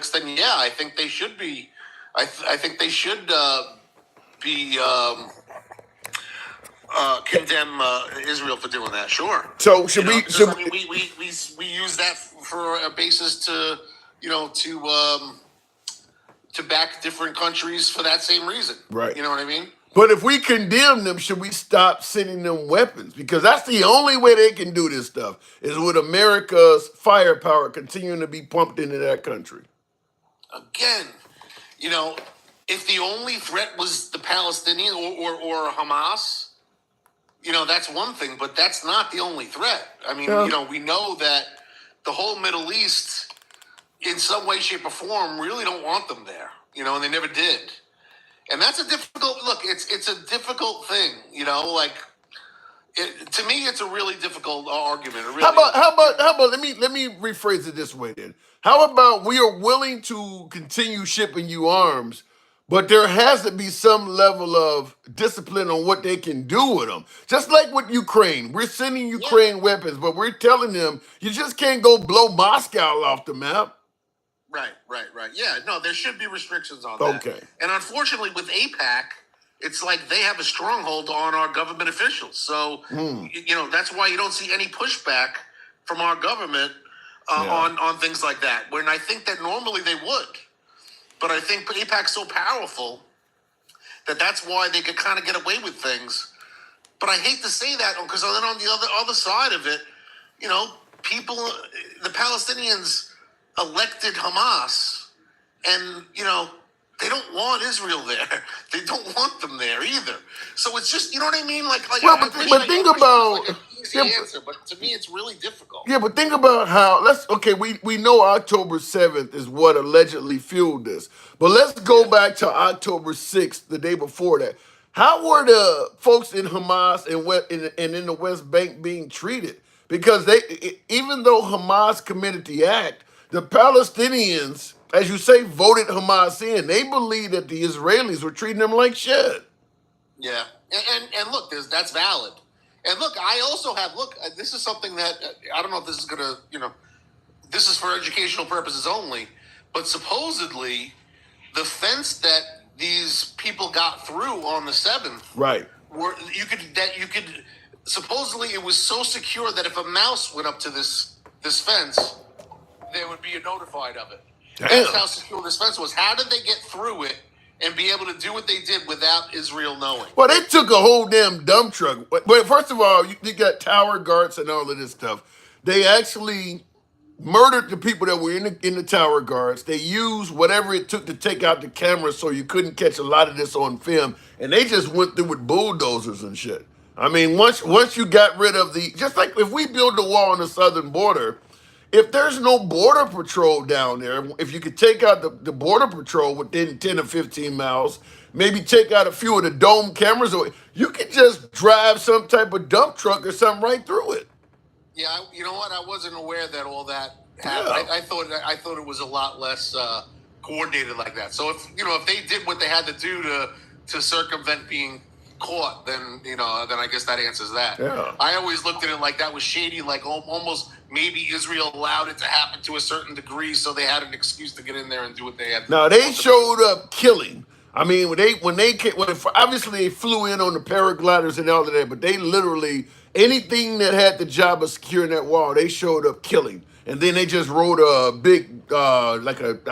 then yeah, I think they should be. I think they should be condemn Israel for doing that. Sure. So should we? Because I mean, we use that for a basis to to back different countries for that same reason. Right. You know what I mean? But if we condemn them, should we stop sending them weapons? Because that's the only way they can do this stuff is with America's firepower continuing to be pumped into that country. Again, if the only threat was the Palestinian or Hamas, that's one thing, but that's not the only threat. I mean, we know that the whole Middle East, in some way, shape, or form, really don't want them there, and they never did. And that's a difficult look. It's a difficult thing, to me, it's a really difficult argument. Really How about? Let me rephrase it this way then. How about we are willing to continue shipping you arms, but there has to be some level of discipline on what they can do with them. Just like with Ukraine, we're sending Ukraine weapons, but we're telling them you just can't go blow Moscow off the map. Right. Yeah, no, there should be restrictions on that. Okay. And unfortunately, with AIPAC, it's like they have a stronghold on our government officials. So, that's why you don't see any pushback from our government on things like that. When I think that normally they would. But I think AIPAC's so powerful that's why they could kind of get away with things. But I hate to say that because then on the other side of it, people, the Palestinians elected Hamas, and they don't want Israel there. They don't want them there either. So it's just, you know what I mean? Like but think about an easy answer, but to me it's really difficult. Yeah, but think about how we know October 7th is what allegedly fueled this. But let's go back to October 6th, the day before that. How were the folks in Hamas and in the West Bank being treated? Because even though Hamas committed the act, the Palestinians, as you say, voted Hamas in. They believe that the Israelis were treating them like shit. Yeah, and look, that's valid. And look, I also have this is something that I don't know if this is gonna, this is for educational purposes only, but supposedly the fence that these people got through on the 7th, right? You could supposedly it was so secure that if a mouse went up to this fence, they would be notified of it. Damn. That's how secure this fence was. How did they get through it and be able to do what they did without Israel knowing? Well, they took a whole damn dump truck. But first of all, you got tower guards and all of this stuff. They actually murdered the people that were in the tower guards. They used whatever it took to take out the cameras so you couldn't catch a lot of this on film. And they just went through with bulldozers and shit. I mean, once you got rid of just like if we build a wall on the southern border, if there's no border patrol down there, if you could take out the border patrol within 10 or 15 miles, maybe take out a few of the dome cameras, or you could just drive some type of dump truck or something right through it. Yeah, you know what? I wasn't aware that all that happened. Yeah. I thought it was a lot less coordinated like that. So if they did what they had to do to circumvent being caught, then I guess that answers that. Yeah. I always looked at it like that was shady, like almost maybe Israel allowed it to happen to a certain degree, so they had an excuse to get in there and do what they had. Now they showed up killing. I mean, obviously they flew in on the paragliders and all of that, but they literally anything that had the job of securing that wall, they showed up killing. And then they just rode a big, I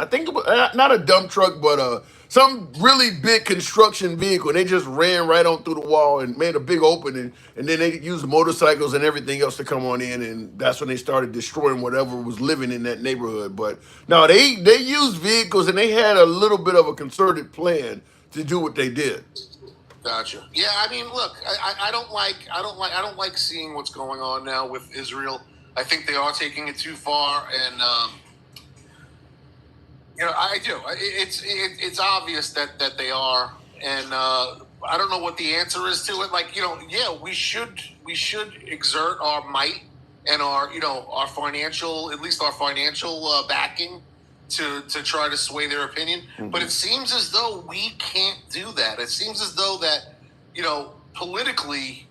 think it was, not a dump truck, but some really big construction vehicle. They just ran right on through the wall and made a big opening. And then they used motorcycles and everything else to come on in. And that's when they started destroying whatever was living in that neighborhood. But no, they used vehicles and they had a little bit of a concerted plan to do what they did. Gotcha. Yeah, I mean, look, I don't like seeing what's going on now with Israel. I think they are taking it too far, and I do. It's obvious that they are, and I don't know what the answer is to it. Like, we should exert our might and our financial, at least our financial backing to try to sway their opinion. Mm-hmm. But it seems as though we can't do that. It seems as though that politically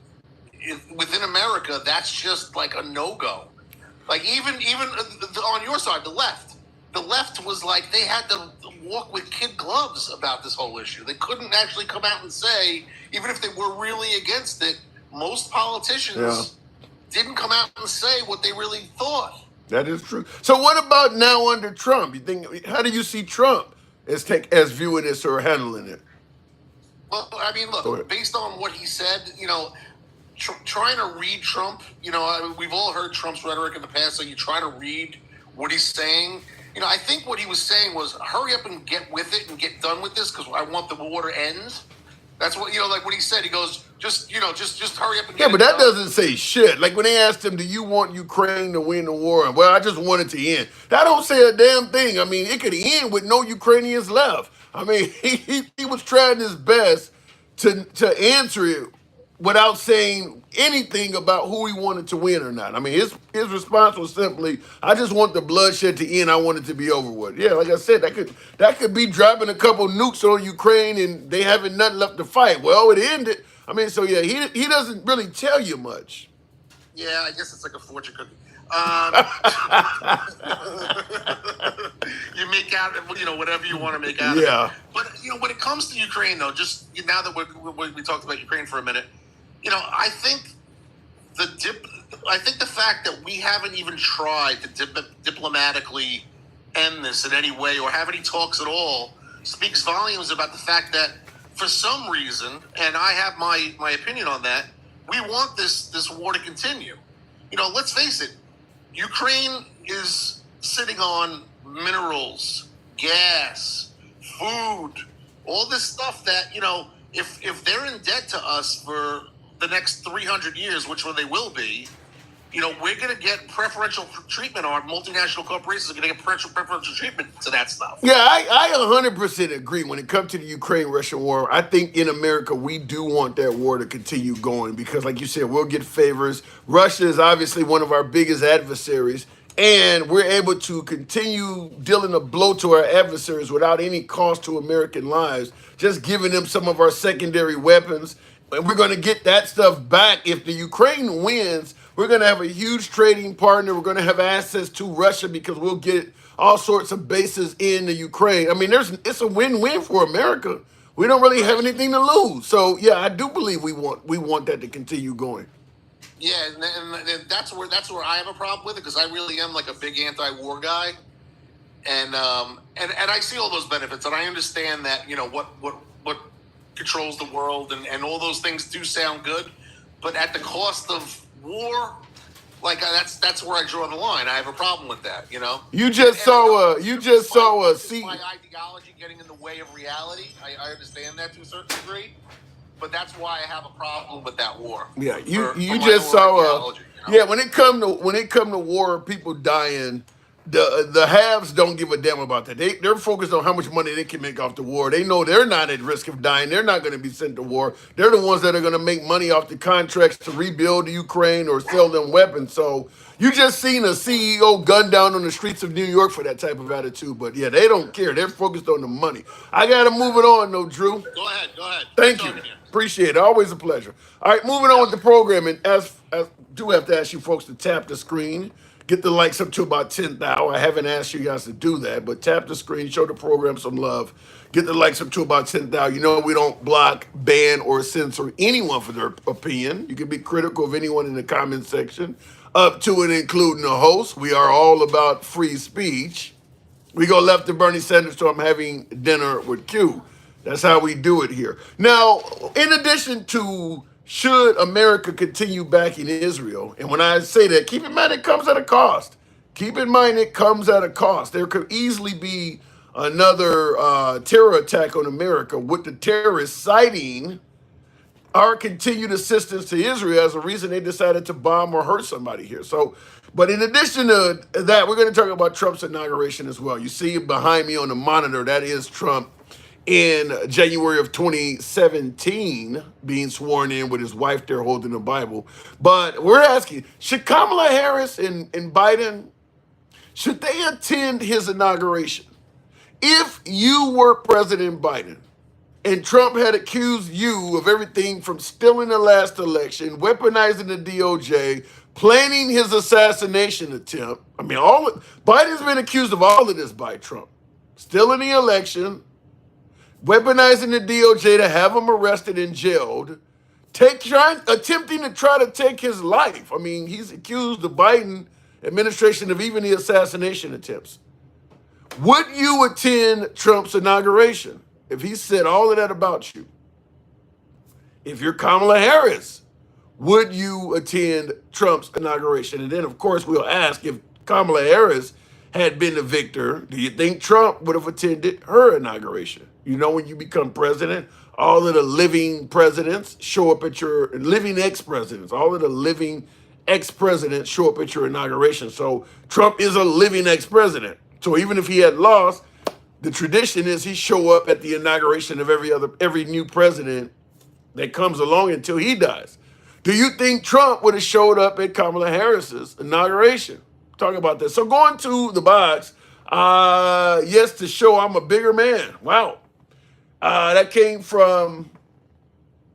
within America, that's just like a no-go. Like even on your side, the left, the left was like they had to walk with kid gloves about this whole issue. They couldn't actually come out and say, even if they were really against it, most politicians didn't come out and say what they really thought. That is true. So what about now under Trump? You think, how do you see Trump as viewing this or handling it? Well, I mean, Go ahead. look, based on what he said, trying to read Trump, we've all heard Trump's rhetoric in the past, so you try to read what he's saying. I think what he was saying was, hurry up and get with it and get done with this because I want the war to end. That's what, like what he said. He goes, just hurry up and get Yeah, it but that done. doesn't say shit. Like when they asked him, do you want Ukraine to win the war? Well, I just want it to end. That don't say a damn thing. I mean, it could end with no Ukrainians left. I mean, he was trying his best to answer it without saying anything about who he wanted to win or not. I mean, his response was simply, "I just want the bloodshed to end. I want it to be over with." Yeah, like I said, that could be dropping a couple nukes on Ukraine and they having nothing left to fight. Well, it ended. I mean, so yeah, he doesn't really tell you much. Yeah, I guess it's like a fortune cookie. You make out, whatever you want to make out of it. But, when it comes to Ukraine, though, just now that we talked about Ukraine for a minute, I think the fact that we haven't even tried to diplomatically end this in any way or have any talks at all speaks volumes about the fact that for some reason, and I have my opinion on that, we want this war to continue. Let's face it, Ukraine is sitting on minerals, gas, food, all this stuff that, if they're in debt to us for the next 300 years, which one they will be, we're going to get preferential treatment. Our multinational corporations are going to get preferential treatment to that stuff. Yeah, I 100% agree. When it comes to the Ukraine-Russian war, I think in America, we do want that war to continue going because, like you said, we'll get favors. Russia is obviously one of our biggest adversaries, and we're able to continue dealing a blow to our adversaries without any cost to American lives, just giving them some of our secondary weapons. And we're going to get that stuff back. If the Ukraine wins, we're going to have a huge trading partner. We're going to have access to Russia because we'll get all sorts of bases in the Ukraine. I mean, it's a win-win for America. We don't really have anything to lose. So, yeah, I do believe we want that to continue going. Yeah, and that's where I have a problem with it because I really am like a big anti-war guy, and I see all those benefits, and I understand that what controls the world and all those things do sound good, but at the cost of war, like that's where I draw the line. I have a problem with that. You just saw a see my ideology getting in the way of reality. I understand that to a certain degree. But that's why I have a problem with that war. Yeah, you just saw yeah. When it come to war, people dying, the haves don't give a damn about that. They're focused on how much money they can make off the war. They know they're not at risk of dying. They're not going to be sent to war. They're the ones that are going to make money off the contracts to rebuild Ukraine or sell them weapons. So you just seen a CEO gunned down on the streets of New York for that type of attitude. But yeah, they don't care. They're focused on the money. I got to move it on though, Drew. Go ahead. Thank you. Appreciate it. Always a pleasure. All right, moving on with the program. And as do have to ask you folks to tap the screen, get the likes up to about 10,000. I haven't asked you guys to do that, but tap the screen, show the program some love, get the likes up to about 10,000. You know we don't block, ban, or censor anyone for their opinion. You can be critical of anyone in the comment section, up to and including the host. We are all about free speech. We go left to Bernie Sanders, so I'm having dinner with Q. That's how we do it here. Now, in addition to should America continue backing Israel, and when I say that, keep in mind it comes at a cost. Keep in mind it comes at a cost. There could easily be another terror attack on America with the terrorists citing our continued assistance to Israel as a reason they decided to bomb or hurt somebody here. So, but in addition to that, we're going to talk about Trump's inauguration as well. You see behind me on the monitor, that is Trump in January of 2017 being sworn in with his wife there holding the Bible. But we're asking, should Kamala Harris and Biden, should they attend his inauguration? If you were President Biden, And Trump had accused you of everything from stealing the last election, weaponizing the DOJ, planning his assassination attempt. I mean, Biden's been accused of all of this by Trump. Stealing the election, weaponizing the DOJ to have him arrested and jailed, attempting to try to take his life. I mean, he's accused the Biden administration of even the assassination attempts. Would you attend Trump's inauguration if he said all of that about you? If you're Kamala Harris, would you attend Trump's inauguration? And then, of course, we'll ask if Kamala Harris had been the victor, do you think Trump would have attended her inauguration? You know, when you become president, all of the living presidents show up at your living ex-presidents, all of the living ex-presidents show up at your inauguration. So Trump is a living ex-president. So even if he had lost, the tradition is he show up at the inauguration of every new president that comes along until he dies. Do you think Trump would have showed up at Kamala Harris's inauguration? Talk about this. So going to the box, yes, to show I'm a bigger man. Wow. That came from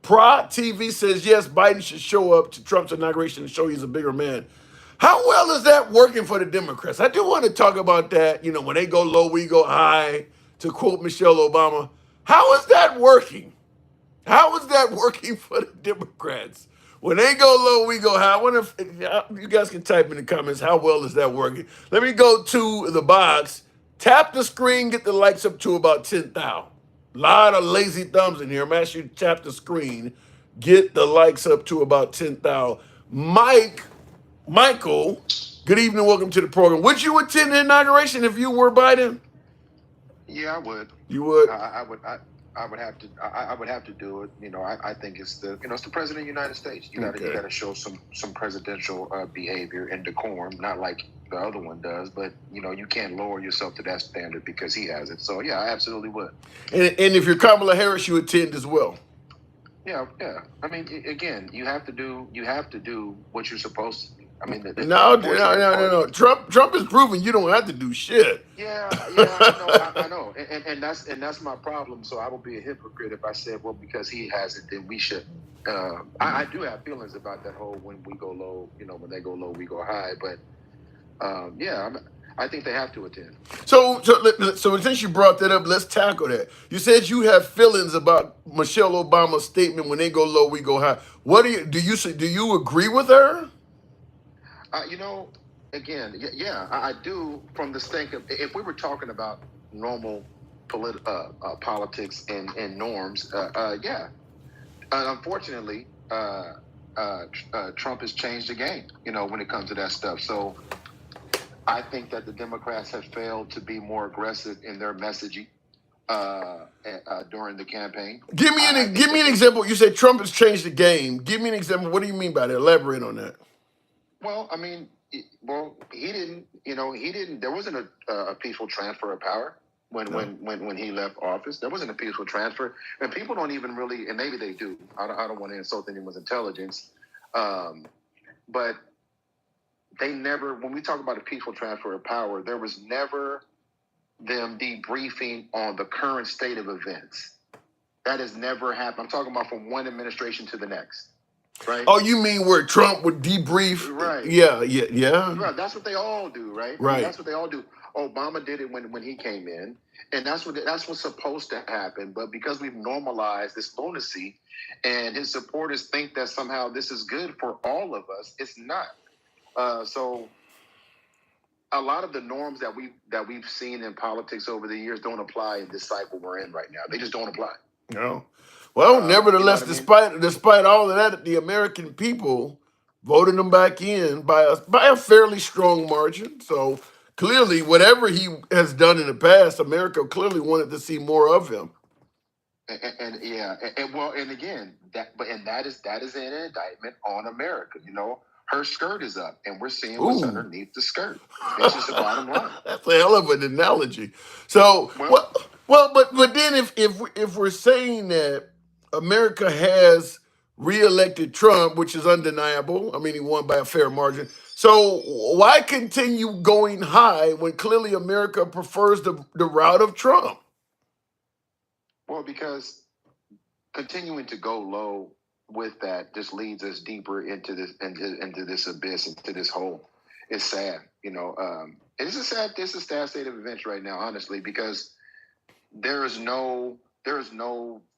Pra TV says, yes, Biden should show up to Trump's inauguration and show he's a bigger man. How well is that working for the Democrats? I do want to talk about that. You know, when they go low, we go high, to quote Michelle Obama. How is that working? How is that working for the Democrats? When they go low, we go high. I wonder if you guys can type in the comments, how well is that working? Let me go to the box. Tap the screen, get the likes up to about 10,000. A lot of lazy thumbs in here. I'm asking you to tap the screen, get the likes up to about 10,000. Michael, good evening. Welcome to the program. Would you attend the inauguration if you were Biden? Yeah, I would. You would? I would. I would have to. I would have to do it. You know, I think it's the. You know, it's the president of the United States. You got to. You got to show some presidential behavior and decorum, not like the other one does. But you know, you can't lower yourself to that standard because he has it. So yeah, I absolutely would. And if you're Kamala Harris, you attend as well. Yeah, yeah. I mean, again, you have to do what you're supposed to do. I mean, no. Trump has proven you don't have to do shit. Yeah, I know, and that's my problem. So I would be a hypocrite if I said, well, because he has it, then we shouldn't. I do have feelings about that whole when we go low, you know, when they go low, we go high. But I think they have to attend. So since you brought that up, let's tackle that. You said you have feelings about Michelle Obama's statement: "When they go low, we go high." What do you agree with her? You know, again, yeah, I do. From the stink of, if we were talking about normal politics and norms, yeah. Unfortunately, Trump has changed the game. You know, when it comes to that stuff. So I think that the Democrats have failed to be more aggressive in their messaging during the campaign. Give me an example. You said Trump has changed the game. Give me an example. What do you mean by that? Elaborate on that. Well, I mean, he didn't. You know, he didn't. There wasn't a peaceful transfer of power when he left office. There wasn't a peaceful transfer, and people don't even really. And maybe they do. I don't want to insult anyone's intelligence, but they never. When we talk about a peaceful transfer of power, there was never them debriefing on the current state of events. That has never happened. I'm talking about from one administration to the next. Right. Oh, you mean where Trump would debrief? Right. Yeah. Right. That's what they all do, right? Right. I mean, that's what they all do. Obama did it when he came in, and that's what's supposed to happen. But because we've normalized this lunacy, and his supporters think that somehow this is good for all of us, it's not. So a lot of the norms that we've seen in politics over the years don't apply in this cycle we're in right now. They just don't apply. No. Well, nevertheless, you know what I mean? despite all of that, the American people voted him back in by a fairly strong margin. So clearly, whatever he has done in the past, America clearly wanted to see more of him. And again, that is an indictment on America. You know, her skirt is up, and we're seeing what's underneath the skirt. It's just the bottom line. That's a hell of an analogy. So, but then if we're saying that America has reelected Trump, which is undeniable. I mean, he won by a fair margin. So why continue going high when clearly America prefers the route of Trump? Well, because continuing to go low with that just leads us deeper into this abyss, into this hole. It's sad, it's a sad state of events right now, honestly, because there is no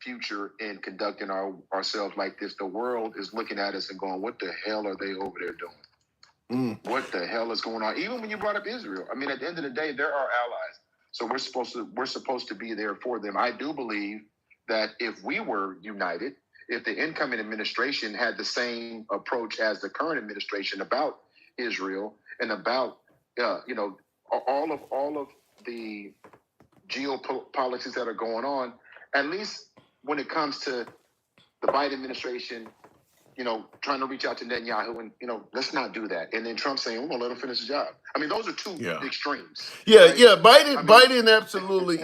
future in conducting ourselves like this. The world is looking at us and going, "What the hell are they over there doing? What the hell is going on?" Even when you brought up Israel, I mean, at the end of the day, they're our allies, so we're supposed to be there for them. I do believe that if we were united, if the incoming administration had the same approach as the current administration about Israel and about all of the geopolitics that are going on, at least when it comes to the Biden administration, trying to reach out to Netanyahu and, let's not do that. And then Trump saying, we're going to let him finish his job. I mean, those are two extremes. Yeah, right? yeah. Biden absolutely,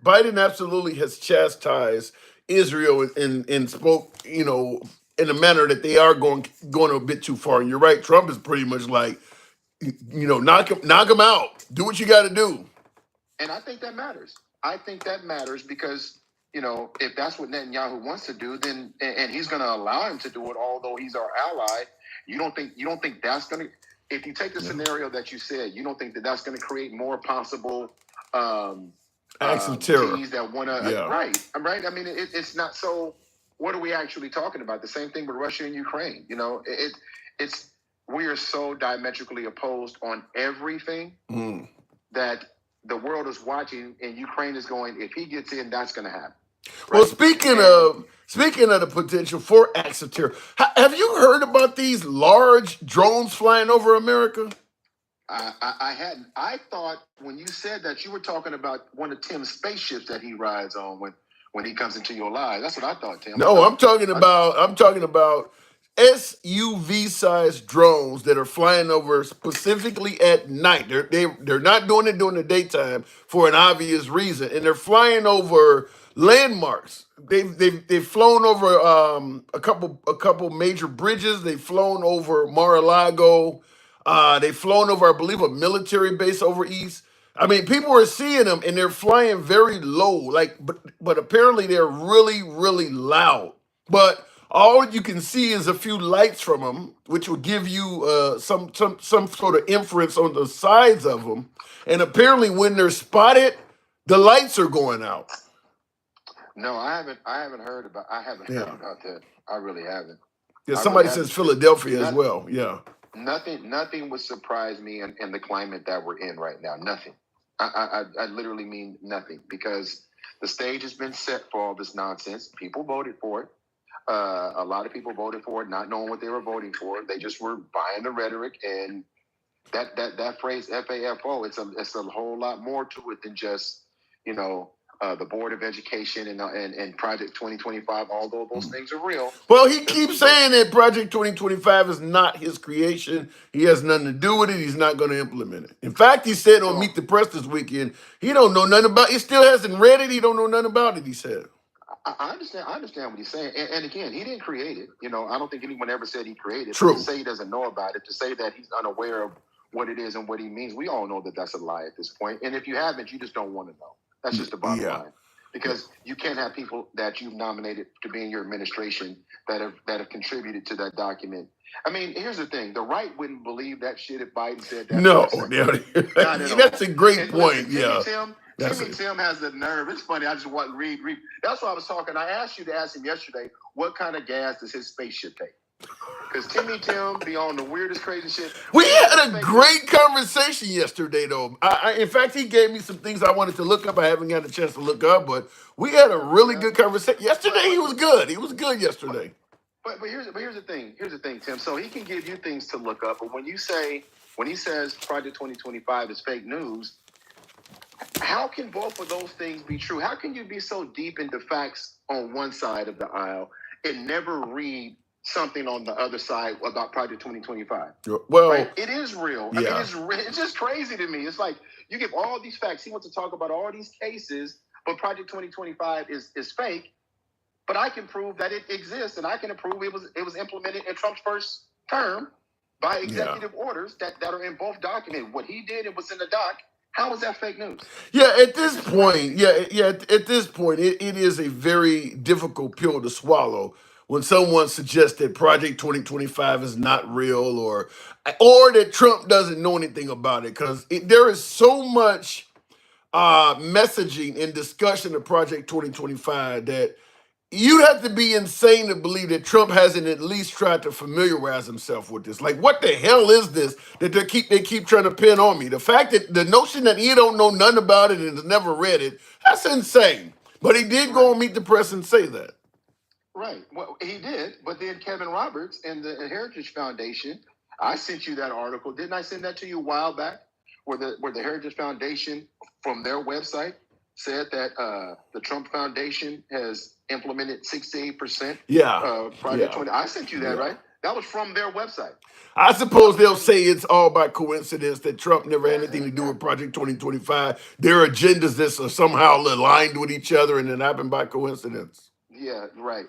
Biden absolutely has chastised Israel and spoke, in a manner that they are going a bit too far. And you're right. Trump is pretty much like, knock him out. Do what you got to do. And I think that matters. I think that matters because, if that's what Netanyahu wants to do, then and he's going to allow him to do it, although he's our ally. You don't think that's going to, if you take the scenario that you said, you don't think that that's going to create more possible acts of terror that want to right. I mean, it's not. So what are we actually talking about? The same thing with Russia and Ukraine. It's we are so diametrically opposed on everything that the world is watching, and Ukraine is going, if he gets in, that's going to happen. Right? Well, speaking of the potential for acts of terror, have you heard about these large drones flying over America? I hadn't. I thought when you said that, you were talking about one of Tim's spaceships that he rides on when he comes into your lives. That's what I thought, Tim. No, I'm talking about SUV-sized drones that are flying over specifically at night. They're not doing it during the daytime for an obvious reason, and they're flying over landmarks. They've flown over a couple major bridges. They've flown over Mar-a-Lago. They've flown over, I believe, a military base over east. I mean, people are seeing them and they're flying very low, but apparently they're really, really loud. But all you can see is a few lights from them, which will give you some sort of inference on the sides of them. And apparently, when they're spotted, the lights are going out. No, I haven't heard about. Heard about that. I really haven't. Yeah, somebody says Philadelphia as well. Yeah. Nothing would surprise me in the climate that we're in right now. Nothing. I literally mean nothing, because the stage has been set for all this nonsense. People voted for it. A lot of people voted for it, not knowing what they were voting for. They just were buying the rhetoric, and that phrase FAFO. It's a whole lot more to it than just the Board of Education and Project 2025. Although those things are real. Well, he keeps saying that Project 2025 is not his creation. He has nothing to do with it. He's not going to implement it. In fact, he said on Meet the Press this weekend, he don't know nothing about it. He still hasn't read it. He don't know nothing about it, he said. I understand what he's saying. And again, he didn't create it. I don't think anyone ever said he created it. True. To say he doesn't know about it, to say that he's unaware of what it is and what he means, we all know that that's a lie at this point. And if you haven't, you just don't want to know. That's just the bottom line. Because you can't have people that you've nominated to be in your administration that have contributed to that document. I mean, here's the thing: the right wouldn't believe that shit if Biden said that. No, that's a great point. Timmy Tim has the nerve. It's funny. I just want to read. That's why I was talking. I asked you to ask him yesterday, what kind of gas does his spaceship take? Because Timmy Tim be on the weirdest, crazy shit. We had a great conversation yesterday, though. In fact, he gave me some things I wanted to look up. I haven't got a chance to look up, but we had a really good conversation. Yesterday, he was good. He was good yesterday. But here's the thing. Here's the thing, Tim. So he can give you things to look up, but when he says Project 2025 is fake news, how can both of those things be true? How can you be so deep into facts on one side of the aisle and never read something on the other side about Project 2025? Well, right? It is real. I mean, it's just crazy to me. It's like you give all these facts. He wants to talk about all these cases, but Project 2025 is fake. But I can prove that it exists, and I can prove it was implemented in Trump's first term by executive orders that are in both documents. What he did and what's in the doc How is that fake news? Yeah, at this point, at this point, it is a very difficult pill to swallow when someone suggests that Project 2025 is not real, or that Trump doesn't know anything about it, because there is so much messaging and discussion of Project 2025 that you'd have to be insane to believe that Trump hasn't at least tried to familiarize himself with this. Like, what the hell is this that they keep trying to pin on me? The fact that the notion that he don't know nothing about it and has never read it, that's insane. But he did go and meet the press and say that. Right. Well, he did. But then Kevin Roberts and the Heritage Foundation, I sent you that article. Didn't I send that to you a while back? Where the Heritage Foundation, from their website, said that the Trump Foundation has implemented 68% Project 20. I sent you that, right? That was from their website. I suppose they'll say it's all by coincidence that Trump never had anything to do with Project 2025. Their agendas that are somehow aligned with each other and it happened by coincidence. Yeah, right.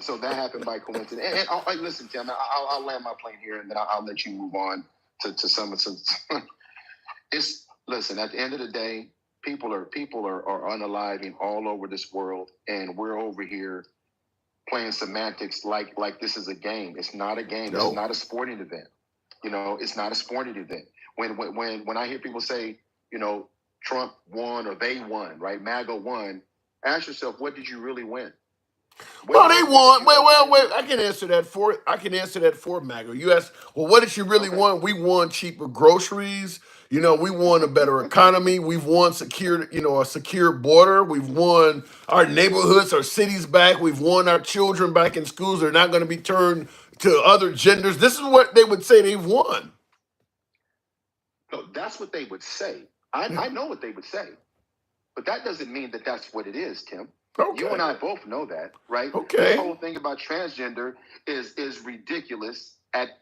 So that happened by coincidence. And listen, Tim, I'll land my plane here, and then I'll let you move on to some of some. Listen. At the end of the day, people are unaliving all over this world, and we're over here playing semantics like this is a game. It's not a game. No. It's not a sporting event. It's not a sporting event. When I hear people say, Trump won or they won, right? MAGA won. Ask yourself, what did you really win? Well, they won. Wait. I can answer that for MAGA. You asked, well, what did you really want? We won cheaper groceries. We won a better economy. We've won a secure border. We've won our neighborhoods, our cities back. We've won our children back in schools. They're not going to be turned to other genders. This is what they would say they've won. No, that's what they would say. I know what they would say. But that doesn't mean that that's what it is, Tim. Okay. You and I both know that, right? Okay. This whole thing about transgender is ridiculous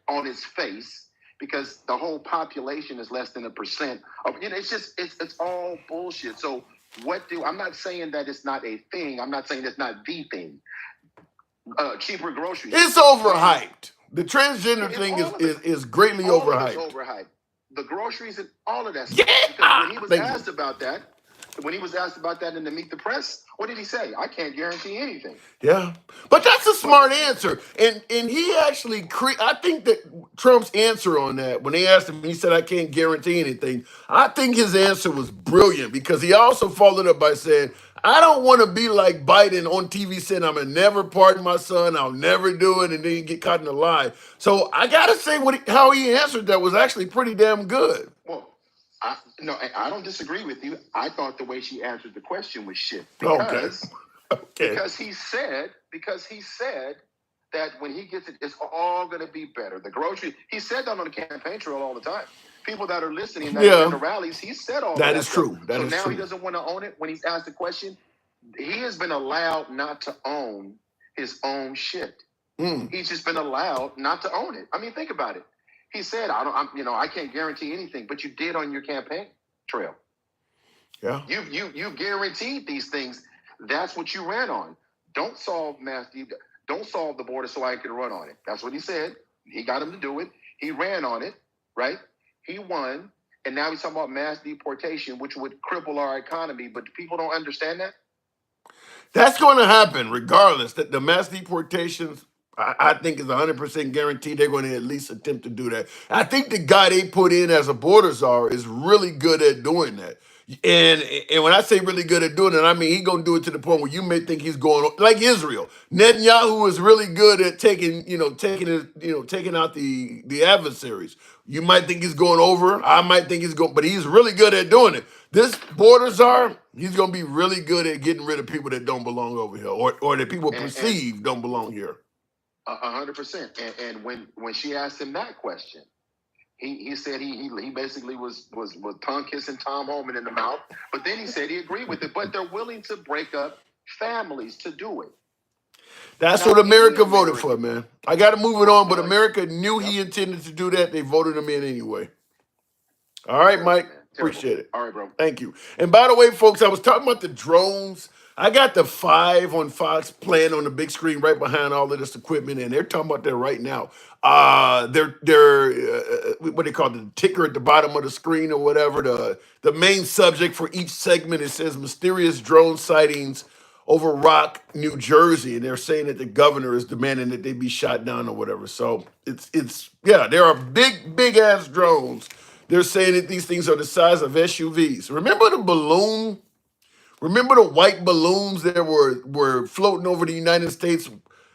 on its face, because the whole population is less than 1% of it's all bullshit. So I'm not saying that it's not a thing. I'm not saying it's not the thing. Cheaper groceries. It's overhyped. The transgender thing is greatly overhyped. It's overhyped. The groceries and all of that stuff. Yeah. Because when he was asked about that in the Meet the Press, what did he say? I can't guarantee anything. Yeah, but that's a smart answer. And he actually, I think that Trump's answer on that, when they asked him, he said, I can't guarantee anything. I think his answer was brilliant, because he also followed up by saying, I don't want to be like Biden on TV saying, I'm going to never pardon my son, I'll never do it, and then you get caught in a lie. So I got to say how he answered that was actually pretty damn good. Well, I don't disagree with you. I thought the way she answered the question was shit. Because he said that when he gets it, it's all going to be better. The grocery, he said that on the campaign trail all the time. People that are listening, that are in the rallies, he said all that. That is true. So now he doesn't want to own it when he's asked the question. He has been allowed not to own his own shit. He's just been allowed not to own it. I mean, think about it. He said, I can't guarantee anything, but you did on your campaign trail. Yeah. You guaranteed these things. That's what you ran on. Don't solve the border so I can run on it. That's what he said. He got him to do it. He ran on it, right? He won. And now he's talking about mass deportation, which would cripple our economy. But people don't understand that. That's going to happen regardless. That the mass deportations, I think, is 100% guaranteed. They're going to at least attempt to do that. I think the guy they put in as a border czar is really good at doing that. And when I say really good at doing it, I mean he's going to do it to the point where you may think he's going like Israel. Netanyahu is really good at taking out the adversaries. You might think he's going over. I might think he's going, but he's really good at doing it. This border czar, he's going to be really good at getting rid of people that don't belong over here, or that people perceive don't belong here. 100%. And when she asked him that question, he said he basically was tongue kissing Tom Homan in the mouth. But then he said he agreed with it. But they're willing to break up families to do it. That's what America voted for, man. I got to move it on, but America knew he intended to do that. They voted him in anyway. All right, Mike. Appreciate it. All right, bro. Thank you. And by the way, folks, I was talking about the drones. I got the 5 on Fox playing on the big screen right behind all of this equipment, and they're talking about that right now. They're what they call the ticker at the bottom of the screen or whatever. The main subject for each segment, it says mysterious drone sightings over Rock, New Jersey, and they're saying that the governor is demanding that they be shot down or whatever. So it's yeah, there are big ass drones. They're saying that these things are the size of SUVs. Remember the balloon? Remember the white balloons that were floating over the United States?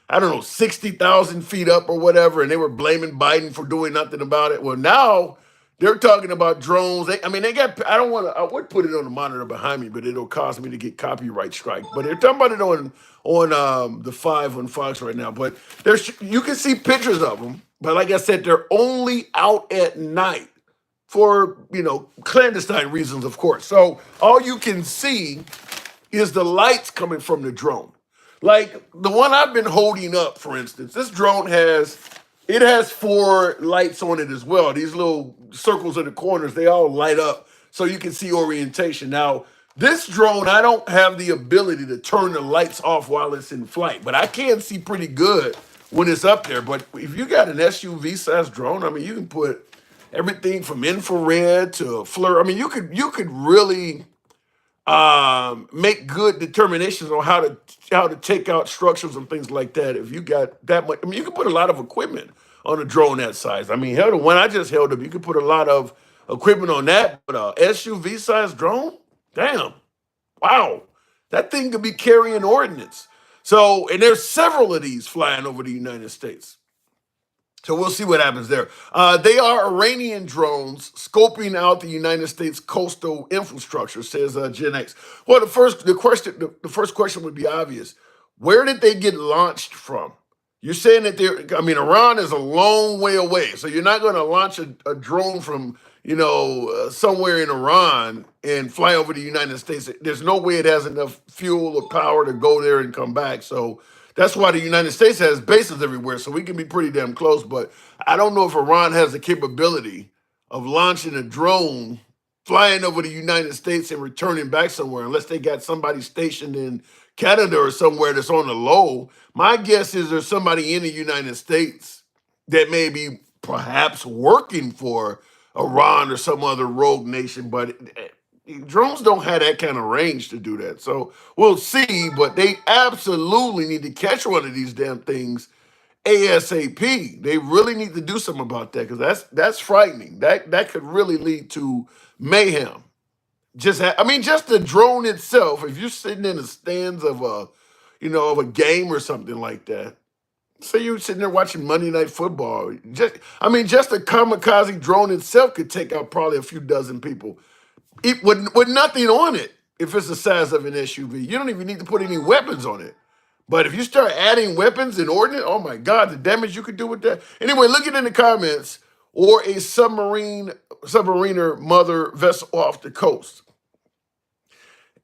I don't know, 60,000 feet up or whatever, and they were blaming Biden for doing nothing about it. Well, now they're talking about drones. I mean, they got. I don't want to. I would put it on the monitor behind me, but it'll cause me to get copyright strike. But they're talking about it on the 5 on Fox right now. But there's you can see pictures of them. But like I said, they're only out at night for clandestine reasons, of course. So all you can see is the lights coming from the drone. Like the one I've been holding up, for instance, this drone has 4 lights on it as well. These little circles in the corners, they all light up so you can see orientation. Now, this drone, I don't have the ability to turn the lights off while it's in flight, but I can see pretty good when it's up there. But if you got an SUV sized drone, I mean, you can put everything from infrared to FLIR. I mean, you could really make good determinations on how to take out structures and things like that. If you got that much, I mean, you can put a lot of equipment on a drone that size. I mean, hell, the one I just held up, you could put a lot of equipment on that. But a SUV sized drone, damn, wow, that thing could be carrying ordnance. So, and there's several of these flying over the United States. So we'll see what happens there. They are Iranian drones scoping out the United States coastal infrastructure, says Gen X. Well, the first question would be obvious. Where did they get launched from? You're saying that Iran is a long way away, so you're not going to launch a drone from somewhere in Iran and fly over the United States. There's no way it has enough fuel or power to go there and come back. So that's why the United States has bases everywhere, so we can be pretty damn close. But I don't know if Iran has the capability of launching a drone, flying over the United States and returning back somewhere, unless they got somebody stationed in Canada or somewhere that's on the low. My guess is there's somebody in the United States that may be perhaps working for Iran or some other rogue nation, but drones don't have that kind of range to do that. So we'll see, but they absolutely need to catch one of these damn things ASAP. They really need to do something about that because that's frightening. That could really lead to mayhem. Just the drone itself. If you're sitting in the stands of a game or something like that. Say you're sitting there watching Monday Night Football. Just a kamikaze drone itself could take out probably a few dozen people with nothing on it. If it's the size of an SUV, you don't even need to put any weapons on it. But if you start adding weapons and ordnance, oh my God, the damage you could do with that. Anyway, look it in the comments. Or a submariner mother vessel off the coast.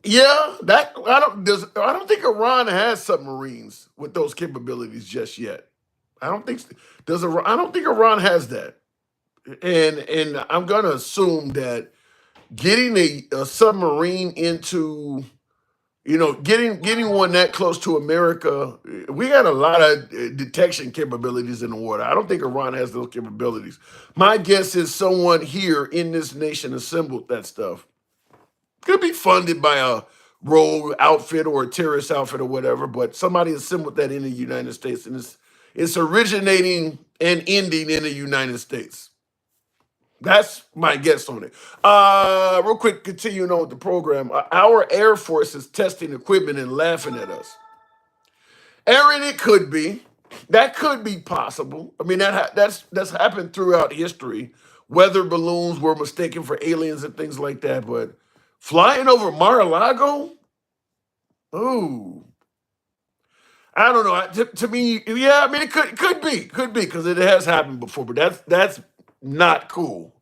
Yeah, I don't think Iran has submarines with those capabilities just yet. I don't think I don't think Iran has that. And I'm gonna assume that getting a submarine into getting one that close to America, we got a lot of detection capabilities in the water. I don't think Iran has those capabilities. My guess is someone here in this nation assembled that stuff. Could be funded by a rogue outfit or a terrorist outfit or whatever, but somebody assembled that in the United States, and it's originating and ending in the United States. That's my guess on it. Real quick, continuing on with the program. Our Air Force is testing equipment and laughing at us. Aaron, it could be. That could be possible. I mean, that's happened throughout history. Weather balloons were mistaken for aliens and things like that, but flying over Mar-a-Lago? Ooh. I don't know. To me, yeah, I mean, it could be because it has happened before, but that's not cool.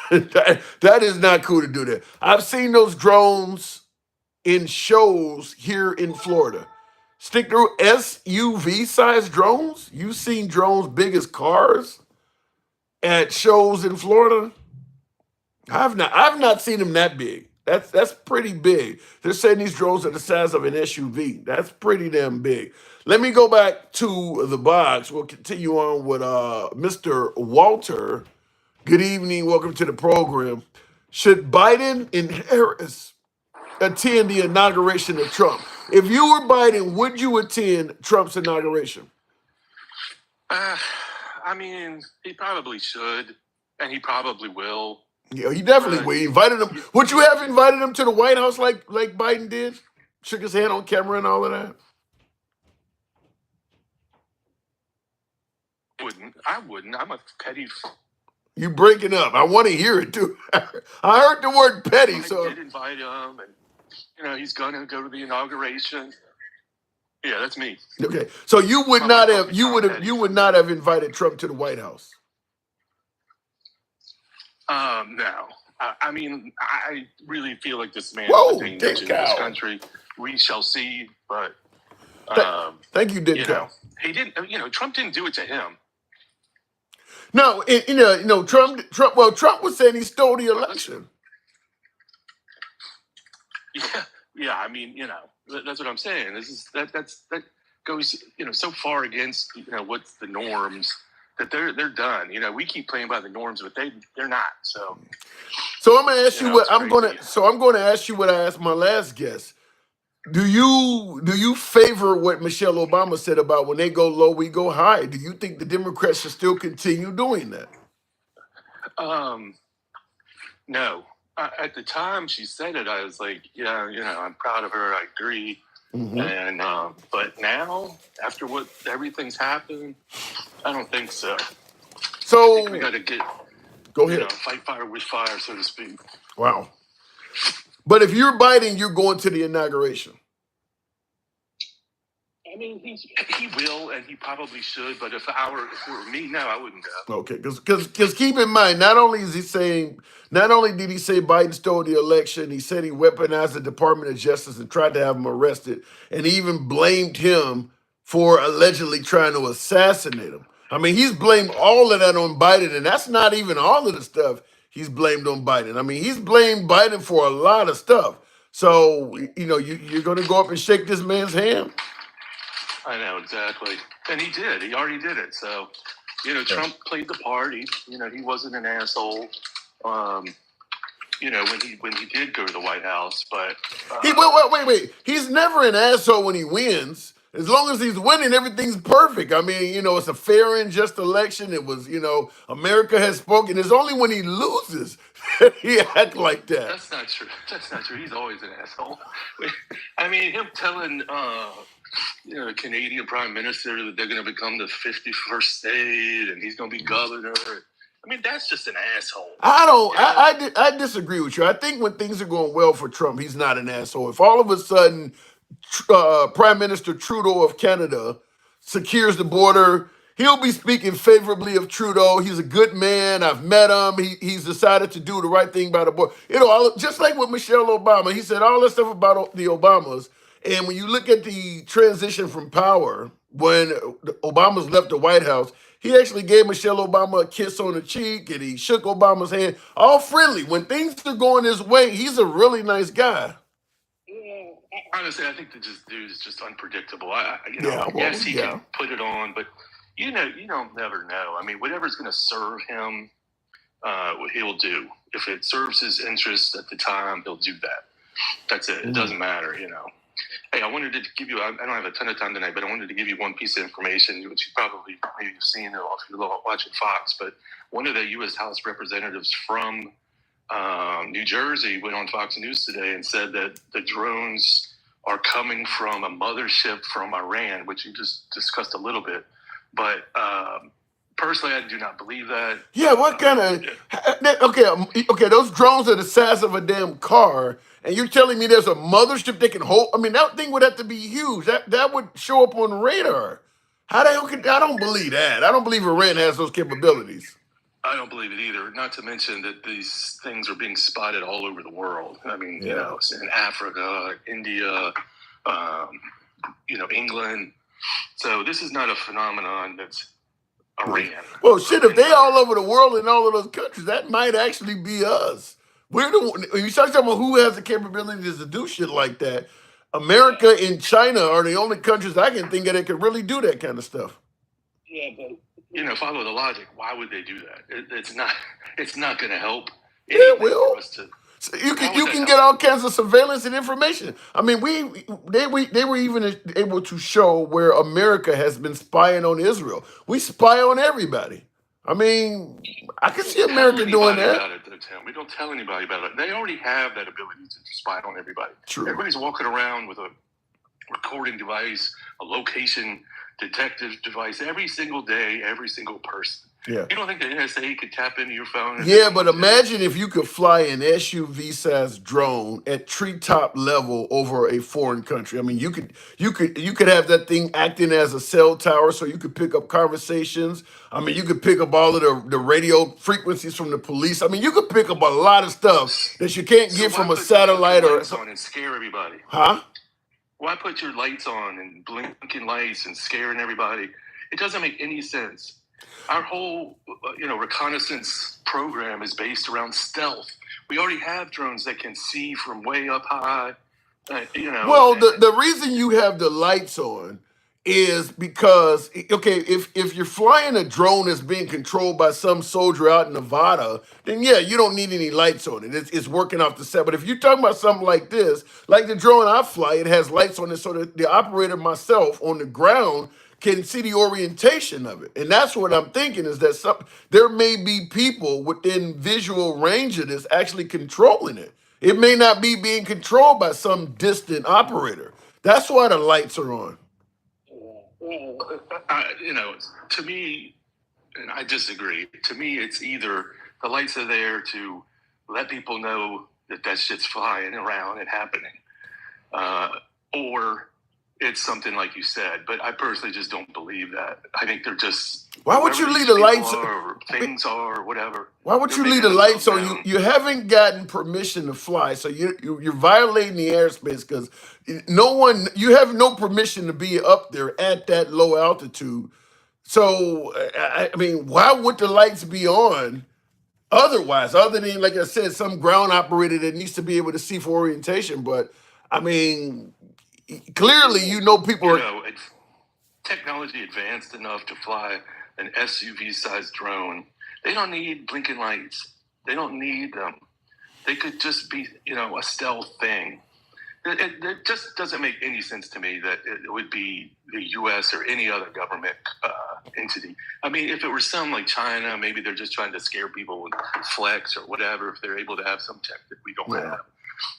that is not cool to do that. I've seen those drones in shows here in Florida. Stick through SUV sized drones. You've seen drones big as cars at shows in Florida. I've not seen them that big. That's pretty big. They're saying these drones are the size of an SUV. That's pretty damn big. Let me go back to the box. We'll continue on with Mr. Walter. Good evening. Welcome to the program. Should Biden and Harris attend the inauguration of Trump? If you were Biden, would you attend Trump's inauguration? I mean, he probably should, and he probably will. Yeah, he definitely would. He invited him. Would you have invited him to the White House like Biden did? Shook his hand on camera and all of that? I wouldn't. I'm a petty. You breaking up. I want to hear it too. I heard the word petty, I so did invite him, and he's gonna go to the inauguration. Yeah, that's me. okay. So you would not have Petty. you would not have invited Trump to the White House. No. I mean, I really feel like this man Whoa, is a danger to Dick this Cow. country. We shall see, but Thank you, Dick you Cow. know, he didn't. Trump didn't do it to him. No, Trump. Well, Trump was saying he stole the election. Yeah. I mean, that's what I'm saying. That goes so far against what's the norms that they're done. We keep playing by the norms, but they're not. So I'm gonna ask you what it's I'm gonna. crazy. So I'm going to ask you what I asked my last guest. Do you favor what Michelle Obama said about when they go low, we go high? Do you think the Democrats should still continue doing that? No. At the time she said it, I was like, yeah, I'm proud of her. I agree. Mhm. And but now, after what everything's happened, I don't think so. I So think we got to go ahead. fight fire with fire, so to speak. Wow. But if you're Biden, you're going to the inauguration. I mean, he will, and he probably should. But if it were me, no, I wouldn't go. Okay, because keep in mind, not only did he say Biden stole the election, he said he weaponized the Department of Justice and tried to have him arrested, and he even blamed him for allegedly trying to assassinate him. I mean, he's blamed all of that on Biden, and that's not even all of the stuff he's blamed on Biden. I mean, he's blamed Biden for a lot of stuff. So, you're going to go up and shake this man's hand? I know exactly, and he did. He already did it. So, Trump played the part. He wasn't an asshole. When he did go to the White House, but Wait. He's never an asshole when he wins. As long as he's winning, everything's perfect. I mean, it's a fair and just election. It was, America has spoken. It's only when he loses that he act like that. That's not true. He's always an asshole. I mean, him telling the Canadian Prime Minister that they're going to become the 51st state and he's going to be governor. I mean, that's just an asshole. I disagree with you. I think when things are going well for Trump, he's not an asshole. If all of a sudden Prime Minister Trudeau of Canada secures the border, he'll be speaking favorably of Trudeau. He's a good man. I've met him. He's decided to do the right thing by the border. Just like with Michelle Obama, he said all that stuff about the Obamas. And when you look at the transition from power, when the Obamas left the White House, he actually gave Michelle Obama a kiss on the cheek and he shook Obama's hand, all friendly. When things are going his way, he's a really nice guy. Honestly, I think the dude is just unpredictable. Yes, he can put it on, but you don't never know. I mean, whatever's going to serve him, he'll do. If it serves his interest at the time, he'll do that. That's it. It doesn't matter, Hey, I wanted to give you, I don't have a ton of time tonight, but I wanted to give you one piece of information, which you probably maybe have seen if you're watching Fox, but one of the U.S. House representatives from New Jersey went on Fox News today and said that the drones are coming from a mothership from Iran, which you just discussed a little bit. But personally, I do not believe that. Yeah, what kind of... Okay, those drones are the size of a damn car, and you're telling me there's a mothership that can hold... I mean, that thing would have to be huge. That would show up on radar. How the hell I don't believe that. I don't believe Iran has those capabilities. I don't believe it either. Not to mention that these things are being spotted all over the world. I mean, in Africa, India, England. So this is not a phenomenon that's Iran. Well, shit, if they all over the world in all of those countries, that might actually be us. We're the one, when you start talking about who has the capabilities to do shit like that, America and China are the only countries I can think of that could really do that kind of stuff. Yeah, but follow the logic. Why would they do that? It's not. It's not going to help Yeah, anything well, for us to. so you How can would that get help? all kinds of surveillance and information. I mean, they were even able to show where America has been spying on Israel. We spy on everybody. I mean, I can see Tell America doing anybody that. about it, though, Tim. We don't tell anybody about it. They already have that ability to spy on everybody. True. Everybody's walking around with a recording device, a location detective device every single day, every single person. Yeah. You don't think the NSA could tap into your phone? Yeah, but imagine if you could fly an SUV-sized drone at treetop level over a foreign country. I mean, you could have that thing acting as a cell tower, so you could pick up conversations. I mean, you could pick up all of the radio frequencies from the police. I mean, you could pick up a lot of stuff that you can't get from a satellite or on and scare everybody. huh? Why put your lights on and blinking lights and scaring everybody? It doesn't make any sense. Our whole, reconnaissance program is based around stealth. We already have drones that can see from way up high. Well, the reason you have the lights on is because okay, if you're flying a drone that's being controlled by some soldier out in Nevada, then yeah, you don't need any lights on it. It's working off the set. But if you're talking about something like this, like the drone I fly, it has lights on it so that the operator myself on the ground can see the orientation of it. And that's what I'm thinking is that there may be people within visual range of this actually controlling it. It may not be being controlled by some distant operator. That's why the lights are on. To me, and I disagree. To me, it's either the lights are there to let people know that shit's flying around and happening, or it's something like you said. But I personally just don't believe that. I think they're just. Why would you leave the lights? Or things are, or whatever. Why would you leave the lights on? You haven't gotten permission to fly, so you're violating the airspace because you have no permission to be up there at that low altitude. So I mean, why would the lights be on? Otherwise, other than like I said, some ground operator that needs to be able to see for orientation. But I mean, clearly, people are. Technology advanced enough to fly an SUV-sized drone. They don't need blinking lights. They don't need them. They could just be, a stealth thing. It just doesn't make any sense to me that it would be the U.S. or any other government entity. I mean, if it were some like China, maybe they're just trying to scare people with flex or whatever, if they're able to have some tech that we don't have.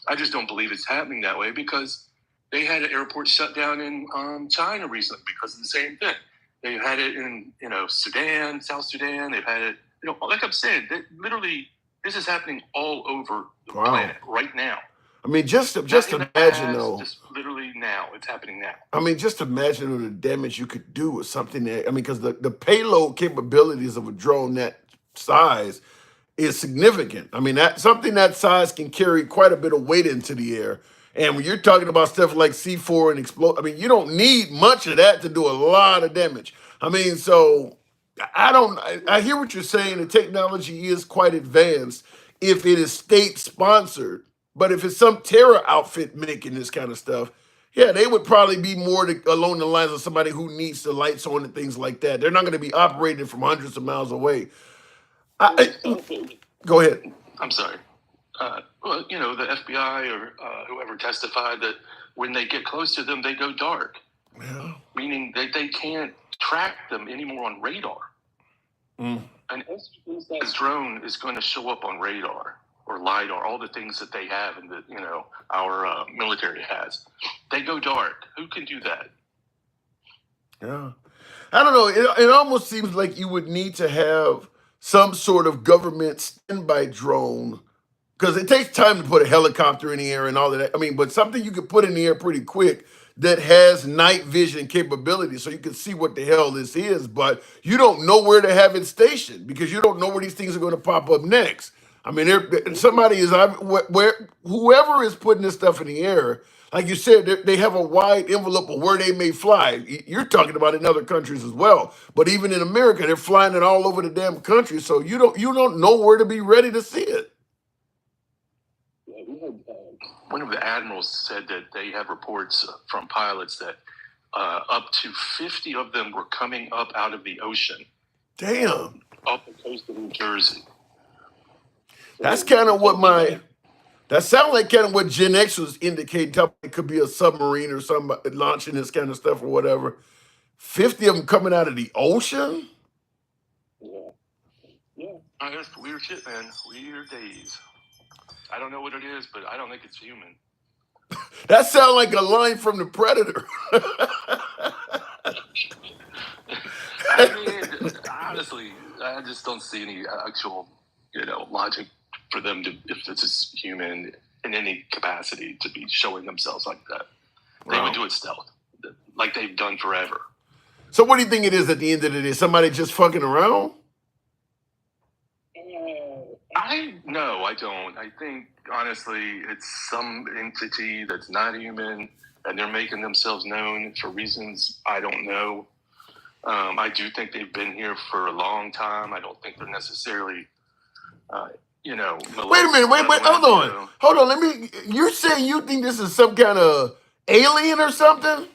I just don't believe it's happening that way because they had an airport shut down in China recently because of the same thing. They've had it in, Sudan, South Sudan. They've had it, like I'm saying, literally this is happening all over the planet right now. I mean, just imagine though. Just literally now, it's happening now. I mean, just imagine the damage you could do with something that, I mean, because the payload capabilities of a drone that size is significant. I mean, something that size can carry quite a bit of weight into the air. And when you're talking about stuff like C4 and explode, I mean, you don't need much of that to do a lot of damage. I mean, so I hear what you're saying. The technology is quite advanced if it is state sponsored. But if it's some terror outfit making this kind of stuff, yeah, they would probably be more along the lines of somebody who needs the lights on and things like that. They're not going to be operating from hundreds of miles away. Go ahead. I'm sorry. Well, the FBI or whoever testified that when they get close to them, they go dark. Yeah. Meaning they can't track them anymore on radar. An SUV drone is going to show up on radar or LiDAR, all the things that they have and that, our military has. They go dark. Who can do that? Yeah. I don't know. It almost seems like you would need to have some sort of government standby drone because it takes time to put a helicopter in the air and all of that. I mean, but something you could put in the air pretty quick that has night vision capability so you can see what the hell this is, but you don't know where to have it stationed because you don't know where these things are going to pop up next. I mean, whoever is putting this stuff in the air, like you said, they have a wide envelope of where they may fly. You're talking about in other countries as well, but even in America, they're flying it all over the damn country. So you don't know where to be ready to see it. one of the admirals said that they have reports from pilots that up to 50 of them were coming up out of the ocean. Damn. Off the coast of New Jersey. That's kind of what that sounds like kind of what Gen X was indicating. It could be a submarine or something launching this kind of stuff or whatever. 50 of them coming out of the ocean? Yeah. That's weird shit, man. Weird days. I don't know what it is, but I don't think it's human. That sounds like a line from The Predator. I mean, honestly, I just don't see any actual, logic for them to, if this is human in any capacity, to be showing themselves like that. They would do it stealth, like they've done forever. So what do you think it is at the end of the day? Somebody just fucking around? No, I don't. I think, honestly, it's some entity that's not human, and they're making themselves known for reasons I don't know. I do think they've been here for a long time. I don't think they're necessarily, Wait a minute, wait, hold on. You're saying you think this is some kind of alien or something?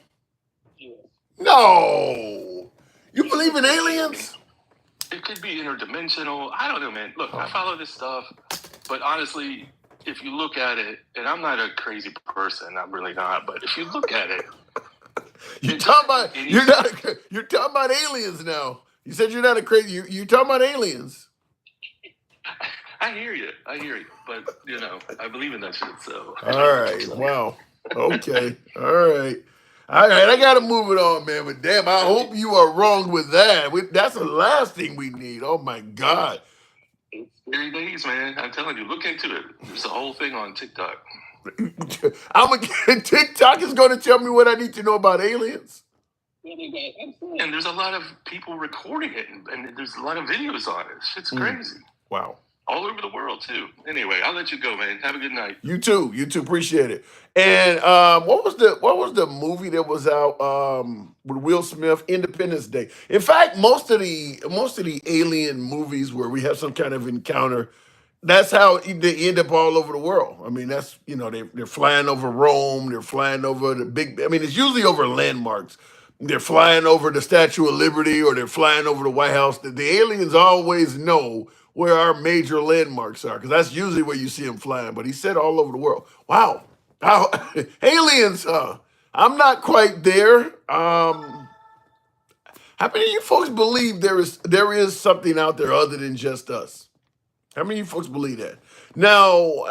Yeah. No. You believe in aliens? It could be interdimensional. I don't know, man. Look, I follow this stuff, but honestly, if you look at it, and I'm not a crazy person, I'm really not, but if you look at it, you're talking about aliens now. You said you're not a crazy. You're talking about aliens. I hear you, but I believe in that shit. So all right, wow, okay, all right. I gotta move it on, man. But damn, I hope you are wrong with that. That's the last thing we need. Oh my God. It's scary days, man. I'm telling you, look into it. There's a whole thing on TikTok. TikTok is going to tell me what I need to know about aliens. And there's a lot of people recording it, and there's a lot of videos on it. Shit's crazy. Wow. All over the world too. Anyway, I'll let you go, man. Have a good night. You too. Appreciate it. And what was the movie that was out with Will Smith? Independence Day. In fact, most of the alien movies where we have some kind of encounter, that's how they end up all over the world. I mean, that's they're flying over Rome. They're flying over the big. I mean, it's usually over landmarks. They're flying over the Statue of Liberty or they're flying over the White House. The aliens always know where our major landmarks are, because that's usually where you see them flying. But he said all over the world. Wow. Aliens, I'm not quite there. How many of you folks believe there is something out there other than just us? How many of you folks believe that? Now,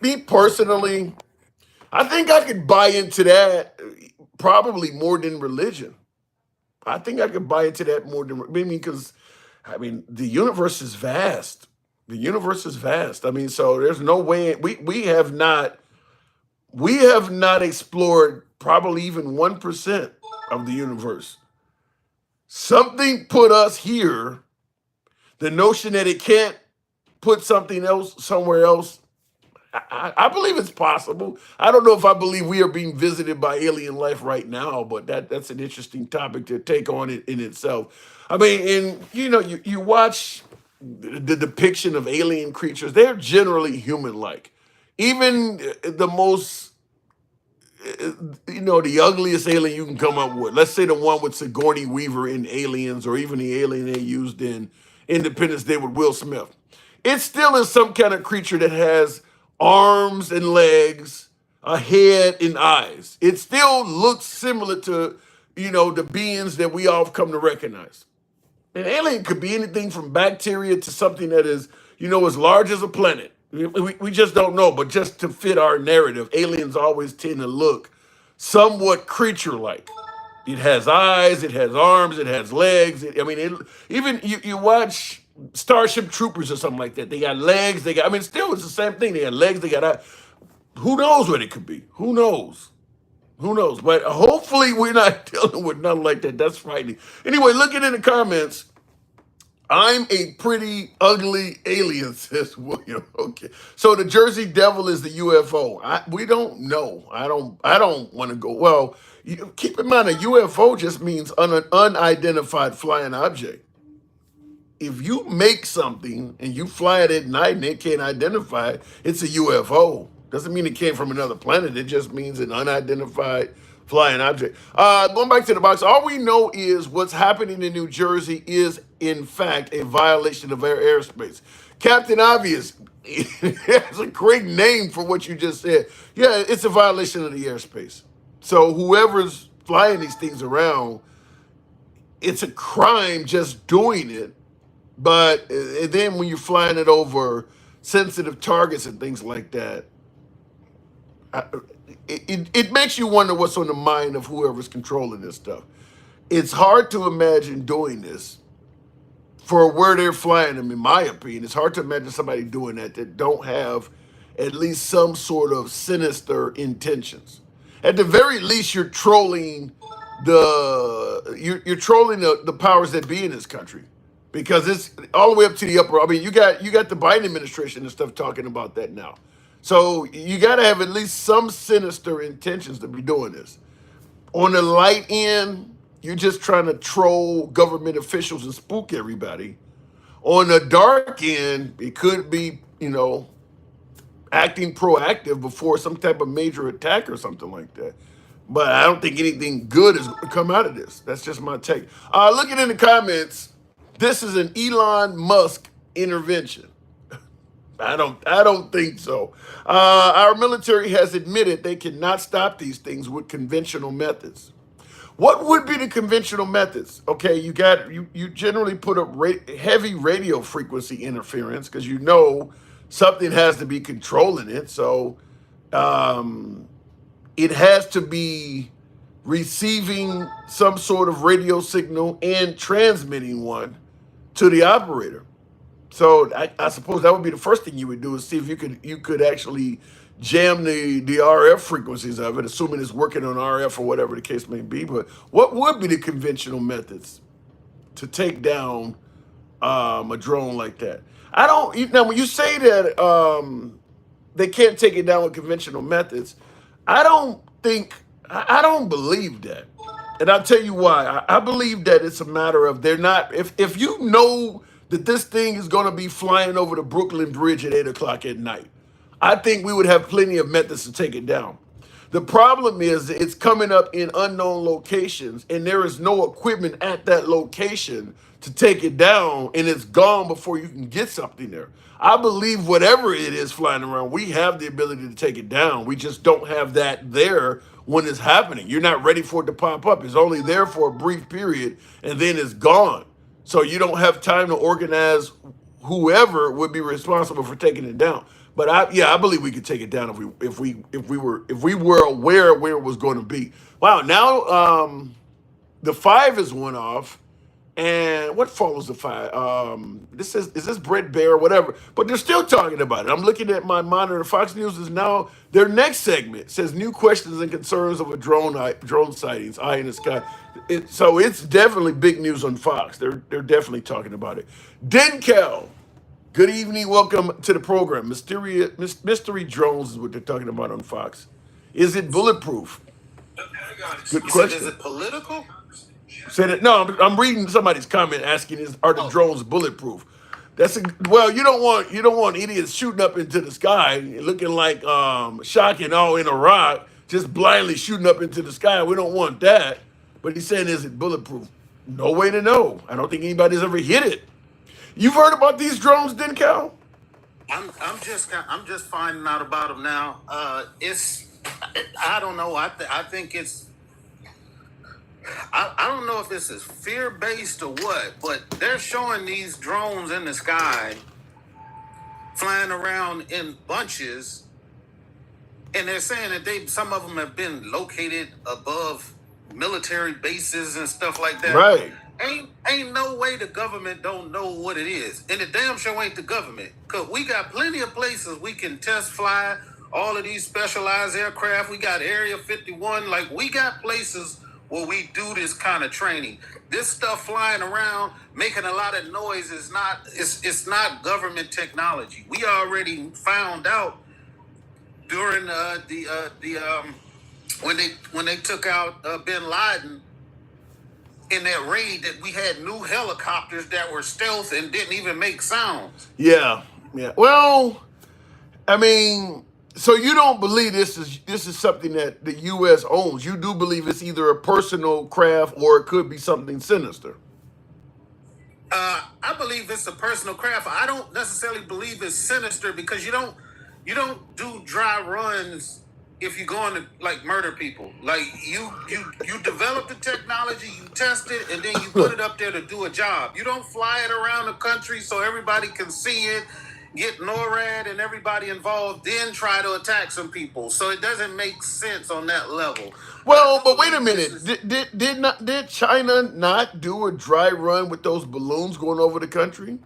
me personally, I think I could buy into that probably more than religion. I think I could buy into that more than because the universe is vast. The universe is vast. So there's no way we have not explored probably even 1% of the universe. Something put us here. The notion that it can't put something else somewhere else, I believe it's possible. I don't know if I believe we are being visited by alien life right now, but that's an interesting topic to take on in itself. And you watch the depiction of alien creatures, they're generally human-like. Even the most, the ugliest alien you can come up with. Let's say the one with Sigourney Weaver in Aliens, or even the alien they used in Independence Day with Will Smith. It still is some kind of creature that has arms and legs, a head and eyes. It still looks similar to, the beings that we all have come to recognize. An alien could be anything from bacteria to something that is, as large as a planet. We just don't know, but just to fit our narrative, aliens always tend to look somewhat creature-like. It has eyes, it has arms, it has legs. Even you watch Starship Troopers or something like that. They got legs. Still it's the same thing. They got legs. They got eyes. Who knows what it could be? Who knows? But hopefully we're not dealing with nothing like that. That's frightening. Anyway, looking in the comments, I'm a pretty ugly alien, says William. Okay. So the Jersey Devil is the UFO. We don't know. I don't want to go. Well, keep in mind, a UFO just means an unidentified flying object. If you make something and you fly it at night and they can't identify it, it's a UFO. Doesn't mean it came from another planet. It just means an unidentified flying object. Going back to the box, all we know is what's happening in New Jersey is, in fact, a violation of our airspace. Captain Obvious has a great name for what you just said. Yeah, it's a violation of the airspace. So whoever's flying these things around, it's a crime just doing it. But then when you're flying it over sensitive targets and things like that, I, it makes you wonder what's on the mind of whoever's controlling this stuff. It's hard to imagine doing this for where they're flying them, in my opinion. It's hard to imagine somebody doing that don't have at least some sort of sinister intentions. At the very least, you're trolling you're trolling the powers that be in this country, because it's all the way up to the upper. I mean, you got the Biden administration and stuff talking about that now. So you got to have at least some sinister intentions to be doing this. On the light end, you're just trying to troll government officials and spook everybody. On the dark end, it could be, acting proactive before some type of major attack or something like that. But I don't think anything good is going to come out of this. That's just my take. Looking in the comments, this is an Elon Musk intervention. I don't think so. Our military has admitted they cannot stop these things with conventional methods. What would be the conventional methods? Okay, you generally put up heavy radio frequency interference, because something has to be controlling it. So it has to be receiving some sort of radio signal and transmitting one to the operator. So I suppose that would be the first thing you would do, is see if you could actually jam the RF frequencies of it, assuming it's working on RF or whatever the case may be. But what would be the conventional methods to take down a drone like that? Now when you say that they can't take it down with conventional methods, I don't believe that. And I'll tell you why. I believe that it's a matter of they're not, if you know that this thing is going to be flying over the Brooklyn Bridge at 8 o'clock at night, I think we would have plenty of methods to take it down. The problem is it's coming up in unknown locations, and there is no equipment at that location to take it down, and it's gone before you can get something there. I believe whatever it is flying around, we have the ability to take it down. We just don't have that there when it's happening. You're not ready for it to pop up. It's only there for a brief period, and then it's gone. So you don't have time to organize whoever would be responsible for taking it down. But I believe we could take it down if we were aware of where it was going to be. Wow, now the 5 is one off, and what follows the 5? Is this Brett Baer or whatever? But they're still talking about it. I'm looking at my monitor. Fox News is now, their next segment says new questions and concerns of a drone sightings, eye in the sky. So it's definitely big news on Fox. They're definitely talking about it. Denkel, good evening. Welcome to the program. Mystery drones is what they're talking about on Fox. Is it bulletproof? Good question. Is it political? Said it. No, I'm reading somebody's comment asking, are the drones bulletproof? Well, you don't want idiots shooting up into the sky looking like Shock and all in Iraq, just blindly shooting up into the sky. We don't want that. But he's saying, is it bulletproof? No way to know. I don't think anybody's ever hit it. You've heard about these drones, Denkel? I'm just finding out about them now. I don't know. I think it's. I don't know if this is fear-based or what, but they're showing these drones in the sky flying around in bunches, and they're saying that some of them have been located above military bases and stuff like that. Right. Ain't no way the government don't know what it is. And the damn show ain't the government. Because we got plenty of places we can test fly all of these specialized aircraft. We got Area 51. Like, we got places where we do this kind of training. This stuff flying around, making a lot of noise is it's not government technology. We already found out during when they took out Bin Laden in that raid that we had new helicopters that were stealth and didn't even make sounds. Yeah. Well, I mean, So you don't believe this is something that the U.S. owns. You do believe it's either a personal craft or it could be something sinister. I believe it's a personal craft. I don't necessarily believe it's sinister because you don't do dry runs if you're going to like murder people. Like you develop the technology, you test it, and then you put it up there to do a job. You don't fly it around the country so everybody can see it, get NORAD and everybody involved, then try to attack some people. So it doesn't make sense on that level. Well, but wait a minute. Did China not do a dry run with those balloons going over the country?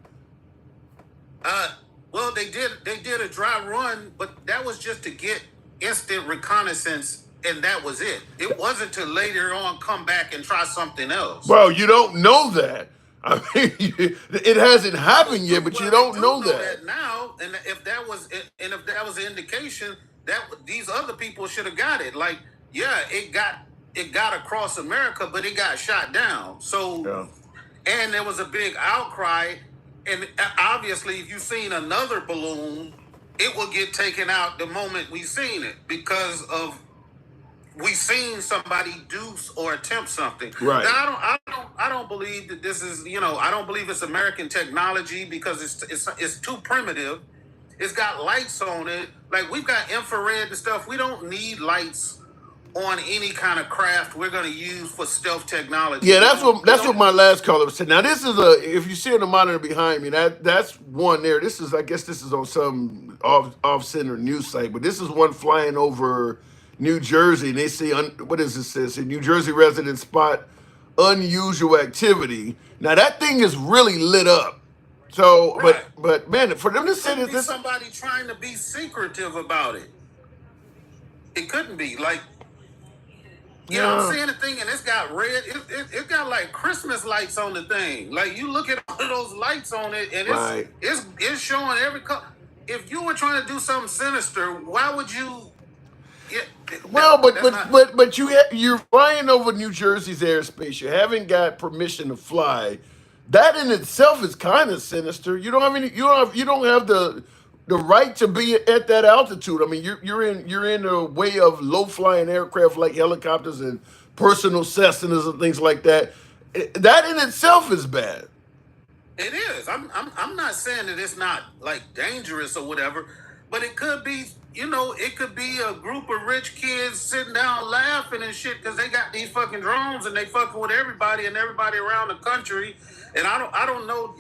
Uh, well, they did a dry run, but that was just to get instant reconnaissance, and that was it. It wasn't to later on come back and try something else. Well, you don't know that. I mean, it hasn't happened yet, but Well, you they don't do know that. now, and if that was an indication that these other people should have got it. Like, yeah, it got across America, but it got shot down. So, Yeah. and there was a big outcry, and obviously, if you've seen another balloon, it will get taken out the moment we seen it because of we seen somebody do or attempt something. Right. Now, I don't believe that this is, I don't believe it's American technology because it's too primitive. It's got lights on it. Like we've got infrared and stuff. We don't need lights on any kind of craft we're going to use for stealth technology. Yeah, that's what my last caller said. Now this is if you see on the monitor behind me, that's one there. I guess this is on some off center news site, but this is one flying over New Jersey, and they see what does it say? New Jersey residents spot unusual activity. Now that thing is really lit up. So, Right. but man, for them to say Could that be this, somebody trying to be secretive about it. It couldn't be like. I'm yeah, seeing the thing, and it's got red. It got like Christmas lights on the thing. Like you look at all of those lights on it, and right. it's showing every color. If you were trying to do something sinister, why would you? Yeah, Well, that's not. but you're flying over New Jersey's airspace. You haven't got permission to fly. That in itself is kind of sinister. You don't have any. You don't have the right to be at that altitude. I mean, you're in a way of low flying aircraft like helicopters and personal Cessnas and things like that. That in itself is bad. It is. I'm not saying that it's not like dangerous or whatever, but it could be. It could be a group of rich kids sitting down laughing and shit because they got these fucking drones and they fucking with everybody and everybody around the country. And I don't know.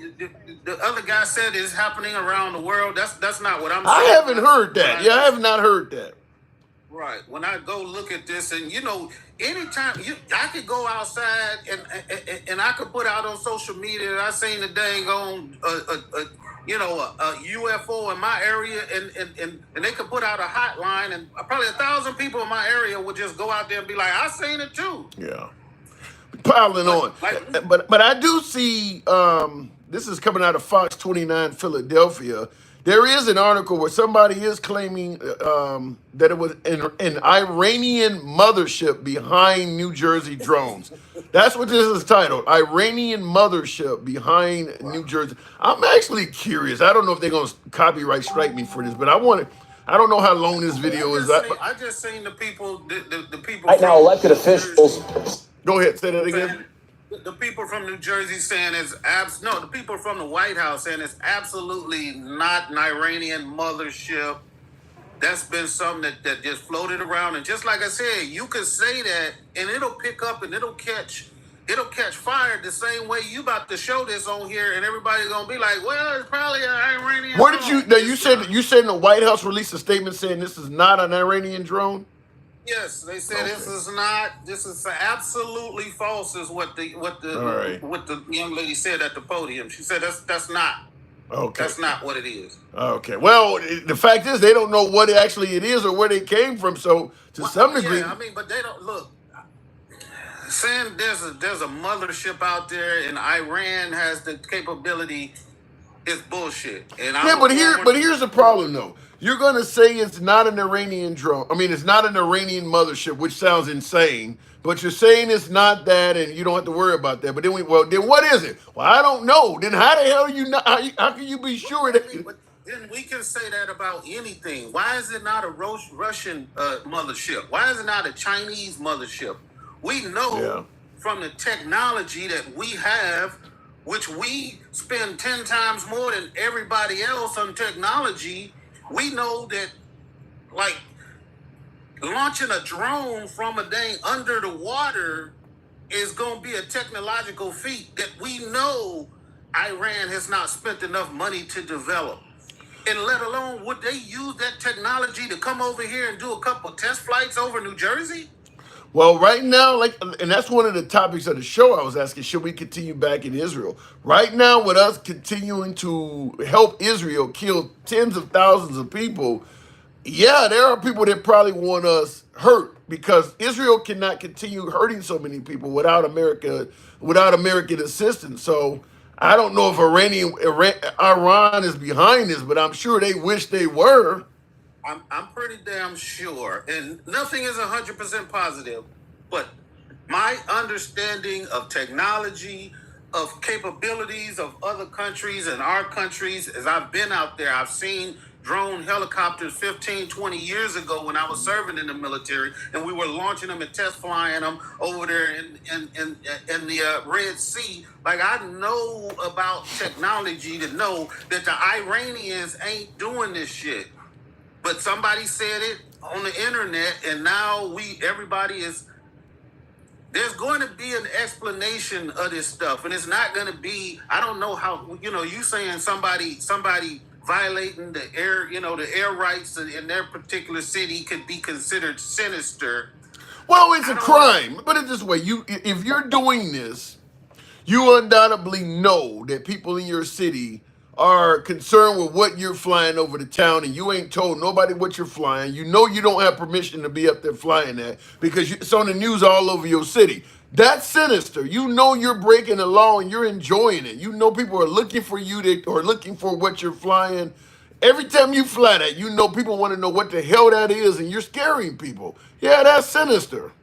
The other guy said it's happening around the world. That's not what I'm I saying. haven't heard that. Yeah, I have not heard that. Right. When I go look at this, and anytime I could go outside and I could put out on social media that I seen the dang on a UFO in my area, and they could put out a hotline, and probably 1,000 people in my area would just go out there and be like, I seen it too. Yeah. Piling on. But I do see this is coming out of Fox 29 Philadelphia. There is an article where somebody is claiming that it was an Iranian mothership behind New Jersey drones. That's what this is titled. Iranian mothership behind New Jersey. I'm actually curious. I don't know if they're going to copyright strike me for this, but I don't know how long this video is. I just seen the people, the people Right now, from elected New Jersey officials. Go ahead, say that again. saying- the people from New Jersey saying the people from the White House saying it's absolutely not an Iranian mothership. That's been something that just floated around, and just like I said, you could say that, and it'll pick up and it'll catch fire the same way you about to show this on here, and everybody's gonna be like, "Well, it's probably an Iranian." Where did you? drone." Now you said the White House released a statement saying this is not an Iranian drone. Yes, they said Okay. this is not. This is absolutely false. Is what the All right. what the young lady said at the podium. She said that's not Okay. that's not what it is. Okay. Well, the fact is they don't know what it is or where they came from. So to some degree, Yeah, I mean, but they don't look. Saying there's a mothership out there and Iran has the capability is bullshit. And yeah. But here's the problem though. You're gonna say it's not an Iranian drone. I mean, it's not an Iranian mothership, which sounds insane. But you're saying it's not that, and you don't have to worry about that. But then then what is it? Well, I don't know. Then how the hell are you not? How can you be sure that? Then we can say that about anything. Why is it not a Russian mothership? Why is it not a Chinese mothership? We know Yeah. from the technology that we have, which we spend 10 times more than everybody else on technology, we know that, like, launching a drone from a dang under the water is going to be a technological feat that we know Iran has not spent enough money to develop. And let alone, would they use that technology to come over here and do a couple test flights over New Jersey? Well, right now, and that's one of the topics of the show. I was asking, should we continue back in Israel? Right now, with us continuing to help Israel kill tens of thousands of people, yeah, there are people that probably want us hurt because Israel cannot continue hurting so many people without American assistance. So I don't know if Iran is behind this, but I'm sure they wish they were. I'm pretty damn sure, and nothing is 100% positive, but my understanding of technology, of capabilities of other countries and our countries, as I've been out there, I've seen drone helicopters 15, 20 years ago when I was serving in the military, and we were launching them and test flying them over there in the Red Sea. Like, I know about technology to know that the Iranians ain't doing this shit. But somebody said it on the internet, and now everybody is. There's going to be an explanation of this stuff, and it's not going to be. I don't know how. You saying somebody violating the air rights in their particular city could be considered sinister. Well, it's a crime. Put it this way: if you're doing this, you undoubtedly know that people in your city are concerned with what you're flying over the town, and you ain't told nobody what you're flying. You know you don't have permission to be up there flying that because it's on the news all over your city. That's sinister. You know you're breaking the law and you're enjoying it. You know people are looking for you or looking for what you're flying. Every time you fly that, you know people want to know what the hell that is, and you're scaring people. Yeah, that's sinister.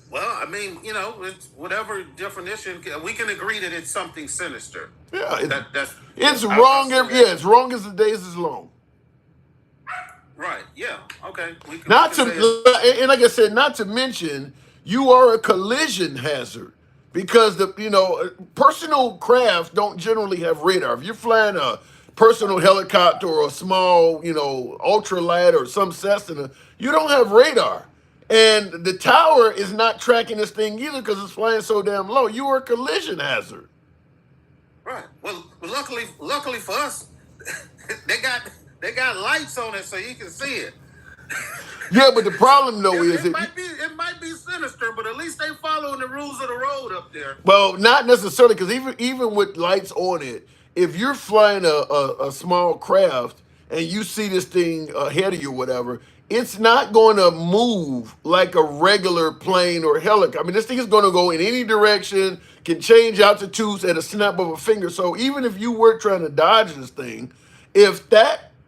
Well, I mean, it's whatever definition. We can agree that it's something sinister. Yeah, It's wrong. It's wrong as the days is long. Right. Yeah. Okay. And like I said, not to mention you are a collision hazard because personal crafts don't generally have radar. If you're flying a personal helicopter or a small ultralight or some Cessna, you don't have radar. And the tower is not tracking this thing either because it's flying so damn low. You are a collision hazard. Right. Well, luckily for us, they got lights on it so you can see it. Yeah, but the problem though is it might be sinister, but at least they following the rules of the road up there. Well, not necessarily, because even with lights on it, if you're flying a small craft and you see this thing ahead of you, whatever, it's not going to move like a regular plane or helicopter. I mean, this thing is going to go in any direction, can change altitudes at a snap of a finger. So even if you were trying to dodge this thing, if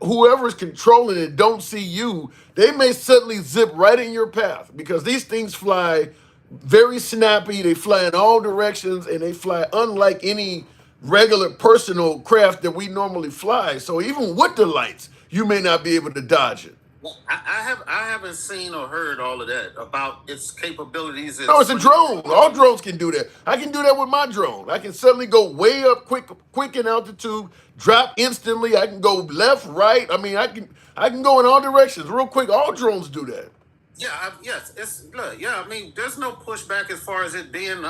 whoever's controlling it don't see you, they may suddenly zip right in your path because these things fly very snappy. They fly in all directions and they fly unlike any regular personal craft that we normally fly. So even with the lights, you may not be able to dodge it. Well, I haven't seen or heard all of that about its capabilities. No, it's a drone. All drones can do that. I can do that with my drone. I can suddenly go way up quick in altitude, drop instantly. I can go left, right. I mean, I can go in all directions real quick. All drones do that. Yeah, yes, I mean, there's no pushback as far as it being,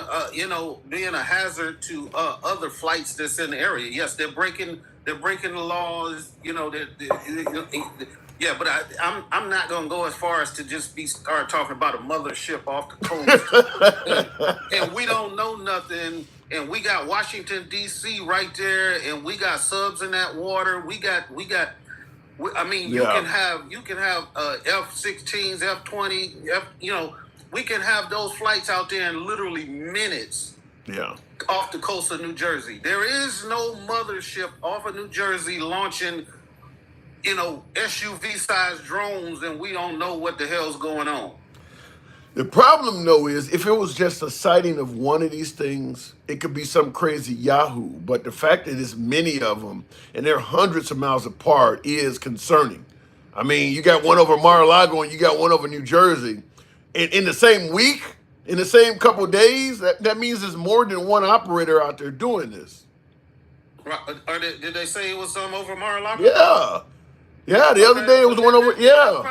being a hazard to other flights that's in the area. Yes, they're breaking the laws. Yeah, but I'm not gonna go as far as to just start talking about a mothership off the coast, and we don't know nothing. And we got Washington D.C. right there, and we got subs in that water. We got. I mean, you can have F-16s, F-20, we can have those flights out there in literally minutes. Yeah. Off the coast of New Jersey. There is no mothership off of New Jersey launching, SUV-sized drones, and we don't know what the hell's going on. The problem, though, is if it was just a sighting of one of these things, it could be some crazy Yahoo. But the fact that there's many of them and they're hundreds of miles apart is concerning. I mean, you got one over Mar-a-Lago and you got one over New Jersey. In the same week, in the same couple of days, that means there's more than one operator out there doing this. Right, did they say it was some over Mar-a-Lago? Yeah. Yeah, the other day it was one over, yeah.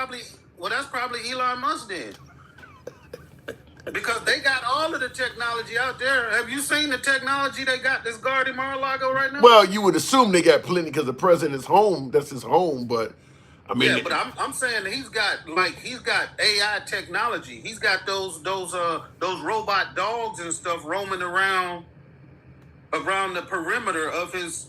That's probably Elon Musk then. Because they got all of the technology out there. Have you seen the technology they got that's guarding Mar-a-Lago right now? Well, you would assume they got plenty because the president's home, that's his home, but I mean, yeah, but I'm saying that he's got AI technology. He's got those robot dogs and stuff roaming around the perimeter of his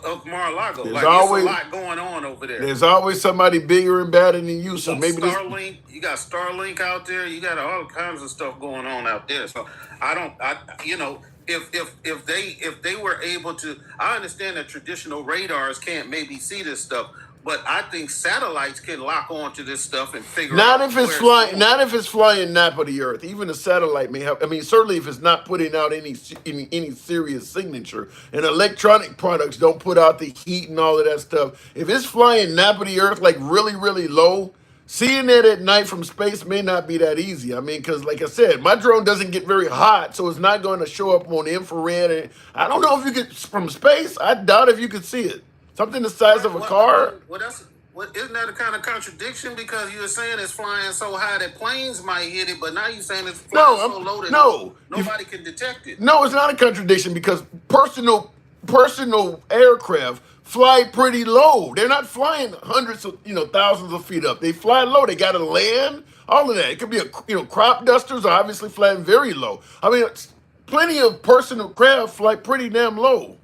of Mar-a-Lago. There's Like always- there's a lot going on over there. there's always somebody bigger and badder than you. So maybe this, Starlink, you got Starlink out there. You got all kinds of stuff going on out there. So if they were able to, I understand that traditional radars can't maybe see this stuff, but I think satellites can lock onto this stuff and figure not out if it's where flying, going. not if it's flying nap of the earth. Even a satellite may help. I mean, certainly if it's not putting out any serious signature, and electronic products don't put out the heat and all of that stuff. If it's flying nap of the earth like really, really low, seeing it at night from space may not be that easy. I mean, because like I said, my drone doesn't get very hot, so it's not going to show up on infrared. And I don't know if you could from space. I doubt if you could see it. Something the size of a car. Isn't that a kind of contradiction? Because you were saying it's flying so high that planes might hit it, but now you're saying it's flying so low that nobody can detect it. No, it's not a contradiction because personal aircraft fly pretty low. They're not flying hundreds of thousands of feet up. They fly low. They got to land. All of that. It could be crop dusters are obviously flying very low. I mean, plenty of personal craft fly pretty damn low.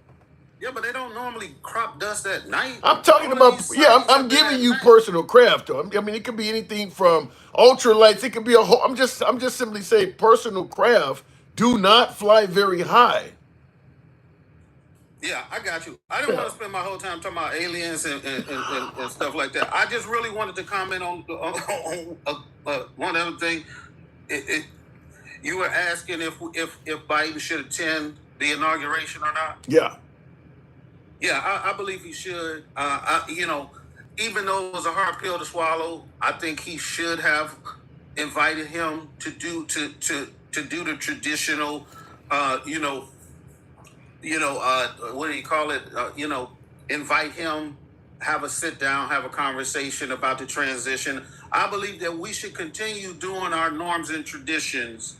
Yeah, but they don't normally crop dust at night. I'm talking about, I'm giving you personal craft though. I mean, it could be anything from ultralights. It could be a whole. I'm just simply saying personal craft do not fly very high. Yeah, I got you. I didn't want to spend my whole time talking about aliens and stuff like that. I just really wanted to comment on one other thing. You were asking if Biden should attend the inauguration or not. Yeah. Yeah, I believe he should. Even though it was a hard pill to swallow, I think he should have invited him to do the traditional, what do you call it? Invite him, have a sit down, have a conversation about the transition. I believe that we should continue doing our norms and traditions,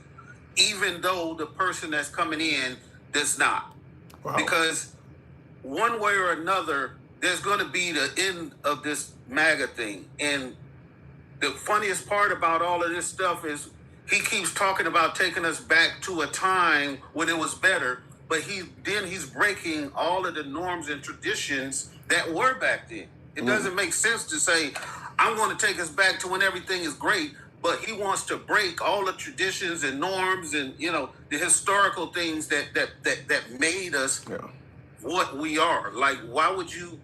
even though the person that's coming in does not. Wow. Because one way or another, there's going to be the end of this MAGA thing. And the funniest part about all of this stuff is he keeps talking about taking us back to a time when it was better, but he's breaking all of the norms and traditions that were back then. It doesn't make sense to say, I'm going to take us back to when everything is great, but he wants to break all the traditions and norms and, the historical things that made us what we are. Like, why would you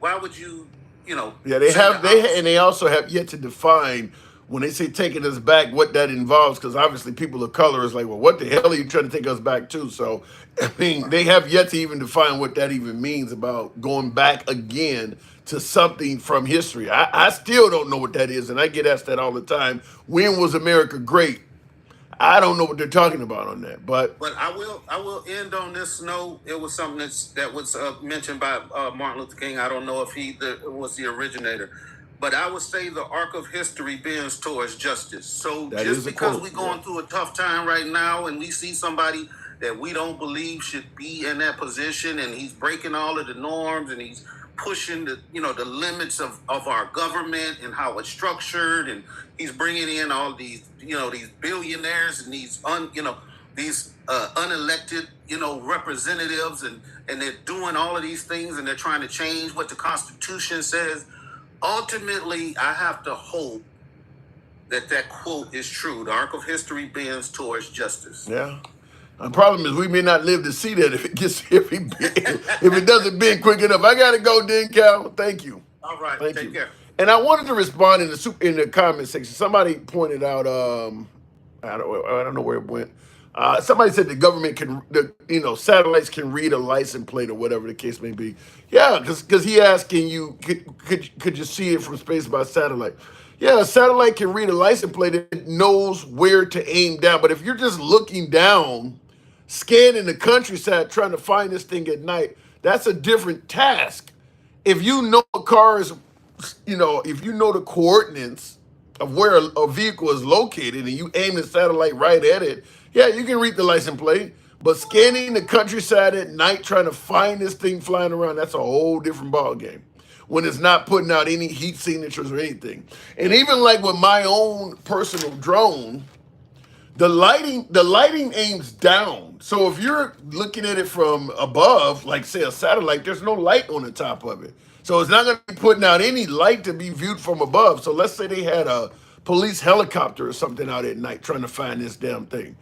Yeah, they also have yet to define when they say taking us back what that involves, because obviously people of color is like, well, what the hell are you trying to take us back to? So I mean, they have yet to even define what that even means about going back again to something from history. I still don't know what that is, and I get asked that all the time. When was America great? I don't know what they're talking about on that, but I will end on this note. It was something that was mentioned by Martin Luther King. I don't know if he was the originator, but I would say the arc of history bends towards justice. So that just is a because quote, we're going through a tough time right now, and we see somebody that we don't believe should be in that position, and he's breaking all of the norms, and he's pushing the limits of our government and how it's structured, and he's bringing in all these these billionaires and these unelected representatives, and they're doing all of these things, and they're trying to change what the Constitution says. Ultimately, I have to hope that quote is true. The arc of history bends towards justice. yeah. The problem is we may not live to see that if it doesn't bend quick enough. I gotta go, Cal. Thank you. All right, Thank take you. care. And I wanted to respond in the comment section. Somebody pointed out I don't know where it went. Somebody said the government can, satellites can read a license plate or whatever the case may be. Yeah, because he asked, can you could you see it from space by satellite? Yeah, a satellite can read a license plate. It knows where to aim down. But if you're just looking down, scanning the countryside, trying to find this thing at night, that's a different task. If you know a car is, if you know the coordinates of where a vehicle is located and you aim the satellite right at it, yeah, you can read the license plate. But scanning the countryside at night trying to find this thing flying around, that's a whole different ball game. When it's not putting out any heat signatures or anything. And even like with my own personal drone, the lighting aims down. So if you're looking at it from above, like say a satellite, there's no light on the top of it. So it's not going to be putting out any light to be viewed from above. So let's say they had a police helicopter or something out at night trying to find this damn thing.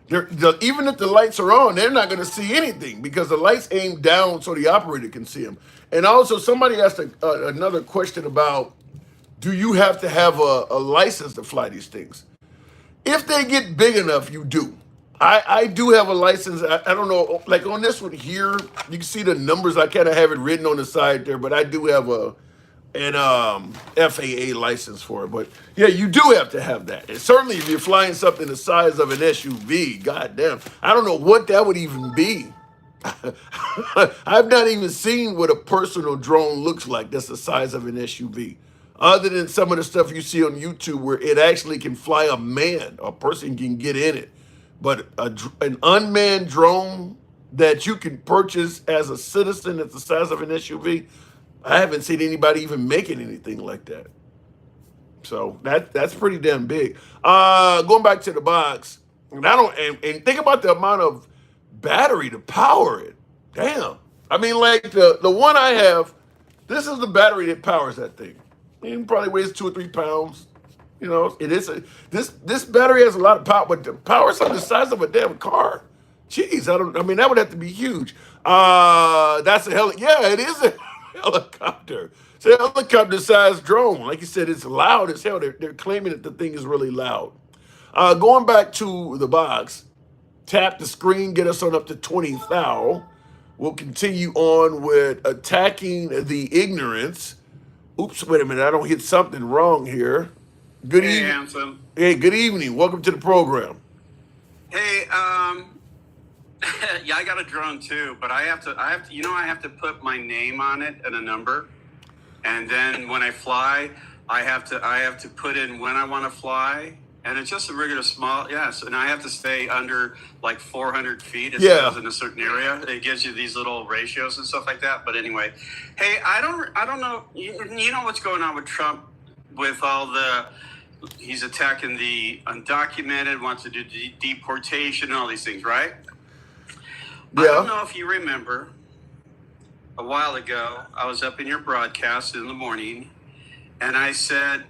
Even if the lights are on, they're not going to see anything because the lights aim down so the operator can see them. And also, somebody asked another question about, do you have to have a license to fly these things? If they get big enough, you do. I do have a license. I don't know, like on this one here, you can see the numbers. I kind of have it written on the side there, but I do have an FAA license for it. But yeah, you do have to have that. And certainly if you're flying something the size of an SUV, goddamn, I don't know what that would even be. I've not even seen what a personal drone looks like that's the size of an SUV. Other than some of the stuff you see on YouTube where it actually can fly a person can get in it. But an unmanned drone that you can purchase as a citizen that's the size of an SUV, I haven't seen anybody even making anything like that. So that's pretty damn big. Going back to the box, and think about the amount of battery to power it. Damn. I mean, like the one I have, this is the battery that powers that thing. It probably weighs 2 or 3 pounds. It is this battery has a lot of power, but the power something the size of a damn car. Jeez, that would have to be huge. That's it is a helicopter. It's a helicopter-sized drone. Like you said, it's loud as hell. They're claiming that the thing is really loud. Going back to the box, tap the screen, get us on up to 20 thou. We'll continue on with attacking the ignorance. Oops, wait a minute. I don't hit something wrong here. Good evening. Handsome. Hey, good evening. Welcome to the program. Hey, yeah, I got a drone too, but I have to put my name on it and a number. And then when I fly, I have to put in when I want to fly. And it's just a regular small, yes. And I have to stay under like 400 feet. It says in a certain area. It gives you these little ratios and stuff like that. But anyway, hey, I don't know. You know what's going on with Trump with all he's attacking the undocumented, wants to do deportation and all these things, right? Yeah. I don't know if you remember a while ago, I was up in your broadcast in the morning and I said,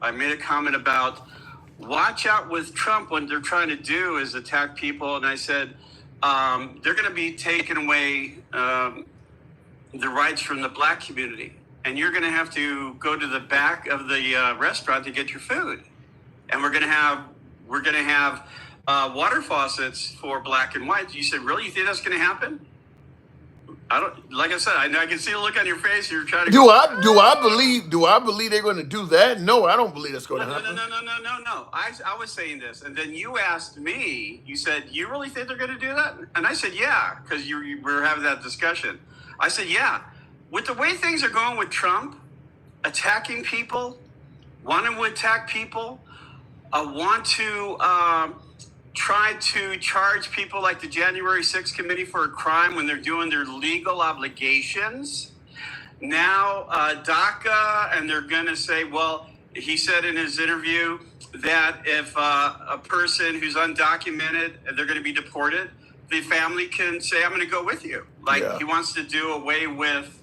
I made a comment about, watch out with Trump. What they're trying to do is attack people. And I said, they're going to be taking away the rights from the black community. And you're going to have to go to the back of the restaurant to get your food. And we're going to have water faucets for black and white. You said, really? You think that's going to happen? Like I said, I can see the look on your face. You're trying to. Do I believe they're going to do that? No, I don't believe that's going to happen. No. I was saying this, and then you asked me. You said, "You really think they're going to do that?" And I said, "Yeah," because you were having that discussion. I said, "Yeah." With the way things are going with Trump, attacking people, wanting to attack people, want to try to charge people like the January 6th committee for a crime when they're doing their legal obligations. Now, DACA, and they're going to say, well, he said in his interview that if a person who's undocumented, they're going to be deported, the family can say, I'm going to go with you. He wants to do away with.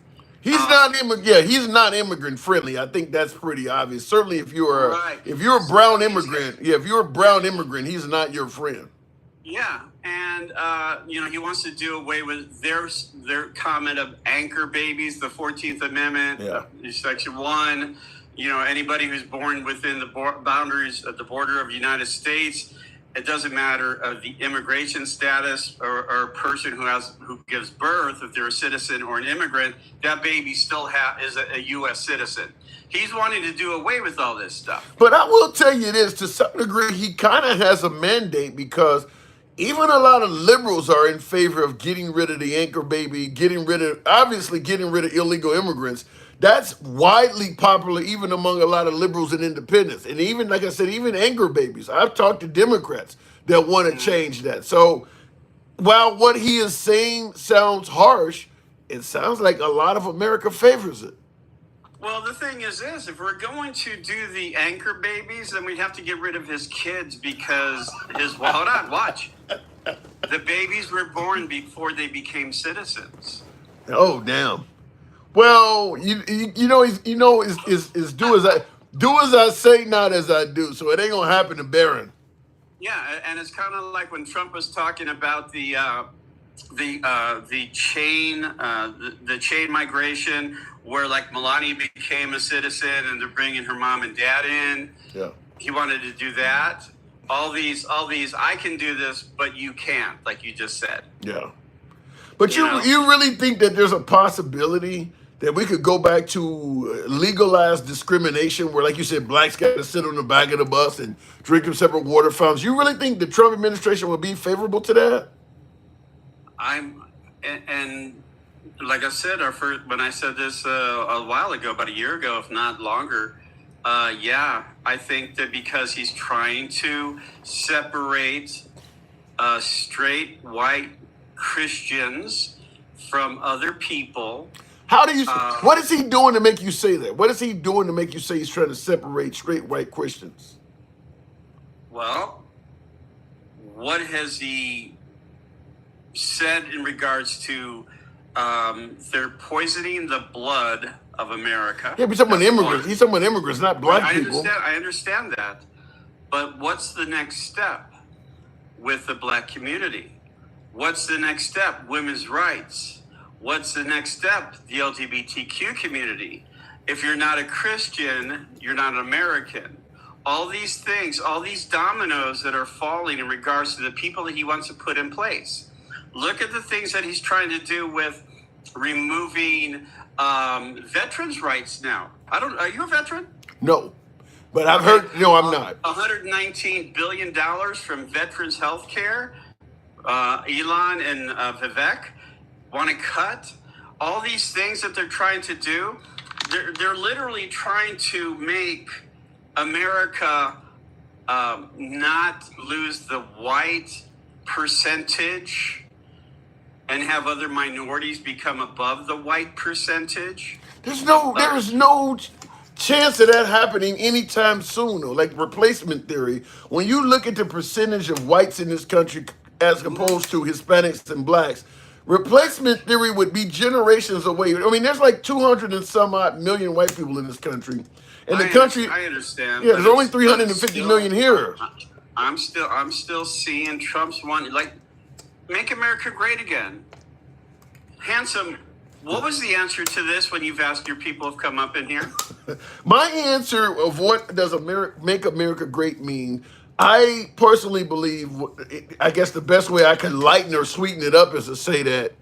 He's not immigrant friendly. I think that's pretty obvious. Certainly, if you're a brown immigrant, he's not your friend. Yeah, and he wants to do away with their comment of anchor babies, the 14th Amendment, Section 1. Anybody who's born within the boundaries of the border of the United States, It doesn't matter of the immigration status or a person who gives birth, if they're a citizen or an immigrant, that baby still is a U.S. citizen. He's wanting to do away with all this stuff. But I will tell you this, to some degree, he kind of has a mandate, because even a lot of liberals are in favor of getting rid of the anchor baby, getting rid of illegal immigrants. That's widely popular even among a lot of liberals and independents. And even, like I said, even anchor babies. I've talked to Democrats that want to change that. So while what he is saying sounds harsh, it sounds like a lot of America favors it. Well, the thing is this, if we're going to do the anchor babies, then we'd have to get rid of his kids, because hold on, watch. The babies were born before they became citizens. Oh, damn. Well, is do as I say, not as I do. So it ain't gonna happen to Barron. Yeah, and it's kind of like when Trump was talking about the chain migration, where like Melania became a citizen and they're bringing her mom and dad in. Yeah. He wanted to do that. All these, I can do this, but you can't, like you just said. Yeah. But you really think that there's a possibility that we could go back to legalized discrimination, where, like you said, blacks got to sit on the back of the bus and drink from separate water fountains? You really think the Trump administration will be favorable to that? And like I said, when I said this a while ago, about a year ago, if not longer, I think that because he's trying to separate straight white Christians from other people. How do you? What is he doing to make you say that? What is he doing to make you say he's trying to separate straight white Christians? Well, what has he said in regards to they're poisoning the blood of America? Yeah, but he's talking about immigrants. He's talking about immigrants, not black people. I understand that. But what's the next step with the black community? What's the next step? Women's rights. What's the next step? The LGBTQ community. If you're not a Christian, you're not an American. All these things, all these dominoes that are falling in regards to the people that he wants to put in place. Look at the things that he's trying to do with removing veterans' rights now. Are you a veteran? No. But I've heard, no, I'm not. $119 billion from veterans health care. Elon and Vivek want to cut all these things that they're trying to do. They're literally trying to make America not lose the white percentage and have other minorities become above the white percentage. There is no chance of that happening anytime soon, though. Like replacement theory, when you look at the percentage of whites in this country as opposed to Hispanics and blacks, replacement theory would be generations away. I mean, there's like 200 and some odd million white people in this country. And the country, I understand. Yeah, there's only 350 million here. I'm still seeing Trump's one, like, make America great again. Handsome, what was the answer to this when you've asked your people have come up in here? My answer of what does make America great mean, I personally believe, I guess the best way I can lighten or sweeten it up is to say that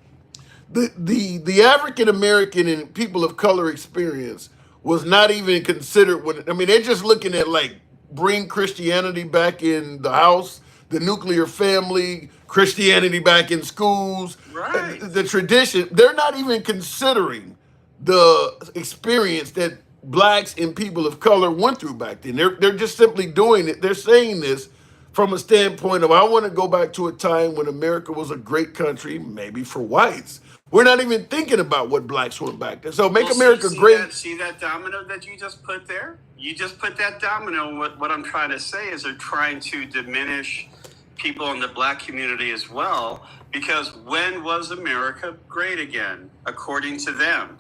the African American and people of color experience was not even considered. They're just looking at like bring Christianity back in the house, the nuclear family, Christianity back in schools, right? The tradition. They're not even considering the experience that blacks and people of color went through back then. They're just simply doing it. They're saying this from a standpoint of, I want to go back to a time when America was a great country, maybe for whites. We're not even thinking about what blacks went back then. So make America great. See that domino that you just put there? You just put that domino. What I'm trying to say is they're trying to diminish people in the black community as well, because when was America great again, according to them?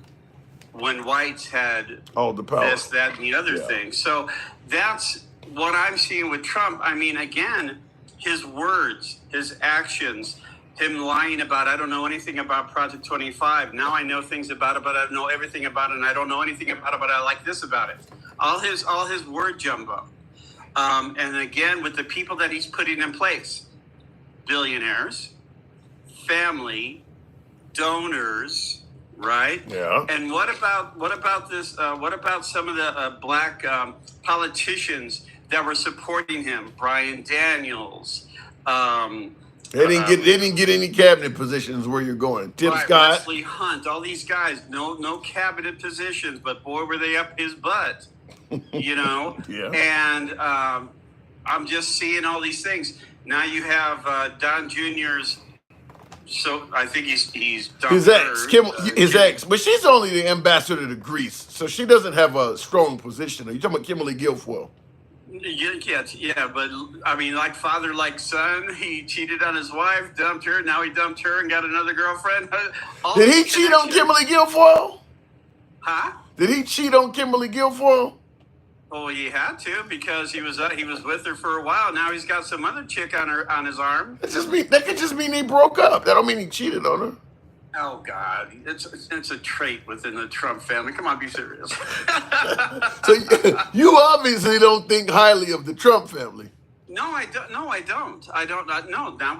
When whites had all the power, this, that, and the other thing. So that's what I'm seeing with Trump. I mean, again, his words, his actions, him lying about, I don't know anything about Project 25. Now I know things about it, but I know everything about it, and I don't know anything about it, but I like this about it. All his word jumbo. And again, with the people that he's putting in place, billionaires, family, donors, right? Yeah. And what about this? What about some of the black politicians that were supporting him? Brian Daniels. They didn't get any cabinet positions where you're going. Tim Right, Scott. Wesley Hunt, all these guys, no cabinet positions, but boy, were they up his butt, you know? Yeah. And I'm just seeing all these things. Now you have Don Jr.'s, so I think he's Don His ex, Kerr, his ex, but she's only the ambassador to Greece, so she doesn't have a strong position. Are you talking about Kimberly Guilfoyle? Yeah, but I mean, like father, like son. He cheated on his wife, dumped her. Now he dumped her and got another girlfriend. All Did he these cheat on connections. Kimberly Guilfoyle? Huh? Did he cheat on Kimberly Guilfoyle? Oh, he had to because he was with her for a while. Now he's got some other chick on his arm. That could just mean they broke up. That don't mean he cheated on her. Oh God, it's a trait within the Trump family. Come on, be serious. So you obviously don't think highly of the Trump family. No, I don't. No, I don't. I don't. No, not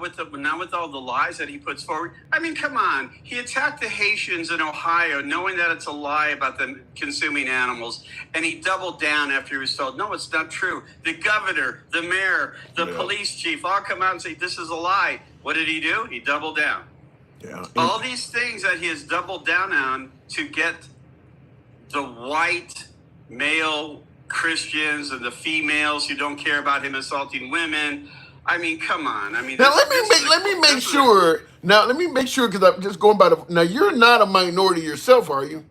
with all the lies that he puts forward. I mean, come on. He attacked the Haitians in Ohio, knowing that it's a lie about them consuming animals, and he doubled down after he was told, "No, it's not true." The governor, the mayor, the police chief all come out and say, "This is a lie." What did he do? He doubled down. Yeah. All these things that he has doubled down on to get the white male Christians and the females who don't care about him assaulting women. I mean, come on. I mean, Now let me make sure. Now let me make sure because I'm just going by the. Now you're not a minority yourself, are you?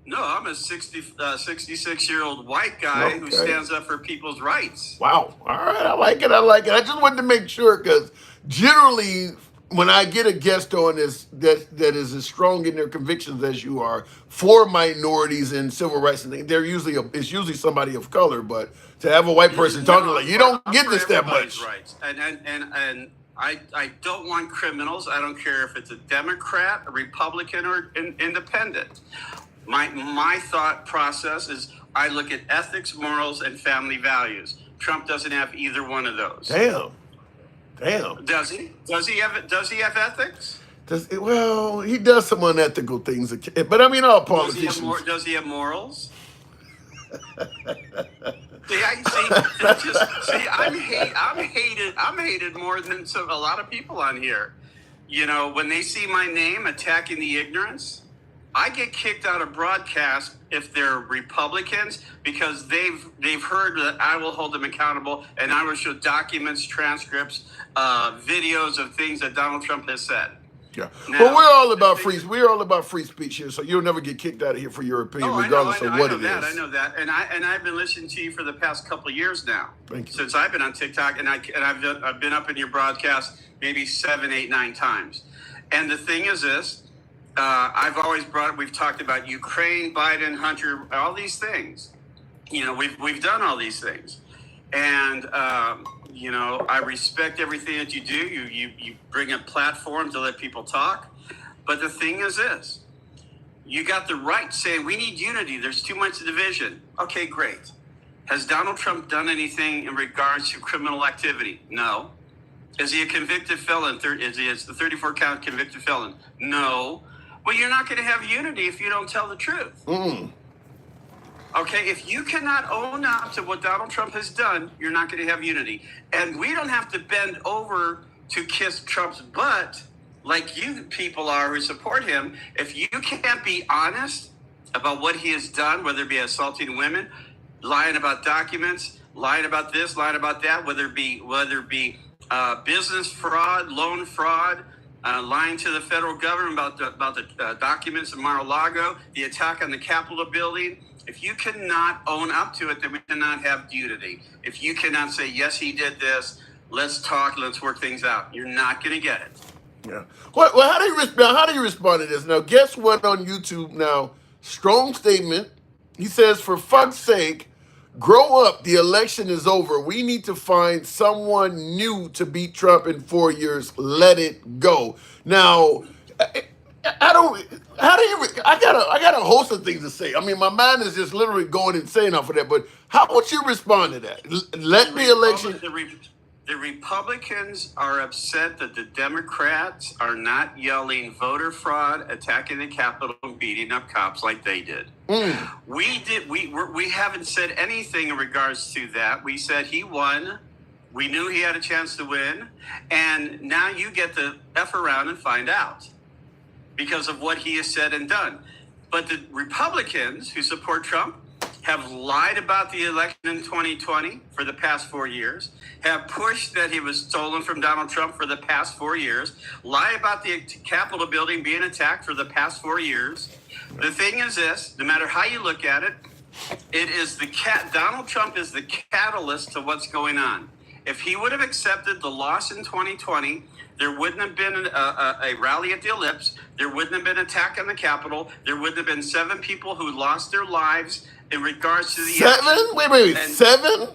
No, I'm a 66-year-old white guy who stands up for people's rights. Wow. All right. I like it. I just wanted to make sure because generally when I get a guest on this that is as strong in their convictions as you are for minorities and civil rights and things, it's usually somebody of color. But to have a white person talking like you don't get this that much. Rights. And I don't want criminals. I don't care if it's a Democrat, a Republican, or an independent. My thought process is I look at ethics, morals, and family values. Trump doesn't have either one of those. Damn. Does he? Does he have ethics? Well, he does some unethical things, but I mean, all politicians. Does he have morals? I'm hated more than a lot of people on here. You know, when they see my name attacking the ignorance, I get kicked out of broadcast if they're Republicans because they've heard that I will hold them accountable and I will show documents, transcripts, videos of things that Donald Trump has said. Yeah. Now, well, we're all about free speech here, so you'll never get kicked out of here for your opinion, regardless of what it is. I know that, and I've been listening to you for the past couple of years now. Thank you. Since I've been on TikTok, and I've been up in your broadcast maybe 7, 8, 9 times. And the thing is this. We've talked about Ukraine, Biden, Hunter, all these things. You know, we've done all these things. And, you know, I respect everything that you do. You bring a platform to let people talk. But the thing is this. You got the right saying we need unity. There's too much division. Okay, great. Has Donald Trump done anything in regards to criminal activity? No. Is he a convicted felon? Is he a 34-count convicted felon? No. Well, you're not going to have unity if you don't tell the truth. Okay, if you cannot own up to what Donald Trump has done, you're not going to have unity. And we don't have to bend over to kiss Trump's butt like you people are who support him. If you can't be honest about what he has done, whether it be assaulting women, lying about documents, lying about this, lying about that, whether it be business fraud, loan fraud, lying to the federal government about the documents in Mar-a-Lago, the attack on the Capitol building. If you cannot own up to it, then we cannot have unity. If you cannot say, yes, he did this, let's talk, let's work things out, you're not going to get it. Yeah. Well, how do you respond to this? Now, guess what on YouTube now? Strong statement. He says, for fuck's sake, grow up. The election is over. We need to find someone new to beat Trump in 4 years. Let it go. Now, I don't. How do you? I got a host of things to say. I mean, my mind is just literally going insane off of that. But how would you respond to that? The, Let the election. the Republicans are upset that the Democrats are not yelling voter fraud, attacking the Capitol, and beating up cops like they did. Mm, We haven't said anything in regards to that. We said he won. We knew he had a chance to win, and now you get to F around and find out because of what he has said and done. But the Republicans who support Trump have lied about the election in 2020 for the past 4 years, have pushed that he was stolen from Donald Trump for the past 4 years, lie about the Capitol building being attacked for the past 4 years. The thing is this, no matter how you look at it, it is Donald Trump is the catalyst to what's going on. If he would have accepted the loss in 2020, there wouldn't have been a rally at the Ellipse. There wouldn't have been an attack on the Capitol. There wouldn't have been 7 people who lost their lives in regards to the 7? action. Wait, And 7?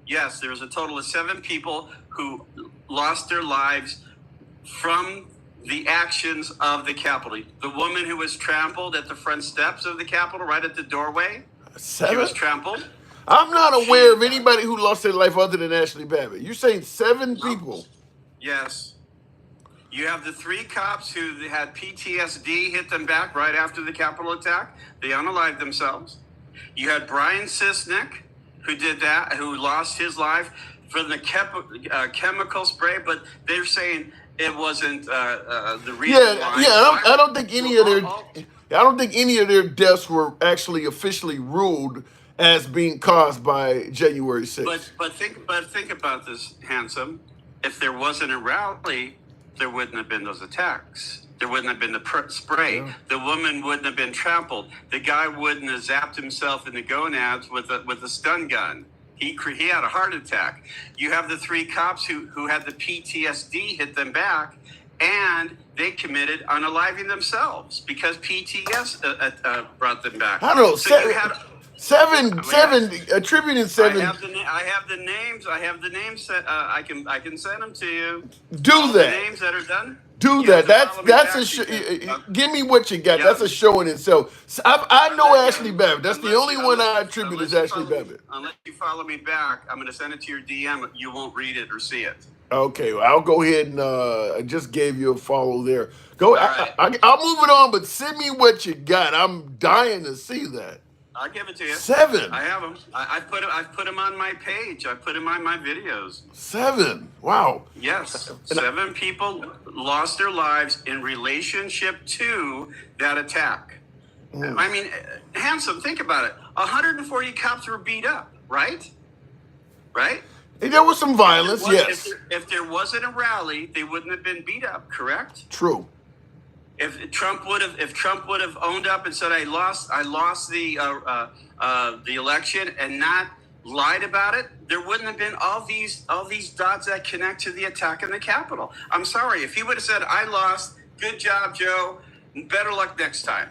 yes, there was a total of 7 people who lost their lives from the actions of the Capitol. The woman who was trampled at the front steps of the Capitol, right at the doorway, she 7? was trampled. I'm not aware of anybody who lost their life other than Ashley Babbitt. You're saying 7 people? Yes. You have the 3 cops who had PTSD hit them back right after the Capitol attack. They unalived themselves. You had Brian Sisnick, who did that, who lost his life from the chemical spray, but they're saying it wasn't the reason why. I don't think any of their I don't think any of their deaths were actually officially ruled as being caused by January 6th. But think about this, Handsome. If there wasn't a rally, there wouldn't have been those attacks. There wouldn't have been the spray. Yeah. The woman wouldn't have been trampled. The guy wouldn't have zapped himself in the gonads with a stun gun. He had a heart attack. You have the 3 cops who had the PTSD hit them back, and they committed unaliving themselves because PTS brought them back. I don't know. So you had. Seven, attributing 7. I have the names. I have the names. I can send them to you. Do All that. The names that are done. Do You that. have to follow me That's back a show. because- Give me what you got. Yeah. That's a show in itself. I know Unless- Ashley Babbitt. That's the unless only you- one I unless- attribute unless is you Ashley follow- Babbitt. Unless you follow me back, I'm going to send it to your DM. You won't read it or see it. Okay, well, I'll go ahead and I just gave you a follow there. Go. right. I'll move it on, but send me what you got. I'm dying to see that. I'll give it to you. 7. I have them. I've put them on my page. I put them on my videos. 7. Wow. Yes, 7 people lost their lives in relationship to that attack. I mean, Handsome, think about it. 140 cops were beat up, right? Right? And there was some violence, yes. If there wasn't a rally, they wouldn't have been beat up, correct? True. If Trump would have owned up and said I lost the election and not lied about it, there wouldn't have been all these dots that connect to the attack on the Capitol. I'm sorry, if he would have said I lost, good job, Joe, better luck next time.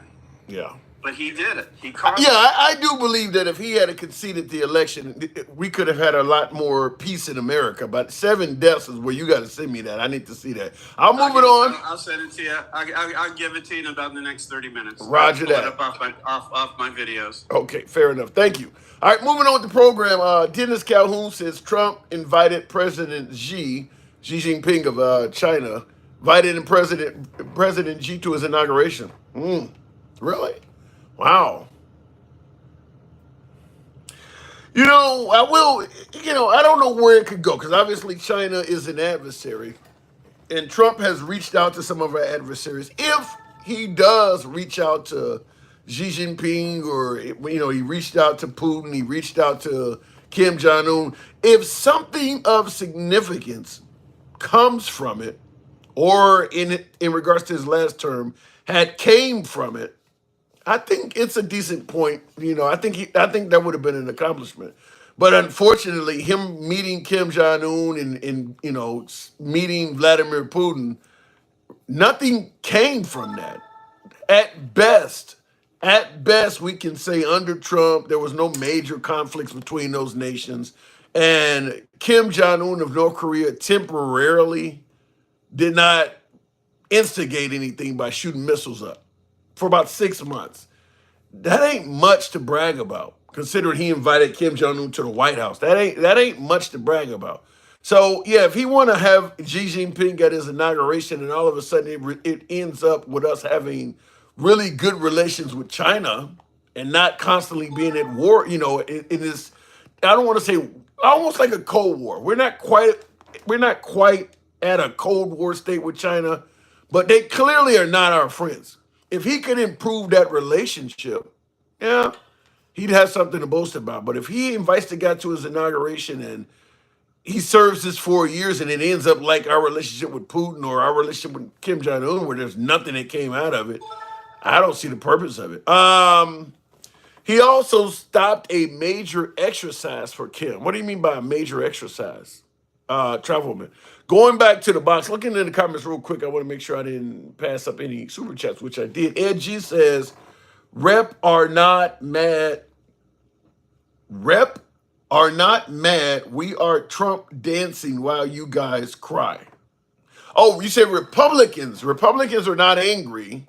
Yeah. But he did it. He caused Yeah, I do believe that if he had conceded the election, we could have had a lot more peace in America. But 7 deaths is where you got to send me that. I need to see that. I'll move it on. I'll send it to you. I'll give it to you in about the next 30 minutes. Roger Pull that. it up off my videos. Okay, fair enough. Thank you. All right, moving on with the program. Dennis Calhoun says Trump invited President Xi Jinping of China, invited President Xi to his inauguration. Really? Wow. I don't know where it could go because obviously China is an adversary and Trump has reached out to some of our adversaries. If he does reach out to Xi Jinping or, he reached out to Putin, he reached out to Kim Jong-un, if something of significance comes from it or in regards to his last term came from it, I think it's a decent point. I think that would have been an accomplishment. But unfortunately, him meeting Kim Jong-un and meeting Vladimir Putin, nothing came from that. At best, we can say under Trump, there was no major conflicts between those nations. And Kim Jong-un of North Korea temporarily did not instigate anything by shooting missiles up for about 6 months. That ain't much to brag about, considering he invited Kim Jong Un to the White House. That ain't much to brag about. So yeah, if he want to have Xi Jinping at his inauguration, and all of a sudden it ends up with us having really good relations with China and not constantly being at war, in this, I don't want to say almost like a Cold War. We're not quite at a Cold War state with China, but they clearly are not our friends. If he could improve that relationship, yeah, he'd have something to boast about. But if he invites the guy to his inauguration and he serves his 4 years and it ends up like our relationship with Putin or our relationship with Kim Jong Un, where there's nothing that came out of it, I don't see the purpose of it. He also stopped a major exercise for Kim. What do you mean by a major exercise? Travelman. Going back to the box, looking in the comments real quick, I want to make sure I didn't pass up any super chats, which I did. Ed G says, Rep are not mad. Rep are not mad. We are Trump dancing while you guys cry. Oh, you said Republicans. Republicans are not angry.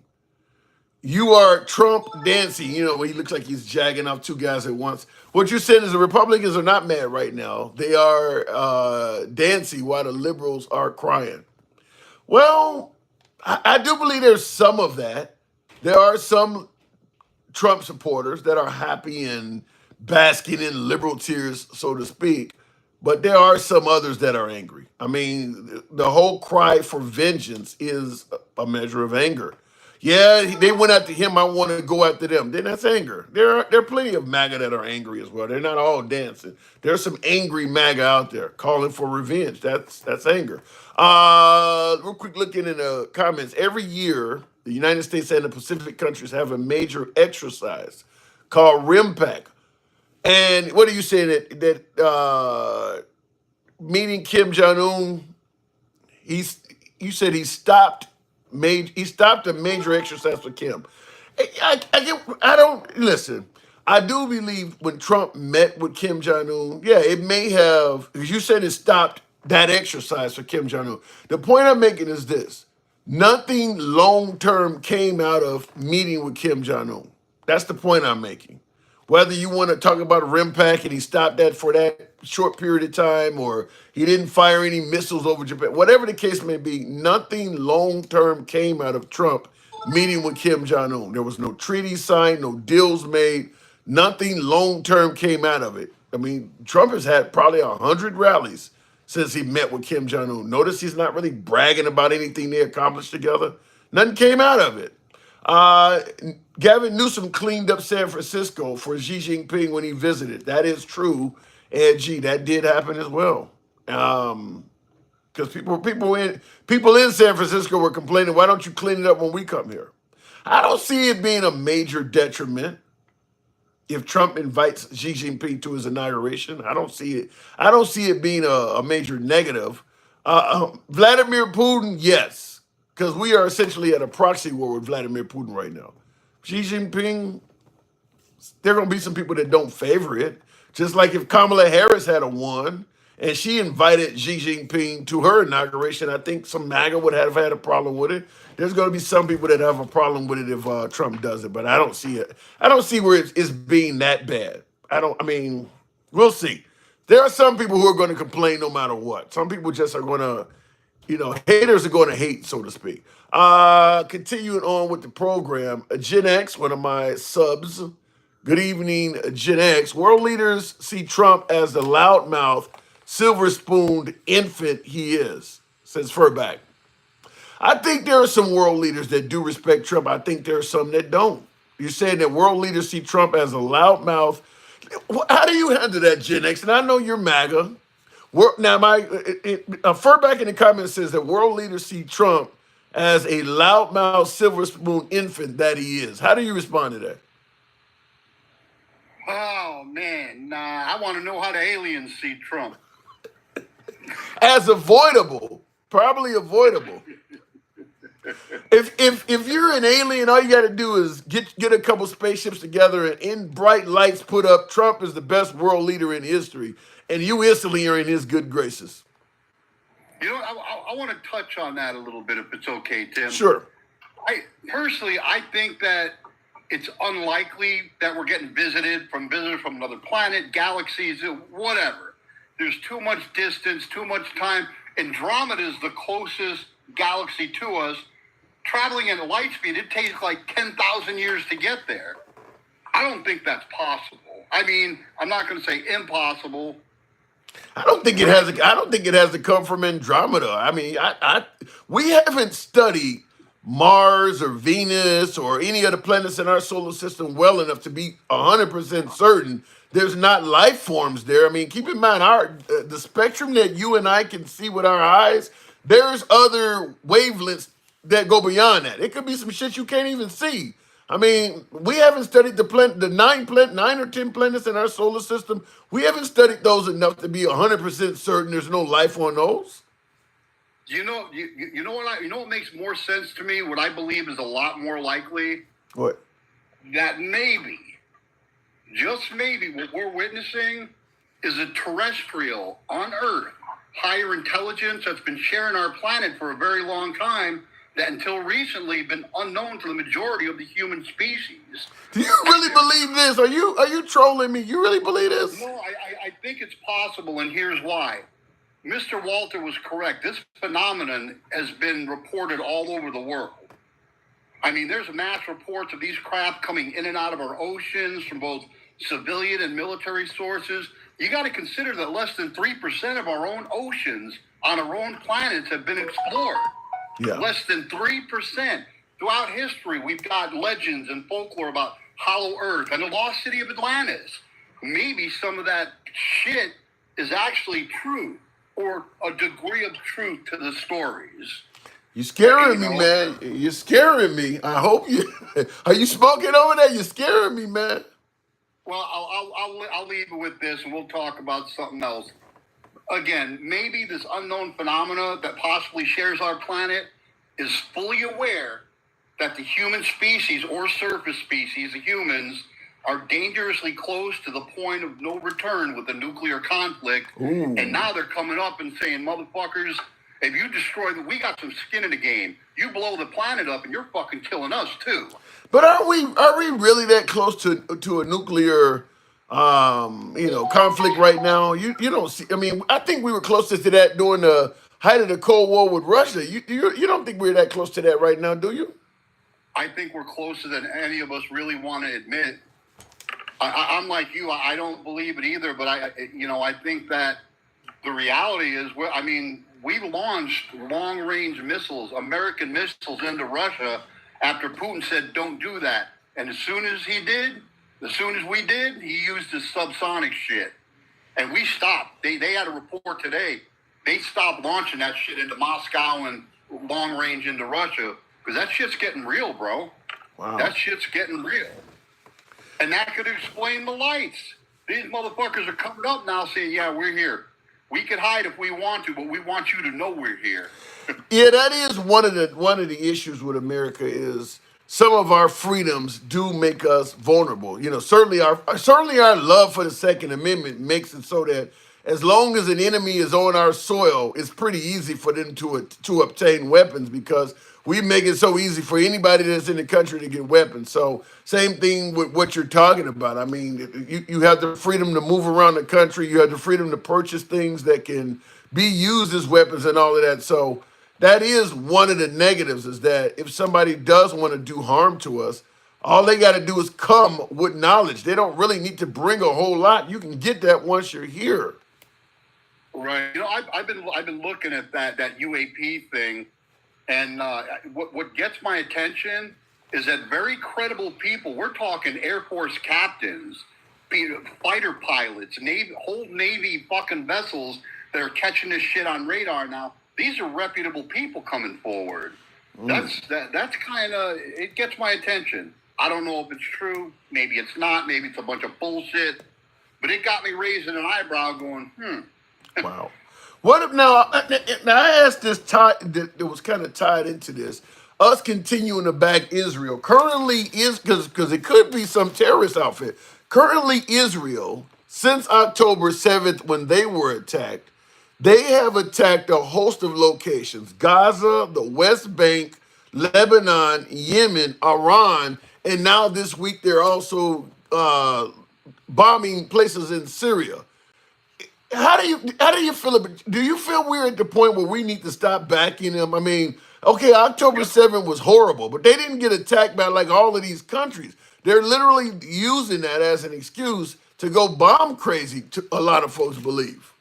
You are Trump dancing. He looks like he's jagging off two guys at once. What you're saying is the Republicans are not mad right now. They are dancing while the liberals are crying. Well, I do believe there's some of that. There are some Trump supporters that are happy and basking in liberal tears, so to speak. But there are some others that are angry. I mean, the whole cry for vengeance is a measure of anger. Yeah, they went after him. I want to go after them. Then that's anger. There are plenty of MAGA that are angry as well. They're not all dancing. There's some angry MAGA out there calling for revenge. That's anger. Real quick, looking in the comments. Every year, the United States and the Pacific countries have a major exercise called RIMPAC. And what are you saying that meeting Kim Jong Un? You said he stopped a major exercise for Kim. I don't listen. I do believe when Trump met with Kim Jong Un, yeah, it may have, because you said it stopped that exercise for Kim Jong Un. The point I'm making is this: nothing long term came out of meeting with Kim Jong Un. That's the point I'm making. Whether you want to talk about RIMPAC and he stopped that for that short period of time, or he didn't fire any missiles over Japan, whatever the case may be, nothing long term came out of Trump meeting with Kim Jong Un. There was no treaty signed, no deals made, nothing long term came out of it. I mean, Trump has had probably 100 rallies since he met with Kim Jong Un. Notice he's not really bragging about anything they accomplished together. Nothing came out of it. Gavin Newsom cleaned up San Francisco for Xi Jinping when he visited. That is true, and that did happen as well. Because people in San Francisco were complaining, why don't you clean it up when we come here? I don't see it being a major detriment if Trump invites Xi Jinping to his inauguration. I don't see it. I don't see it being a major negative. Vladimir Putin, yes, because we are essentially at a proxy war with Vladimir Putin right now. Xi Jinping, there are going to be some people that don't favor it. Just like if Kamala Harris had won and she invited Xi Jinping to her inauguration, I think some MAGA would have had a problem with it. There's going to be some people that have a problem with it if Trump does it, but I don't see it. I don't see where it's being that bad. We'll see. There are some people who are going to complain no matter what. Some people just are going to, haters are going to hate, so to speak. Continuing on with the program, Gen X, one of my subs. Good evening, Gen X. World leaders see Trump as the loudmouth, silver-spooned infant he is, says Furback. I think there are some world leaders that do respect Trump. I think there are some that don't. You're saying that world leaders see Trump as a loudmouth. How do you handle that, Gen X? And I know you're MAGA. Now, Furback in the comments says that world leaders see Trump as a loudmouth, silver spoon infant that he is. How do you respond to that? Oh, man. Nah, I want to know how the aliens see Trump. As avoidable, probably avoidable. If you're an alien, all you got to do is get a couple spaceships together and in bright lights put up, Trump is the best world leader in history, and you instantly are in his good graces. You know, I want to touch on that a little bit, if it's okay, Tim. Sure. I think that it's unlikely that we're getting visitors from another planet, galaxies, whatever. There's too much distance, too much time. Andromeda is the closest galaxy to us. Traveling at light speed, it takes like 10,000 years to get there. I don't think that's possible. I mean, I'm not going to say impossible. I don't think it has. I don't think it has to come from Andromeda. I mean, we haven't studied Mars or Venus or any other planets in our solar system well enough to be 100% certain there's not life forms there. I mean, keep in mind the spectrum that you and I can see with our eyes. There's other wavelengths that go beyond that. It could be some shit you can't even see. I mean, we haven't studied the 9 or 10 planets in our solar system. We haven't studied those enough to be 100% certain there's no life on those. You know what makes more sense to me? What I believe is a lot more likely. What? That maybe, just maybe, what we're witnessing is a terrestrial on Earth, higher intelligence that's been sharing our planet for a very long time, that until recently been unknown to the majority of the human species. Do you really believe this? Are you trolling me? You really believe this? No, I think it's possible, and here's why. Mr. Walter was correct. This phenomenon has been reported all over the world. I mean, there's mass reports of these craft coming in and out of our oceans from both civilian and military sources. You got to consider that less than 3% of our own oceans on our own planets have been explored. Yeah. Less than 3%. Throughout history, we've got legends and folklore about Hollow Earth and the lost city of Atlantis. Maybe some of that shit is actually true, or a degree of truth to the stories. You're scaring me, man. You're scaring me. I hope you are you smoking over there? You're scaring me, man. Well, I'll leave it with this, and we'll talk about something else. Again, maybe this unknown phenomena that possibly shares our planet is fully aware that the human species or surface species, the humans, are dangerously close to the point of no return with a nuclear conflict. Ooh. And now they're coming up and saying, motherfuckers, if you destroy we got some skin in the game. You blow the planet up and you're fucking killing us too. But are we really that close to a nuclear conflict right now? You don't see. I mean, I think we were closer to that during the height of the Cold War with Russia. You don't think we're that close to that right now, do you? I think we're closer than any of us really want to admit. I'm like you. I don't believe it either. But I think that the reality is, we launched long-range missiles, American missiles, into Russia after Putin said, "Don't do that." And as soon as we did, he used his subsonic shit, and we stopped. They had a report today. They stopped launching that shit into Moscow and long-range into Russia because that shit's getting real, bro. Wow. That shit's getting real. And that could explain the lights. These motherfuckers are coming up now saying, yeah, we're here. We can hide if we want to, but we want you to know we're here. Yeah, that is one of the issues with America is some of our freedoms do make us vulnerable. Certainly our love for the Second Amendment makes it so that as long as an enemy is on our soil, it's pretty easy for them to obtain weapons because we make it so easy for anybody that's in the country to get weapons. So same thing with what you're talking about. I mean, you have the freedom to move around the country. You have the freedom to purchase things that can be used as weapons and all of that. So that is one of the negatives is that if somebody does want to do harm to us, all they got to do is come with knowledge. They don't really need to bring a whole lot. You can get that once you're here. Right. I've been looking at that UAP thing. And what gets my attention is that very credible people, we're talking Air Force captains, fighter pilots, whole Navy fucking vessels that are catching this shit on radar now. These are reputable people coming forward. That's kind of, it gets my attention. I don't know if it's true. Maybe it's not. Maybe it's a bunch of bullshit. But it got me raising an eyebrow going, Wow. What if now I asked this that was kind of tied into this. Us continuing to back Israel. Currently is because it could be some terrorist outfit. Currently Israel, since October 7th when they were attacked, They have attacked a host of locations: Gaza, the West Bank, Lebanon, Yemen, Iran, and now this week they're also bombing places in Syria. How do you feel about? Do you feel we're at the point where we need to stop backing them? I mean, okay, October 7th was horrible, but they didn't get attacked by like all of these countries. They're literally using that as an excuse to go bomb crazy. To a lot of folks believe.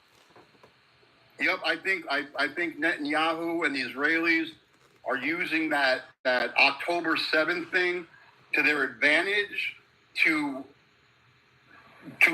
Yep, I think Netanyahu and the Israelis are using that October 7th thing to their advantage to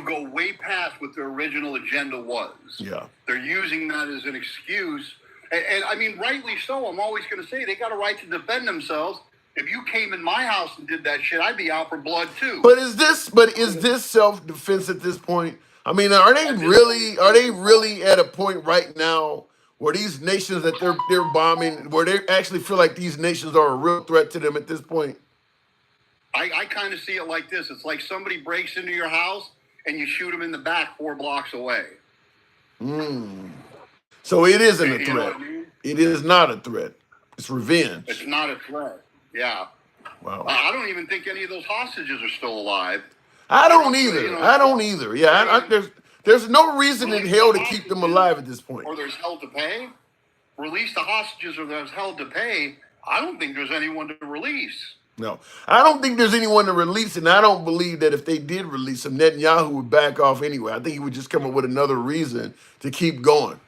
go way past what their original agenda was. Yeah. They're using that as an excuse. And I mean, rightly so. I'm always going to say they got a right to defend themselves. If you came in my house and did that shit, I'd be out for blood too. But is this self-defense at this point? I mean, are they really at a point right now where these nations that they're bombing, where they actually feel like these nations are a real threat to them at this point? I kind of see it like this. It's like somebody breaks into your house and you shoot them in the back 4 blocks away. So it isn't a You know threat. what I mean? It is not a threat. It's revenge. It's not a threat. Yeah. Wow. I don't even think any of those hostages are still alive. I don't You either. know, I don't either. Yeah, there's no reason in hell to keep them alive at this point. Or there's hell to pay. Release the hostages or there's hell to pay. I don't think there's anyone to release. No, I don't think there's anyone to release, and I don't believe that if they did release him, Netanyahu would back off anyway. I think he would just come up with another reason to keep going.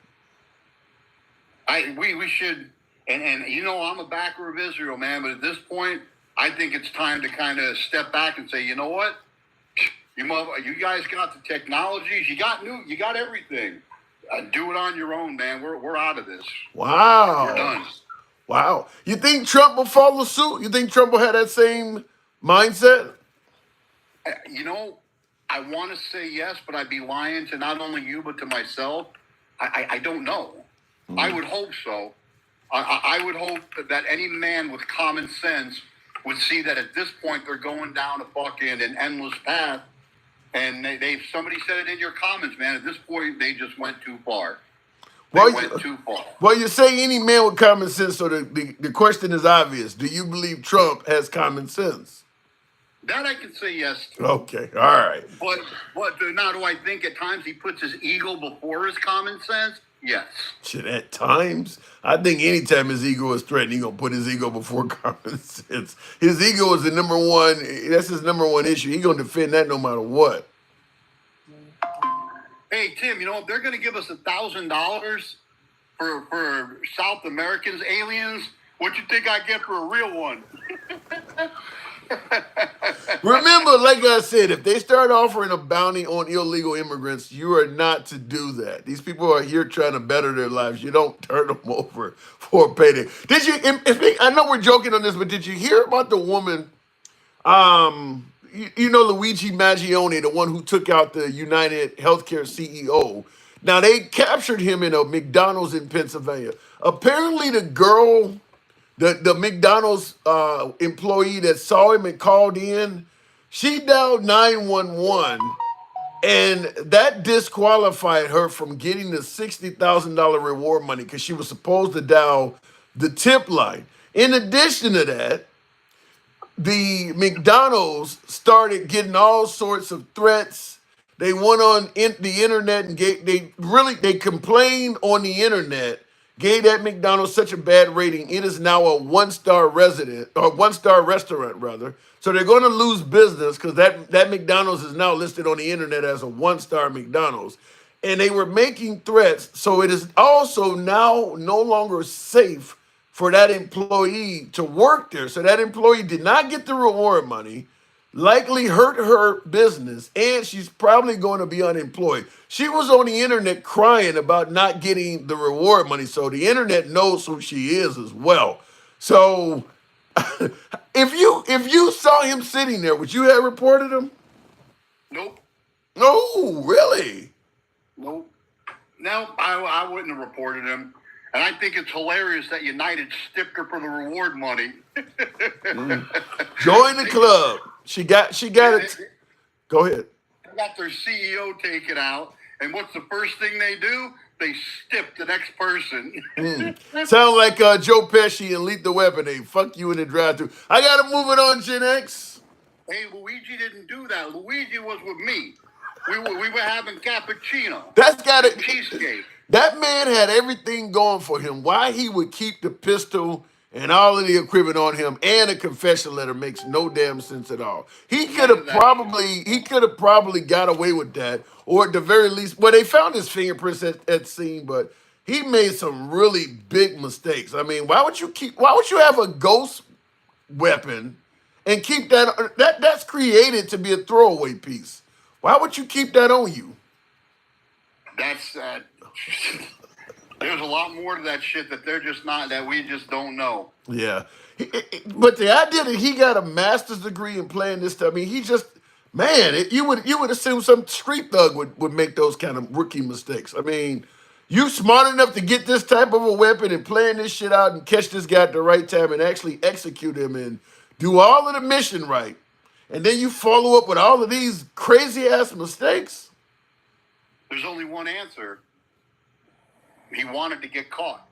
We should, and you know, I'm a backer of Israel, man, but at this point, I think it's time to kind of step back and say, you know what? You guys got the technologies, you got everything. Do it on your own, man. We're out of this. Wow. We're done. Wow. You think Trump will follow suit? You think Trump will have that same mindset? You know, I want to say yes, but I'd be lying to not only you, but to myself. I don't know. I would hope so. I would hope that any man with common sense would see that at this point they're going down an endless path. And somebody said it in your comments, man. At this point, they just went too far. They went too far. Well, you say any man with common sense, so the question is obvious. Do you believe Trump has common sense? That I can say yes to. Okay, all right. But now do I think at times he puts his ego before his common sense? Yes. Shit, at times, I think anytime his ego is threatened, he's going to put his ego before common sense. His ego is the number one, that's his number one issue. He's going to defend that no matter what. Hey, Tim, you know, if they're going to give us $1,000 for South Americans, aliens, what you think I get for a real one? Remember, like I said, if they start offering a bounty on illegal immigrants, you are not to do that. These people are here trying to better their lives. You don't turn them over for a payday. Did you? I know we're joking on this, but did you hear about the woman? You know Luigi Maggione, the one who took out the United Healthcare CEO. Now they captured him in a McDonald's in Pennsylvania. Apparently, the girl. The McDonald's employee that saw him and called in, she dialed 911, and that disqualified her from getting the $60,000 reward money because she was supposed to dial the tip line. In addition to that, the McDonald's started getting all sorts of threats. They went on the internet and they complained on the internet. Gave that McDonald's such a bad rating, it is now a one-star restaurant rather. So they're going to lose business because that McDonald's is now listed on the internet as a one-star McDonald's. And they were making threats. So it is also now no longer safe for that employee to work there. So that employee did not get the reward money, likely hurt her business, and she's probably going to be unemployed. She was on the internet crying about not getting the reward money, so the internet knows who she is as well. So if you saw him sitting there, would you have reported him? Nope. No, really? Nope. No, I wouldn't have reported him. And I think it's hilarious that United stiffed her for the reward money. Join the club. She got it. Go ahead. They got their CEO taken out, and what's the first thing they do? they stiff the next person. Sound like Joe Pesci and Lethal Weapon. They fuck you in the drive-thru. I gotta move it on, Gen X. Hey, Luigi didn't do that. Luigi was with me. We were having cappuccino. That's gotta. Cheesecake. That man had everything going for him. Why he would keep the pistol and all of the equipment on him and a confession letter makes no damn sense at all. He could have probably got away with that, or at the very least, well, they found his fingerprints at scene, but he made some really big mistakes. I mean, why would you have a ghost weapon and keep that's created to be a throwaway piece? Why would you keep that on you? That's there's a lot more to that shit that they're just not, that we just don't know. Yeah. But the idea that he got a master's degree in playing this stuff, I mean, he just, man, you would assume some street thug would make those kind of rookie mistakes. I mean, you smart enough to get this type of a weapon and plan this shit out and catch this guy at the right time and actually execute him and do all of the mission right. And then you follow up with all of these crazy ass mistakes. There's only one answer. He wanted to get caught.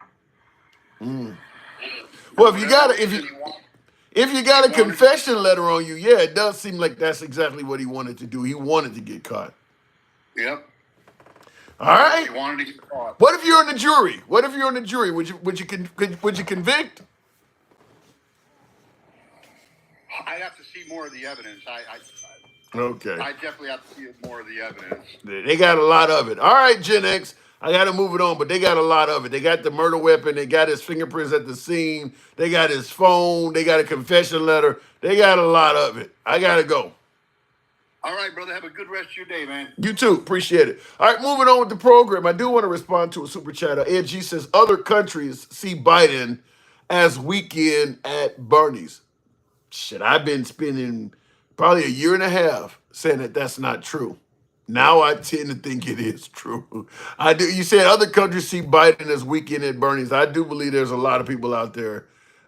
Well, if you got a confession letter on you, yeah, it does seem like that's exactly what he wanted to do. He wanted to get caught. Yep. All right. He wanted to get caught. What if you're in the jury? Would you convict? I'd have to see more of the evidence. Okay. I definitely have to see more of the evidence. They got a lot of it. All right, Gen X. I got to move it on, but they got a lot of it. They got the murder weapon. They got his fingerprints at the scene. They got his phone. They got a confession letter. They got a lot of it. I got to go. All right, brother. Have a good rest of your day, man. You too. Appreciate it. All right, moving on with the program. I do want to respond to a super chat. Ed G says other countries see Biden as weekend at Bernie's. Shit, I've been spending probably a year and a half saying that that's not true. Now I tend to think it is true. I do. You said other countries see Biden as weekend at Bernie's. I do believe there's a lot of people out there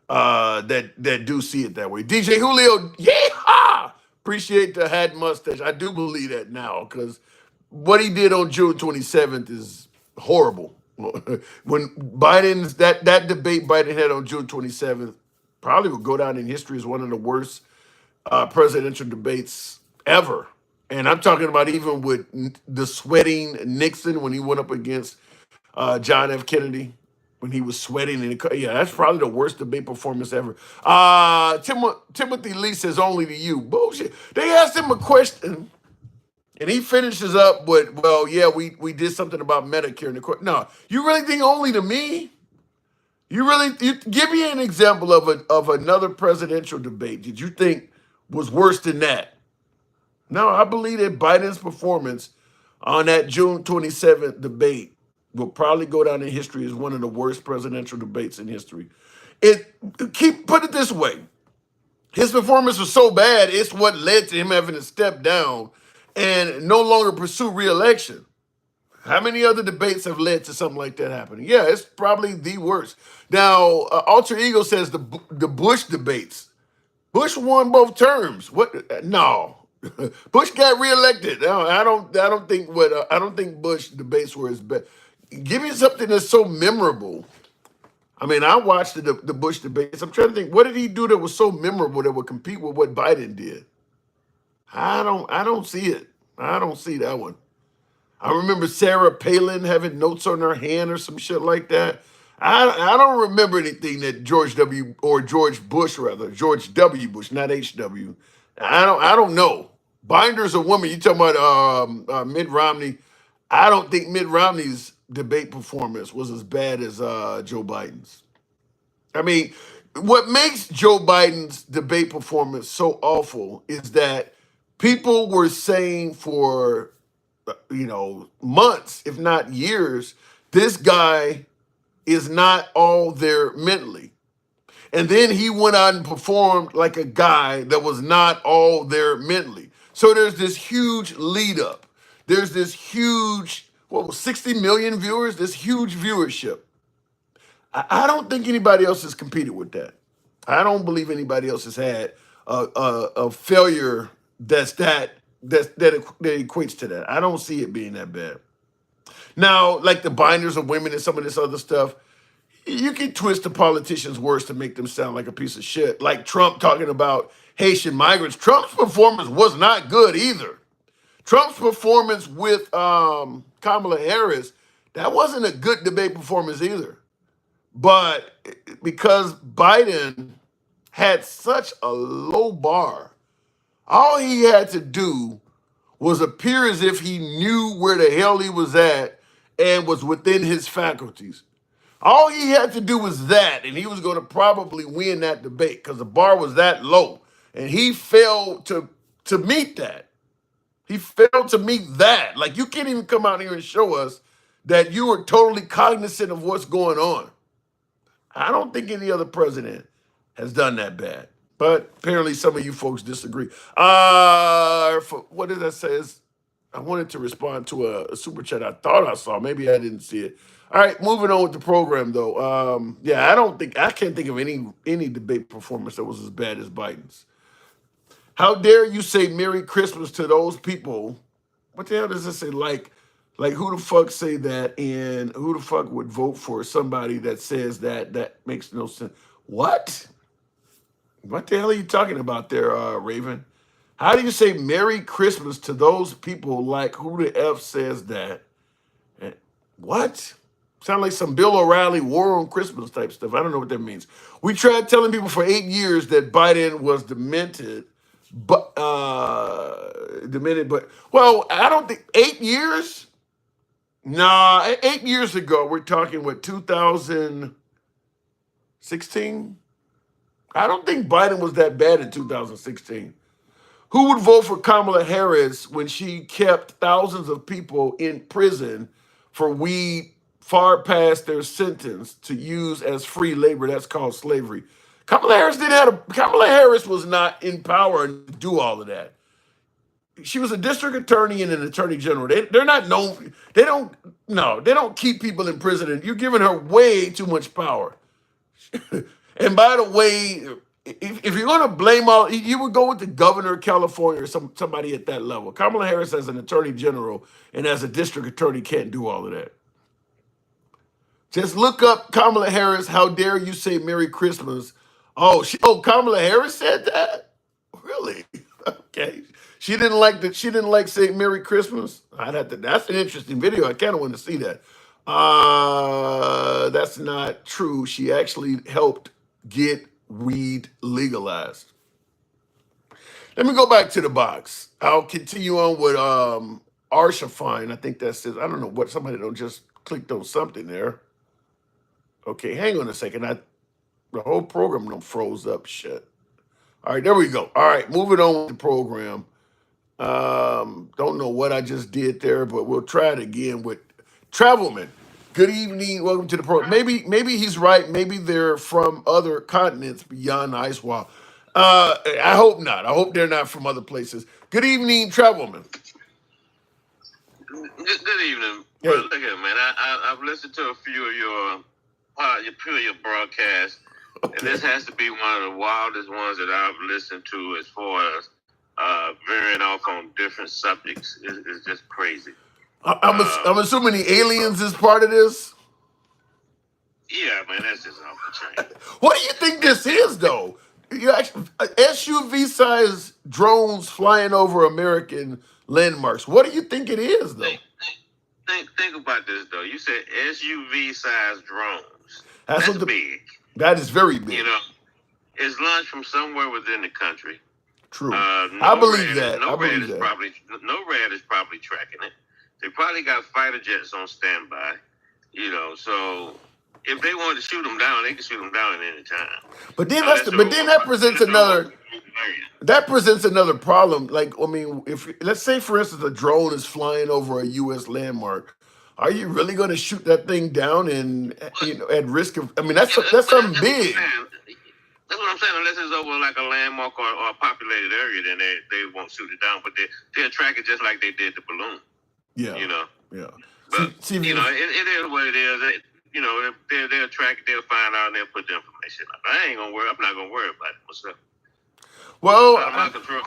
that do see it that way. DJ Julio, yeah, appreciate the hat mustache. I do believe that now because what he did on June 27th is horrible. When Biden's that debate Biden had on June 27th probably will go down in history as one of the worst presidential debates ever. And I'm talking about even with the sweating Nixon when he went up against John F. Kennedy, when he was sweating. Yeah, that's probably the worst debate performance ever. Timothy Lee says only to you. Bullshit. They asked him a question, and he finishes up with, well, yeah, we did something about Medicare in the court. No, you really think only to me? You give me an example of another presidential debate that you think was worse than that. No, I believe that Biden's performance on that June 27th debate will probably go down in history as one of the worst presidential debates in history. Put it this way. His performance was so bad, it's what led to him having to step down and no longer pursue re-election. How many other debates have led to something like that happening? Yeah, it's probably the worst. Now, Alter Ego says the Bush debates. Bush won both terms. What? No. Bush got reelected. No, I don't think Bush debates were his best. Give me something that's so memorable. I mean, I watched the Bush debates. I'm trying to think, what did he do that was so memorable that would compete with what Biden did? I don't see it. I don't see that one. I remember Sarah Palin having notes on her hand or some shit like that. I don't remember anything that George W. Bush, not H.W. I don't know. Binder's a woman. You talking about Mitt Romney? I don't think Mitt Romney's debate performance was as bad as Joe Biden's. I mean, what makes Joe Biden's debate performance so awful is that people were saying for months, if not years, this guy is not all there mentally. And then he went out and performed like a guy that was not all there mentally. So there's this huge lead up. There's this huge, 60 million viewers, this huge viewership. I don't think anybody else has competed with that. I don't believe anybody else has had a failure that equates to that. I don't see it being that bad. Now, like the binders of women and some of this other stuff, you can twist the politicians' words to make them sound like a piece of shit. Like Trump talking about Haitian migrants. Trump's performance was not good either. Trump's performance with Kamala Harris, that wasn't a good debate performance either. But because Biden had such a low bar, all he had to do was appear as if he knew where the hell he was at and was within his faculties. All he had to do was that, and he was going to probably win that debate because the bar was that low. And he failed to meet that. He failed to meet that. Like, you can't even come out here and show us that you are totally cognizant of what's going on. I don't think any other president has done that bad. But apparently some of you folks disagree. What did I say? I wanted to respond to a super chat I thought I saw. Maybe I didn't see it. All right, moving on with the program though. Yeah, I can't think of any debate performance that was as bad as Biden's. How dare you say Merry Christmas to those people? What the hell does it say? Like who the fuck say that, and who the fuck would vote for somebody that says that? That makes no sense. What? What the hell are you talking about there, Raven? How do you say Merry Christmas to those people? Like, who the F says that? What? Sound like some Bill O'Reilly War on Christmas type stuff. I don't know what that means. We tried telling people for 8 years that Biden was demented, but well, I don't think 8 years. Nah, 8 years ago, we're talking what 2016. I don't think Biden was that bad in 2016. Who would vote for Kamala Harris when she kept thousands of people in prison for weed far past their sentence to use as free labor? That's called slavery. Kamala Harris was not in power to do all of that. She was a district attorney and an attorney general. They're not known. They don't keep people in prison. And you're giving her way too much power. And by the way, if you're going to blame you would go with the governor of California or somebody at that level. Kamala Harris as an attorney general and as a district attorney can't do all of that. Just look up Kamala Harris. How dare you say Merry Christmas? Kamala Harris said that? Really? Okay. She didn't like saying Merry Christmas. That's an interesting video. I kind of want to see that. That's not true. She actually helped get weed legalized. Let me go back to the box. I'll continue on with Arsha Fine. I think that says, I don't know what, somebody don't just clicked on something there. Okay, hang on a second. The whole program done froze up shit. All right, there we go. All right, moving on with the program. Don't know what I just did there, but we'll try it again with Travelman. Good evening. Welcome to the program. Maybe he's right. Maybe they're from other continents beyond the ice wall. I hope not. I hope they're not from other places. Good evening, Travelman. Good evening. Hey. Well, look here, man. I've listened to a few of your broadcasts, Okay. and this has to be one of the wildest ones that I've listened to as far as veering off on different subjects. It's just crazy. I'm assuming the aliens is part of this. Yeah, man, that's just off the chain. What do you think this is, though? You actually SUV-sized drones flying over American landmarks. What do you think it is, though? Think about this though. You said SUV-sized drones. That's big. That is very big. You know, it's launched from somewhere within the country. True. I believe that. NORAD is probably tracking it. They probably got fighter jets on standby. You know, so if they wanted to shoot them down, they can shoot them down at any time. But then that presents another problem. Like, I mean, if let's say, for instance, a drone is flying over a U.S. landmark, are you really going to shoot that thing down and at risk of? I mean, that's something big. That's what I'm saying. Unless it's over like a landmark or a populated area, then they won't shoot it down. But they'll track it just like they did the balloon. Yeah. You know. Yeah. But it is what it is. They'll track it. They'll find out, and they'll put the information up. I'm not gonna worry about it myself. Well, out of my control.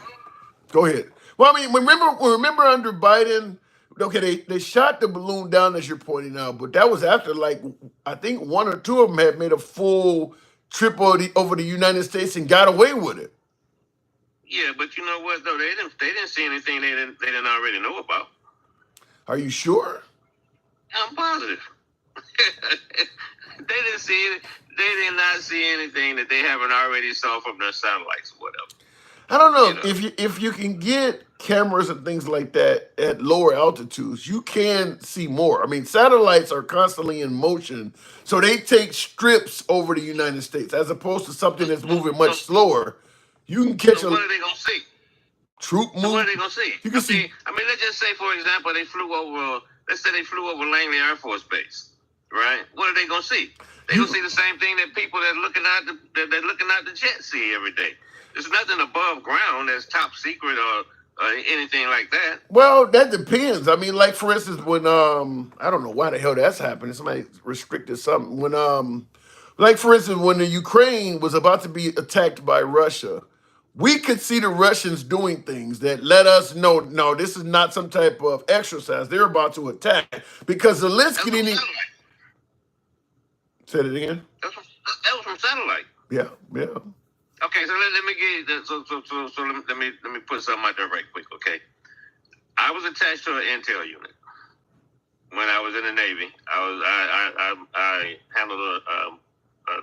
Go ahead. Well, I mean, remember under Biden, Okay, they shot the balloon down as you're pointing out, but that was after like I think one or two of them had made a full trip over the United States and got away with it. Yeah, but you know what though? They didn't see anything they didn't already know about. Are you sure? I'm positive. They didn't see it. They did not see anything that they haven't already saw from their satellites or whatever. I don't know You know. if you can get cameras and things like that at lower altitudes, you can see more. I mean, satellites are constantly in motion, so they take strips over the United States as opposed to something that's moving much slower. You can catch So a what are they gonna see? troop So what move. are they gonna see? You can see. I mean, let's just say, for example, they flew over. Let's say they flew over Langley Air Force Base, right? What are they gonna see? They gonna see the same thing that people that looking out the jet see every day. There's nothing above ground that's top secret or anything like that. Well, that depends. I mean, like for instance, when I don't know why the hell that's happening. Somebody restricted something. When like for instance, when the Ukraine was about to be attacked by Russia, we could see the Russians doing things that let us know, no, this is not some type of exercise. They're about to attack because That Zelensky was from didn't even satellite. say it again. That was from satellite. Yeah, yeah. Okay, so let me get let me put something out there right quick. Okay, I was attached to an intel unit when I was in the Navy. I handled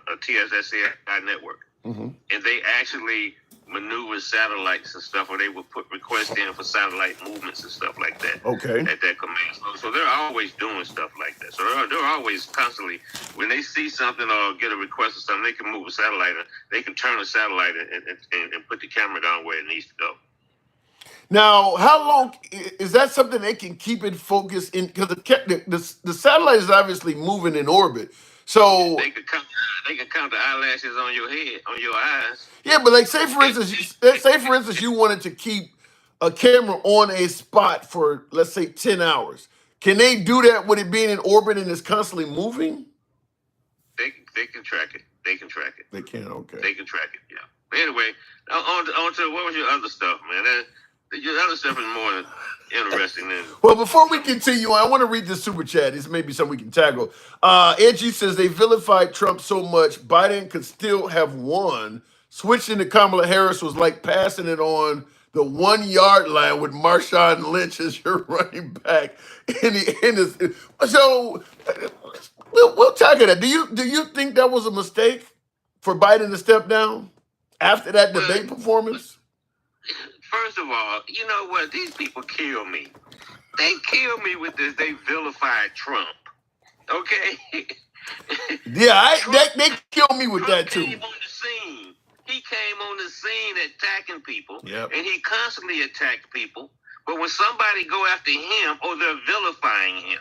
a TSSCI network, and they actually maneuver satellites and stuff, or they would put requests in for satellite movements and stuff like that. Okay. At that command. So they're always doing stuff like that. So they're always constantly, when they see something or get a request or something, they can move a satellite. They can turn a satellite and put the camera down where it needs to go. Now, how long is that something they can keep it focused in? Because the satellite is obviously moving in orbit. So They could count the eyelashes on your head, on your eyes. yeah, but like say for instance, you wanted to keep a camera on a spot for let's say 10 hours. Can they do that with it being in orbit and it's constantly moving? They can track it. They can track it. They can, okay. They can track it. Yeah. But anyway, on to what was your other stuff, man? Your other stuff is more interesting than. Well, before we continue, I want to read this super chat. This may be something we can tackle. Angie says they vilified Trump so much, Biden could still have won. Switching to Kamala Harris was like passing it on the 1 yard line with Marshawn Lynch as your running back. So we'll tackle that. Do you think that was a mistake for Biden to step down after that debate performance? First of all, you know what? These people kill me. They kill me with this. They vilified Trump. Okay? Yeah, they kill me with Trump that too. came on the scene. He came on the scene attacking people. Yep. And he constantly attacked people. But when somebody go after him, they're vilifying him.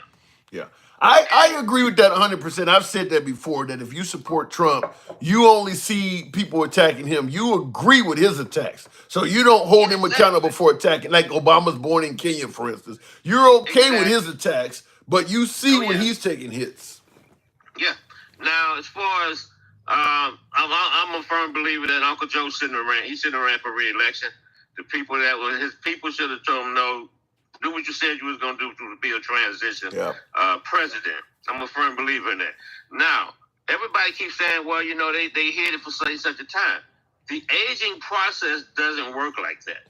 Yeah. I agree with that 100%. I've said that before, that if you support Trump, you only see people attacking him. You agree with his attacks. So you don't hold him accountable for attacking. Like Obama's born in Kenya, for instance. You're okay with his attacks, but you see when he's taking hits. Yeah. Now, as far as I'm a firm believer that Uncle Joe shouldn't have ran. He shouldn't have ran for re-election. The people his people should have told him no. Do what you said you was going to do to be a transition president. I'm a firm believer in that. Now, everybody keeps saying, well, you know, they hid it for such a time. The aging process doesn't work like that.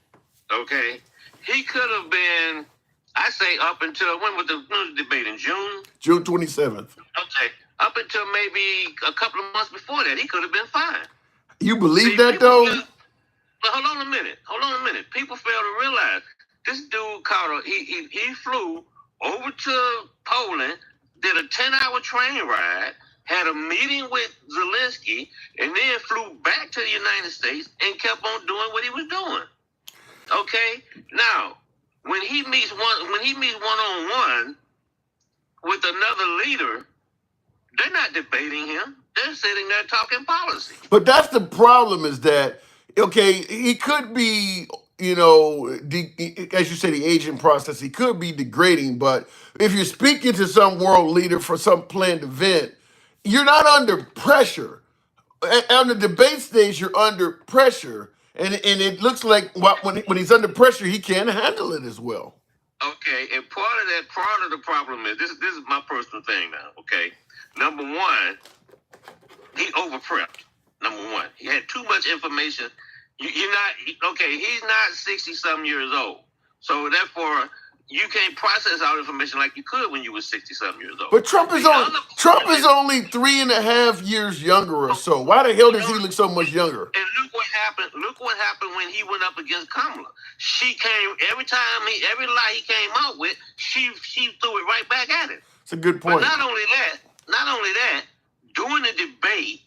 Okay? He could have been, I say up until, when was the debate, in June? June 27th. Okay. Up until maybe a couple of months before that, he could have been fine. You believe that, though? But hold on a minute. People fail to realize this dude he flew over to Poland, did a 10-hour train ride, had a meeting with Zelensky, and then flew back to the United States and kept on doing what he was doing. Okay? Now, when he meets one-on-one with another leader, they're not debating him. They're sitting there talking policy. But that's the problem, is that, okay, he could be, you know, as you say, the aging process, he could be degrading, but if you're speaking to some world leader for some planned event, you're not under pressure. On the debate stage, you're under pressure, and it looks like when he's under pressure, he can't handle it as well. Okay, and part of the problem is this. This is my personal thing now. Okay, number one, he overprepped. Number one, he had too much information. You're not okay. He's not 60-some years old, so therefore you can't process all information like you could when you were 60-some years old. But Trump is only 3.5 years younger or so. Why the hell does he look so much younger? And look what happened. Look what happened when he went up against Kamala. She came every lie he came out with, she threw it right back at him. It's a good point. But not only that, during the debate,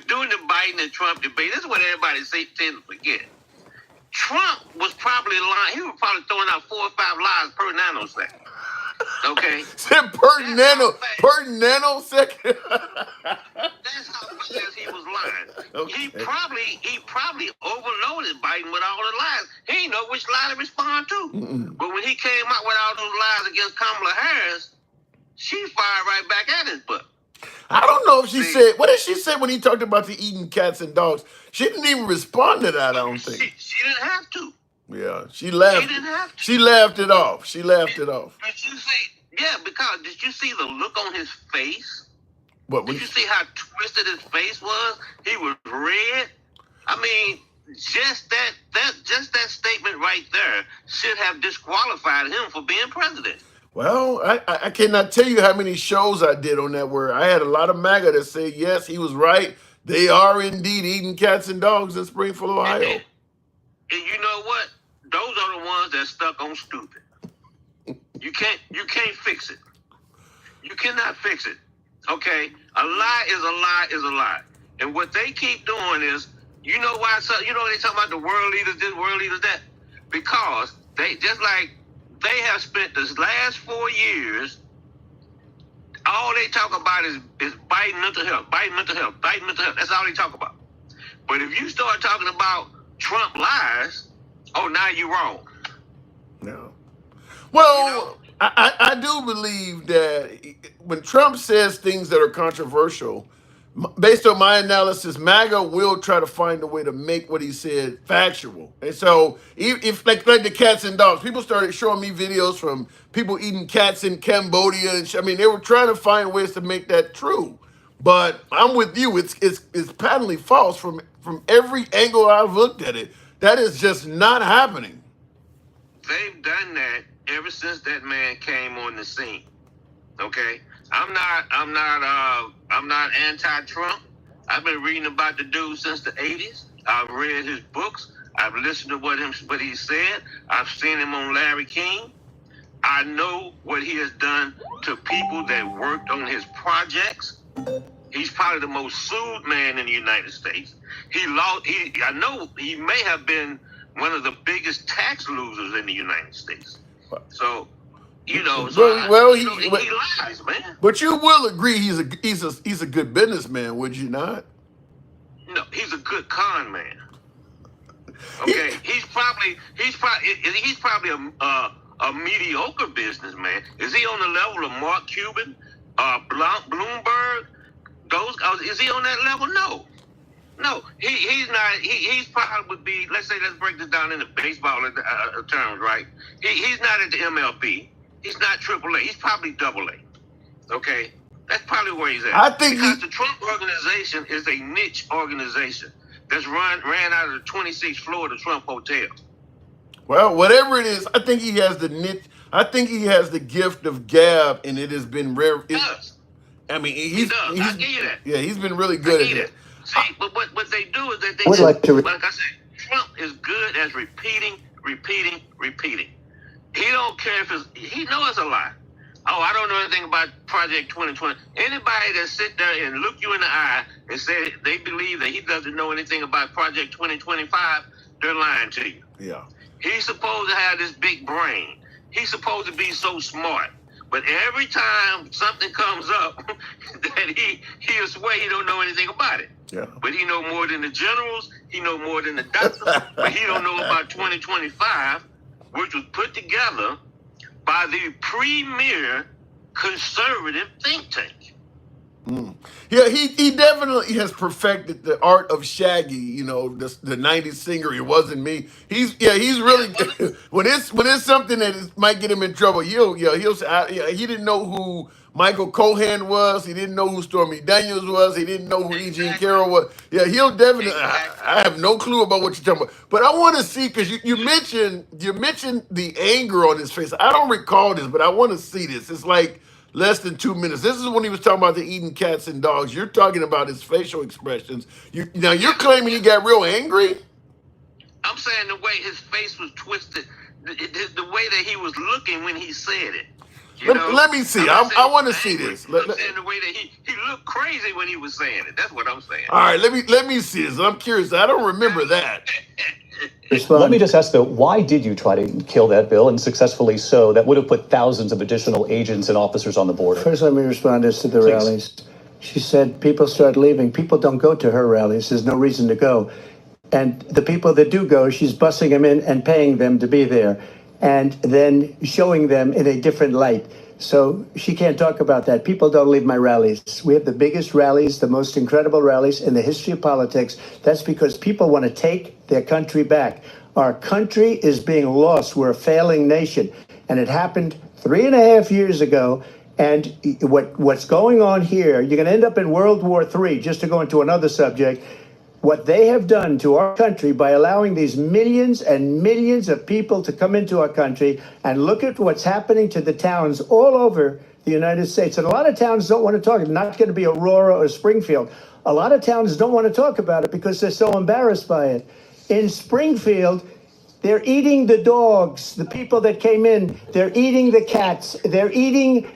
during the Biden and Trump debate, this is what everybody tend to forget. Trump was probably lying. He was probably throwing out 4 or 5 lies per nanosecond. Okay? Said per nanosecond. That's how fast he was lying. Okay. He probably overloaded Biden with all the lies. He didn't know which lie to respond to. But when he came out with all those lies against Kamala Harris, she fired right back at his butt. I don't know if she said, what did she say when he talked about the eating cats and dogs? She didn't even respond to that, I don't think. She didn't have to. Yeah, she laughed. She didn't have to. She laughed it off. She laughed it off. Did you see? Yeah, because did you see the look on his face? What? Did you see how twisted his face was? He was red. I mean, just that statement right there should have disqualified him for being president. Well, I cannot tell you how many shows I did on that where I had a lot of MAGA that said, yes, he was right. They are indeed eating cats and dogs in Springfield, Ohio. And you know what? Those are the ones that stuck on stupid. You can't fix it. You cannot fix it. Okay? A lie is a lie is a lie. And what they keep doing is, you know why? So, you know they talk about the world leaders this, world leaders that? Because they just like they have spent this last 4 years, all they talk about is Biden mental health, Biden mental health, Biden mental health. That's all they talk about. But if you start talking about Trump lies, oh, now you're wrong. No. Well, I do believe that when Trump says things that are controversial, based on my analysis, MAGA will try to find a way to make what he said factual. And so if like the cats and dogs, people started showing me videos from people eating cats in Cambodia. And I mean, they were trying to find ways to make that true. But I'm with you. It's patently false from every angle I've looked at it. That is just not happening. They've done that ever since that man came on the scene. Okay? I'm not anti-Trump. I've been reading about the dude since the 80s. I've read his books. I've listened to what he said. I've seen him on Larry King. I know what he has done to people that worked on his projects. He's probably the most sued man in the United States. I know he may have been one of the biggest tax losers in the United States. So, you know, he lies, man. But you will agree he's a good businessman, would you not? No, he's a good con man. Okay, he's probably a mediocre businessman. Is he on the level of Mark Cuban, Bloomberg? Those guys, is he on that level? No, he's not. He's probably would be. Let's break this down into baseball terms, right? He's not at the MLB. He's not AAA. He's probably AA. Okay, that's probably where he's at. I think because the Trump organization is a niche organization that's ran out of the 26th floor of the Trump Hotel. Well, whatever it is, I think he has the niche. I think he has the gift of gab, and it has been rare. He does. I mean, He does. I give you that. Yeah, he's been really good at it. See, but what they do is that like I said, Trump is good as repeating. He don't care he knows it's a lie. Oh, I don't know anything about Project 2020. Anybody that sit there and look you in the eye and say they believe that he doesn't know anything about Project 2025, they're lying to you. Yeah. He's supposed to have this big brain. He's supposed to be so smart. But every time something comes up, that he'll swear he don't know anything about it. Yeah. But he know more than the generals. He know more than the doctors. But he don't know about 2025, which was put together by the premier conservative think tank. Yeah, he definitely has perfected the art of Shaggy. You know, the '90s singer. It wasn't me. He's really when it's something that might get him in trouble. He'll say, he didn't know who Michael Cohen was. He didn't know who Stormy Daniels was. He didn't know who E. Jean Carroll was. Yeah, he'll definitely. I have no clue about what you're talking about, but I want to see because you mentioned the anger on his face. I don't recall this, but I want to see this. It's like less than 2 minutes. This is when he was talking about the eating cats and dogs. You're talking about his facial expressions. You're claiming he got real angry. I'm saying the way his face was twisted, the way that he was looking when he said it. Let me see. I want to see this. I'm saying the way that he looked crazy when he was saying it. That's what I'm saying. All right, let me see this. I'm curious. I don't remember that. Let me just ask though, why did you try to kill that bill, and successfully so? That would have put thousands of additional agents and officers on the border. First, let me respond as to the Please. rallies. She said people start leaving. People don't go to her rallies. There's no reason to go. And the people that do go, she's bussing them in and paying them to be there, and then showing them in a different light. So she can't talk about that. People don't leave my rallies. We have the biggest rallies, the most incredible rallies in the history of politics. That's because people want to take their country back. Our country is being lost. We're a failing nation. And it happened 3.5 years ago. And what's going on here, you're going to end up in World War III, just to go into another subject. What they have done to our country by allowing these millions and millions of people to come into our country, and look at what's happening to the towns all over the United States. And a lot of towns don't want to talk. It's not going to be Aurora or Springfield. A lot of towns don't want to talk about it because they're so embarrassed by it. In Springfield, they're eating the dogs, the people that came in. They're eating the cats. They're eating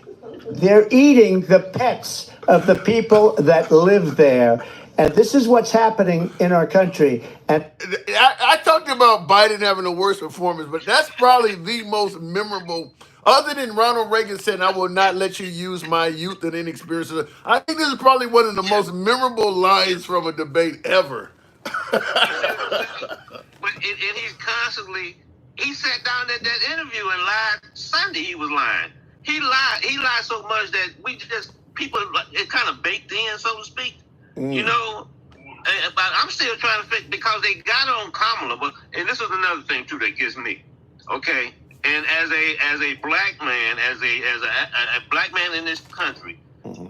the pets of the people that live there. And this is what's happening in our country. And I talked about Biden having the worst performance, but that's probably the most memorable. Other than Ronald Reagan saying, "I will not let you use my youth and inexperience," I think this is probably one of the most memorable lines from a debate ever. But he's constantly. He sat down at that interview and lied. Sunday he was lying. He lied so much that people it kind of baked in, so to speak. You know, but I'm still trying to figure, because they got on Kamala, and this is another thing too that gets me. Okay, and as a black man, as a black man in this country,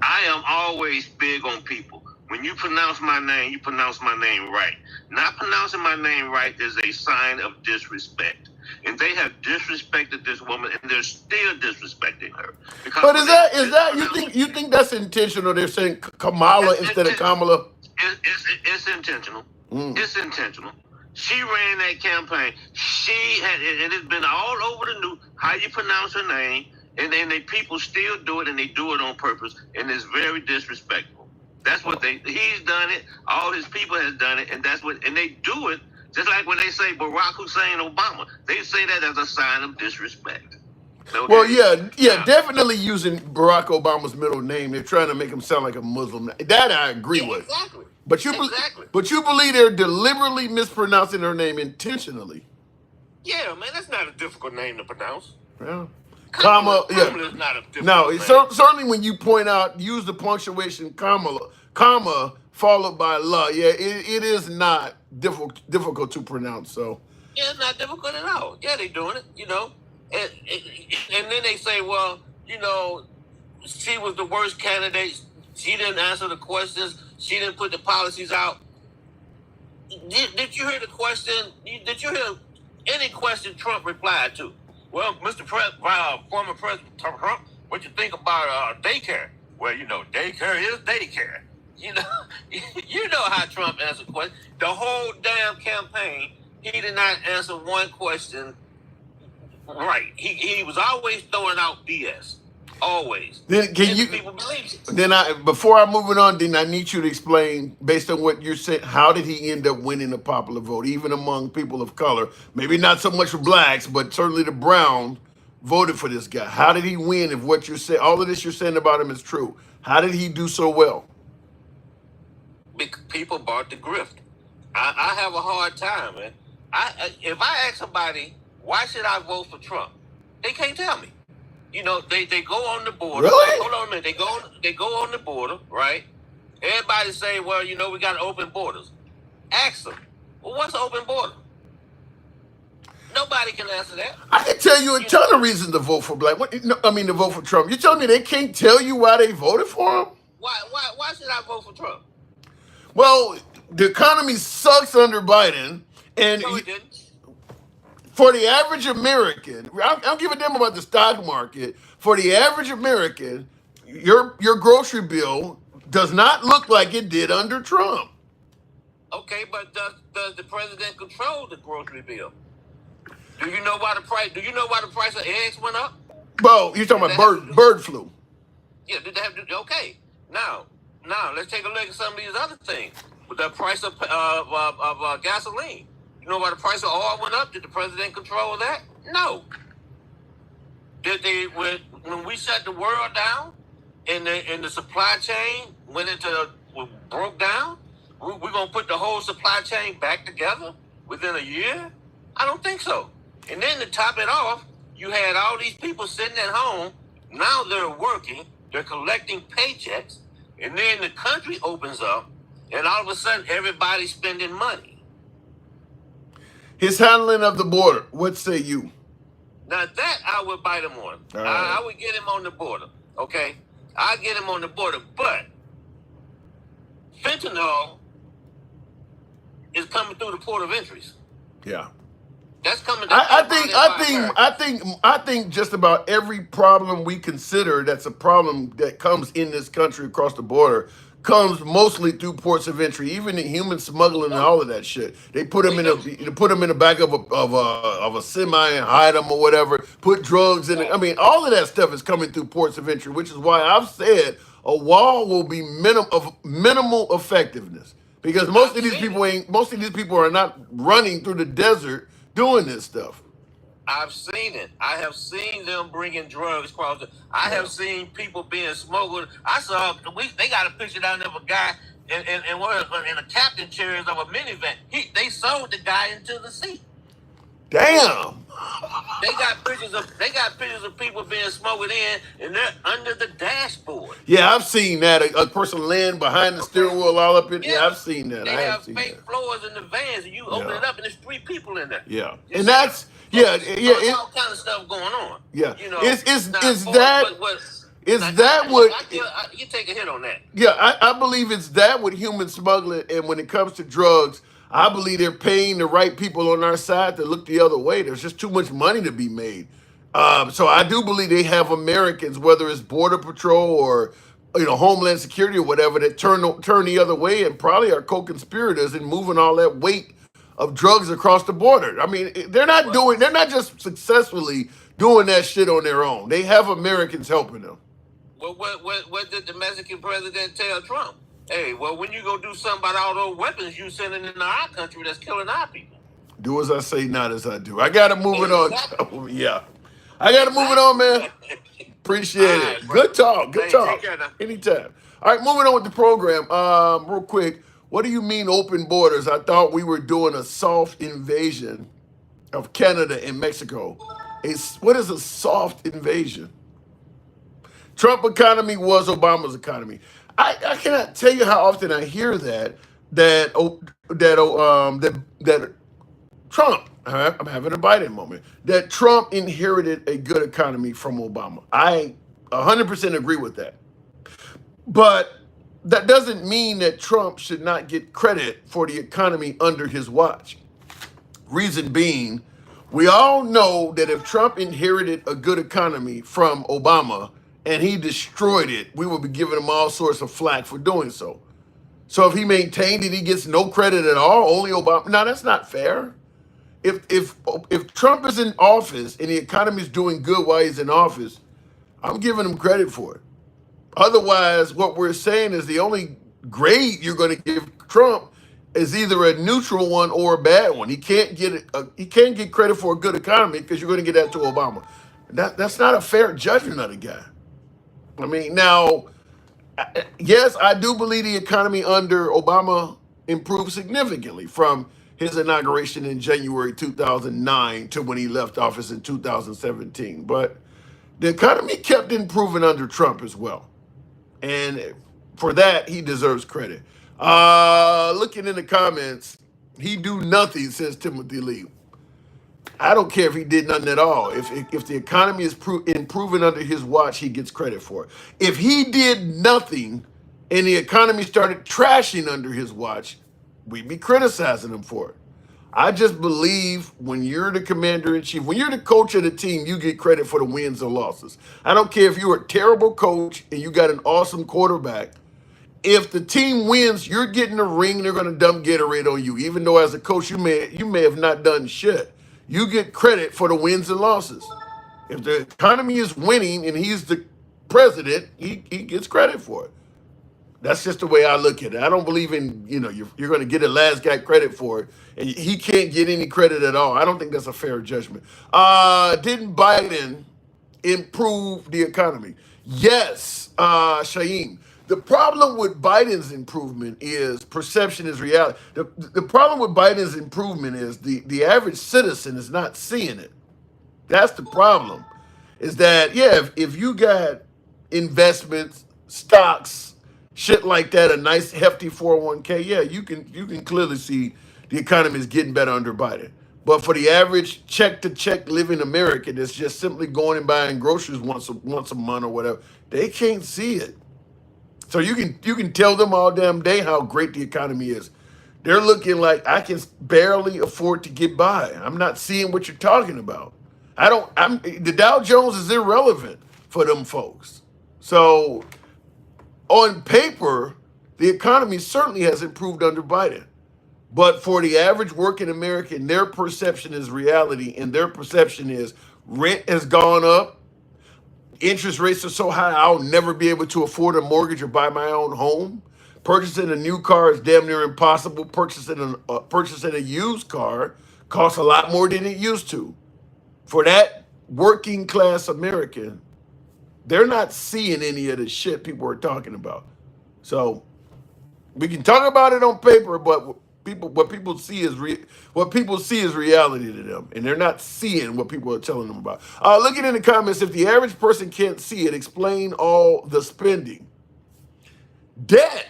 I am always big on people. When you pronounce my name, you pronounce my name right. Not pronouncing my name right is a sign of disrespect. And they have disrespected this woman, and they're still disrespecting her. But is that you think that's intentional? They're saying Kamala instead of Kamala. It's intentional. It's intentional. She ran that campaign. She had, and it's been all over the news how you pronounce her name, and then people still do it, and they do it on purpose, and it's very disrespectful. That's what he's done it. All his people has done it, and they do it. Just like when they say Barack Hussein Obama, they say that as a sign of disrespect. Okay? Well, yeah, definitely using Barack Obama's middle name. They're trying to make him sound like a Muslim. That I agree with. Exactly. But you believe they're deliberately mispronouncing her name intentionally. Yeah, man, that's not a difficult name to pronounce. Yeah. Kamala Yeah. is not a difficult No, name. certainly when you point out, use the punctuation comma followed by la. Yeah, it is not difficult to pronounce. So Yeah, it's not difficult at all. Yeah, they doing it, you know. And then they say, well, you know, she was the worst candidate. She didn't answer the questions. She didn't put the policies out. Did you hear the question? Did you hear any question Trump replied to? Well, former President Trump, what you think about daycare? Well, you know, daycare is daycare. You know how Trump answered questions. The whole damn campaign, he did not answer one question right. He was always throwing out BS. Always. Then People believe it. Then before I move it on, then I need you to explain, based on what you're saying, how did he end up winning the popular vote, even among people of color? Maybe not so much for blacks, but certainly the brown voted for this guy. How did he win if what you're saying, all of this you're saying about him is true? How did he do so well? People bought the grift. I have a hard time, man. If I ask somebody, why should I vote for Trump? They can't tell me. You know, they go on the border. Really? Hold on a minute. They go on the border, right? Everybody say, well, you know, we got open borders. Ask them, well, what's open border? Nobody can answer that. I can tell you a You ton know, of reasons to vote for Black. No, I mean, to vote for Trump. You telling me they can't tell you why they voted for him? why should I vote for Trump? Well, the economy sucks under Biden, and No, it didn't. for the average American, I'm giving them about the stock market. For the average American, your grocery bill does not look like it did under Trump. Okay, but does the president control the grocery bill? Do you know why the price? Do you know why the price of eggs went up? Well, you're talking about bird flu. Yeah, did they have to? Okay, now let's take a look at some of these other things. With the price of gasoline, you know why the price of oil went up? Did the president control that? No. Did they when we shut the world down and the supply chain broke down? We're gonna put the whole supply chain back together within a year? I don't think so. And then to top it off, you had all these people sitting at home. Now they're working, they're collecting paychecks, and then the country opens up, and all of a sudden everybody's spending money. His handling of the border. What say you? Now that I would bite him on. I would get him on the border. Okay, I get him on the border, but fentanyl is coming through the port of entries. Yeah. That's coming. I think just about every problem we consider that's a problem that comes in this country across the border comes mostly through ports of entry. Even the human smuggling and all of that shit. They put them in the back of a semi and hide them or whatever. Put drugs in it. I mean, all of that stuff is coming through ports of entry, which is why I've said a wall will be minimal effectiveness because most of these people are not running through the desert doing this stuff. I've seen it. I have seen them bringing drugs across the. I have seen people being smuggled. I saw they got a picture down there of a guy in a captain chairs of a minivan. They sold the guy into the seat. Damn. They got pictures of people being smuggled in, and they're under the dashboard. Yeah, I've seen that. A person laying behind the steering wheel all up in. Yeah, I've seen that. They have fake floors in the vans, and you open it up, and there's 3 people in there. Yeah, and that's all kind of stuff going on. Yeah, you know, is that what? You take a hit on that. Yeah, I believe it's that with human smuggling, and when it comes to drugs, I believe they're paying the right people on our side to look the other way. There's just too much money to be made. So I do believe they have Americans, whether it's Border Patrol or Homeland Security or whatever, that turn the other way and probably are co-conspirators in moving all that weight of drugs across the border. I mean, they're not just successfully doing that shit on their own. They have Americans helping them. Well, what did the Mexican president tell Trump? Hey, well, when you go do something about all those weapons you sending into our country that's killing our people. Do as I say, not as I do. I got to move it on. Yeah. I got to move it on, man. Appreciate it. Bro. Good talk. Good talk. Anytime. All right, moving on with the program. Real quick, what do you mean open borders? I thought we were doing a soft invasion of Canada and Mexico. What is a soft invasion? Trump economy was Obama's economy. I cannot tell you how often I hear that Trump, I'm having a Biden moment, that Trump inherited a good economy from Obama. I 100% agree with that. But that doesn't mean that Trump should not get credit for the economy under his watch. Reason being, we all know that if Trump inherited a good economy from Obama and he destroyed it, we would be giving him all sorts of flack for doing so. So if he maintained it, he gets no credit at all, only Obama. Now, that's not fair. If Trump is in office and the economy is doing good while he's in office, I'm giving him credit for it. Otherwise, what we're saying is the only grade you're going to give Trump is either a neutral one or a bad one. He can't get credit for a good economy because you're going to get that to Obama. That's not a fair judgment of the guy. I mean, now, yes, I do believe the economy under Obama improved significantly from his inauguration in January 2009 to when he left office in 2017. But the economy kept improving under Trump as well. And for that, he deserves credit. Looking in the comments, he do nothing, says Timothy Lee. I don't care if he did nothing at all. If the economy is improving under his watch, he gets credit for it. If he did nothing and the economy started trashing under his watch, we'd be criticizing him for it. I just believe when you're the commander in chief, when you're the coach of the team, you get credit for the wins or losses. I don't care if you're a terrible coach and you got an awesome quarterback. If the team wins, you're getting the ring. They're going to dump Gatorade on you, even though as a coach you may have not done shit. You get credit for the wins and losses. If the economy is winning and he's the president, he gets credit for it. That's just the way I look at it. I don't believe in, you're going to get the last guy credit for it, and he can't get any credit at all. I don't think that's a fair judgment. Didn't Biden improve the economy? Yes, Shaheem. The problem with Biden's improvement is perception is reality. The problem with Biden's improvement is the average citizen is not seeing it. That's the problem. Is that, yeah, if you got investments, stocks, shit like that, a nice hefty 401k, yeah, you can clearly see the economy is getting better under Biden. But for the average check-to-check living American that's just simply going and buying groceries once a month or whatever, they can't see it. So you can tell them all damn day how great the economy is. They're looking like I can barely afford to get by. I'm not seeing what you're talking about. The Dow Jones is irrelevant for them folks. So on paper, the economy certainly has improved under Biden. But for the average working American, their perception is reality, and their perception is rent has gone up. Interest rates are so high, I'll never be able to afford a mortgage or buy my own home. Purchasing a new car is damn near impossible. Purchasing a used car costs a lot more than it used to. For that working class American, they're not seeing any of the shit people are talking about. So we can talk about it on paper, but what people see is reality to them, and they're not seeing what people are telling them about. Looking in the comments, if the average person can't see it, explain all the spending. Debt,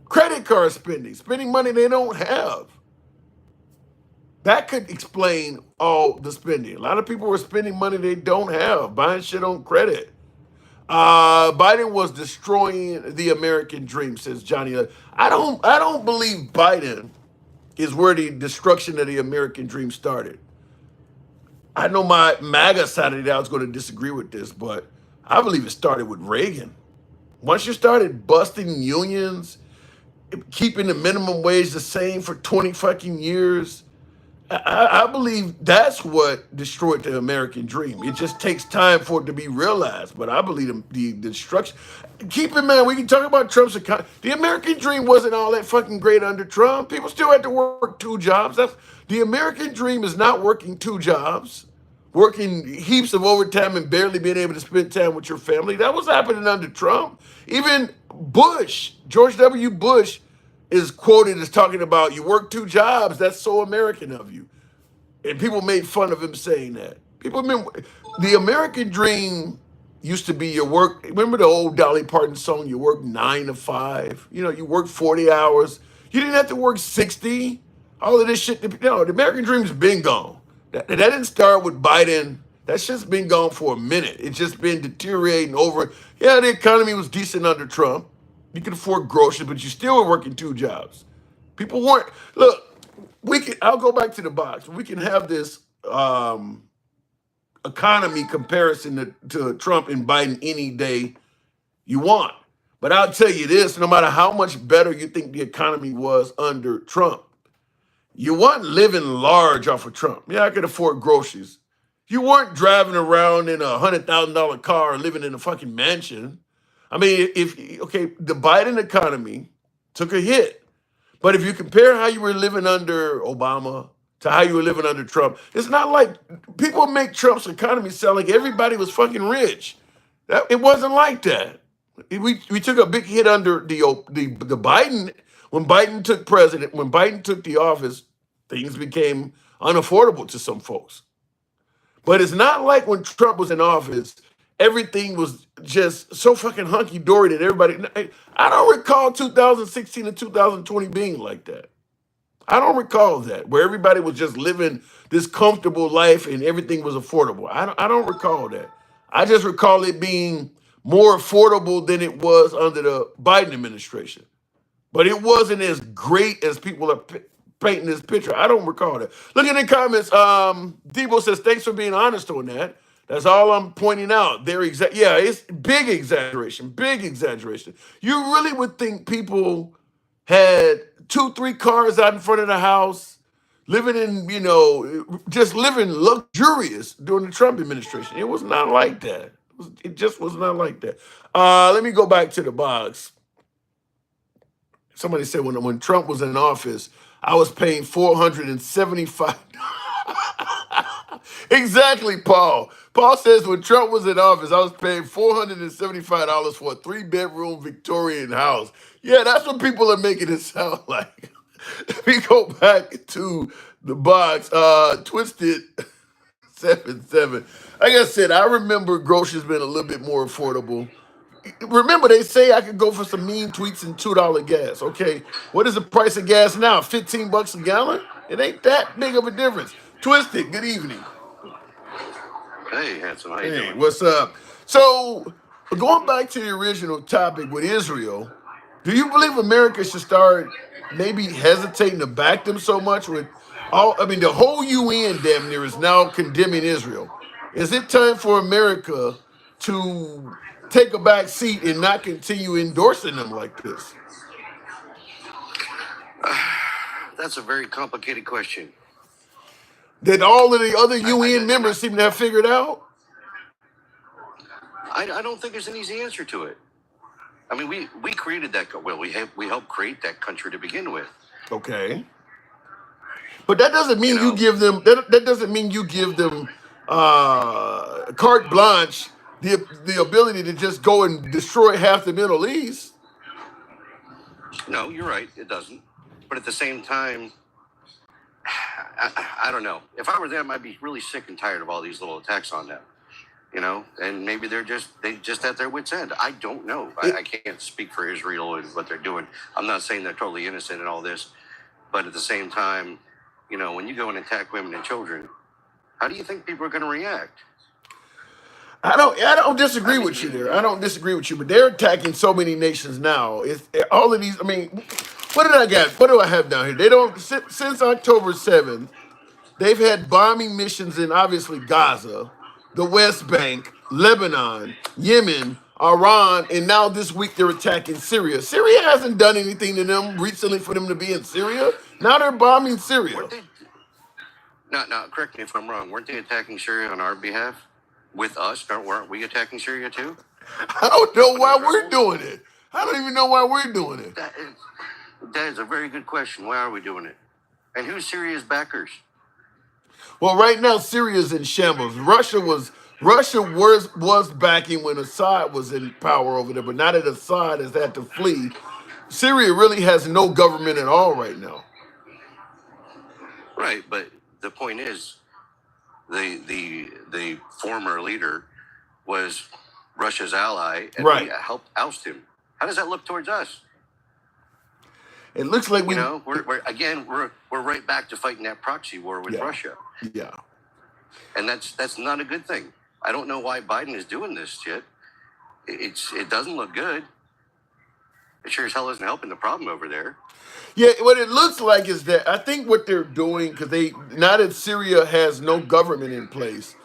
credit card spending money they don't have. That could explain all the spending. A lot of people are spending money they don't have, buying shit on credit. Biden was destroying the American dream, says Johnny. I don't believe Biden is where the destruction of the American dream started. I know my MAGA side of the house is going to disagree with this, but I believe it started with Reagan. Once you started busting unions, keeping the minimum wage the same for 20 fucking years, I believe that's what destroyed the American dream. It just takes time for it to be realized, but I believe the destruction. Keep in mind, we can talk about Trump's economy. The American dream wasn't all that fucking great under Trump. People still had to work 2 jobs. The American dream is not working 2 jobs, working heaps of overtime and barely being able to spend time with your family. That was happening under Trump. Even Bush, George W. Bush, is quoted as talking about, you work 2 jobs, that's so American of you. And people made fun of him saying that. The American dream used to be your work. Remember the old Dolly Parton song, you work 9 to 5? You work 40 hours. You didn't have to work 60. All of this shit. No, the American dream's been gone. That didn't start with Biden. That shit's been gone for a minute. It's just been deteriorating over. Yeah, the economy was decent under Trump. You could afford groceries, but you still were working 2 jobs. People weren't. Look, I'll go back to the box. We can have this economy comparison to Trump and Biden any day you want. But I'll tell you this, no matter how much better you think the economy was under Trump, you weren't living large off of Trump. Yeah, I could afford groceries. You weren't driving around in a $100,000 car and living in a fucking mansion. I mean, the Biden economy took a hit. But if you compare how you were living under Obama to how you were living under Trump, it's not like people make Trump's economy sound like everybody was fucking rich. It wasn't like that. We took a big hit under the Biden. When Biden took the office, things became unaffordable to some folks. But it's not like when Trump was in office, everything was just so fucking hunky dory that everybody. I don't recall 2016 and 2020 being like that. I don't recall that where everybody was just living this comfortable life and everything was affordable. I don't recall that. I just recall it being more affordable than it was under the Biden administration. But it wasn't as great as people are painting this picture. I don't recall that. Look in the comments. Debo says, thanks for being honest on that. That's all I'm pointing out. Yeah, it's big exaggeration. Big exaggeration. You really would think people had 2-3 cars out in front of the house, living in, just living luxurious during the Trump administration. It was not like that. It just was not like that. Let me go back to the box. Somebody said when Trump was in office, I was paying $475. Exactly, Paul. Paul says when Trump was in office, I was paying $475 for a 3-bedroom Victorian house. Yeah, that's what people are making it sound like. Let me go back to the box. Twisted 77. Like I said, I remember groceries being a little bit more affordable. Remember, they say I could go for some mean tweets and $2 gas. Okay, what is the price of gas now? $15 a gallon? It ain't that big of a difference. Twisted, good evening. Hey, handsome, how you Hey, doing? what's up? So, going back to the original topic with Israel, do you believe America should start maybe hesitating to back them so much with the whole UN damn near is now condemning Israel. Is it time for America to take a back seat and not continue endorsing them like this? That's a very complicated question. That all of the other UN members seem to have figured out? I don't think there's an easy answer to it. I mean, we created that. Well, we helped create that country to begin with. Okay. But that doesn't mean you give them that doesn't mean you give them carte blanche, the ability to just go and destroy half the Middle East. No, you're right. It doesn't. But at the same time, I don't know. If I were them, I'd be really sick and tired of all these little attacks on them. And maybe they just at their wits' end. I don't know. I can't speak for Israel and what they're doing. I'm not saying they're totally innocent in all this, but at the same time, when you go and attack women and children, how do you think people are going to react? I don't disagree with you there. I don't disagree with you, but they're attacking so many nations now. It's all of these. I mean, what did I get? What do I have down here? They don't since October 7th. They've had bombing missions in obviously Gaza, the West Bank, Lebanon, Yemen, Iran, and now this week they're attacking Syria. Syria hasn't done anything to them recently for them to be in Syria. Now they're bombing Syria. Now, correct me if I'm wrong. Weren't they attacking Syria on our behalf? With us? Weren't we attacking Syria too? I don't know why we're doing it. I don't even know why we're doing it. That is a very good question. Why are we doing it? And who's Syria's backers? Well, right now Syria's in shambles. Russia was backing when Assad was in power over there, but now that Assad has had to flee, Syria really has no government at all right now. Right, but the point is, the former leader was Russia's ally, and we helped oust him. How does that look towards us? It looks like we're right back to fighting that proxy war with Russia. Yeah, and that's not a good thing. I don't know why Biden is doing this shit. It doesn't look good. It sure as hell isn't helping the problem over there. Yeah, what it looks like is that I think what they're doing, because now that Syria has no government in place,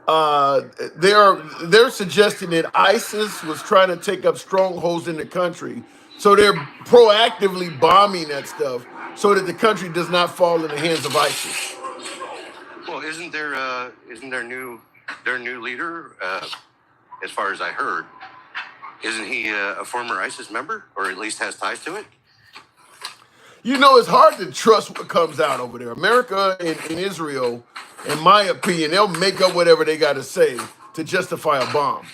they're suggesting that ISIS was trying to take up strongholds in the country. So they're proactively bombing that stuff so that the country does not fall in the hands of ISIS. Well, isn't their new leader, as far as I heard, isn't he a former ISIS member, or at least has ties to it? It's hard to trust what comes out over there. America and Israel, in my opinion, they'll make up whatever they got to say to justify a bomb.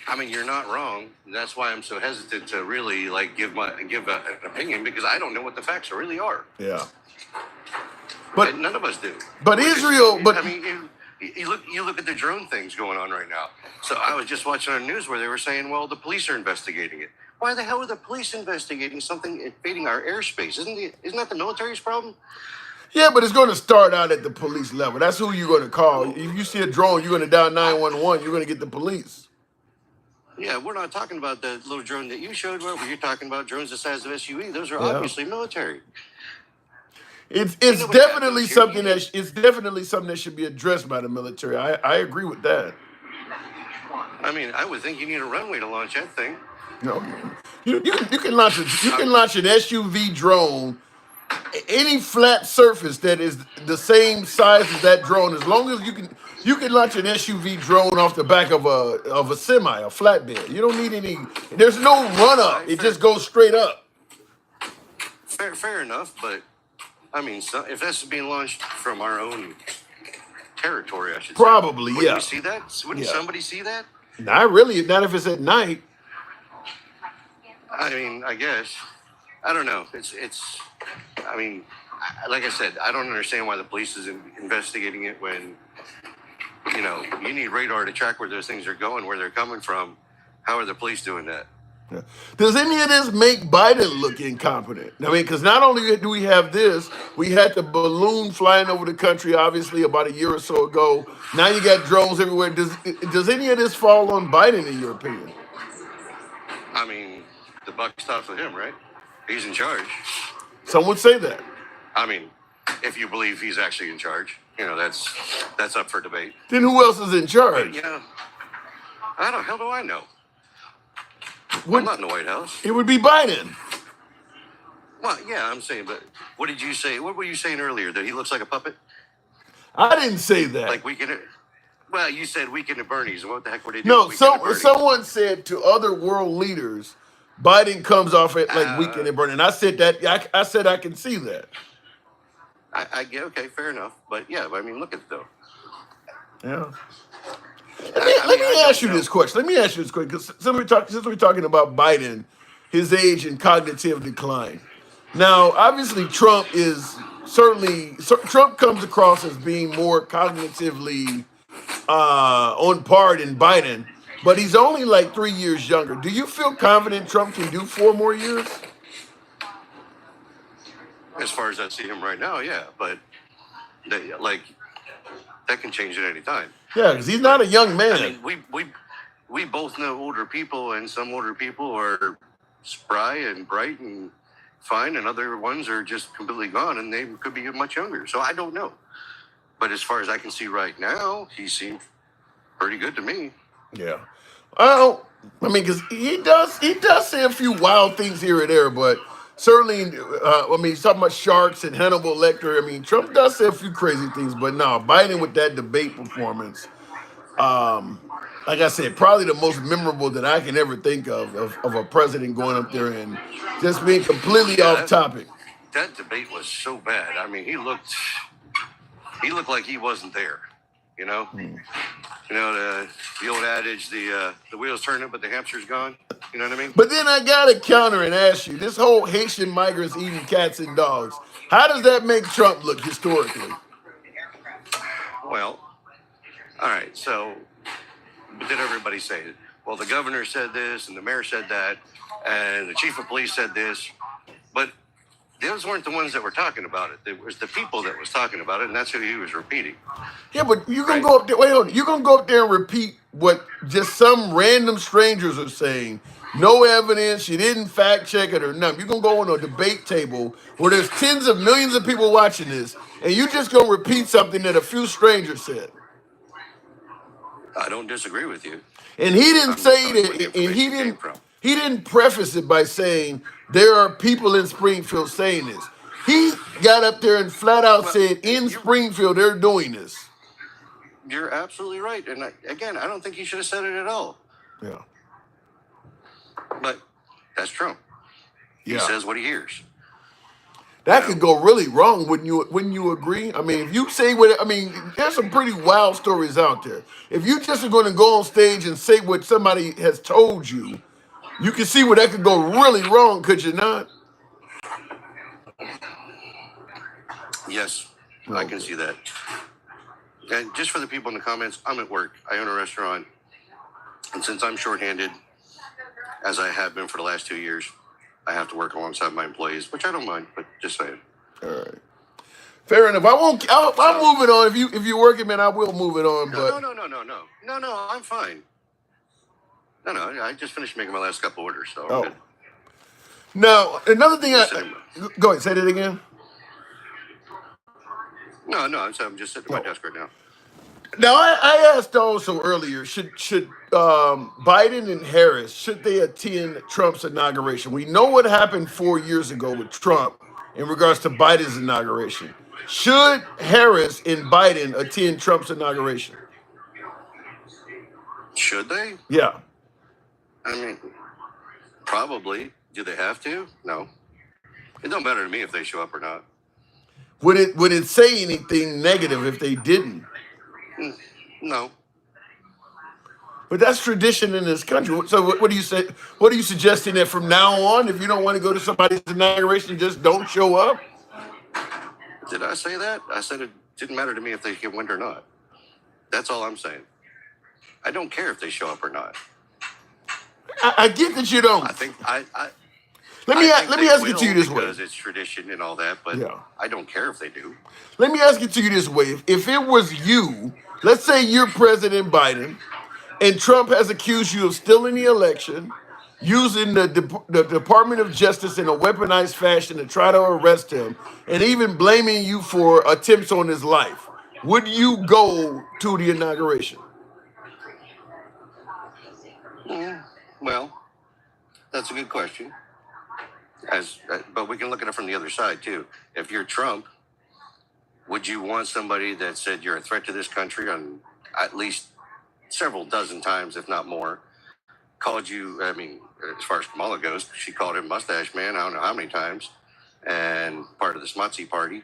I mean, you're not wrong. That's why I'm so hesitant to really give an opinion, because I don't know what the facts really are. Yeah. But none of us do. But Israel, I mean, You look at the drone things going on right now. So I was just watching on the news where they were saying, well, the police are investigating it. Why the hell are the police investigating something invading our airspace? Isn't that the military's problem? Yeah, but it's going to start out at the police level. That's who you're going to call. If you see a drone, you're going to dial 911. You're going to get the police. Yeah, we're not talking about the little drone that you showed. Where you're talking about drones the size of SUV. Those are obviously military. It's definitely something that should be addressed by the military. I agree with that. I mean, I would think you need a runway to launch that thing. No, you can launch an SUV drone, any flat surface that is the same size as that drone. As long as you can launch an SUV drone off the back of a semi, a flatbed. You don't need any. There's no run up. It just goes straight up. Fair enough, but I mean, if that's being launched from our own territory, I should probably say. Wouldn't you see that? Wouldn't somebody see that? Not really. Not if it's at night. I mean, I guess. I don't know. It's. I mean, like I said, I don't understand why the police is investigating it when, you need radar to track where those things are going, where they're coming from. How are the police doing that? Yeah. Does any of this make Biden look incompetent? I mean, because not only do we have this, we had the balloon flying over the country, obviously, about a year or so ago. Now you got drones everywhere. Does any of this fall on Biden, in your opinion? I mean, the buck stops with him, right? He's in charge. Some would say that. I mean, if you believe he's actually in charge, that's up for debate. Then who else is in charge? But, how do I know? I'm not in the White House. It would be Biden. Well, yeah, I'm saying, but what did you say? What were you saying earlier? That he looks like a puppet? I didn't say that. Like well, you said Weekend at Bernie's. What the heck were they doing? No, someone said to other world leaders, Biden comes off at like Weekend at Bernie. And I said that. I said I can see that. I get okay, fair enough. But yeah, I mean, look at it though. Yeah. Let me ask you this question. Because since we're talking about Biden, his age and cognitive decline. Now, obviously, Trump comes across as being more cognitively on par than Biden, but he's only like 3 years younger. Do you feel confident Trump can do 4 more years? As far as I see him right now, yeah, but that can change at any time. Yeah, because he's not a young man. I mean, we both know older people, and some older people are spry and bright and fine, and other ones are just completely gone, and they could be much younger. So I don't know. But as far as I can see right now, he seems pretty good to me. Yeah. Because he does say a few wild things here and there, but certainly, he's talking about sharks and Hannibal Lecter. I mean, Trump does say a few crazy things, but no, Biden with that debate performance, like I said, probably the most memorable that I can ever think of a president going up there and just being completely off topic. That debate was so bad. I mean, he looked like he wasn't there. The old adage, the wheels turning, but the hamster's gone. You know what I mean? But then I gotta counter and ask you, this whole Haitian migrants eating cats and dogs, how does that make Trump look historically? Well, all right, so did everybody say it? Well, the governor said this, and the mayor said that, and the chief of police said this, but those weren't the ones that were talking about it. It was the people that was talking about it, and that's who he was repeating. Yeah, but you're going to go up there, wait on, you're going to go up there and repeat what just some random strangers are saying. No evidence, you didn't fact check it or nothing. You're going to go on a debate table where there's tens of millions of people watching this, and you just going to repeat something that a few strangers said. I don't disagree with you. And he didn't say that, and he didn't preface it by saying there are people in Springfield saying this. He got up there and flat out said in Springfield they're doing this. You're absolutely right. And again, I don't think he should have said it at all. Yeah. But that's Trump. He says what he hears. That could go really wrong, wouldn't you agree? I mean, if you say there's some pretty wild stories out there. If you just are going to go on stage and say what somebody has told you, you can see where that could go really wrong, could you not? Yes, I can see that. And just for the people in the comments, I'm at work. I own a restaurant. And since I'm shorthanded, as I have been for the last 2 years, I have to work alongside my employees, which I don't mind, but just saying. All right. Fair enough. I'll move it on. If you're working, man, I will move it on. No, I'm fine. No, I just finished making my last couple orders, so I'm Oh. good. Now, another thing go ahead, say that again. No, I'm just sitting at my desk right now. Now, I asked also earlier, should Biden and Harris, should they attend Trump's inauguration? We know what happened 4 years ago with Trump in regards to Biden's inauguration. Should Harris and Biden attend Trump's inauguration? Should they? Yeah. I mean, probably. Do they have to? No. It don't matter to me if they show up or not. Would it say anything negative if they didn't? No. But that's tradition in this country. So what do you say? What are you suggesting that from now on, if you don't want to go to somebody's inauguration, you just don't show up? Did I say that? I said it didn't matter to me if they can win or not. That's all I'm saying. I don't care if they show up or not. I get that you don't. I think Let me ask it to you this way. Because it's tradition and all that, but Yeah. I don't care if they do. Let me ask it to you this way. If it was you, let's say you're President Biden, and Trump has accused you of stealing the election, using the Department of Justice in a weaponized fashion to try to arrest him, and even blaming you for attempts on his life, would you go to the inauguration? Well, that's a good question. But we can look at it from the other side too. If you're Trump, would you want somebody that said you're a threat to this country on at least several dozen times, if not more, called you, I mean, as far as Kamala goes, she called him Mustache Man, I don't know how many times, and part of the Smotsy party.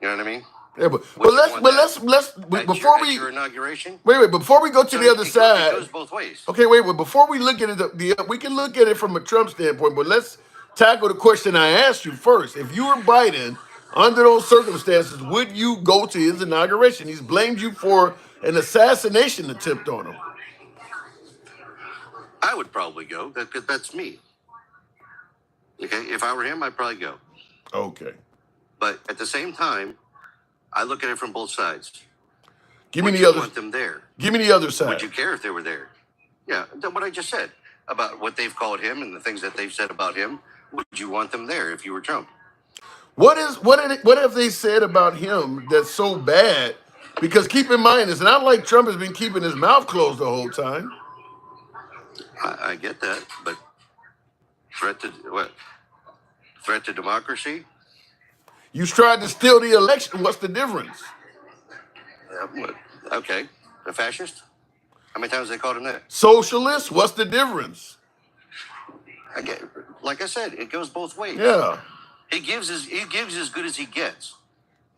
You know what I mean? Yeah, but let's before we your inauguration. Wait, before we go to the other side. It goes both ways. Okay, wait, before we look at it, we can look at it from a Trump standpoint, but let's tackle the question I asked you first. If you were Biden, under those circumstances, would you go to his inauguration? He's blamed you for an assassination attempt on him. I would probably go. That's me. Okay, if I were him, I'd probably go. Okay. But at the same time, I look at it from both sides. Give me Would the you other. want them there? Give me the other side. Would you care if they were there? Yeah, what I just said about what they've called him and the things that they've said about him. Would you want them there if you were Trump? What have they said about him that's so bad? Because keep in mind, it's not like Trump has been keeping his mouth closed the whole time. I get that, but threat to what? Threat to democracy? You tried to steal the election. What's the difference? Okay, a fascist? How many times they called him that? Socialist? What's the difference? Like I said, it goes both ways. Yeah. He gives as good as he gets.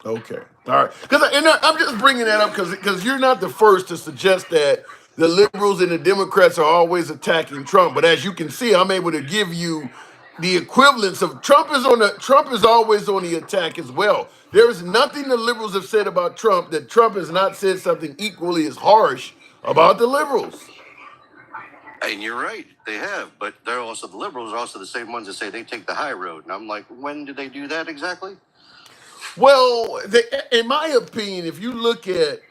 Okay. All right. I'm just bringing that up because you're not the first to suggest that the liberals and the Democrats are always attacking Trump. But as you can see, I'm able to give you the equivalence of Trump is always on the attack as well. There is nothing the liberals have said about Trump that Trump has not said something equally as harsh about the liberals. And you're right, they have, but they're also the liberals are also the same ones that say they take the high road. And I'm like, when did they do that exactly? Well, in my opinion, if you look at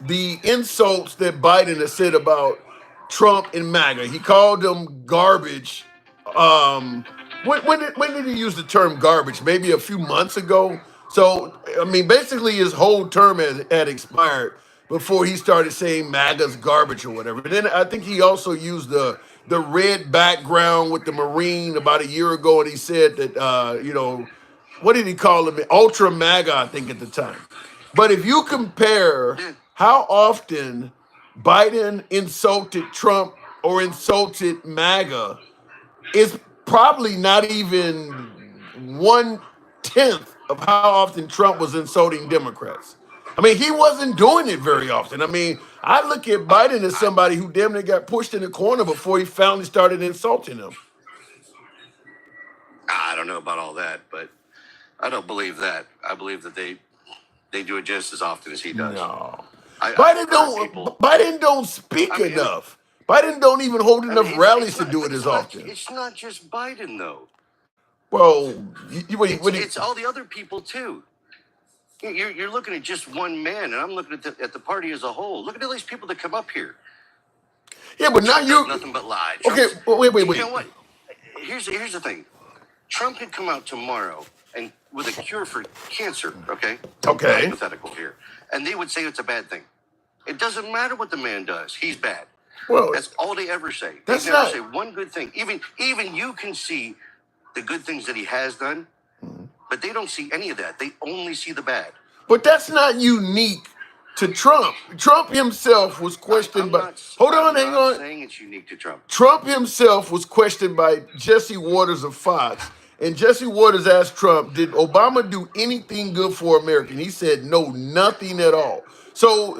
the insults that Biden has said about Trump and MAGA, he called them garbage. When did he use the term garbage? Maybe a few months ago. So, I mean, basically his whole term had expired before he started saying MAGA's garbage or whatever. And then I think he also used the red background with the Marine about a year ago, and he said that, what did he call him? Ultra MAGA, I think, at the time. But if you compare how often Biden insulted Trump or insulted MAGA, it's probably not even 1/10 of how often Trump was insulting Democrats. I mean, he wasn't doing it very often. I mean, I look at Biden as somebody who damn near got pushed in the corner before he finally started insulting him. I don't know about all that, but I don't believe that. I believe that they do it just as often as he does. No. Biden I've heard don't. people. Biden don't speak I mean, enough. Biden don't even hold I enough mean, rallies it's to not, do but it as often. it's not just Biden though. Well, It's all the other people too. You're looking at just one man, and I'm looking at the party as a whole. Look at all these people that come up here. yeah, but now Trump you does nothing but lie. okay. Well, wait. You know what? Here's the thing. Trump could come out tomorrow and with a cure for cancer. Okay. Okay. Hypothetical here, and they would say it's a bad thing. It doesn't matter what the man does. He's bad. Well, That's all they ever say. They that's never not. say one good thing. Even you can see the good things that he has done, but they don't see any of that. They only see the bad. But that's not unique to Trump. Trump himself was questioned by. Hold on, hang I'm not on. saying it's unique to Trump. Trump himself was questioned by Jesse Waters of Fox, and Jesse Waters asked Trump, "Did Obama do anything good for America?" And he said, "No, nothing at all." So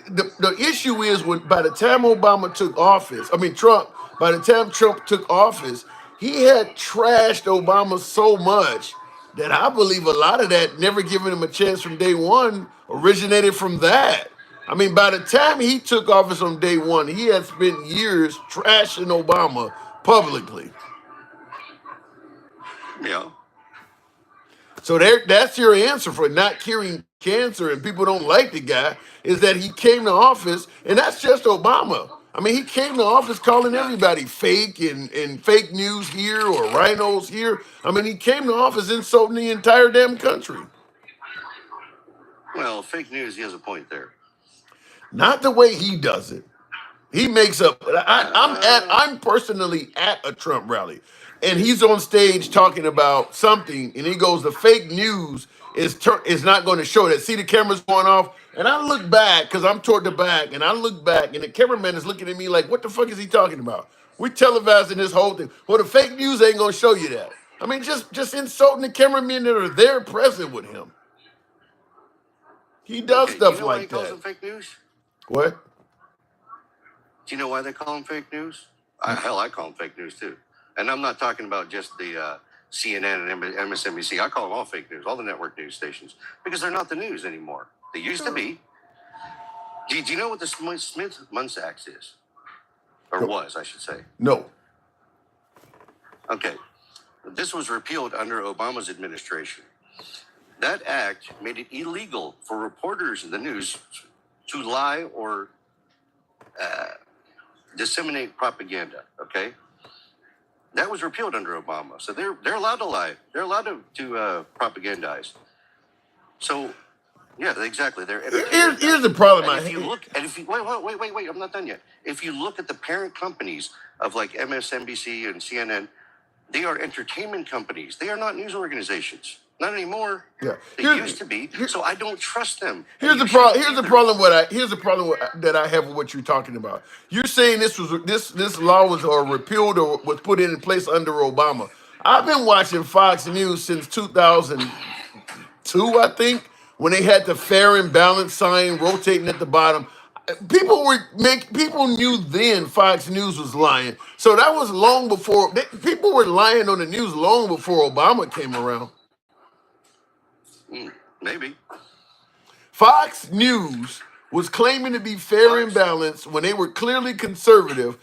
the issue is when by the time Obama took office, Trump. By the time Trump took office, he had trashed Obama so much that I believe a lot of that never giving him a chance from day one originated from that. I mean, by the time he took office on day one, he had spent years trashing Obama publicly. Yeah. So that's your answer for not curing cancer and people don't like the guy, is that he came to office, and that's just Obama. I mean, he came to office calling everybody fake and fake news here or rhinos here. I mean, he came to office insulting the entire damn country. Well, fake news. He has a point there. Not the way he does it. He makes up. I'm personally at a Trump rally, and he's on stage talking about something, and he goes, "The fake news is not going to show that." See the cameras going off, and I look back because I'm toward the back, and I look back, and the cameraman is looking at me like, "What the fuck is he talking about? We're televising this whole thing. Well, the fake news ain't going to show you that." I mean, just insulting the cameramen that are there present with him. He does Okay, stuff do you know why he like calls that. them fake news? What? Do you know why they call them fake news? Hell, I call them fake news too. And I'm not talking about just the CNN and MSNBC. I call them all fake news, all the network news stations, because they're not the news anymore. They used to be. Do you know what the Smith-Mundt Act is? Or was, I should say. No. Okay. This was repealed under Obama's administration. That act made it illegal for reporters in the news to lie or disseminate propaganda. Okay, that was repealed under Obama, so they're allowed to lie. They're allowed to propagandize. So, yeah, exactly. Here's the problem. And if you look, and if you wait, I'm not done yet. If you look at the parent companies of like MSNBC and CNN, they are entertainment companies. They are not news organizations. Not anymore. Yeah, They used to be. So I don't trust them. Here's the problem. Here's the problem. That I have with what you're talking about. You're saying this law was repealed or was put in place under Obama. I've been watching Fox News since 2002, I think, when they had the fair and balanced sign rotating at the bottom. People knew then Fox News was lying. So that was long before people were lying on the news long before Obama came around. Maybe. Fox News was claiming to be fair and balanced when they were clearly conservative.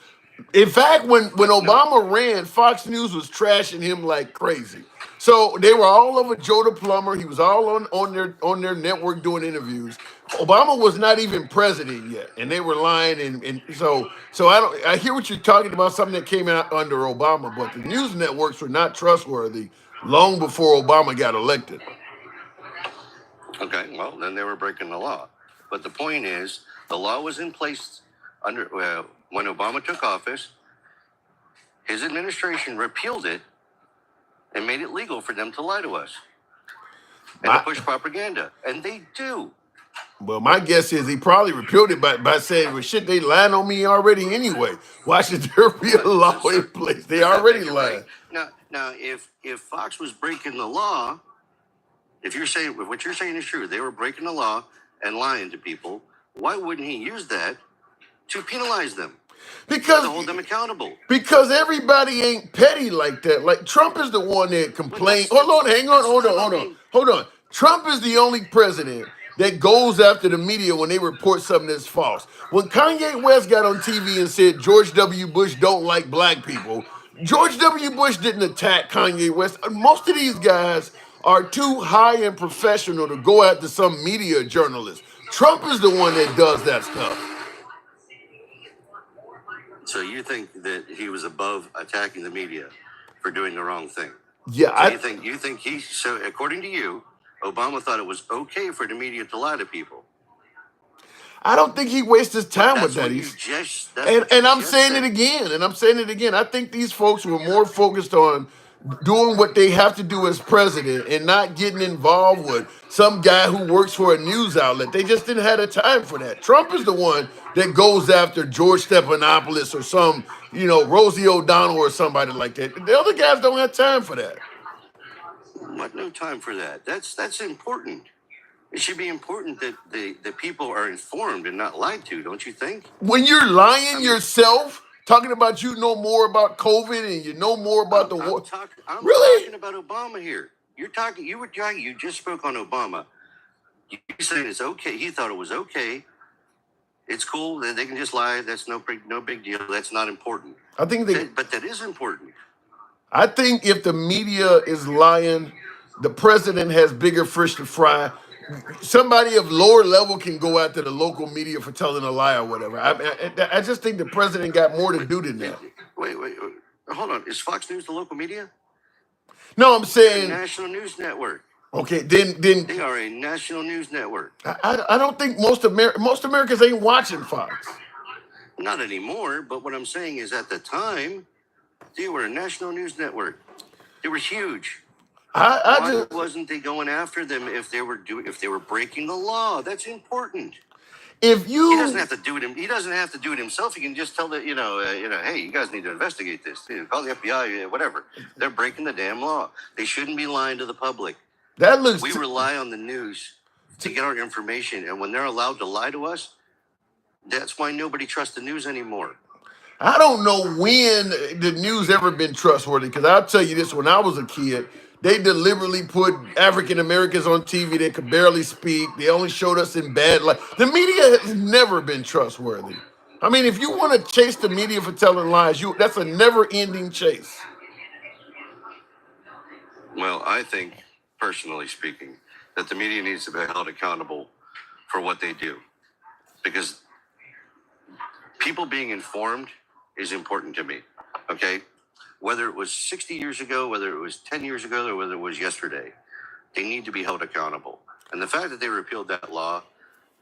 In fact, when Obama ran, Fox News was trashing him like crazy. So they were all over Joe the Plumber. He was all on their network doing interviews. Obama was not even president yet, and they were lying. And so I hear what you're talking about, something that came out under Obama, but the news networks were not trustworthy long before Obama got elected. Okay, well, then they were breaking the law. But the point is, the law was in place under when Obama took office. His administration repealed it and made it legal for them to lie to us and to push propaganda. And they do. Well, my guess is he probably repealed it by saying, "Well, shit, they lying on me already anyway. Why should there be a law in place? They already lied." Now, if Fox was breaking the law, if what you're saying is true, they were breaking the law and lying to people, why wouldn't he use that to penalize them? Because to hold them accountable. Because everybody ain't petty like that. Like Trump is the one that complained. Hold on. Trump is the only president that goes after the media when they report something that's false. When Kanye West got on TV and said George W. Bush don't like black people, George W. Bush didn't attack Kanye West. Most of these guys are too high and professional to go after some media journalist. Trump is the one that does that stuff. So you think that he was above attacking the media for doing the wrong thing? Yeah, So you think he, so according to you, Obama thought it was okay for the media to lie to people. I don't think he wastes his time with That's that. what you He's, just, that's and what you and I'm just saying said. it again, and I'm saying it again. I think these folks were more focused on doing what they have to do as president and not getting involved with some guy who works for a news outlet. They just didn't have the time for that. Trump is the one that goes after George Stephanopoulos or some, Rosie O'Donnell or somebody like that. The other guys don't have time for that. What, no time for that. That's important. It should be important that the people are informed and not lied to, don't you think? When you're lying yourself, talking about you know more about COVID and you know more about the war. I'm Really? talking about Obama here. You just spoke on Obama. You saying it's okay. He thought it was okay. It's cool that they can just lie. That's no big deal. That's not important. I think But that is important. I think if the media is lying, the president has bigger fish to fry. Somebody of lower level can go after the local media for telling a lie or whatever. I just think the president got more to do than that. Wait. Hold on. Is Fox News the local media? No, I'm They're a saying, national news network. okay, then They are a national news network. I don't think most Americans ain't watching Fox. Not anymore, but what I'm saying is at the time, they were a national news network. They were huge. Why wasn't they going after them if they were breaking the law? That's important. He doesn't have to do it. He doesn't have to do it himself. He can just tell hey, you guys need to investigate this. Call the FBI, whatever. They're breaking the damn law. They shouldn't be lying to the public. We rely on the news to get our information, and when they're allowed to lie to us, that's why nobody trusts the news anymore. I don't know when the news ever been trustworthy, because I'll tell you this, when I was a kid, they deliberately put African Americans on TV that could barely speak. They only showed us in bad light. The media has never been trustworthy. I mean, if you want to chase the media for telling lies, that's a never-ending chase. Well, I think, personally speaking, that the media needs to be held accountable for what they do. Because people being informed is important to me, okay? Whether it was 60 years ago, whether it was 10 years ago, or whether it was yesterday, they need to be held accountable. And the fact that they repealed that law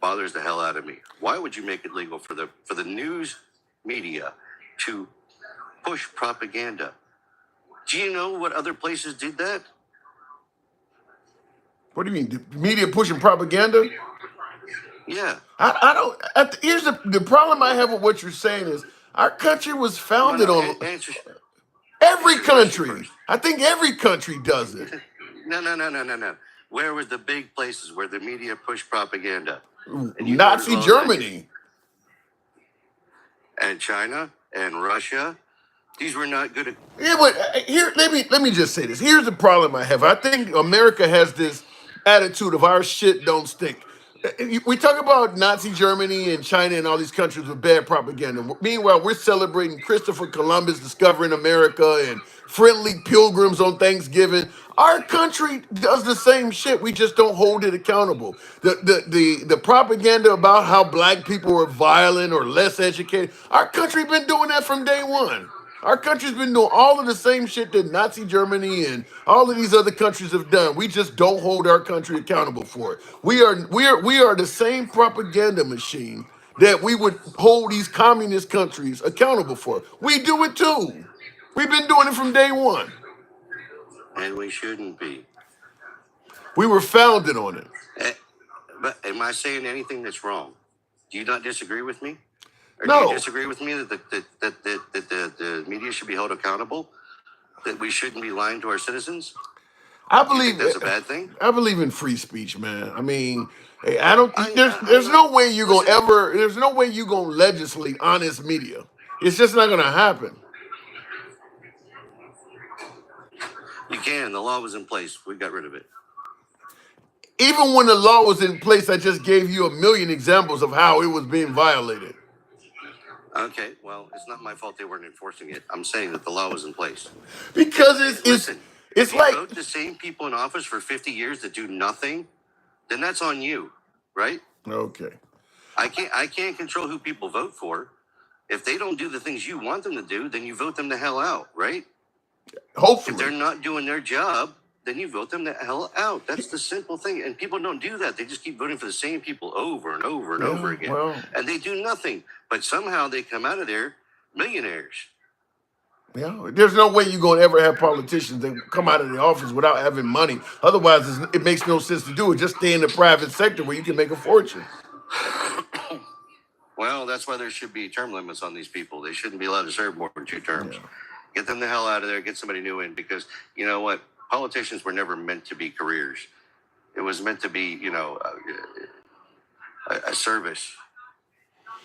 bothers the hell out of me. Why would you make it legal for the news media to push propaganda? Do you know what other places did that? What do you mean? The media pushing propaganda? Yeah. I don't. Here's the problem I have with what you're saying is our country was founded on every country. I think every country does it. No. Where was the big places where the media pushed propaganda? Nazi Germany. And China and Russia. These were not good. Yeah, but here, let me just say this. Here's the problem I have. I think America has this attitude of our shit don't stink. We talk about Nazi Germany and China and all these countries with bad propaganda. Meanwhile, we're celebrating Christopher Columbus discovering America and friendly pilgrims on Thanksgiving. Our country does the same shit. We just don't hold it accountable. The propaganda about how black people are violent or less educated, our country's been doing that from day one. Our country's been doing all of the same shit that Nazi Germany and all of these other countries have done. We just don't hold our country accountable for it. We are the same propaganda machine that we would hold these communist countries accountable for. We do it too. We've been doing it from day one. And we shouldn't be. We were founded on it. But am I saying anything that's wrong? Do you not disagree with me? Or No. do you disagree with me that the media should be held accountable? That we shouldn't be lying to our citizens? I believe that's a bad thing. I believe in free speech, man. I mean, I don't. There's no way you're gonna ever. There's no way you're gonna legislate honest media. It's just not gonna happen. You can. The law was in place. We got rid of it. even when the law was in place, I just gave you a million examples of how it was being violated. Okay, well, it's not my fault they weren't enforcing it. I'm saying that the law was in place. Because Listen, it's if you like, vote the same people in office for 50 years that do nothing, then that's on you, right? okay. I can't control who people vote for. If they don't do the things you want them to do, then you vote them the hell out, right? If they're Hopefully. not doing their job, then you vote them the hell out. That's the simple thing. And people don't do that. They just keep voting for the same people over and over and over Yeah, again. well, And they do nothing. But somehow they come out of there millionaires. yeah. There's no way you're going to ever have politicians that come out of the office without having money. Otherwise, it makes no sense to do it. Just stay in the private sector where you can make a fortune. Well, that's why there should be term limits on these people. They shouldn't be allowed to serve more than 2 terms. Yeah. Get them the hell out of there. Get somebody new in, because you know what? Politicians were never meant to be careers. It was meant to be, a service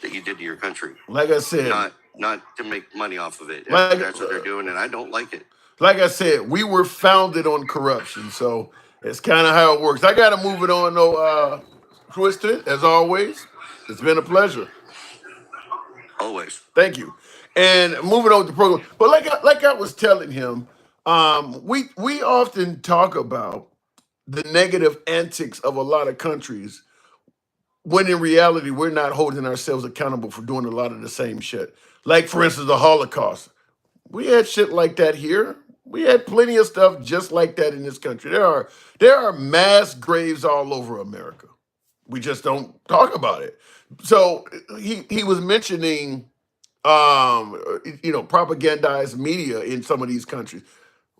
that you did to your country, Like I said, not to make money off of it. like That's what they're doing, and I don't like it. like I said, we were founded on corruption, so it's kind of how it works. I got to move it on, though. Twisted, as always, it's been a pleasure. Always. Thank you. And moving on with the program, but like I was telling him, we often talk about the negative antics of a lot of countries, when in reality we're not holding ourselves accountable for doing a lot of the same shit. Like, for instance, the Holocaust. We had shit like that here. We had plenty of stuff just like that in this country. There are mass graves all over America. We just don't talk about it. So he was mentioning propagandized media in some of these countries.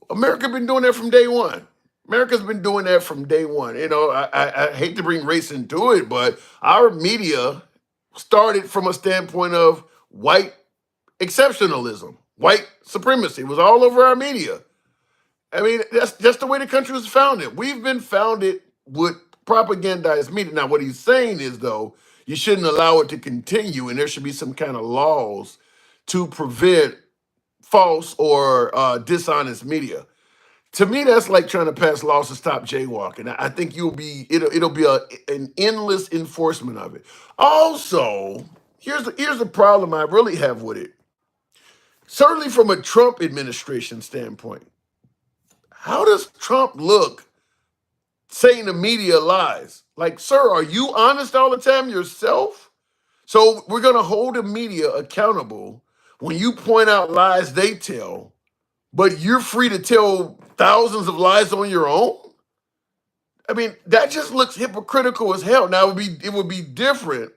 America been doing that from day one. America's been doing that from day one. I hate to bring race into it, but our media started from a standpoint of white exceptionalism, white supremacy. It was all over our media. I mean, that's just the way the country was founded. We've been founded with propagandized media. Now, what he's saying is, though, you shouldn't allow it to continue, and there should be some kind of laws to prevent false or dishonest media. To me, that's like trying to pass laws to stop jaywalking. I think it'll be an endless enforcement of it. Also, here's the problem I really have with it. Certainly from a Trump administration standpoint, how does Trump look saying the media lies? Like, sir, are you honest all the time yourself? So we're going to hold the media accountable when you point out lies they tell, but you're free to tell thousands of lies on your own? I mean, that just looks hypocritical as hell. Now, it would be different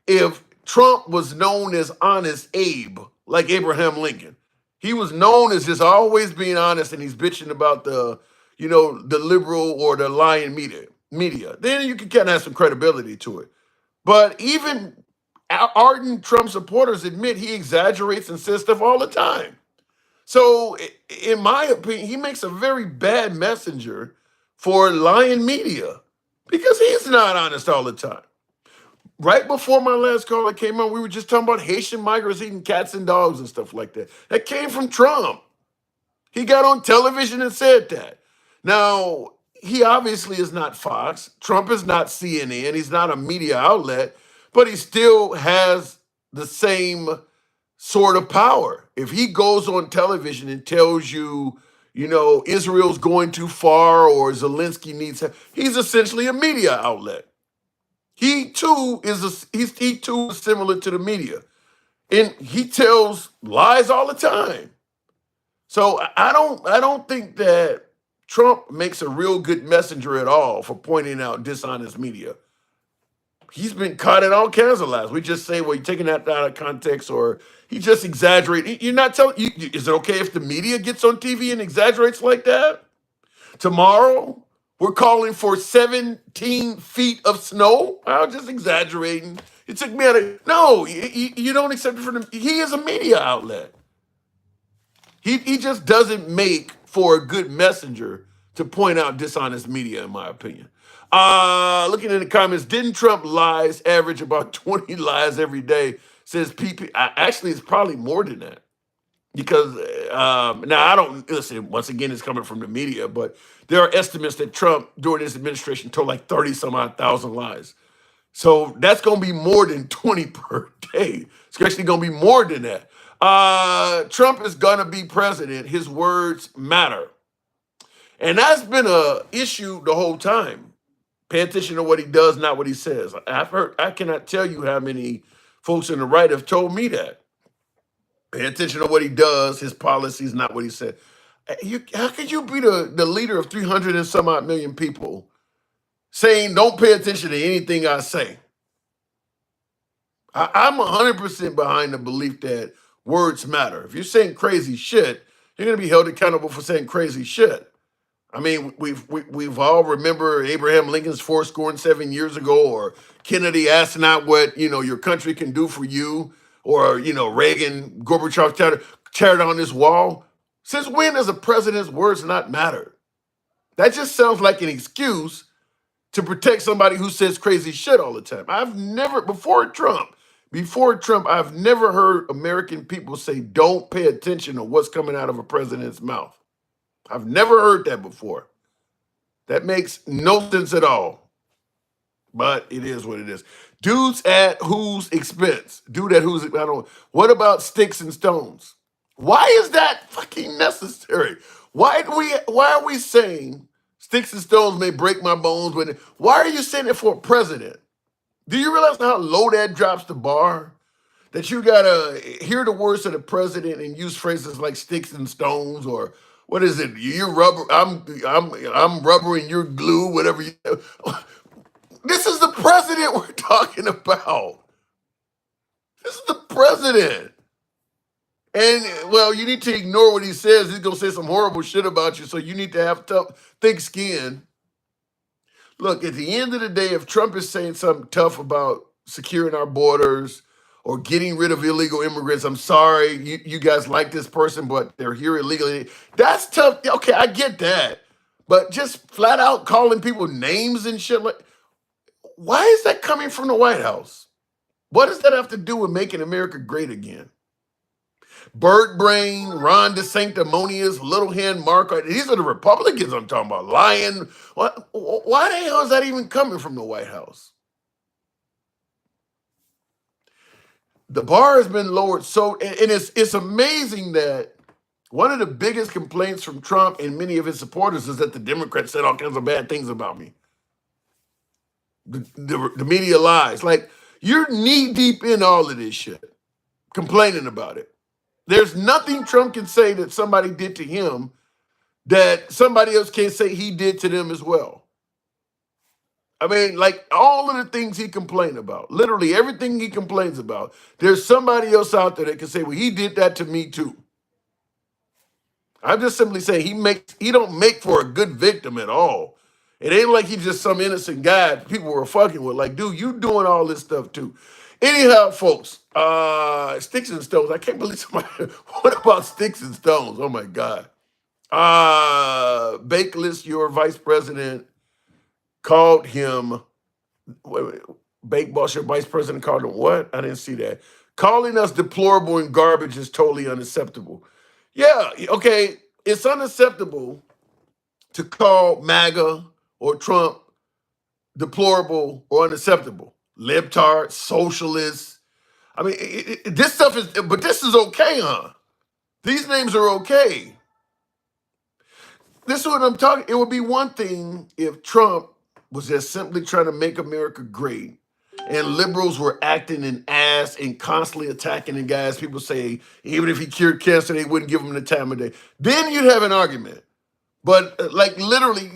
if Trump was known as Honest Abe, like Abraham Lincoln. He was known as just always being honest, and he's bitching about the liberal or the lying media. Then you can kind of have some credibility to it. But even ardent Trump supporters admit he exaggerates and says stuff all the time. So, in my opinion, he makes a very bad messenger for lying media because he's not honest all the time. Right before my last call that came on, we were just talking about Haitian migrants eating cats and dogs and stuff like that. That came from Trump. He got on television and said that. Now, he obviously is not Fox. Trump is not CNN. He's not a media outlet, but he still has the same sort of power. If he goes on television and tells you, Israel's going too far or Zelensky needs help, he's essentially a media outlet. He too is similar to the media, and he tells lies all the time. So I don't think that Trump makes a real good messenger at all for pointing out dishonest media. He's been caught in all kinds of lies. We just say, well, you're taking that out of context, or he just exaggerates. You're not telling. Is it okay if the media gets on TV and exaggerates like that? Tomorrow, we're calling for 17 feet of snow. I'm just exaggerating. It took me out of... No, you don't accept it from him. He is a media outlet. He just doesn't make for a good messenger to point out dishonest media, in my opinion. Looking in the comments, didn't Trump lies average about 20 lies every day? Says PP. Actually, it's probably more than that. Because now I don't listen. Once again, it's coming from the media, but there are estimates that Trump during his administration told like 30 some odd thousand lies. So that's going to be more than 20 per day. It's actually going to be more than that. Trump is going to be president. His words matter. And that's been a issue the whole time. Pay attention to what he does, not what he says. I cannot tell you how many folks on the right have told me that. Pay attention to what he does, his policies, not what he said. How could you be the leader of 300 and some odd million people saying, don't pay attention to anything I say? I'm 100% behind the belief that words matter. If you're saying crazy shit, you're going to be held accountable for saying crazy shit. I mean, we've all remember Abraham Lincoln's 7 years ago, or Kennedy asking out what your country can do for you, or Reagan, Gorbachev tear down this wall. Since when does a president's words not matter? That just sounds like an excuse to protect somebody who says crazy shit all the time. I've never before Trump, I've never heard American people say don't pay attention to what's coming out of a president's mouth. I've never heard that before. That makes no sense at all. But it is what it is. Dudes at whose expense? What about sticks and stones? Why is that fucking necessary? Why are we saying sticks and stones may break my bones why are you saying it for a president? Do you realize how low that drops the bar? That you gotta hear the words of the president and use phrases like sticks and stones, or what is it? You're rubber. I'm rubber and you're glue. Whatever. This is the president we're talking about. This is the president. And well, you need to ignore what he says. He's gonna say some horrible shit about you. So you need to have thick skin. Look, at the end of the day, if Trump is saying something tough about securing our borders or getting rid of illegal immigrants, I'm sorry, you guys like this person, but they're here illegally. That's tough. Okay, I get that. But just flat out calling people names and shit, like, why is that coming from the White House? What does that have to do with making America great again? Bird Brain, Ron DeSanctimonious, Little Hen Marco. These are the Republicans I'm talking about. Lion. Why the hell is that even coming from the White House? The bar has been lowered and it's amazing that one of the biggest complaints from Trump and many of his supporters is that the Democrats said all kinds of bad things about me. The media lies. Like, you're knee deep in all of this shit, complaining about it. There's nothing Trump can say that somebody did to him that somebody else can't say he did to them as well. I mean, like, all of the things he complained about, literally everything he complains about, there's somebody else out there that can say, well, he did that to me too. I'm just simply saying he don't make for a good victim at all. It ain't like he's just some innocent guy people were fucking with. Like, dude, you doing all this stuff too. Anyhow, folks, sticks and stones. I can't believe somebody. What about sticks and stones? Oh my God. Bakeless, your vice president, called him. Bake Boss, your vice president, called him what? I didn't see that. Calling us deplorable and garbage is totally unacceptable. Yeah, okay. It's unacceptable to call MAGA or Trump deplorable or unacceptable. Libtards, socialists. I mean, this stuff is, but this is okay, huh? These names are okay. This is what I'm talking. It would be one thing if Trump was just simply trying to make America great and liberals were acting an ass and constantly attacking the guys. People say, even if he cured cancer, they wouldn't give him the time of day. Then you'd have an argument. But like literally,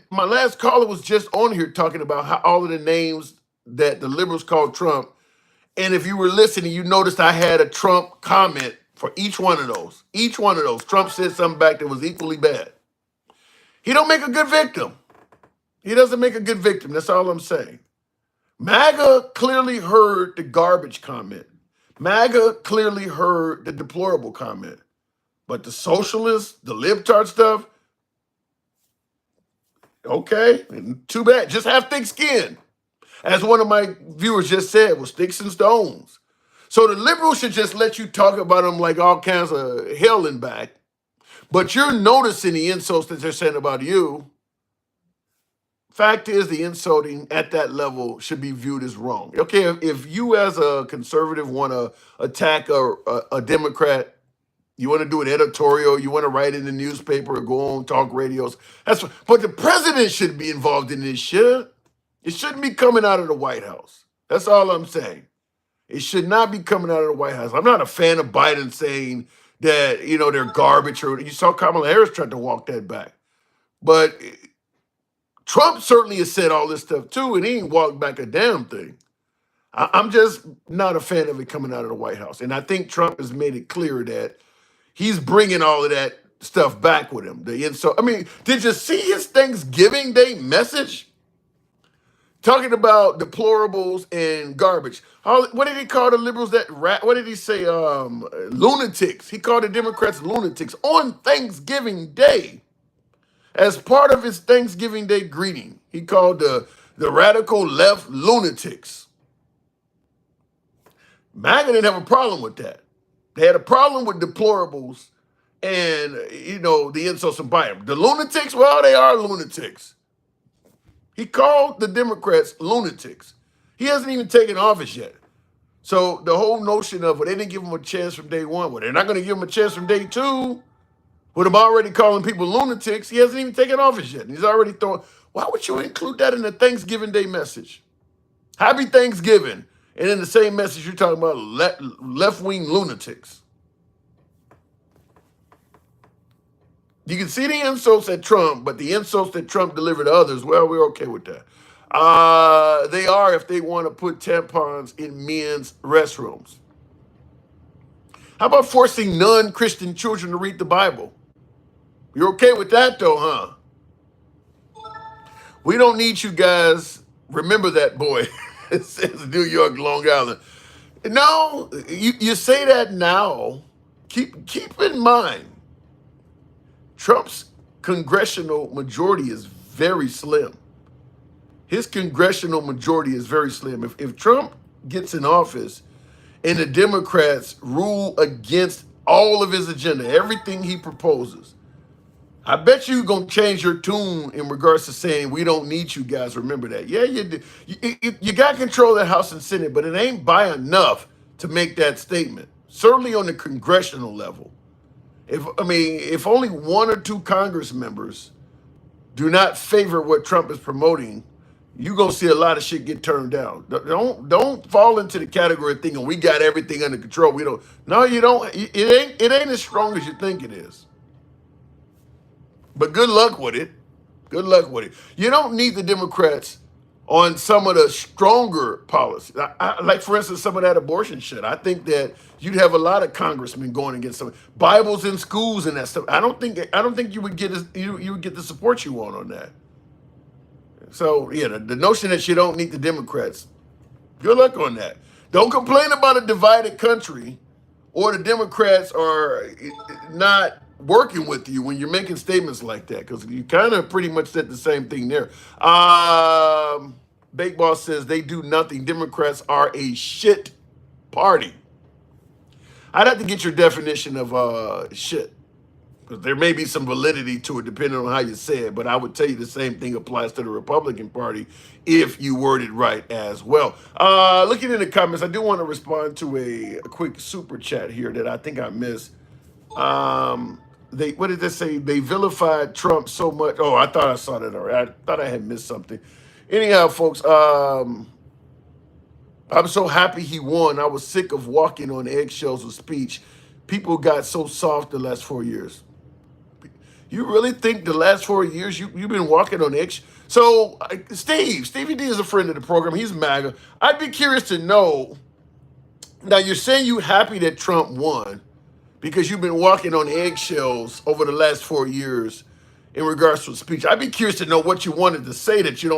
my last caller was just on here talking about how all of the names that the liberals called Trump. And if you were listening, you noticed I had a Trump comment for each one of those. Each one of those. Trump said something back that was equally bad. He don't make a good victim. He doesn't make a good victim. That's all I'm saying. MAGA clearly heard the garbage comment. MAGA clearly heard the deplorable comment. But the socialists, the libtard stuff, okay, too bad. Just have thick skin. As one of my viewers just said, well, sticks and stones. So the liberals should just let you talk about them like all kinds of hell and back. But you're noticing the insults that they're saying about you. Fact is, the insulting at that level should be viewed as wrong. Okay, if you as a conservative want to attack a Democrat, you want to do an editorial, you want to write in the newspaper or go on talk radios, but the president should be involved in this shit. It shouldn't be coming out of the White House. That's all I'm saying. It should not be coming out of the White House. I'm not a fan of Biden saying that, they're garbage, or you saw Kamala Harris tried to walk that back. But Trump certainly has said all this stuff too, and he ain't walked back a damn thing. I'm just not a fan of it coming out of the White House. And I think Trump has made it clear that he's bringing all of that stuff back with him. Did you see his Thanksgiving Day message? Talking about deplorables and garbage. What did he call the liberals what did he say? Lunatics. He called the Democrats lunatics on Thanksgiving Day. As part of his Thanksgiving Day greeting, he called the radical left lunatics. MAGA didn't have a problem with that. They had a problem with deplorables and, the insults and Biden. The lunatics, well, they are lunatics. He called the Democrats lunatics. He hasn't even taken office yet. So the whole notion of, they didn't give him a chance from day one. Well, they're not going to give him a chance from day two. With him already calling people lunatics, he hasn't even taken office yet. And he's already throwing, why would you include that in the Thanksgiving Day message? Happy Thanksgiving. And in the same message, you're talking about left-wing lunatics. You can see the insults at Trump, but the insults that Trump delivered to others, well, we're okay with that. They are if they want to put tampons in men's restrooms. How about forcing non-Christian children to read the Bible? You're okay with that, though, huh? We don't need you guys. Remember that, boy. It says New York, Long Island. No, you say that now. Keep in mind, Trump's congressional majority is very slim. His congressional majority is very slim. If Trump gets in office and the Democrats rule against all of his agenda, everything he proposes, I bet you're going to change your tune in regards to saying we don't need you guys. Remember that. Yeah, you got control of the House and Senate, but it ain't by enough to make that statement. Certainly on the congressional level. If only one or two Congress members do not favor what Trump is promoting, you're going to see a lot of shit get turned down. Don't fall into the category of thinking we got everything under control. We don't. No, you don't. It ain't as strong as you think it is. But good luck with it. Good luck with it. You don't need the Democrats on some of the stronger policies. Like, for instance, some of that abortion shit. I think that you'd have a lot of congressmen going against some Bibles in schools and that stuff. I don't think you would get you would get the support you want on that. So yeah, the notion that you don't need the Democrats. Good luck on that. Don't complain about a divided country or the Democrats are not working with you when you're making statements like that, because you kind of pretty much said the same thing there. Bake Boss says they do nothing. Democrats are a shit party. I'd have to get your definition of shit, because there may be some validity to it depending on how you say it, but I would tell you the same thing applies to the Republican Party if you word it right as well. Looking in the comments, I do want to respond to a quick super chat here that I think I missed. What did they say? They vilified Trump so much. Oh, I thought I saw that already. I thought I had missed something. Anyhow, folks, I'm so happy he won. I was sick of walking on eggshells of speech. People got so soft the last 4 years. You really think the last 4 years you've been walking on eggshells? So, Stevie D is a friend of the program. He's MAGA. I'd be curious to know. Now, you're saying you're happy that Trump won because you've been walking on eggshells over the last 4 years in regards to speech. I'd be curious to know what you wanted to say that you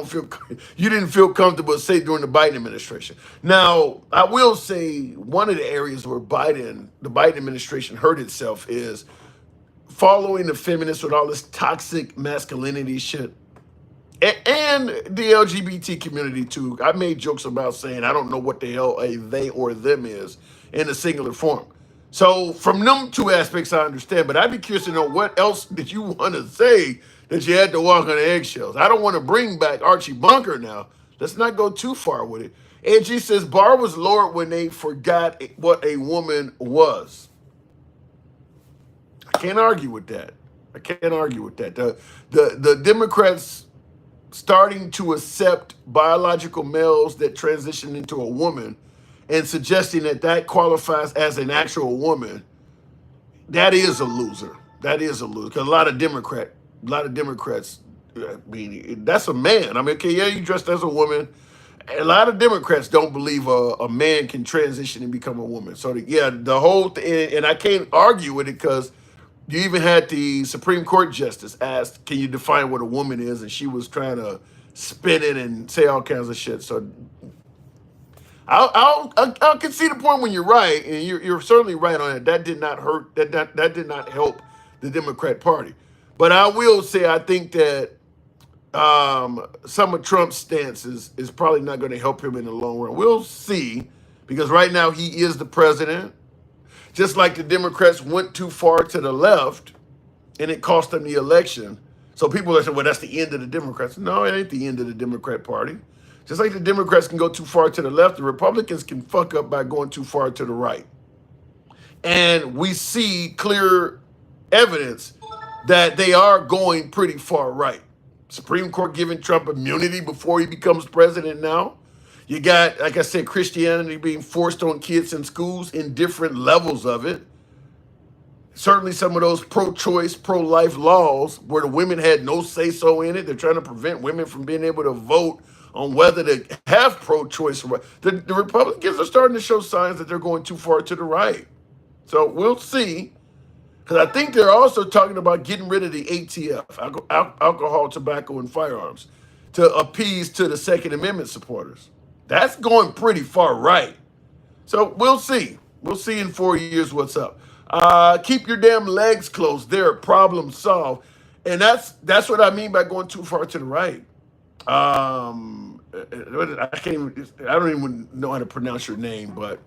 didn't feel comfortable to say during the Biden administration. Now, I will say one of the areas where the Biden administration hurt itself is following the feminists with all this toxic masculinity shit. and the LGBT community too. I made jokes about saying I don't know what the hell a they or them is in a singular form. So from them two aspects, I understand. But I'd be curious to know what else did you want to say that you had to walk on eggshells. I don't want to bring back Archie Bunker now. Let's not go too far with it. AG says bar was lowered when they forgot what a woman was. I can't argue with that. I can't argue with that. The Democrats starting to accept biological males that transition into a woman and suggesting that that qualifies as an actual woman, that is a loser. That is a loser. Because a lot of Democrats, I mean, that's a man. I mean, okay, yeah, you dressed as a woman. A lot of Democrats don't believe a man can transition and become a woman. So, the whole thing, and I can't argue with it because you even had the Supreme Court justice asked, can you define what a woman is? And she was trying to spin it and say all kinds of shit. So I'll concede the point when you're right, and you're certainly right on it. That did not hurt. That did not help the Democrat Party. But I will say I think that some of Trump's stances is probably not going to help him in the long run. We'll see, because right now he is the president. Just like the Democrats went too far to the left, and it cost them the election. So people are saying, well, that's the end of the Democrats. No, it ain't the end of the Democrat Party. Just like the Democrats can go too far to the left, the Republicans can fuck up by going too far to the right. And we see clear evidence that they are going pretty far right. Supreme Court giving Trump immunity before he becomes president now. You got, like I said, Christianity being forced on kids in schools in different levels of it. Certainly some of those pro-choice, pro-life laws where the women had no say-so in it. They're trying to prevent women from being able to vote on whether to have pro-choice. The Republicans are starting to show signs that they're going too far to the right. So we'll see. Because I think they're also talking about getting rid of the ATF, alcohol, tobacco, and firearms, to appease to the Second Amendment supporters. That's going pretty far right. So we'll see. We'll see in 4 years what's up. Keep your damn legs closed. They're problem solved. And that's what I mean by going too far to the right. I don't even know how to pronounce your name, but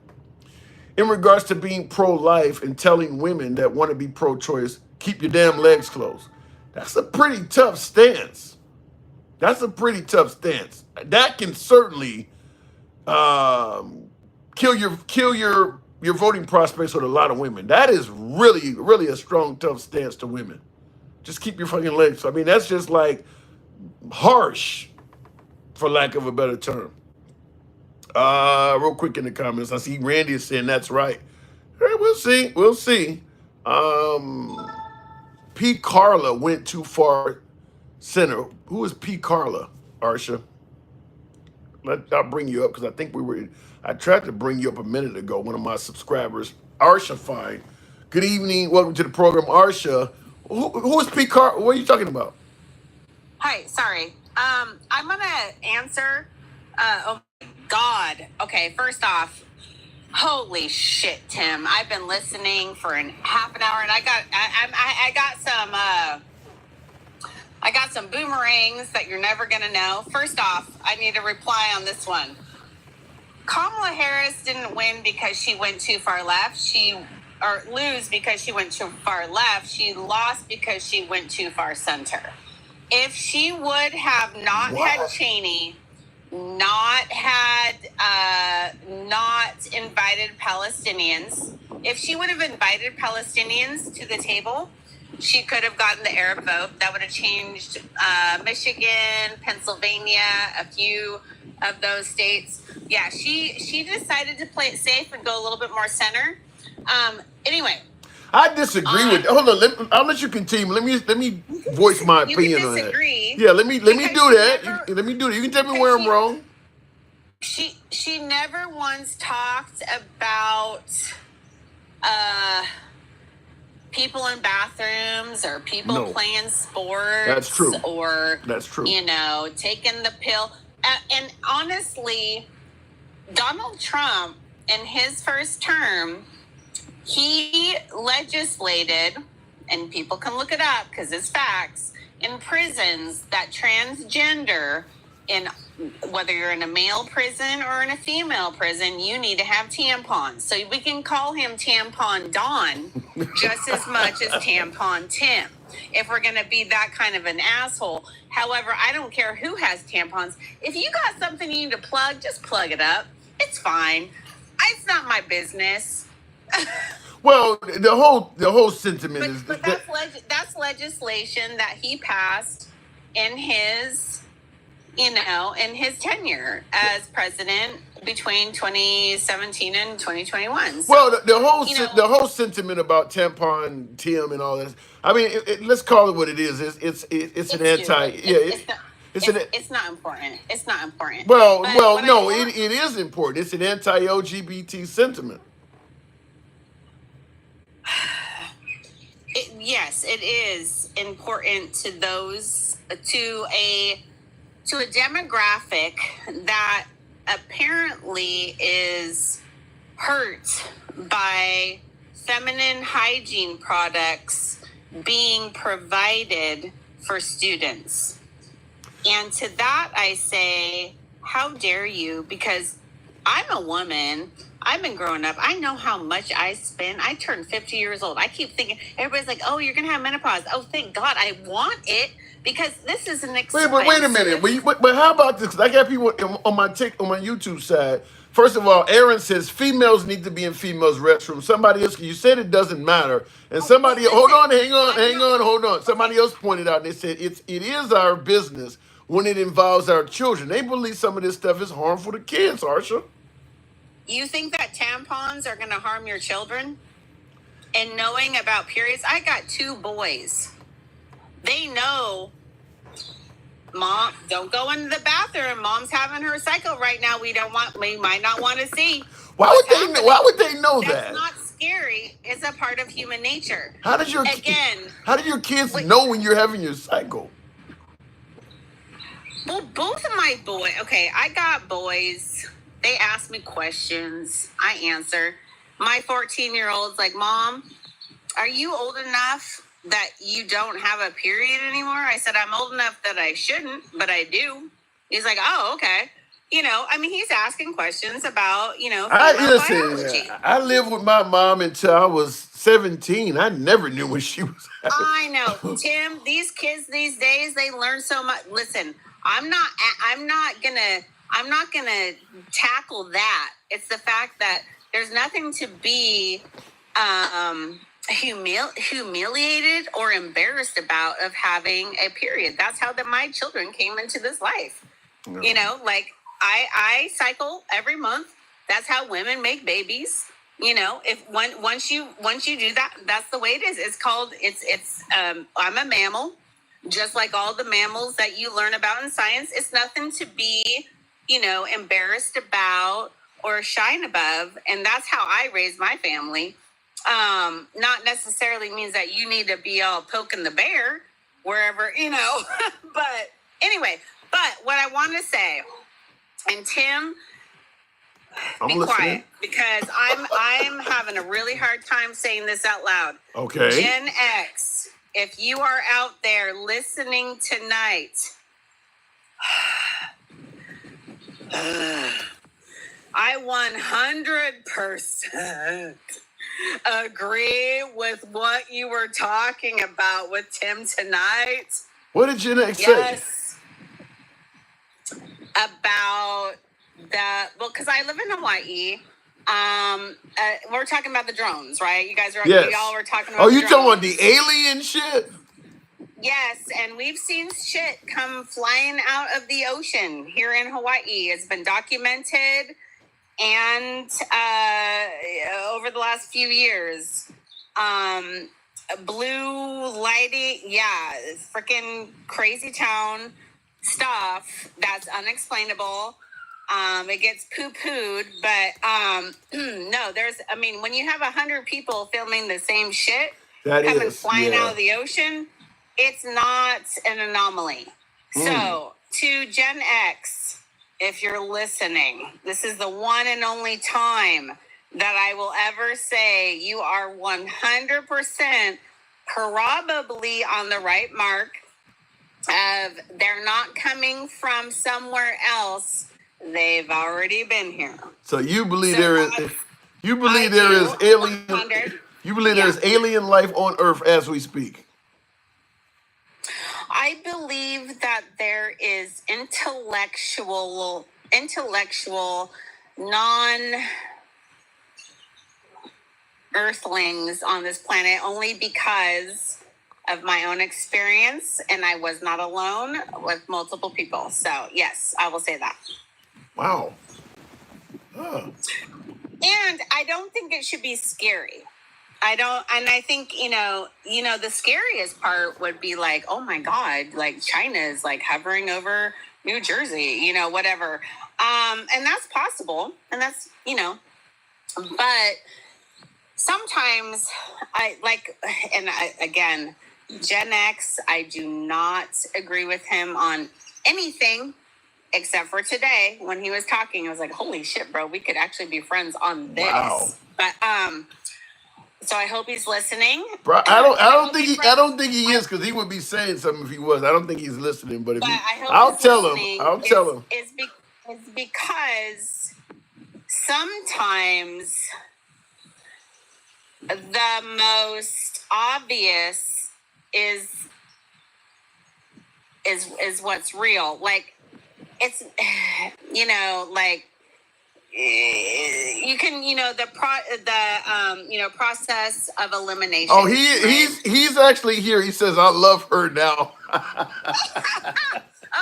in regards to being pro-life and telling women that want to be pro-choice, keep your damn legs closed. That's a pretty tough stance. That's a pretty tough stance. That can certainly kill your voting prospects with a lot of women. That is really, really a strong, tough stance to women. Just keep your fucking legs. I mean, that's just like harsh, for lack of a better term. Real quick in the comments, I see Randy is saying that's right. All right, we'll see. We'll see. P. Carla went too far center. Who is P. Carla, Arsha? I'll bring you up because I think I tried to bring you up a minute ago, one of my subscribers, Arsha Fine. Good evening. Welcome to the program, Arsha. Who is P. Carla? What are you talking about? Hi, sorry. I'm going to answer. Oh, my God. Okay, first off, holy shit, Tim. I've been listening for half an hour, and I got some boomerangs that you're never going to know. First off, I need to reply on this one. Kamala Harris didn't win because she went too far left. Or lose because she went too far left. She lost because she went too far center. If she would have not had Cheney, not invited Palestinians, if she would have invited Palestinians to the table, she could have gotten the Arab vote. That would have changed Michigan, Pennsylvania, a few of those states. Yeah, she decided to play it safe and go a little bit more center. Anyway. I disagree with. Hold on, I'll let you continue. Let me voice my opinion on that. Yeah, let me do that. Let me do that. You can tell me where I'm wrong. She never once talked about people in bathrooms or people playing sports. That's true. Or that's true. Taking the pill. And honestly, Donald Trump in his first term, he legislated, and people can look it up because it's facts, in prisons that transgender, in whether you're in a male prison or in a female prison, you need to have tampons. So we can call him Tampon Don just as much as Tampon Tim, if we're going to be that kind of an asshole. However, I don't care who has tampons. If you got something you need to plug, just plug it up. It's fine. It's not my business. Well, the whole sentiment is But that's legislation that he passed in his, in his tenure as president between 2017 and 2021. So, well, the whole sentiment about tampon Tim and all this. I mean, let's call it what it is. It's an anti. It's not important. It's not important. Well, But no, it is important. It's an anti-LGBT sentiment. Yes, it is important to those, to a demographic that apparently is hurt by feminine hygiene products being provided for students. And to that I say, how dare you? Because I'm a woman. I've been growing up. I know how much I spend. I turned 50 years old. I keep thinking, everybody's like, oh, you're going to have menopause. Oh, thank God. I want it because this is an expensive. Wait a minute. But how about this? 'Cause I got people on my YouTube side. First of all, Aaron says females need to be in females' restrooms. Somebody else, you said it doesn't matter. And somebody, hold on. Somebody else pointed out, and they said it is our business when it involves our children. They believe some of this stuff is harmful to kids, Arsha. You think that tampons are going to harm your children? And knowing about periods, I got 2 boys. They know, Mom, don't go into the bathroom. Mom's having her cycle right now. We might not want to see. Why would they know that? That's not scary. It's a part of human nature. How did your kids know when you're having your cycle? Well, both of my boys. Okay, I got boys. They ask me questions. I answer. My 14-year-old's like, Mom, are you old enough that you don't have a period anymore? I said, I'm old enough that I shouldn't, but I do. He's like, oh, okay. He's asking questions about, biology. I lived with my mom until I was 17. I never knew when she was. I know, Tim. These kids these days, they learn so much. Listen, I'm not gonna tackle that. It's the fact that there's nothing to be humiliated or embarrassed about of having a period. That's how my children came into this life. Yeah. I cycle every month. That's how women make babies. If once you do that, that's the way it is. It's called I'm a mammal, just like all the mammals that you learn about in science. It's nothing to be embarrassed about or shine above. And that's how I raised my family. Not necessarily means that you need to be all poking the bear wherever, but anyway, what I want to say, and Tim, be quiet, because I'm having a really hard time saying this out loud. Okay. Gen X, if you are out there listening tonight, I 100% agree with what you were talking about with Tim tonight. What did Gen X say? About because I live in Hawaii. We're talking about the drones, right? You guys are, y'all were talking about. Oh, you talking about the alien shit? Yes, and we've seen shit come flying out of the ocean here in Hawaii. It's been documented, and over the last few years, blue lighting, freaking crazy town stuff that's unexplainable. It gets poo-pooed, but no, when you have 100 people filming the same shit flying out of the ocean, it's not an anomaly. So, to Gen X, if you're listening, this is the one and only time that I will ever say you are 100% probably on the right mark. They're not coming from somewhere else. They've already been here. So you believe So there is you believe I there do. is alien 100. you believe Yeah. there's alien life on Earth as we speak. I believe that there is intellectual, non-earthlings on this planet only because of my own experience, and I was not alone with multiple people. So yes, I will say that. Wow. Huh. And I don't think it should be scary. I don't, and I think, the scariest part would be like, oh my God, like China is like hovering over New Jersey, whatever. And that's possible. And that's, but sometimes again, Gen X, I do not agree with him on anything except for today when he was talking. I was like, holy shit, bro, we could actually be friends on this. Wow. But, so I hope he's listening. Bro, I don't think he is, because he would be saying something if he was. I don't think he's listening, but if But he, I hope I'll he's tell him. listening. I'll tell him. It's because sometimes the most obvious is what's real. Like it's like you can the process of elimination. Oh, right? he's actually here. He says, "I love her now."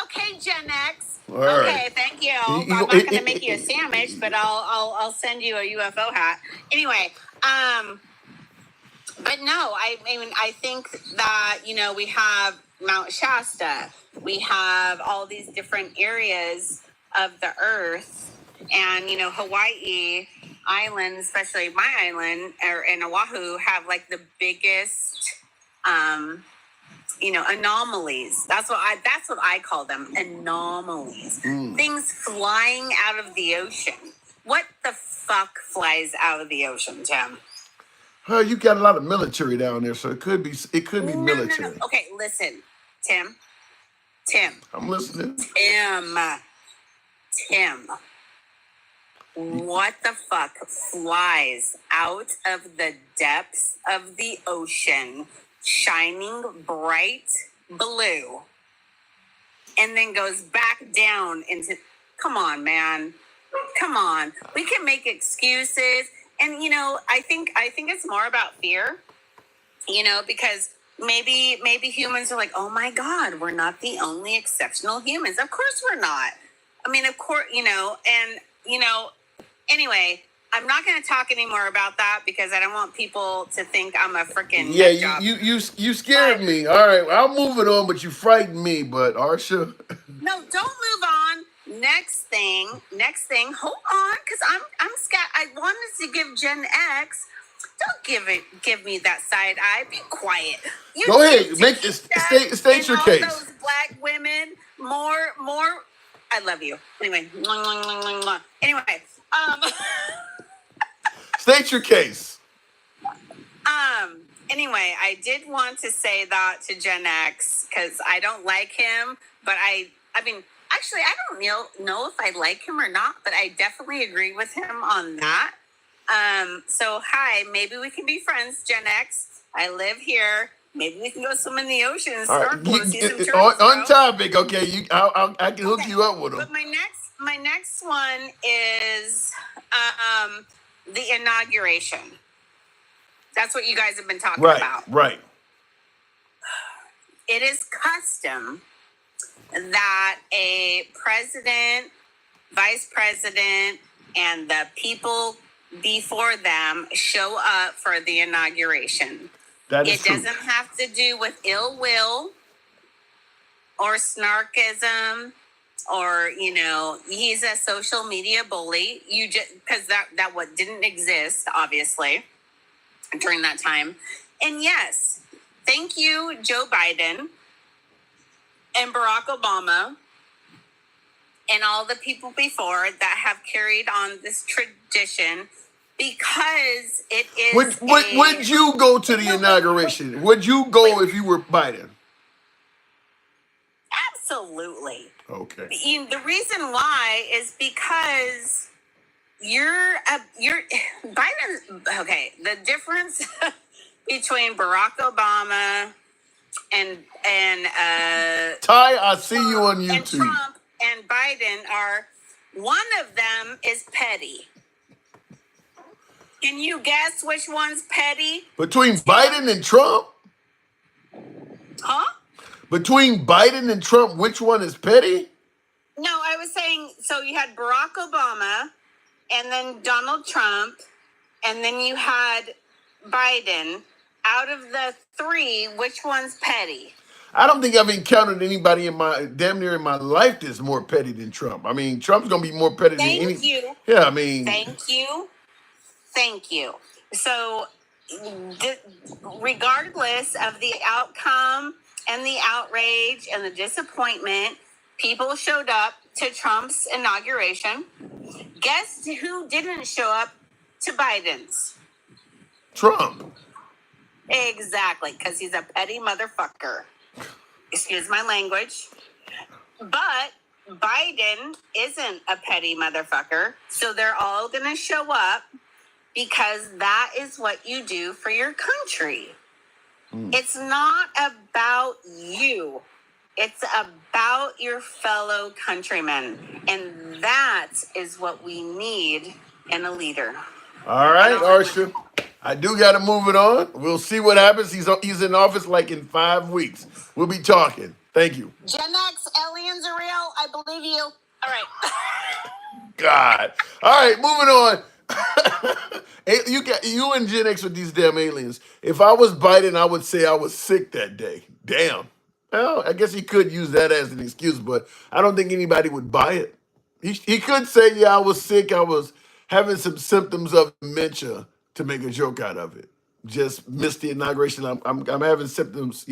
Okay, Gen X. All right. Okay, thank you. I'm not going to make you a sandwich, but I'll send you a UFO hat. Anyway, but no, I mean, I think that, we have Mount Shasta. We have all these different areas of the earth. And, Hawaii Island, especially my island, or in Oahu, have like the biggest, anomalies. That's what I call them, anomalies. Things flying out of the ocean. What the fuck flies out of the ocean, Tim? You got a lot of military down there, so it could be military. No. Okay, listen, Tim. I'm listening. Tim. What the fuck flies out of the depths of the ocean, shining bright blue, and then goes back down into... Come on, man. Come on. We can make excuses. And, I think it's more about fear, because maybe humans are like, oh my God, we're not the only exceptional humans. Of course we're not. I mean, of course, anyway, I'm not going to talk anymore about that because I don't want people to think I'm a freaking Yeah, you scared me. All right, I'll move it on, but you frightened me. But Arsha, no, don't move on. Next thing. Hold on, because I'm scared. I wanted to give Gen X. Don't give me that side eye. Be quiet. You go ahead. Make this state your case. Those black women more. I love you. Anyway. State your case. Anyway, I did want to say that to Gen X because I don't like him, but I mean, actually, I don't know if I like him or not, but I definitely agree with him on that. So hi, maybe we can be friends, Gen X. I live here. Maybe we can go swim in the ocean and snorkel and see some turtles. On topic, okay. I can hook you up with them. But my next one is the inauguration. That's what you guys have been talking about. Right. It is custom that a president, vice president, and the people before them show up for the inauguration. That is true. It doesn't have to do with ill will or snarkism or, he's a social media bully. You just, because that what didn't exist, obviously, during that time. And yes, thank you, Joe Biden and Barack Obama and all the people before that have carried on this tradition because it is. Would you go to the inauguration? Would you go if you were Biden? Absolutely. Okay. The reason why is because you're Biden. Okay, the difference between Barack Obama and Ty, I see you on and YouTube. Trump and Biden are, one of them is petty. Can you guess which one's petty? Between Biden and Trump? Huh? Between Biden and Trump, which one is petty? No, I was saying, so you had Barack Obama and then Donald Trump, and then you had Biden. Out of the three, which one's petty? I don't think I've encountered anybody in my damn near in my life that's more petty than Trump. I mean, Trump's gonna be more petty than any. Thank you. Yeah, I mean, Thank you. Thank you. So, regardless of the outcome and the outrage and the disappointment, people showed up to Trump's inauguration. Guess who didn't show up to Biden's? Trump. Exactly, because he's a petty motherfucker. Excuse my language. But Biden isn't a petty motherfucker, so they're all going to show up because that is what you do for your country. It's not about you. It's about your fellow countrymen. And that is what we need in a leader. All right, Arsha. I do got to move it on. We'll see what happens. He's in office like in 5 weeks. We'll be talking. Thank you. Gen X aliens are real. I believe you. All right. God. All right, moving on. You and Gen X with these damn aliens. If I was Biden, I would say I was sick that day. Damn. Well, I guess he could use that as an excuse, but I don't think anybody would buy it. He could say, yeah, I was sick. I was having some symptoms of dementia to make a joke out of it. Just missed the inauguration. I'm having symptoms,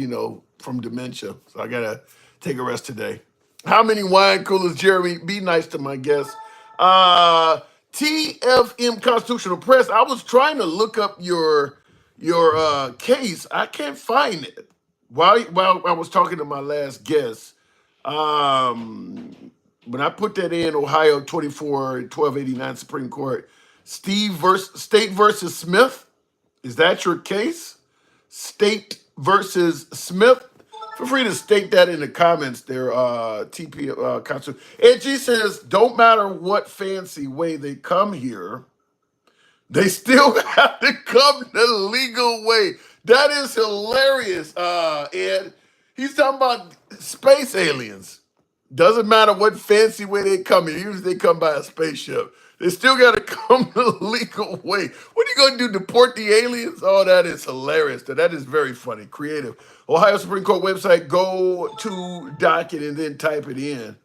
from dementia. So I gotta take a rest today. How many wine coolers, Jeremy? Be nice to my guests. TFM Constitutional Press. I was trying to look up your case. I can't find it. While I was talking to my last guest, when I put that in, Ohio 24-1289 Supreme Court, State versus Smith. Is that your case? State versus Smith. Feel free to state that in the comments there, TP Constitution. Edgy says, don't matter what fancy way they come here, they still have to come the legal way. That is hilarious, Ed. He's talking about space aliens. Doesn't matter what fancy way they come here. Usually they come by a spaceship. They still got to come the legal way. What are you going to do, deport the aliens? Oh, that is hilarious. That is very funny, creative. Ohio Supreme Court website, go to docket and then type it in.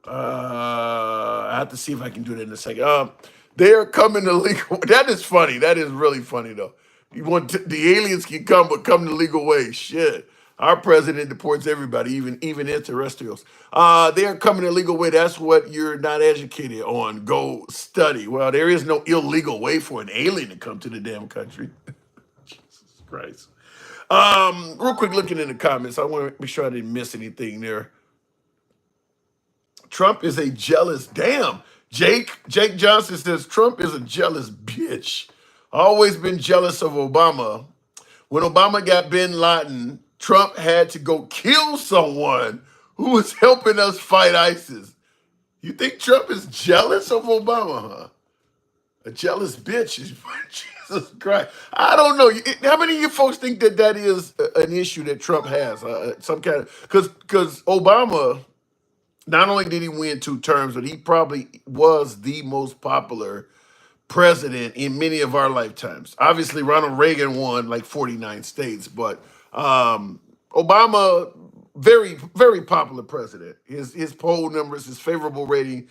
I have to see if I can do that in a second. They are coming to legal. That is funny. That is really funny, though. You want the aliens can come, but come the legal way. Shit. Our president deports everybody, even extraterrestrials. They are coming the legal way. That's what you're not educated on. Go study. Well, there is no illegal way for an alien to come to the damn country. Jesus Christ. Real quick, looking in the comments, I want to be sure I didn't miss anything there. Trump is a jealous, damn. Jake Johnson says Trump is a jealous bitch. Always been jealous of Obama. When Obama got bin Laden, Trump had to go kill someone who was helping us fight ISIS. You think Trump is jealous of Obama, huh? A jealous bitch. Jesus Christ. I don't know. How many of you folks think that is an issue that Trump has? Some kind of, because Obama, not only did he win 2 terms, but he probably was the most popular president in many of our lifetimes. Obviously, Ronald Reagan won like 49 states, but Obama, very, very popular president. His poll numbers, his favorable rating.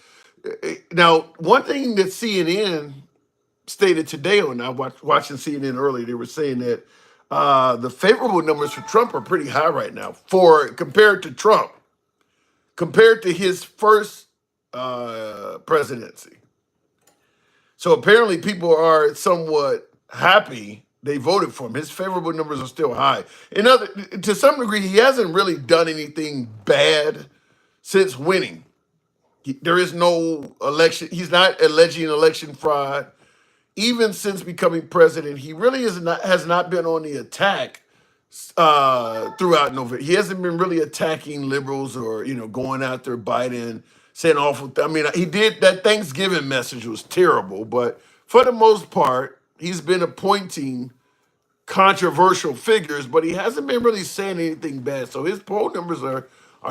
Now, one thing that CNN stated today, and I watching CNN earlier, they were saying that the favorable numbers for Trump are pretty high right now compared to Trump, compared to his first presidency. So apparently people are somewhat happy they voted for him. His favorable numbers are still high. To some degree, he hasn't really done anything bad since winning. There is no election. He's not alleging election fraud. Even since becoming president, he really has not been on the attack throughout November. He hasn't been really attacking liberals or going after Biden, saying awful. I mean, he did that Thanksgiving message was terrible, but for the most part, he's been appointing controversial figures, but he hasn't been really saying anything bad. So his poll numbers are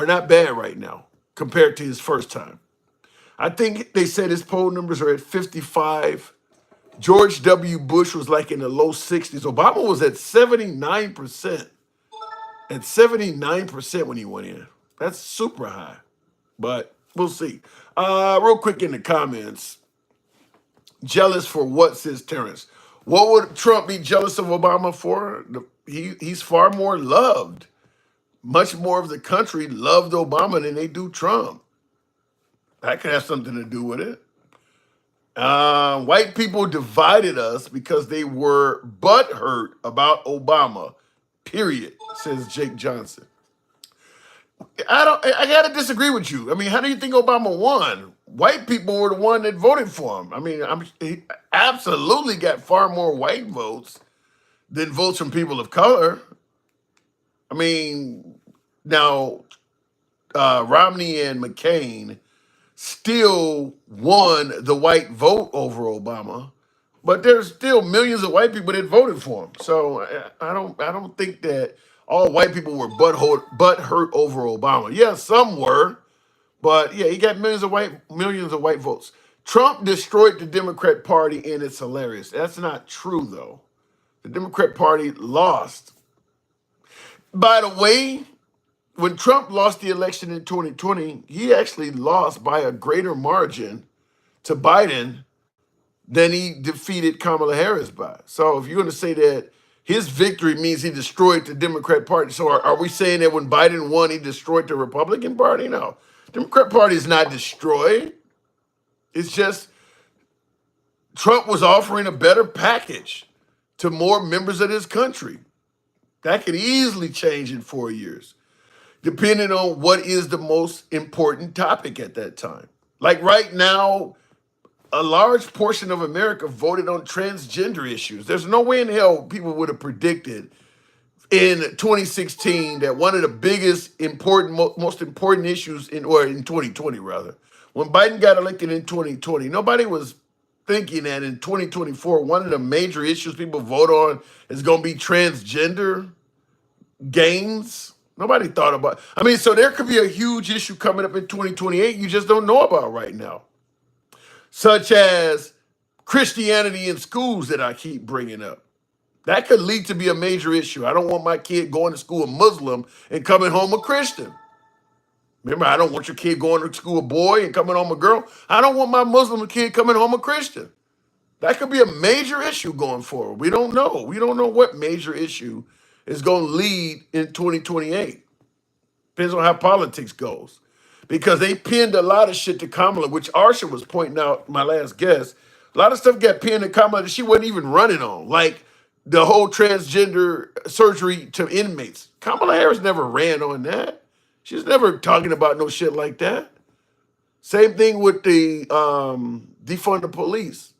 not bad right now compared to his first time. I think they said his poll numbers are at 55. George W. Bush was like in the low 60s. Obama was at 79%. At 79% when he went in. That's super high. But we'll see. Real quick in the comments. Jealous for what, says Terrence? What would Trump be jealous of Obama for? He's far more loved. Much more of the country loved Obama than they do Trump. That could have something to do with it. White people divided us because they were butthurt about Obama, period, says Jake Johnson. I gotta disagree with you. I mean, how do you think Obama won? White people were the one that voted for him. I mean, he absolutely got far more white votes than votes from people of color. I mean, now Romney and McCain still won the white vote over Obama, but there's still millions of white people that voted for him. So I don't think that all white people were butthurt over Obama. Yeah, some were, but yeah, he got millions of white votes. Trump destroyed the Democrat Party, and it's hilarious. That's not true, though. The Democrat Party lost. By the way, when Trump lost the election in 2020, he actually lost by a greater margin to Biden than he defeated Kamala Harris by. So if you're going to say that his victory means he destroyed the Democrat Party, so are we saying that when Biden won, he destroyed the Republican Party? No. The Democrat Party is not destroyed. It's just Trump was offering a better package to more members of this country. That could easily change in 4 years, depending on what is the most important topic at that time. Like right now, a large portion of America voted on transgender issues. There's no way in hell people would have predicted in 2016 that one of the biggest most important issues in 2020 rather, when Biden got elected in 2020, nobody was thinking that in 2024, one of the major issues people vote on is going to be transgender gains. Nobody thought about. I mean, so there could be a huge issue coming up in 2028 you just don't know about right now, such as Christianity in schools that I keep bringing up. That could lead to be a major issue. I don't want my kid going to school a Muslim and coming home a Christian. Remember, I don't want your kid going to school a boy and coming home a girl. I don't want my Muslim kid coming home a Christian. That could be a major issue going forward. We don't know. We don't know what major issue is going to lead in 2028. Depends on how politics goes. Because they pinned a lot of shit to Kamala, which Arsha was pointing out, my last guest. A lot of stuff got pinned to Kamala that she wasn't even running on. Like the whole transgender surgery to inmates. Kamala Harris never ran on that. She's never talking about no shit like that. Same thing with the defund the police.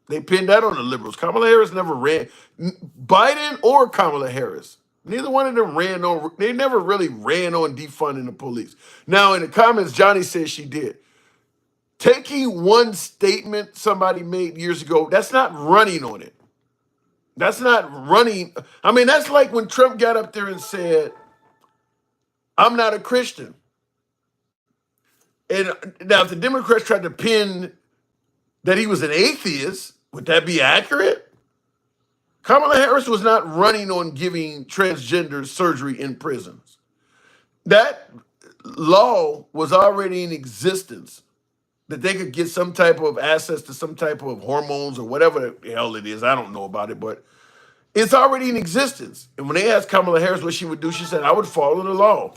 They pinned that on the liberals. Kamala Harris never ran. Biden or Kamala Harris. Neither one of them ran on. They never really ran on defunding the police. Now, in the comments, Johnny says she did. Taking one statement somebody made years ago, that's not running on it. That's not running. I mean, that's like when Trump got up there and said, I'm not a Christian. And now, if the Democrats tried to pin that he was an atheist, would that be accurate? Kamala Harris was not running on giving transgender surgery in prisons. That law was already in existence, that they could get some type of access to some type of hormones or whatever the hell it is. I don't know about it, but it's already in existence. And when they asked Kamala Harris what she would do, she said, I would follow the law.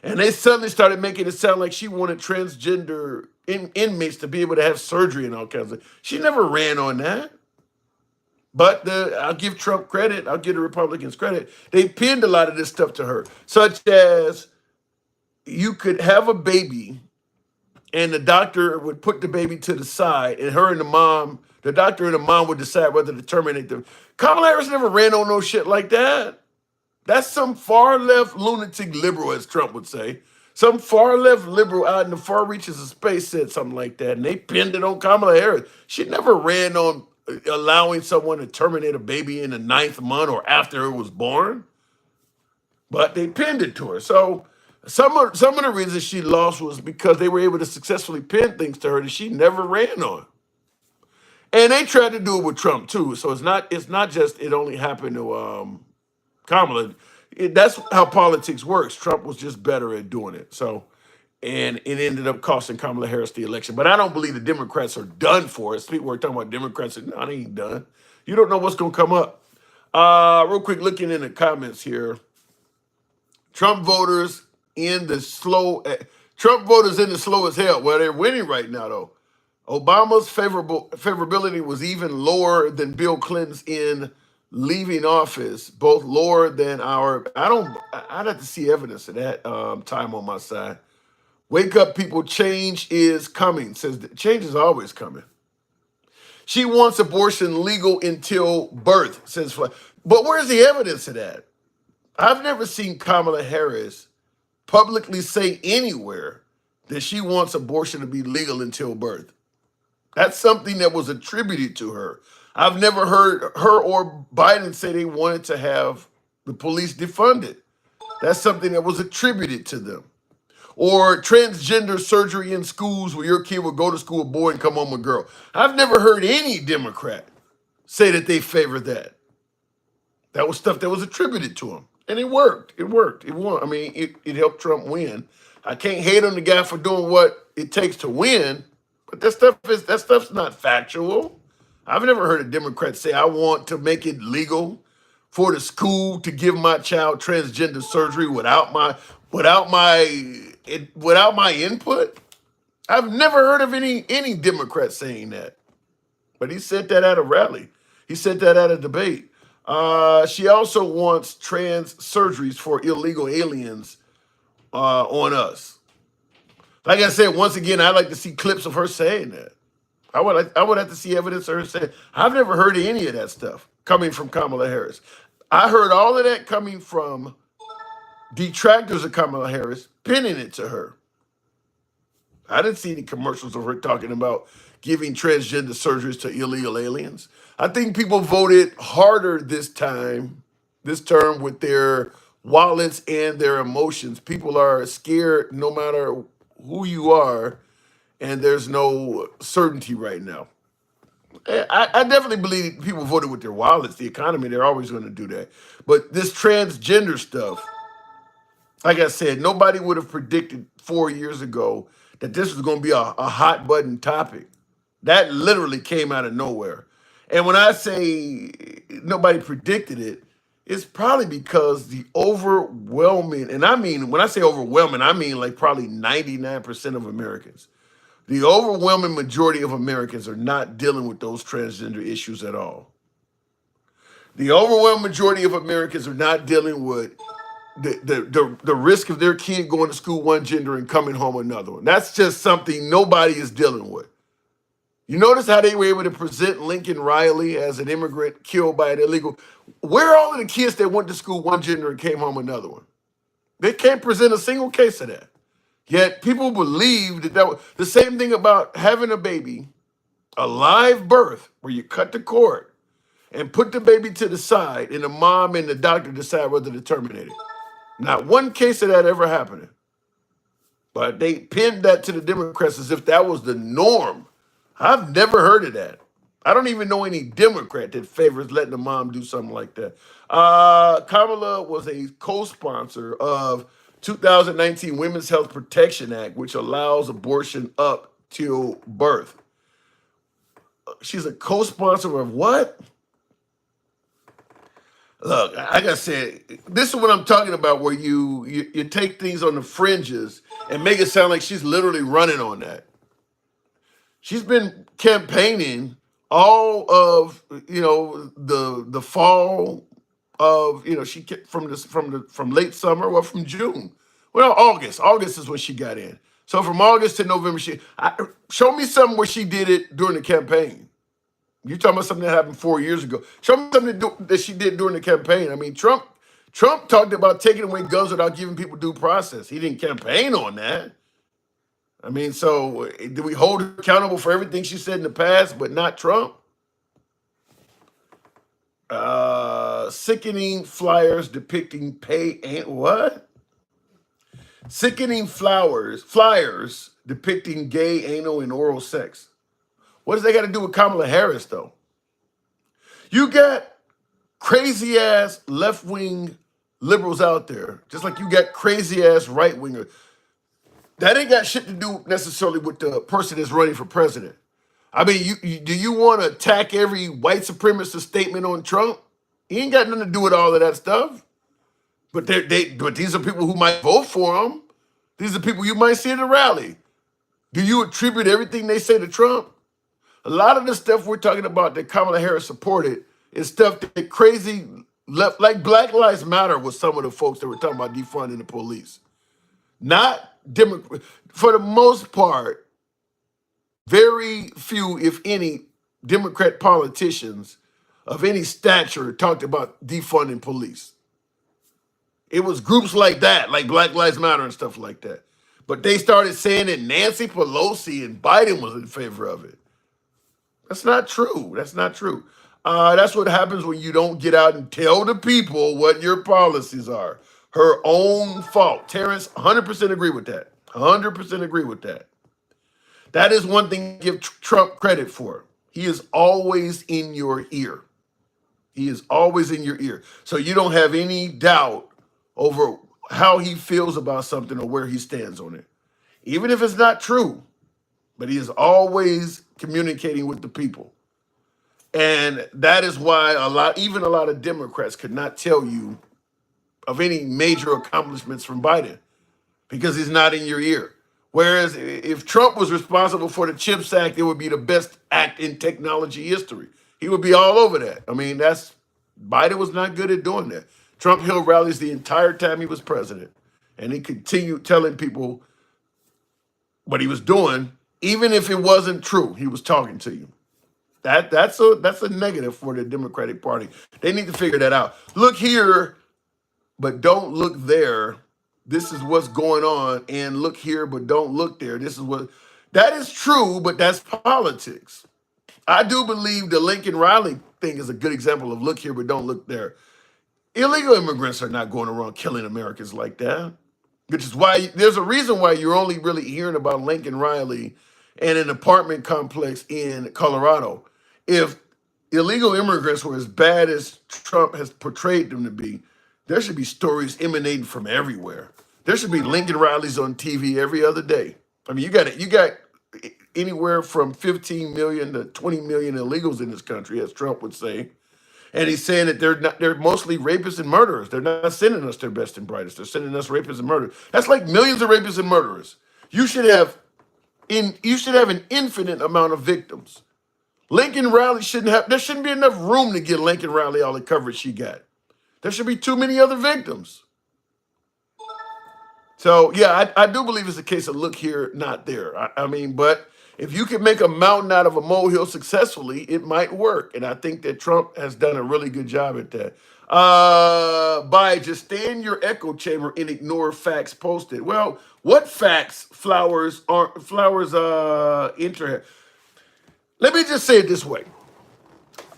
And they suddenly started making it sound like she wanted transgender inmates to be able to have surgery and all kinds of. She never ran on that. But I'll give Trump credit. I'll give the Republicans credit. They pinned a lot of this stuff to her, such as you could have a baby and the doctor would put the baby to the side and her and the doctor and the mom would decide whether to terminate them. Kamala Harris never ran on no shit like that. That's some far left lunatic liberal, as Trump would say. Some far left liberal out in the far reaches of space said something like that, and they pinned it on Kamala Harris. She never ran on allowing someone to terminate a baby in the 9th month or after it was born, but they pinned it to her. So some of the reasons she lost was because they were able to successfully pin things to her that she never ran on. And they tried to do it with Trump too. So it's not just it only happened to Kamala. That's how politics works. Trump was just better at doing it. So, and it ended up costing Kamala Harris the election. But I don't believe the Democrats are done for it. People are talking about Democrats. No, they ain't done. You don't know what's going to come up. Real quick, looking in the comments here. Trump voters in the slow as hell. Well, they're winning right now, though. Obama's favorability was even lower than Bill Clinton's in leaving office, both lower than I'd have to see evidence of that time on my side. Wake up, people, change is coming. Says that change is always coming. She wants abortion legal until birth, says Fly. But where's the evidence of that? I've never seen Kamala Harris publicly say anywhere that she wants abortion to be legal until birth. That's something that was attributed to her. I've never heard her or Biden say they wanted to have the police defunded. That's something that was attributed to them. Or transgender surgery in schools where your kid would go to school a boy and come home a girl. I've never heard any Democrat say that they favor that. That was stuff that was attributed to them. And it worked. It worked. It won. I mean, it helped Trump win. I can't hate on the guy for doing what it takes to win, but that stuff's not factual. I've never heard a Democrat say, I want to make it legal for the school to give my child transgender surgery without my input. I've never heard of any Democrat saying that. But he said that at a rally. He said that at a debate. She also wants trans surgeries for illegal aliens on us. Like I said, once again, I'd like to see clips of her saying that. I would have to see evidence of her saying. I've never heard of any of that stuff coming from Kamala Harris. I heard all of that coming from detractors of Kamala Harris, pinning it to her. I didn't see any commercials of her talking about giving transgender surgeries to illegal aliens. I think people voted harder this term with their wallets and their emotions. People are scared no matter who you are, and there's no certainty right now. I definitely believe people voted with their wallets. The economy, they're always going to do that. But this transgender stuff, like I said, nobody would have predicted 4 years ago that this was going to be a hot button topic. That literally came out of nowhere. And when I say nobody predicted it, it's probably because the overwhelming, and I mean, when I say overwhelming, I mean like probably 99% of Americans. The overwhelming majority of Americans are not dealing with those transgender issues at all. The overwhelming majority of Americans are not dealing with the risk of their kid going to school one gender and coming home another one. That's just something nobody is dealing with. You notice how they were able to present Lincoln Riley as an immigrant killed by an illegal. Where are all of the kids that went to school one gender and came home another one? They can't present a single case of that. Yet people believe that was the same thing about having a baby, a live birth, where you cut the cord and put the baby to the side, and the mom and the doctor decide whether to terminate it. Not one case of that ever happening. But they pinned that to the Democrats as if that was the norm. I've never heard of that. I don't even know any Democrat that favors letting the mom do something like that. Kamala was a co-sponsor of 2019 Women's Health Protection Act, which allows abortion up till birth. She's a co-sponsor of what? Look, like I said, this is what I'm talking about, where you take things on the fringes and make it sound like she's literally running on that. She's been campaigning all of the fall of she kept from late summer or from June. Well, August. August is when she got in. So from August to November, show me something where she did it during the campaign. You talking about something that happened 4 years ago? Show me something that she did during the campaign. I mean, Trump talked about taking away guns without giving people due process. He didn't campaign on that. I mean, so do we hold her accountable for everything she said in the past, but not Trump? Sickening flyers depicting pay and what? Sickening flyers depicting gay, anal, and oral sex. What does that got to do with Kamala Harris, though? You got crazy ass left wing liberals out there, just like you got crazy ass right wingers. That ain't got shit to do necessarily with the person that's running for president. I mean, do you want to attack every white supremacist statement on Trump? He ain't got nothing to do with all of that stuff. But these are people who might vote for him. These are people you might see at a rally. Do you attribute everything they say to Trump? A lot of the stuff we're talking about that Kamala Harris supported is stuff that crazy left, like Black Lives Matter was some of the folks that were talking about defunding the police. Not Democrat. For the most part, very few, if any, Democrat politicians of any stature talked about defunding police. It was groups like that, like Black Lives Matter and stuff like that. But they started saying that Nancy Pelosi and Biden was in favor of it. That's not true. That's not true. That's what happens when you don't get out and tell the people what your policies are. Her own fault. Terrence, 100% agree with that. 100% agree with that. That is one thing to give Trump credit for. He is always in your ear. He is always in your ear. So you don't have any doubt over how he feels about something or where he stands on it. Even if it's not true, but he is always communicating with the people. And that is why even a lot of Democrats could not tell you of any major accomplishments from Biden because he's not in your ear. Whereas if Trump was responsible for the CHIPS Act, it would be the best act in technology history. He would be all over that. I mean, Biden was not good at doing that. Trump held rallies the entire time he was president, and he continued telling people what he was doing, even if it wasn't true. He was talking to you. That's a negative for the Democratic Party. They need to figure that out. Look here, but don't look there. This is what's going on. And look here, but don't look there. That is true, but that's politics. I do believe the Lincoln Riley thing is a good example of look here, but don't look there. Illegal immigrants are not going around killing Americans like that, which is why there's a reason why you're only really hearing about Lincoln Riley and an apartment complex in Colorado. If illegal immigrants were as bad as Trump has portrayed them to be, there should be stories emanating from everywhere. There should be Lincoln Rileys on TV every other day. I mean, you got anywhere from 15 million to 20 million illegals in this country, as Trump would say. And he's saying that they're mostly rapists and murderers. They're not sending us their best and brightest. They're sending us rapists and murderers. That's like millions of rapists and murderers. You should have an infinite amount of victims. Lincoln Riley there shouldn't be enough room to give Lincoln Riley all the coverage she got. There should be too many other victims. So, yeah, I do believe it's a case of look here, not there. I mean, but if you can make a mountain out of a molehill successfully, it might work. And I think that Trump has done a really good job at that. By just stay in your echo chamber and ignore facts posted. Well, what facts flowers enter? Let me just say it this way.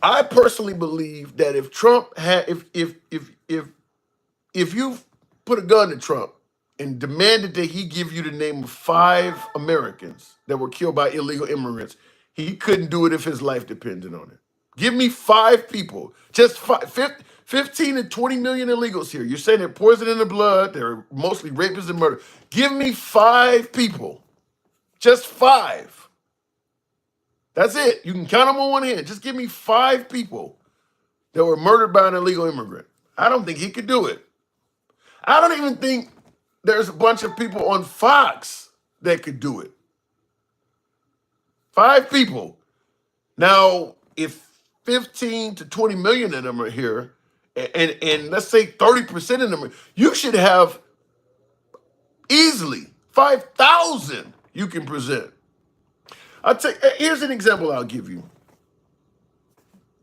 I personally believe that if Trump had, if you put a gun to Trump and demanded that he give you the name of 5 Americans that were killed by illegal immigrants, he couldn't do it if his life depended on it. Give me 5 people, just 15 to 20 million illegals here. You're saying they're poisoning the blood. They're mostly rapists and murder. Give me 5 people, just 5. That's it. You can count them on one hand. Just give me 5 people that were murdered by an illegal immigrant. I don't think he could do it. I don't even think there's a bunch of people on Fox that could do it. 5 people. Now, if 15 to 20 million of them are here, and let's say 30% of them, you should have easily 5,000 you can present. Here's an example I'll give you.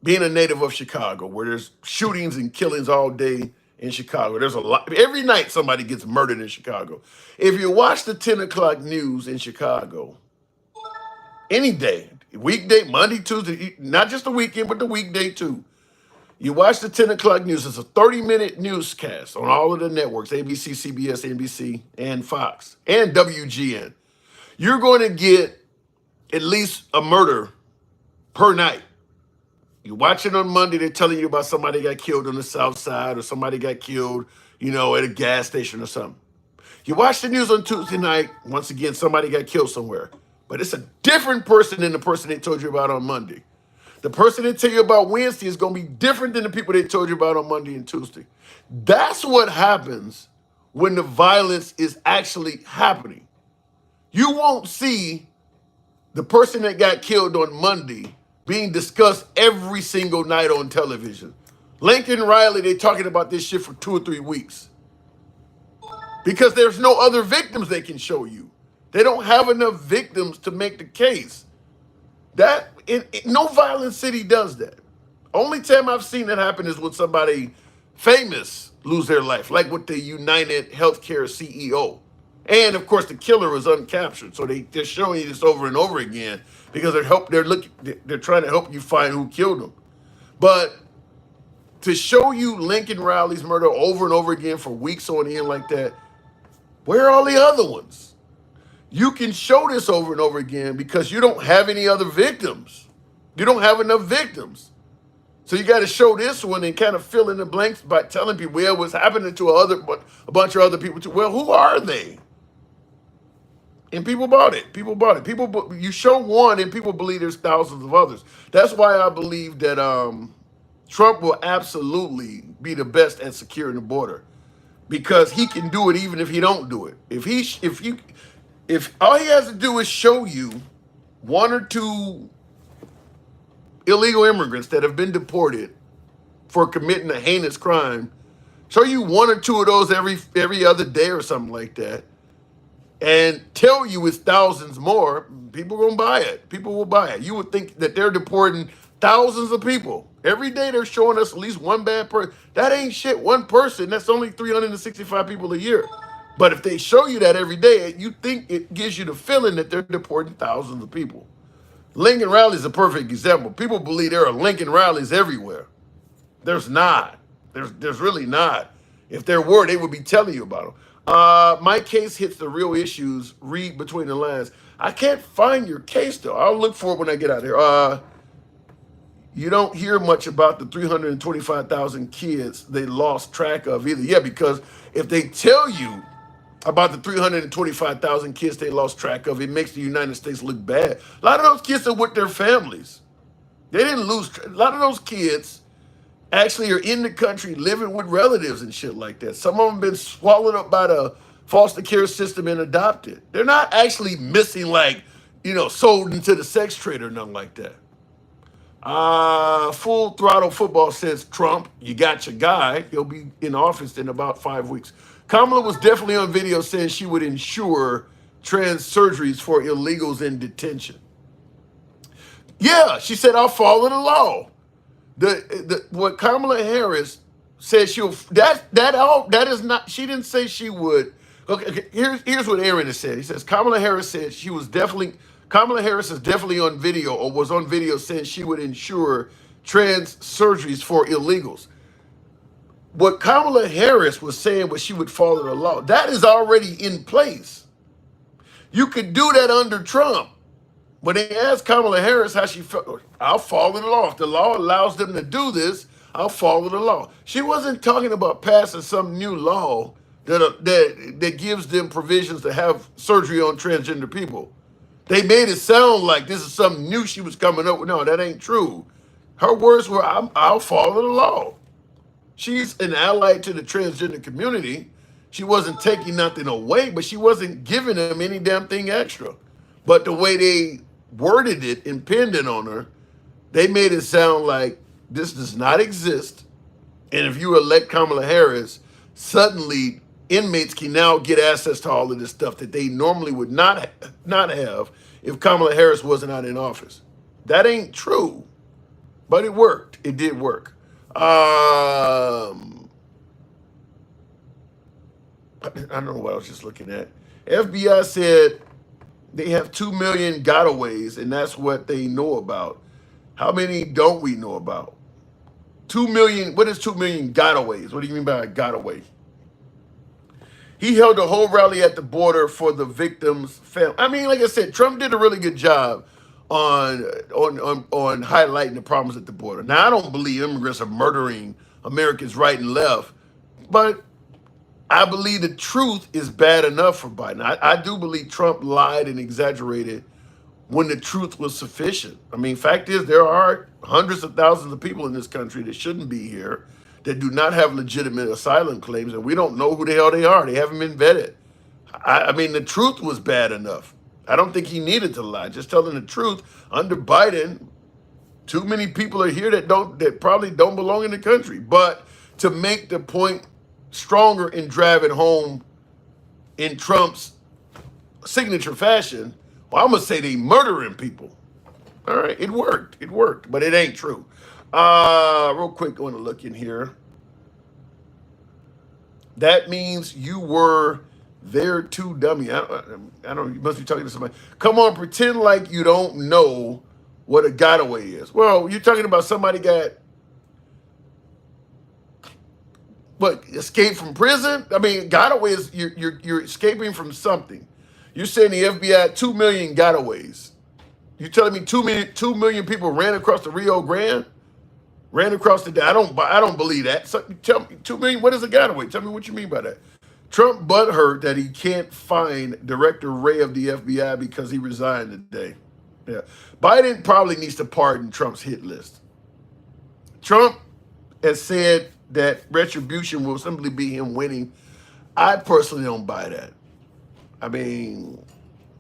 Being a native of Chicago, where there's shootings and killings all day in Chicago. There's a lot. Every night somebody gets murdered in Chicago. If you watch the 10 o'clock news in Chicago, any day, weekday, Monday, Tuesday, not just the weekend, but the weekday too. You watch the 10 o'clock news. It's a 30-minute newscast on all of the networks, ABC, CBS, NBC, and Fox, and WGN. You're going to get at least a murder per night. You watch it on Monday, they're telling you about somebody got killed on the South Side or somebody got killed, at a gas station or something. You watch the news on Tuesday night, once again, somebody got killed somewhere. But it's a different person than the person they told you about on Monday. The person they tell you about Wednesday is going to be different than the people they told you about on Monday and Tuesday. That's what happens when the violence is actually happening. You won't see the person that got killed on Monday being discussed every single night on television. Lincoln Riley, they're talking about this shit for 2 or 3 weeks. Because there's no other victims they can show you. They don't have enough victims to make the case. No violent city does that. Only time I've seen that happen is when somebody famous lose their life, like with the United Healthcare CEO. And of course, the killer was uncaptured. So they're showing you this over and over again because they're trying to help you find who killed him. But to show you Lincoln Riley's murder over and over again for weeks on end like that, where are all the other ones? You can show this over and over again because you don't have any other victims. You don't have enough victims. So you got to show this one and kind of fill in the blanks by telling people, well, what's happening to a bunch of other people too. Well, who are they? And people bought it. You show one and people believe there's thousands of others. That's why I believe that Trump will absolutely be the best at securing the border, because he can do it even if he don't do it. If all he has to do is show you 1 or 2 illegal immigrants that have been deported for committing a heinous crime, show you 1 or 2 of those every other day or something like that, and tell you it's thousands more, people are gonna buy it. People will buy it. You would think that they're deporting thousands of people. Every day they're showing us at least one bad person. That ain't shit. One person, that's only 365 people a year. But if they show you that every day, you think it gives you the feeling that they're deporting thousands of people. Lincoln Riley is a perfect example. People believe there are Lincoln Rileys everywhere. There's not. There's really not. If there were, they would be telling you about them. My case hits the real issues. Read between the lines. I can't find your case, though. I'll look for it when I get out here. You don't hear much about the 325,000 kids they lost track of either. Yeah, because if they tell you about the 325,000 kids they lost track of, it makes the United States look bad. A lot of those kids are with their families. They didn't lose. A lot of those kids actually are in the country living with relatives and shit like that. Some of them been swallowed up by the foster care system and adopted. They're not actually missing, sold into the sex trade or nothing like that. Full Throttle Football says, Trump, you got your guy. He'll be in office in about 5 weeks. Kamala was definitely on video saying she would ensure trans surgeries for illegals in detention. Yeah, she said, I'll follow the law. What Kamala Harris said that is not, she didn't say she would. Okay, here's what Aaron has said. He says, Kamala Harris said Kamala Harris is definitely on video, or was on video, saying she would ensure trans surgeries for illegals. What Kamala Harris was saying was she would follow the law. That is already in place. You could do that under Trump. When they asked Kamala Harris how she felt, I'll follow the law. If the law allows them to do this, I'll follow the law. She wasn't talking about passing some new law that gives them provisions to have surgery on transgender people. They made it sound like this is something new she was coming up with. No, that ain't true. Her words were, I'll follow the law. She's an ally to the transgender community. She wasn't taking nothing away, but she wasn't giving them any damn thing extra. But the way they worded it and pinned it on her, They made it sound like this does not exist. And if you elect Kamala Harris, suddenly inmates can now get access to all of this stuff that they normally would not have if Kamala Harris wasn't out in office. That ain't true, but it worked. It did work. I don't know what I was just looking at. FBI said they have 2 million gotaways, and that's what they know about. How many don't we know about? 2 million. What is 2 million gotaways? What do you mean by a gotaway? He held a whole rally at the border for the victims' family. I mean, like I said, Trump did a really good job on highlighting the problems at the border. Now, I don't believe immigrants are murdering Americans right and left, but I believe the truth is bad enough for Biden. I do believe Trump lied and exaggerated when the truth was sufficient. I mean, fact is, there are hundreds of thousands of people in this country that shouldn't be here, that do not have legitimate asylum claims, and we don't know who the hell they are. They haven't been vetted. I mean, the truth was bad enough. I don't think he needed to lie. Just telling the truth. Under Biden, too many people are here that probably don't belong in the country. But to make the point stronger and drive it home in Trump's signature fashion, well, I'm gonna say they murdering people. All right, it worked. It worked, but it ain't true. Real quick, going to look in here. That means you were there too, dummy. I don't. You must be talking to somebody. Come on, pretend like you don't know what a gotaway is. Well, you're talking about somebody got escaped from prison. I mean, gotaway is you're escaping from something. You're saying the FBI had 2 million gotaways. You telling me 2 million people ran across the Rio Grande? Ran across the. I don't believe that. So tell me, 2 million. What is a gotaway? Tell me what you mean by that. Trump butthurt that he can't find Director Wray of the FBI because he resigned today. Yeah, Biden probably needs to pardon Trump's hit list. Trump has said that retribution will simply be him winning. I personally don't buy that. I mean,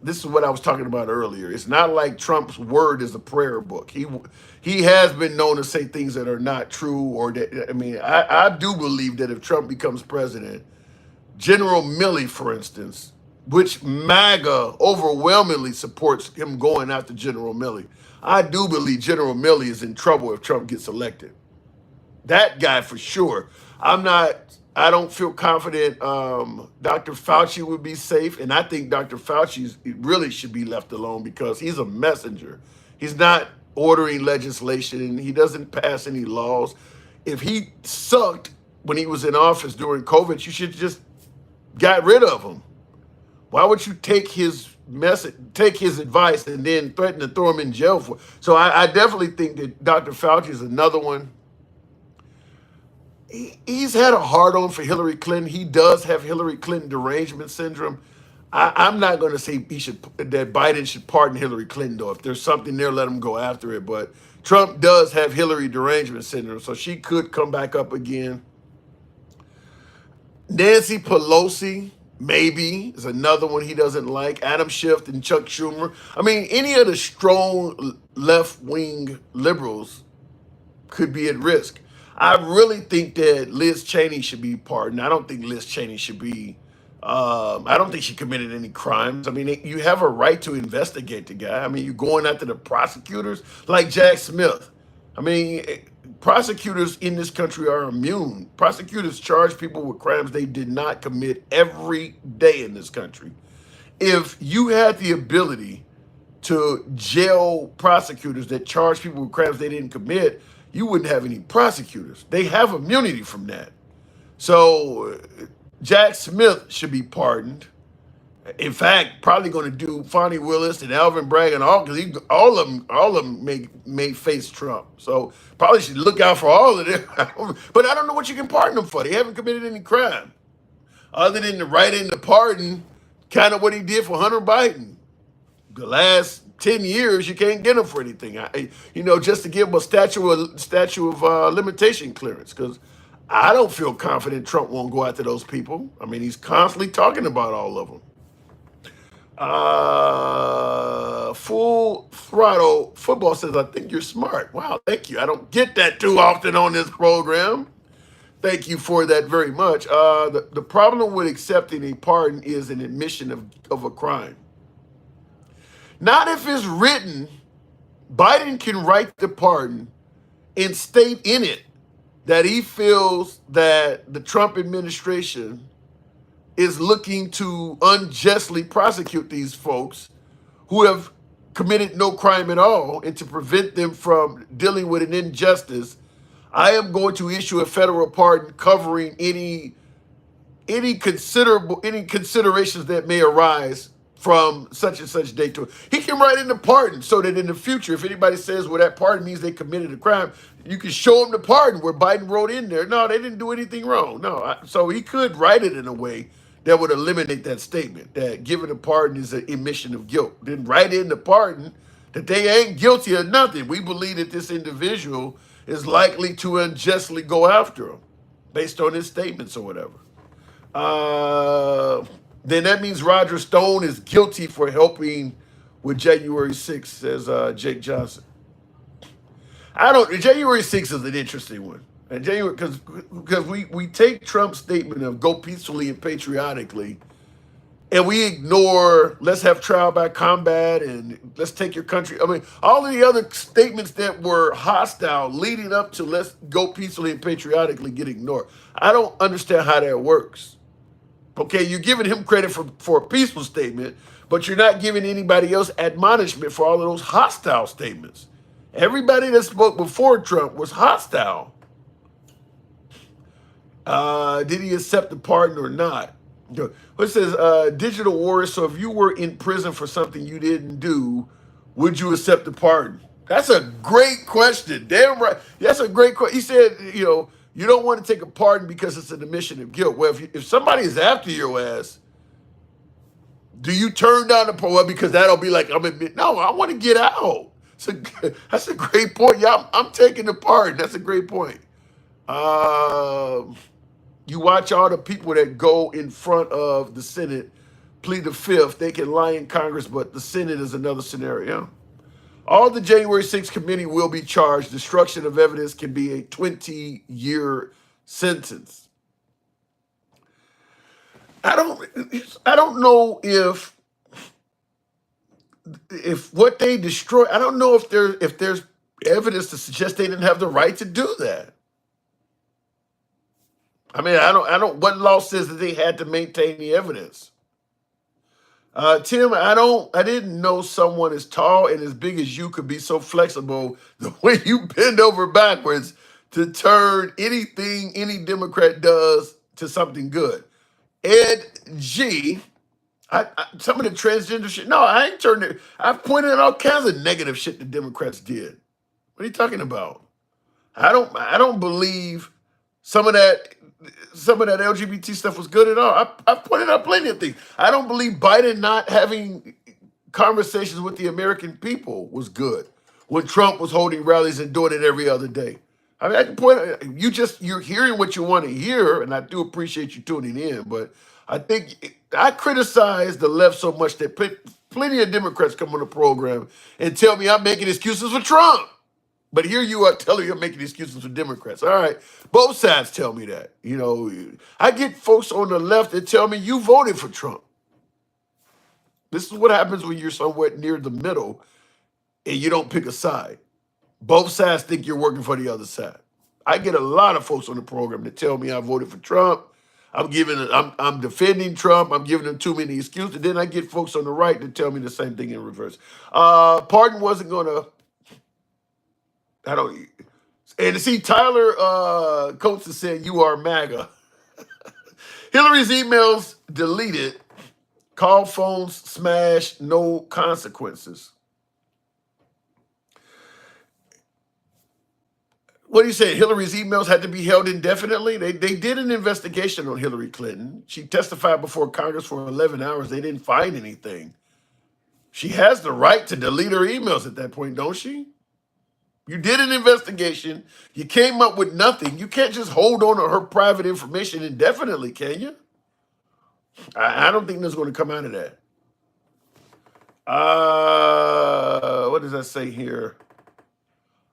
this is what I was talking about earlier. It's not like Trump's word is a prayer book. He has been known to say things that are not true, or that, I mean, I do believe that if Trump becomes president, General Milley, for instance, which MAGA overwhelmingly supports him going after General Milley, I do believe General Milley is in trouble if Trump gets elected. That guy for sure. I don't feel confident Dr. Fauci would be safe, and I think Dr. Fauci really should be left alone because he's a messenger. He's not ordering legislation. He doesn't pass any laws. If he sucked when he was in office during COVID, you should just got rid of him. Why would you take his advice and then threaten to throw him in jail for? So I definitely think that Dr. Fauci is another one. He's had a hard-on for Hillary Clinton. He does have Hillary Clinton derangement syndrome. I'm not going to say that Biden should pardon Hillary Clinton, though. If there's something there, let him go after it. But Trump does have Hillary derangement syndrome, so she could come back up again. Nancy Pelosi, maybe, is another one he doesn't like. Adam Schiff and Chuck Schumer. I mean, any of the strong left-wing liberals could be at risk. I really think that Liz Cheney should be pardoned. I don't think Liz Cheney should be, I don't think she committed any crimes. I mean, you have a right to investigate the guy. I mean, you're going after the prosecutors like Jack Smith. I mean, prosecutors in this country are immune. Prosecutors charge people with crimes they did not commit every day in this country. If you had the ability to jail prosecutors that charge people with crimes they didn't commit, you wouldn't have any prosecutors. They have immunity from that. So Jack Smith should be pardoned. In fact, probably going to do Fonnie Willis and Alvin Bragg and all of them may face Trump. So probably should look out for all of them. But I don't know what you can pardon them for. They haven't committed any crime other than to write in the pardon, kind of what he did for Hunter Biden. The last 10 years, you can't get him for anything. Just to give him a statute of limitation clearance, because I don't feel confident Trump won't go after those people. I mean, he's constantly talking about all of them. Full Throttle Football says, I think you're smart. Wow, thank you. I don't get that too often on this program. Thank you for that very much. The problem with accepting a pardon is an admission of a crime. Not if it's written. Biden can write the pardon and state in it that he feels that the Trump administration is looking to unjustly prosecute these folks who have committed no crime at all, and to prevent them from dealing with an injustice, I am going to issue a federal pardon covering any considerations that may arise from such and such date to it. He can write in the pardon so that in the future, if anybody says, well, that pardon means they committed a crime, you can show them the pardon where Biden wrote in there, no, they didn't do anything wrong. No, so he could write it in a way that would eliminate that statement, that giving a pardon is an admission of guilt. Then write in the pardon that they ain't guilty of nothing. We believe that this individual is likely to unjustly go after him based on his statements or whatever. Then that means Roger Stone is guilty for helping with January 6th, says Jake Johnson. January 6th is an interesting one. And January, because we take Trump's statement of go peacefully and patriotically, and we ignore let's have trial by combat and let's take your country. I mean, all of the other statements that were hostile leading up to let's go peacefully and patriotically get ignored. I don't understand how that works. Okay, you're giving him credit for a peaceful statement, but you're not giving anybody else admonishment for all of those hostile statements. Everybody that spoke before Trump was hostile. Did he accept the pardon or not? It says, digital warrior, so if you were in prison for something you didn't do, would you accept the pardon? That's a great question. Damn right. That's a great question. He said, you don't want to take a pardon because it's an admission of guilt. Well, if somebody is after your ass, do you turn down the pardon? Well, because that'll be like, no, I want to get out. That's a great point. Yeah, I'm taking the pardon. That's a great point. You watch all the people that go in front of the Senate plead the fifth. They can lie in Congress, but the Senate is another scenario. All the January 6th committee will be charged. Destruction of evidence can be a 20-year sentence. I don't know if what they destroy. I don't know if there's evidence to suggest they didn't have the right to do that. I mean, I don't. What law says that they had to maintain the evidence? Tim, I didn't know someone as tall and as big as you could be so flexible the way you bend over backwards to turn anything any Democrat does to something good. Ed G, some of the transgender shit. No, I ain't turned it. I've pointed out all kinds of negative shit the Democrats did. What are you talking about? I don't believe some of that LGBT stuff was good at all. I've pointed out plenty of things. I don't believe Biden not having conversations with the American people was good when Trump was holding rallies and doing it every other day. I mean, I can point you're hearing what you want to hear, and I do appreciate you tuning in, but I think I criticize the left so much that plenty of Democrats come on the program and tell me I'm making excuses for Trump. But here you are telling you're making excuses for Democrats. All right, both sides tell me that. I get folks on the left that tell me you voted for Trump. This is what happens when you're somewhere near the middle and you don't pick a side. Both sides think you're working for the other side. I get a lot of folks on the program that tell me I voted for Trump. I'm defending Trump. I'm giving them too many excuses. Then I get folks on the right that tell me the same thing in reverse. Pardon wasn't going to. And see, Tyler Coates is saying you are MAGA. Hillary's emails deleted. Call phones smashed. No consequences. What do you say? Hillary's emails had to be held indefinitely? They did an investigation on Hillary Clinton. She testified before Congress for 11 hours. They didn't find anything. She has the right to delete her emails at that point, don't she? You did an investigation. You came up with nothing. You can't just hold on to her private information indefinitely, can you? I don't think there's going to come out of that. What does that say here?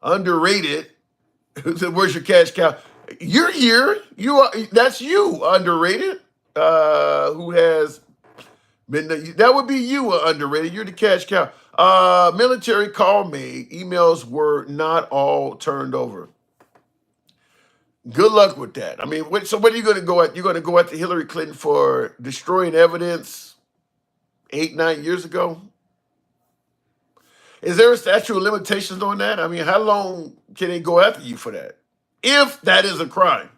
Underrated. Where's your cash cow? You're here. You are. That's you. Underrated. Who has been? That would be you. Underrated. You're the cash cow. Military call me. Emails were not all turned over. Good luck with that. I mean, so what are you going to go at? You're going to go after Hillary Clinton for destroying evidence 8-9 years ago? Is there a statute of limitations on that? I mean, how long can they go after you for that? If that is a crime.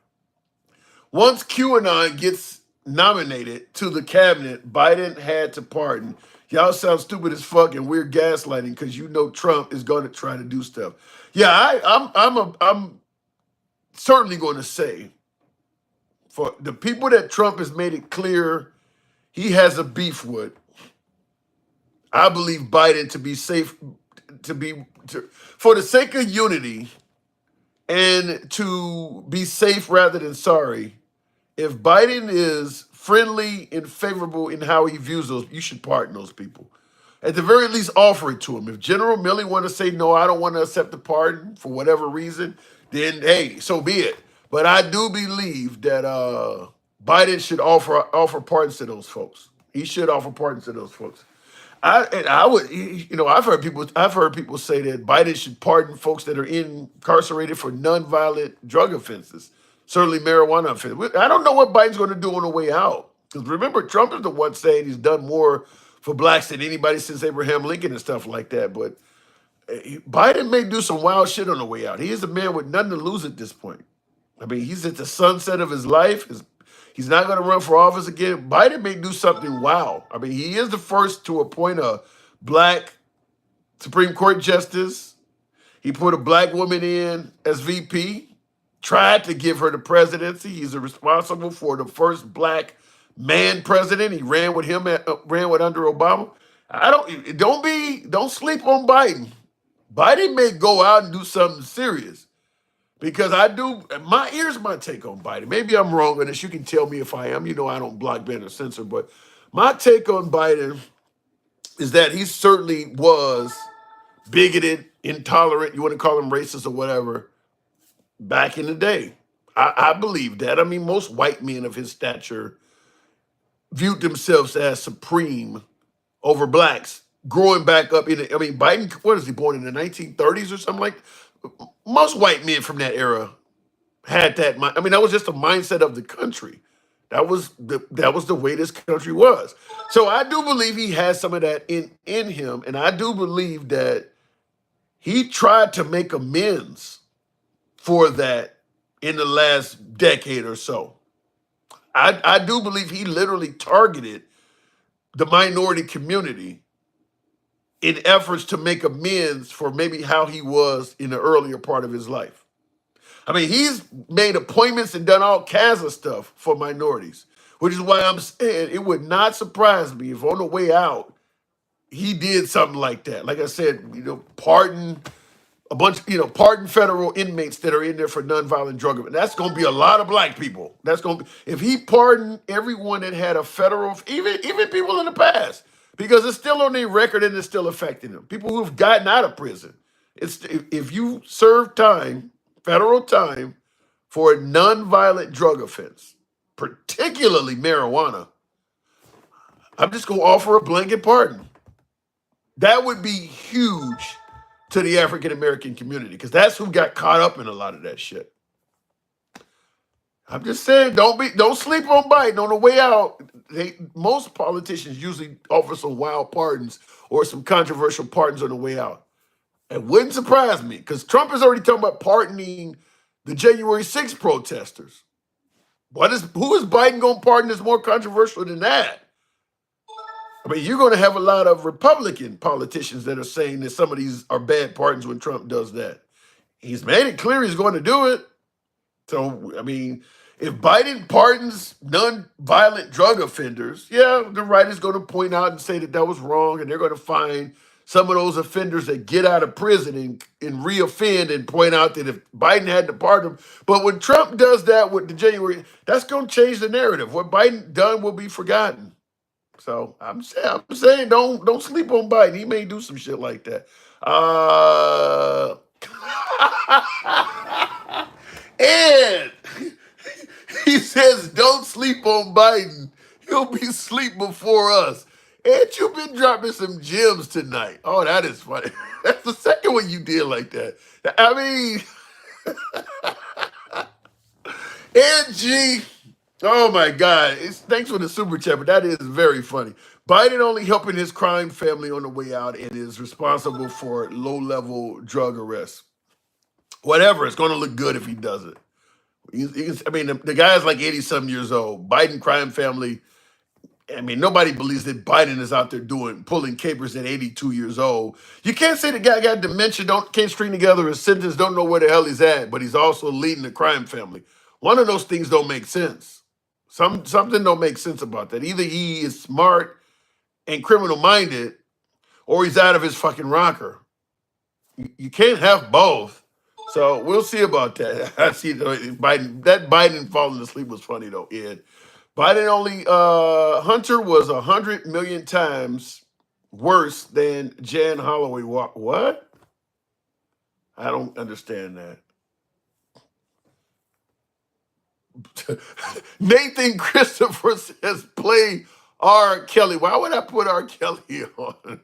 Once QAnon gets nominated to the cabinet, Biden had to pardon. Y'all sound stupid as fuck, and we're gaslighting because you know Trump is going to try to do stuff. Yeah, I'm certainly going to say, for the people that Trump has made it clear he has a beef with, I believe Biden to be safe, for the sake of unity and to be safe rather than sorry. If Biden is friendly and favorable in how he views those, you should pardon those people. At the very least, offer it to him. If General Milley want to say, no, I don't want to accept the pardon for whatever reason, then hey, so be it. But I do believe that Biden should offer pardons to those folks. He should offer pardons to those folks. I would, I've heard people say that Biden should pardon folks that are incarcerated for nonviolent drug offenses, certainly marijuana offenses. I don't know what Biden's going to do on the way out. Because remember, Trump is the one saying he's done more for blacks than anybody since Abraham Lincoln and stuff like that. But Biden may do some wild shit on the way out. He is a man with nothing to lose at this point. I mean, he's at the sunset of his life. He's not going to run for office again. Biden may do something wild. I mean, he is the first to appoint a black Supreme Court justice. He put a black woman in as VP, tried to give her the presidency. He's responsible for the first black man president. He ran with him, ran with under Obama. Don't sleep on Biden. Biden may go out and do something serious. Because here's my take on Biden. Maybe I'm wrong on this. You can tell me if I am. You know I don't block, ban, or censor. But my take on Biden is that he certainly was bigoted, intolerant, you want to call him racist or whatever, back in the day. I believe that. I mean, most white men of his stature viewed themselves as supreme over blacks. Growing back up Biden, what is he, born in the 1930s or something like that? Most white men from that era had that. That was just the mindset of the country. That was the way this country was. So I do believe he has some of that in him, and I do believe that he tried to make amends for that in the last decade or so. I do believe he literally targeted the minority community in efforts to make amends for maybe how he was in the earlier part of his life. I mean, he's made appointments and done all kinds of stuff for minorities, which is why I'm saying it would not surprise me if on the way out, he did something like that. Like I said, pardon a bunch, pardon federal inmates that are in there for nonviolent drug abuse. That's going to be a lot of black people. If he pardoned everyone that had a federal, even people in the past, because it's still on their record and it's still affecting them. People who've gotten out of prison. If you serve time, federal time, for a nonviolent drug offense, particularly marijuana, I'm just going to offer a blanket pardon. That would be huge to the African-American community because that's who got caught up in a lot of that shit. I'm just saying, don't sleep on Biden on the way out. Most politicians usually offer some wild pardons or some controversial pardons on the way out. It wouldn't surprise me because Trump is already talking about pardoning the January 6th protesters. Who is Biden going to pardon that's more controversial than that? I mean, you're going to have a lot of Republican politicians that are saying that some of these are bad pardons when Trump does that. He's made it clear he's going to do it. So, I mean, if Biden pardons non-violent drug offenders, yeah, the right is going to point out and say that was wrong, and they're going to find some of those offenders that get out of prison and re-offend and point out that if Biden had to pardon them. But when Trump does that with the January, that's going to change the narrative. What Biden done will be forgotten. So I'm saying don't sleep on Biden. He may do some shit like that. And he says, don't sleep on Biden. He'll be asleep before us. And you've been dropping some gems tonight. Oh, that is funny. That's the second one you did like that. I mean, Angie, oh my God. Thanks for the super chat, but that is very funny. Biden only helping his crime family on the way out and is responsible for low-level drug arrests. Whatever, it's going to look good if he does it. I mean, the guy's like 80-something years old. Biden crime family, I mean, nobody believes that Biden is out there pulling capers at 82 years old. You can't say the guy got dementia, can't string together a sentence, don't know where the hell he's at, but he's also leading the crime family. One of those things don't make sense. Something don't make sense about that. Either he is smart and criminal-minded, or he's out of his fucking rocker. You can't have both. So we'll see about that. I see Biden falling asleep was funny though, Ed. Biden only Hunter was 100 million times worse than Jan Holloway. What? I don't understand that. Nathan Christopher says play R. Kelly. Why would I put R. Kelly on?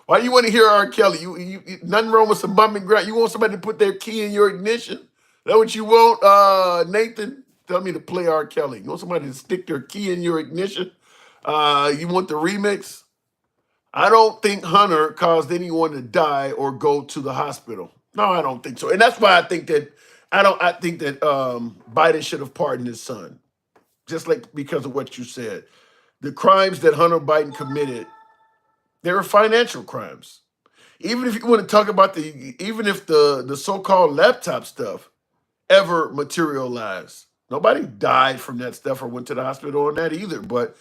Why you want to hear R. Kelly? You nothing wrong with some bumping ground. You want somebody to put their key in your ignition? That what you want, Nathan? Tell me to play R. Kelly. You want somebody to stick their key in your ignition? You want the remix? I don't think Hunter caused anyone to die or go to the hospital. No, I don't think so. And that's why I think that Biden should have pardoned his son. Just like because of what you said. The crimes that Hunter Biden committed, they were financial crimes. Even if you want to talk about even if the so-called laptop stuff ever materialized, nobody died from that stuff or went to the hospital on that either. But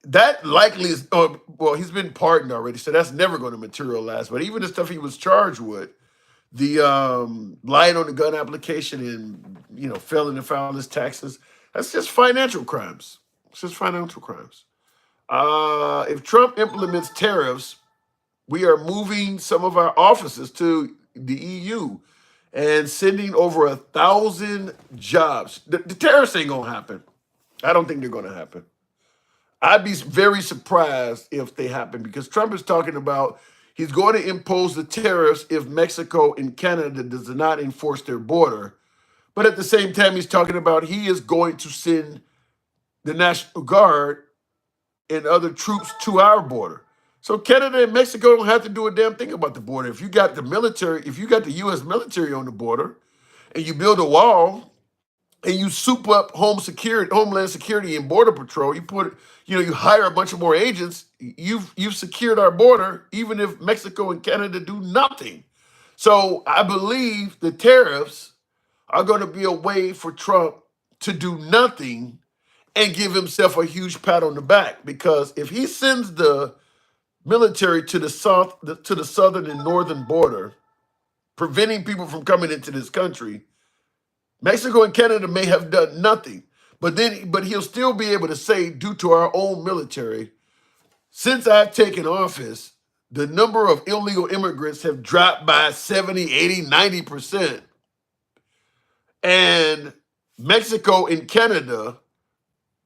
that likely is, well, he's been pardoned already, so that's never going to materialize. But even the stuff he was charged with, the lying on the gun application and failing to file his taxes, that's just financial crimes. It's just financial crimes. If Trump implements tariffs, we are moving some of our offices to the EU and sending over 1,000 jobs. The tariffs ain't gonna happen. I don't think they're gonna happen. I'd be very surprised if they happen because Trump is talking about he's going to impose the tariffs if Mexico and Canada does not enforce their border. But at the same time, he's talking about he is going to send the National Guard and other troops to our border. So Canada and Mexico don't have to do a damn thing about the border. If you got the military, if you got the U.S. military on the border and you build a wall and you soup up Homeland Security and Border Patrol, you hire a bunch of more agents, you've secured our border, even if Mexico and Canada do nothing. So I believe the tariffs are going to be a way for Trump to do nothing and give himself a huge pat on the back, because if he sends the military to the southern and northern border, preventing people from coming into this country, Mexico and Canada may have done nothing, but he'll still be able to say, due to our own military, since I've taken office, the number of illegal immigrants have dropped by 70, 80, 90%. And Mexico and Canada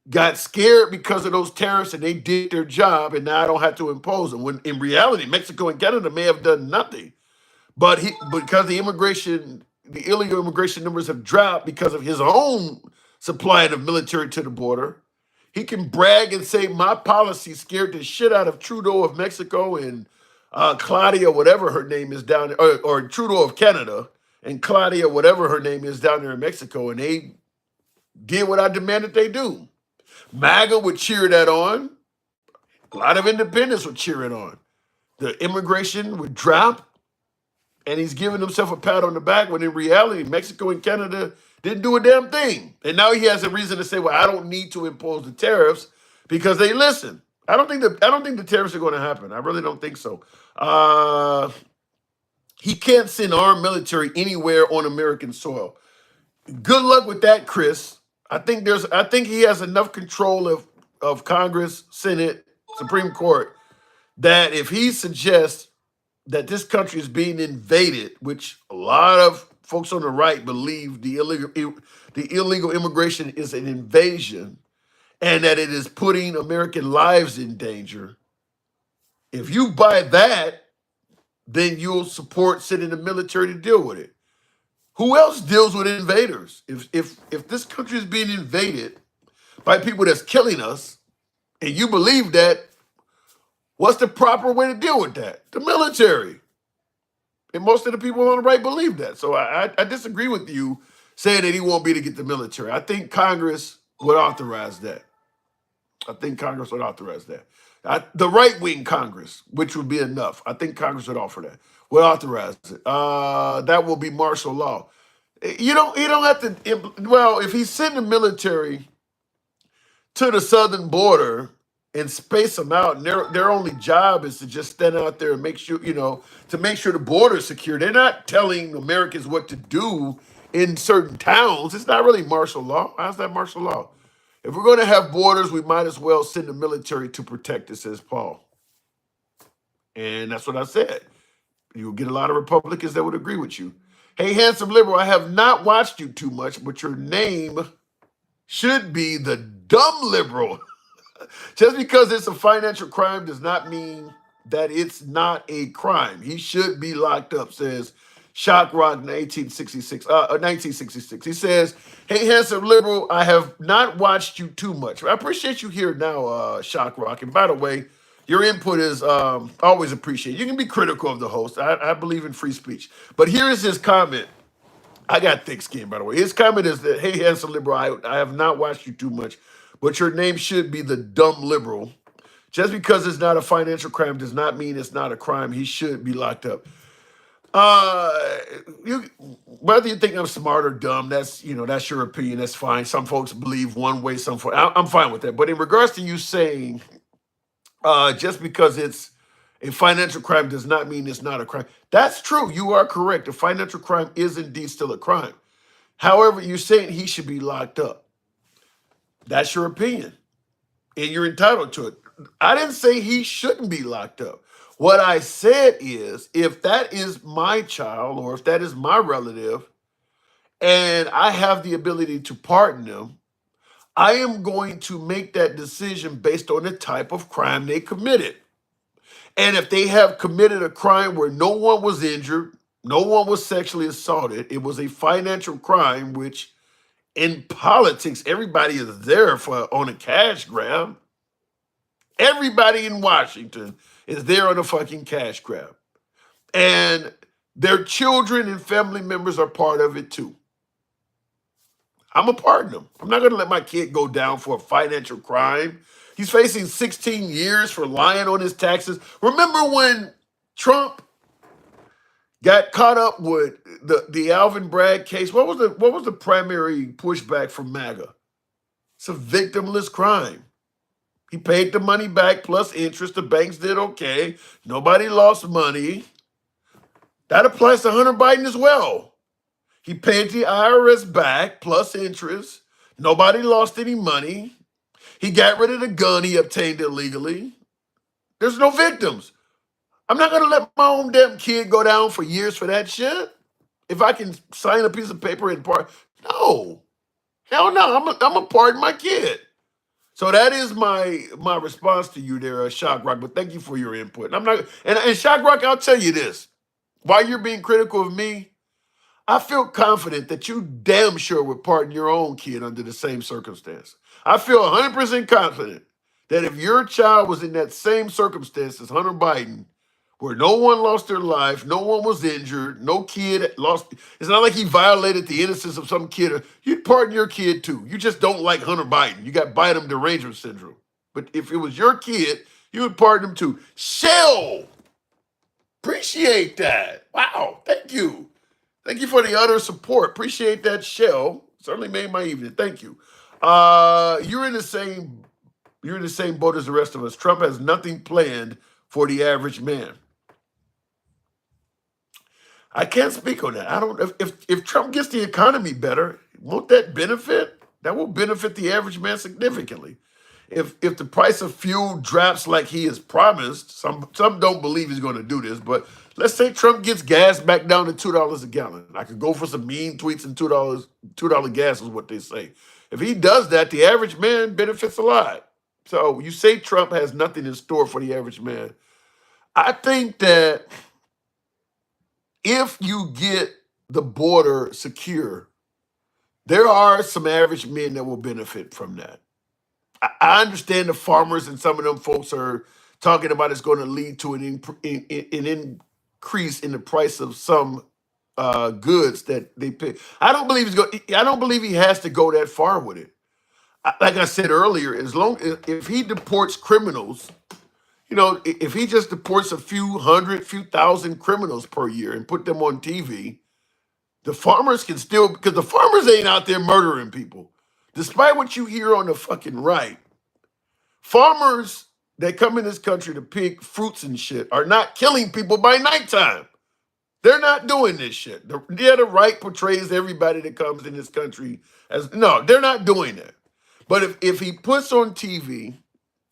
got scared because of those tariffs and they did their job, and now I don't have to impose them. When in reality, Mexico and Canada may have done nothing. But because the illegal immigration numbers have dropped because of his own supplying of military to the border, he can brag and say, my policy scared the shit out of Trudeau of Mexico and Claudia, whatever her name is down there, or Trudeau of Canada and Claudia, whatever her name is down there in Mexico, and they did what I demanded they do. MAGA would cheer that on. A lot of independents would cheer it on. The immigration would drop, and he's giving himself a pat on the back when in reality, Mexico and Canada didn't do a damn thing. And now he has a reason to say, well, I don't need to impose the tariffs because they listen. I don't think the tariffs are going to happen. I really don't think so. He can't send armed military anywhere on American soil. Good luck with that, Chris. I think he has enough control of Congress, Senate, Supreme Court, that if he suggests that this country is being invaded, which a lot of folks on the right believe the illegal immigration is an invasion and that it is putting American lives in danger, if you buy that, then you'll support sending the military to deal with it. Who else deals with invaders? If this country is being invaded by people that's killing us, and you believe that, what's the proper way to deal with that? The military. And most of the people on the right believe that. So I disagree with you saying that he won't be to get the military. I think Congress would authorize that. The right-wing Congress, which would be enough. I think Congress would offer that. Would authorize it. That will be martial law. You don't have to. Well, if he's sending the military to the southern border and space them out, and their only job is to just stand out there and make sure, to make sure the border is secure. They're not telling Americans what to do in certain towns. It's not really martial law. How's that martial law? If we're going to have borders, we might as well send the military to protect it, says Paul. And that's what I said. You'll get a lot of Republicans that would agree with you. Hey, handsome liberal, I have not watched you too much, but your name should be the dumb liberal. Just because it's a financial crime does not mean that it's not a crime. He should be locked up, says Shock Rock 1966. He says, hey, handsome liberal, I have not watched you too much. I appreciate you here now, Shock Rock. And by the way, your input is always appreciated. You can be critical of the host. I believe in free speech. But here is his comment. I got thick skin, by the way. His comment is that, hey, handsome liberal, I have not watched you too much, but your name should be the dumb liberal. Just because it's not a financial crime does not mean it's not a crime. He should be locked up. Whether you think I'm smart or dumb, that's your opinion. That's fine. Some folks believe one way, some folks. I'm fine with that. But in regards to you saying, just because it's a financial crime does not mean it's not a crime. That's true. You are correct. A financial crime is indeed still a crime. However, you're saying he should be locked up. That's your opinion, and you're entitled to it. I didn't say he shouldn't be locked up. What I said is, if that is my child or if that is my relative, and I have the ability to pardon them, I am going to make that decision based on the type of crime they committed. And if they have committed a crime where no one was injured, no one was sexually assaulted, it was a financial crime, which in politics, everybody is there on a cash grab. Everybody in Washington is there on a fucking cash grab. And their children and family members are part of it too. I'm going to pardon them. I'm not going to let my kid go down for a financial crime. He's facing 16 years for lying on his taxes. Remember when Trump got caught up with the Alvin Bragg case? What was the primary pushback from MAGA? It's a victimless crime. He paid the money back plus interest. The banks did okay. Nobody lost money. That applies to Hunter Biden as well. He paid the IRS back plus interest. Nobody lost any money. He got rid of the gun he obtained illegally. There's no victims. I'm not going to let my own damn kid go down for years for that shit. If I can sign a piece of paper and pardon. No. Hell no. I'm going to pardon my kid. So that is my response to you there, Shock Rock. But thank you for your input. And I'm not, and Shock Rock, I'll tell you this. While you're being critical of me, I feel confident that you damn sure would pardon your own kid under the same circumstance. I feel 100% confident that if your child was in that same circumstance as Hunter Biden, where no one lost their life, no one was injured, no kid lost. It's not like he violated the innocence of some kid. You'd pardon your kid too. You just don't like Hunter Biden. You got Biden derangement syndrome. But if it was your kid, you would pardon him too. Shell! Appreciate that. Wow, thank you. Thank you for the utter support. Appreciate that, Shell. Certainly made my evening. Thank you. You're in the same boat as the rest of us. Trump has nothing planned for the average man. I can't speak on that. I don't. If Trump gets the economy better, won't that benefit? That will benefit the average man significantly. if the price of fuel drops like he has promised, some don't believe he's going to do this, but let's say Trump gets gas back down to $2 a gallon. I could go for some mean tweets and $2 gas is what they say. If he does that, the average man benefits a lot. So you say Trump has nothing in store for the average man. I think that if you get the border secure, there are some average men that will benefit from that. I understand the farmers and some of them folks are talking about it's going to lead to an increase in the price of some goods that they pay. I don't believe I don't believe he has to go that far with it. Like I said earlier, if he deports criminals, if he just deports a few thousand criminals per year and put them on TV, the farmers can still, because the farmers ain't out there murdering people. Despite what you hear on the fucking right, farmers that come in this country to pick fruits and shit are not killing people by nighttime. They're not doing this shit. The right portrays everybody that comes in this country as, no, they're not doing that. But if he puts on TV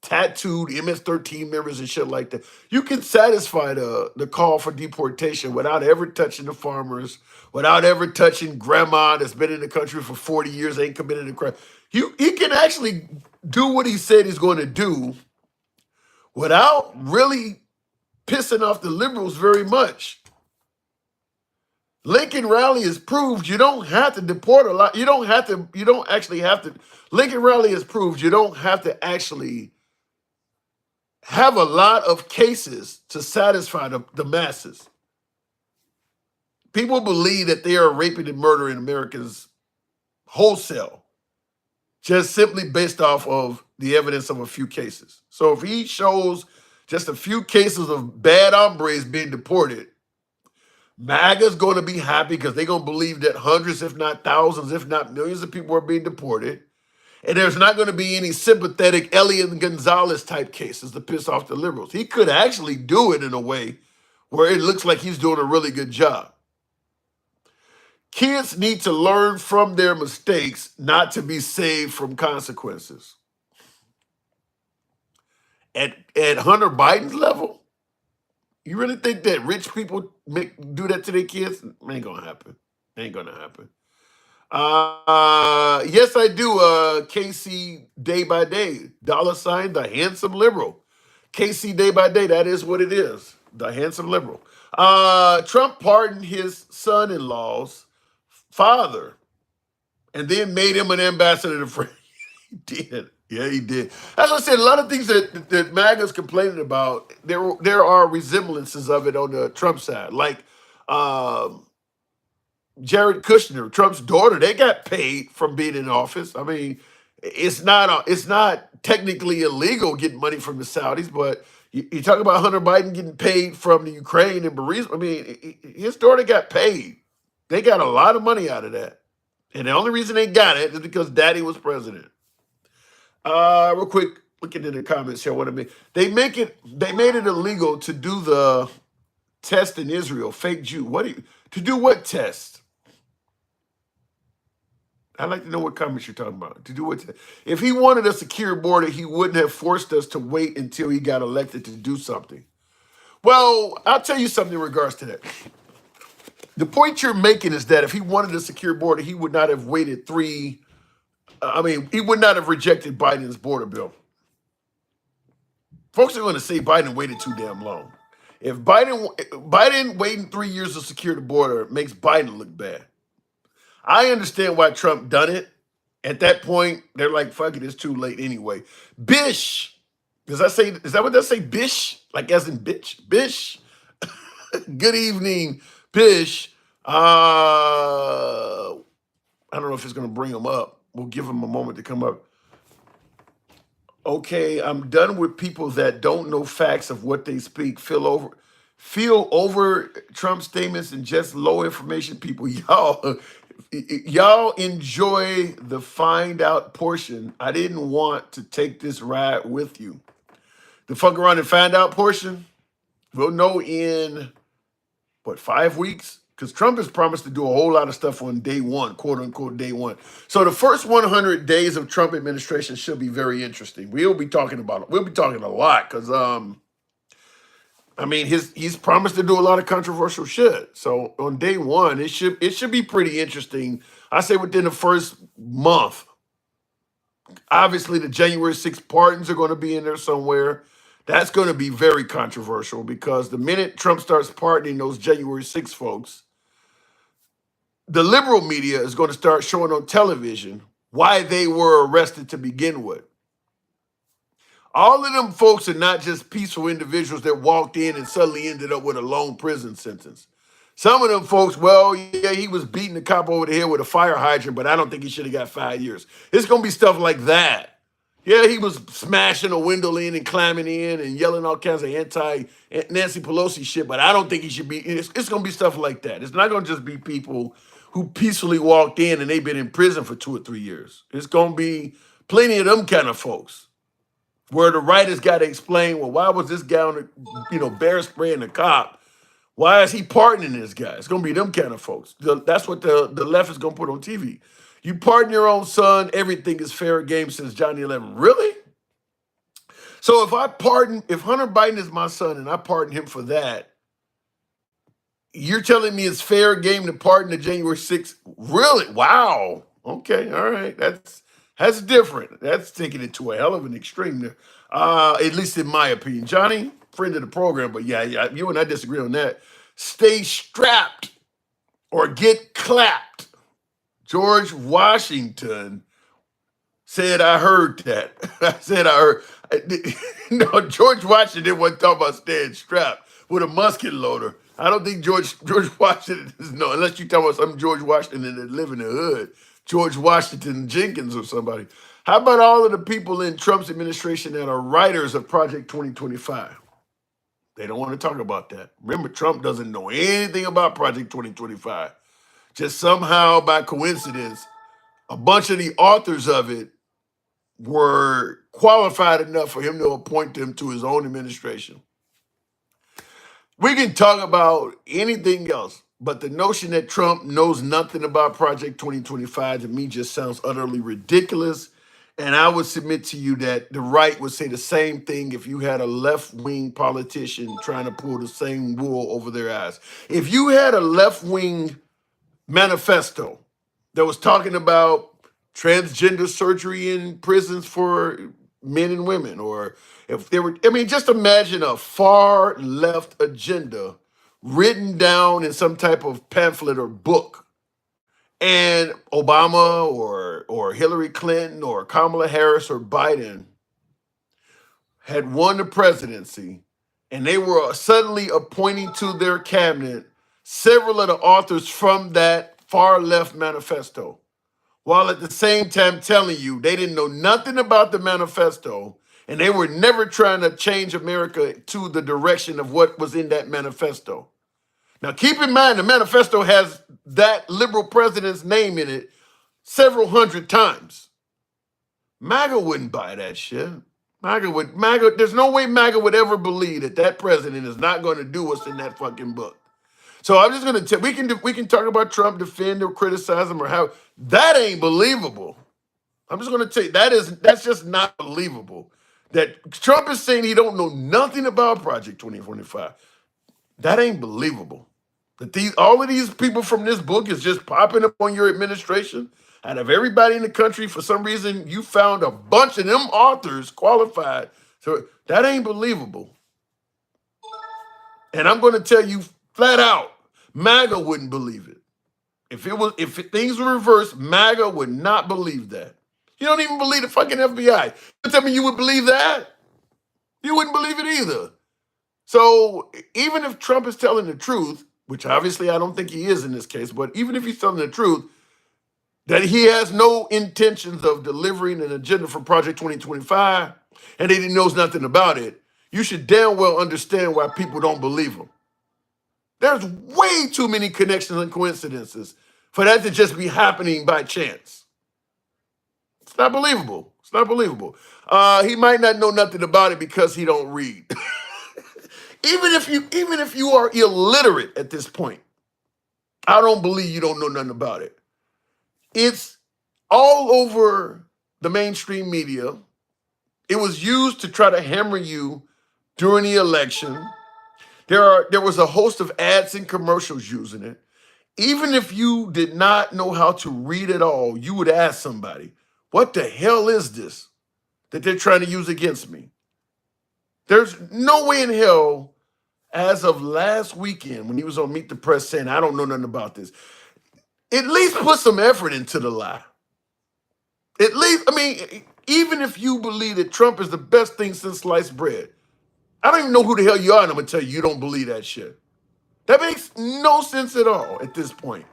tattooed MS-13 members and shit like that, you can satisfy the call for deportation without ever touching the farmers, without ever touching grandma that's been in the country for 40 years, ain't committed a crime. He can actually do what he said he's going to do without really pissing off the liberals very much. Lincoln Rally has proved you don't have to deport a lot. You don't actually have to. Lincoln Rally has proved you don't have to actually have a lot of cases to satisfy the masses. People believe that they are raping and murdering Americans wholesale, just simply based off of the evidence of a few cases. So if he shows just a few cases of bad hombres being deported, MAGA's going to be happy because they're going to believe that hundreds, if not thousands, if not millions of people are being deported. And there's not going to be any sympathetic Elian Gonzalez type cases to piss off the liberals. He could actually do it in a way where it looks like he's doing a really good job. Kids need to learn from their mistakes, not to be saved from consequences. At Hunter Biden's level, you really think that rich people do that to their kids? Ain't gonna happen. Ain't gonna happen. Yes, I do. Casey Day by Day, $ the handsome liberal. Casey Day by Day, that is what it is. The handsome liberal. Trump pardoned his son-in-law's father and then made him an ambassador to France. He did. Yeah, he did. As I said, a lot of things that MAGA's complaining about, there are resemblances of it on the Trump side. Like Jared Kushner, Trump's daughter, they got paid from being in office. I mean, it's not technically illegal getting money from the Saudis, but you talk about Hunter Biden getting paid from the Ukraine and Burisma. I mean, his daughter got paid. They got a lot of money out of that. And the only reason they got it is because daddy was president. Real quick, looking in the comments here, they made it illegal to do the test in Israel, fake Jew. To do what test? I'd like to know what comments you're talking about. To do what test? If he wanted a secure border, he wouldn't have forced us to wait until he got elected to do something. Well, I'll tell you something in regards to that. The point you're making is that if he wanted a secure border, he would not have waited he would not have rejected Biden's border bill. Folks are going to say Biden waited too damn long. If Biden waiting 3 years to secure the border makes Biden look bad. I understand why Trump done it. At that point, they're like, fuck it, it's too late anyway. Bish. Is that what they say? Bish? Like as in bitch? Bish? Good evening, Bish. I don't know if it's going to bring him up. We'll give him a moment to come up. Okay, I'm done with people that don't know facts of what they speak. Feel over Trump statements and just low information people. Y'all enjoy the find out portion. I didn't want to take this ride with you. The fuck around and find out portion, we'll know in 5 weeks? because Trump has promised to do a whole lot of stuff on day one, quote unquote day one. So the first 100 days of Trump administration should be very interesting. We'll be talking a lot because I mean he's promised to do a lot of controversial shit. So on day one, it should be pretty interesting. I say within the first month. Obviously, the January 6th pardons are going to be in there somewhere. That's going to be very controversial because the minute Trump starts pardoning those January 6th folks, the liberal media is going to start showing on television why they were arrested to begin with. All of them folks are not just peaceful individuals that walked in and suddenly ended up with a long prison sentence. Some of them folks, well, yeah, he was beating the cop over the head with a fire hydrant, but I don't think he should have got 5 years. It's going to be stuff like that. Yeah, he was smashing a window in and climbing in and yelling all kinds of anti-Nancy Pelosi shit, but I don't think he should be. It's going to be stuff like that. It's not going to just be people who peacefully walked in and they've been in prison for 2 or 3 years. It's going to be plenty of them kind of folks where the writers got to explain, well, why was this guy on the, bear spraying the cop? Why is he pardoning this guy? It's going to be them kind of folks. That's what the left is going to put on TV. You pardon your own son, everything is fair game since Johnny 11. Really? So if Hunter Biden is my son and I pardon him for that, you're telling me it's fair game to pardon the January 6th? Really? Wow. Okay, all right. That's different. That's taking it to a hell of an extreme there. At least in my opinion. Johnny, friend of the program, but yeah, you and I disagree on that. Stay strapped or get clapped. George Washington said, I heard that. I said, I heard. No, George Washington wasn't talking about staying strapped with a musket loader. I don't think George Washington is, no, unless you're talking about some George Washington that live in the hood. George Washington Jenkins or somebody. How about all of the people in Trump's administration that are writers of Project 2025? They don't want to talk about that. Remember, Trump doesn't know anything about Project 2025. Just somehow, by coincidence, a bunch of the authors of it were qualified enough for him to appoint them to his own administration. We can talk about anything else, but the notion that Trump knows nothing about Project 2025 to me just sounds utterly ridiculous. And I would submit to you that the right would say the same thing if you had a left-wing politician trying to pull the same wool over their eyes. If you had a left-wing manifesto that was talking about transgender surgery in prisons for men and women, or if there were, just imagine a far left agenda written down in some type of pamphlet or book, and Obama or Hillary Clinton or Kamala Harris or Biden had won the presidency, and they were suddenly appointing to their cabinet several of the authors from that far left manifesto, while at the same time telling you they didn't know nothing about the manifesto and they were never trying to change America to the direction of what was in that manifesto. Now, keep in mind, the manifesto has that liberal president's name in it several hundred times. MAGA wouldn't buy that shit. There's no way MAGA would ever believe that that president is not going to do what's in that fucking book. So I'm just going to tell, we can talk about Trump, defend or criticize him or how, that ain't believable. I'm just going to tell you, that's just not believable. That Trump is saying he don't know nothing about Project 2025. That ain't believable. That all of these people from this book is just popping up on your administration. Out of everybody in the country, for some reason, you found a bunch of them authors qualified. So that ain't believable. And I'm going to tell you flat out, MAGA wouldn't believe it. If things were reversed, MAGA would not believe that. You don't even believe the fucking FBI. You tell me you would believe that? You wouldn't believe it either. So even if Trump is telling the truth, which obviously I don't think he is in this case, but even if he's telling the truth, that he has no intentions of delivering an agenda for Project 2025, and that he knows nothing about it, you should damn well understand why people don't believe him. There's way too many connections and coincidences for that to just be happening by chance. It's not believable. It's not believable. He might not know nothing about it because he don't read. Even if you are illiterate at this point, I don't believe you don't know nothing about it. It's all over the mainstream media. It was used to try to hammer you during the election. There was a host of ads and commercials using it. Even if you did not know how to read at all, you would ask somebody, what the hell is this that they're trying to use against me? There's no way in hell, as of last weekend when he was on Meet the Press saying, I don't know nothing about this, at least put some effort into the lie. At least, I mean, even if you believe that Trump is the best thing since sliced bread, I don't even know who the hell you are, and I'm going to tell you, you don't believe that shit. That makes no sense at all at this point.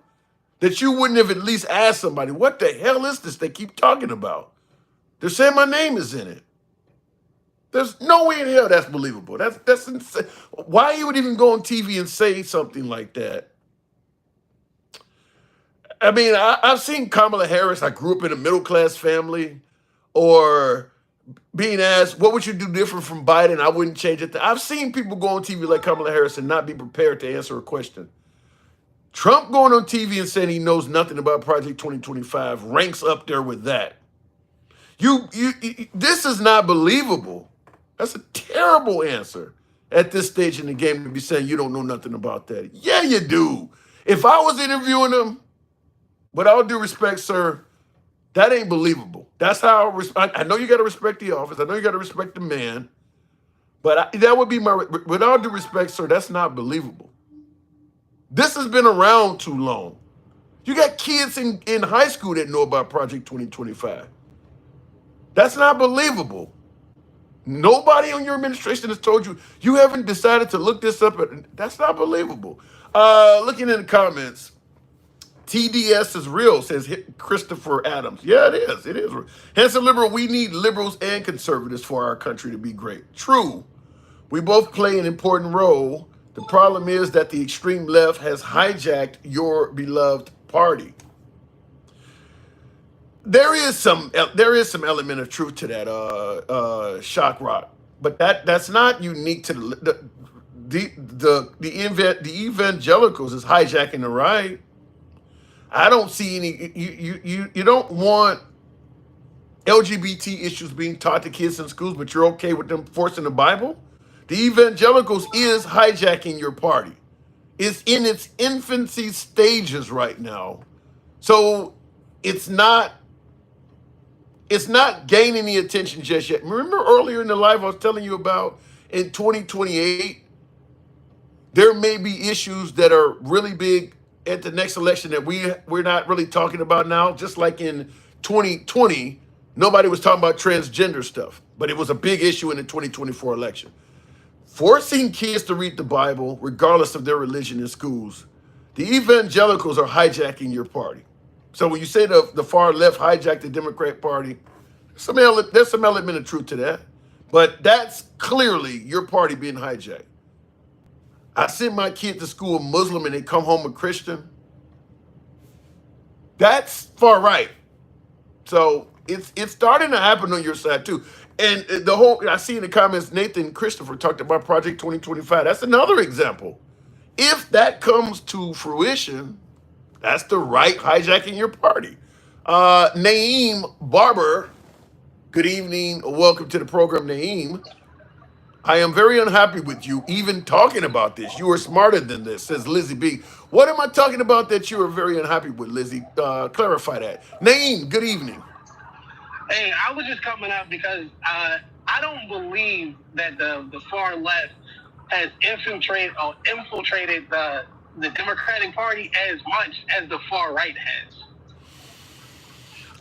That you wouldn't have at least asked somebody, what the hell is this they keep talking about? They're saying my name is in it. There's no way in hell that's believable. That's insane. Why you would even go on TV and say something like that? I mean, I've seen Kamala Harris. I grew up in a middle-class family. Or being asked, what would you do different from Biden? I wouldn't change it. I've seen people go on TV like Kamala Harris and not be prepared to answer a question. Trump going on TV and saying he knows nothing about Project 2025 ranks up there with that. This is not believable. That's a terrible answer at this stage in the game to be saying you don't know nothing about that. Yeah, you do. If I was interviewing him, with all due respect, sir, that ain't believable. That's how I know you got to respect the office. I know you got to respect the man. But that would be with all due respect, sir, that's not believable. This has been around too long. You got kids in high school that know about Project 2025. That's not believable. Nobody on your administration has told you. You haven't decided to look this up. That's not believable. Looking in the comments, TDS is real, says Christopher Adams. Yeah, it is. It is. Handsome liberal, we need liberals and conservatives for our country to be great. True. We both play an important role. The problem is that the extreme left has hijacked your beloved party. There is some element of truth to that, Shock Rock, but that's not unique to the evangelicals is hijacking the right. I don't see any. You don't want LGBT issues being taught to kids in schools, but you're okay with them forcing the Bible. The evangelicals is hijacking your party. It's in its infancy stages right now, so it's not gaining any attention just yet. Remember earlier in the live I was telling you about in 2028, there may be issues that are really big at the next election that we're not really talking about now. Just like in 2020, nobody was talking about transgender stuff, but it was a big issue in the 2024 election. Forcing kids to read the Bible, regardless of their religion in schools, the evangelicals are hijacking your party. So when you say the far left hijacked the Democrat Party, there's some element of truth to that. But that's clearly your party being hijacked. I sent my kid to school Muslim and they come home a Christian. That's far right. So it's starting to happen on your side too. And I see in the comments, Nathan Christopher talked about Project 2025. That's another example. If that comes to fruition, that's the right hijacking your party. Naeem Barber, good evening. Welcome to the program, Naeem. I am very unhappy with you even talking about this. You are smarter than this, says Lizzie B. What am I talking about that you are very unhappy with, Lizzie? Clarify that. Naeem, good evening. Hey, I was just coming up because I don't believe that the far left has infiltrated the Democratic Party as much as the far right has.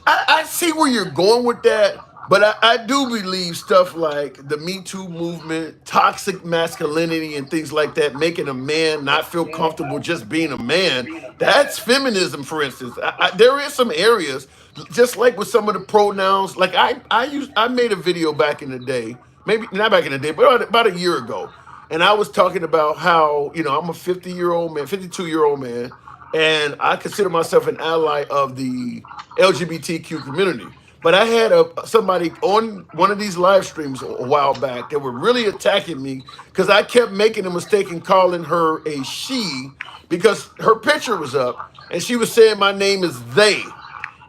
I see where you're going with that, but I do believe stuff like the Me Too movement, toxic masculinity, and things like that, making a man not feel comfortable just being a man, that's feminism, for instance. There is some areas, just like with some of the pronouns, like I made a video back in the day, maybe not back in the day, but about a year ago, and I was talking about how, I'm a 52-year-old man, and I consider myself an ally of the LGBTQ community. But I had somebody on one of these live streams a while back that were really attacking me because I kept making a mistake in calling her a she because her picture was up and she was saying my name is they.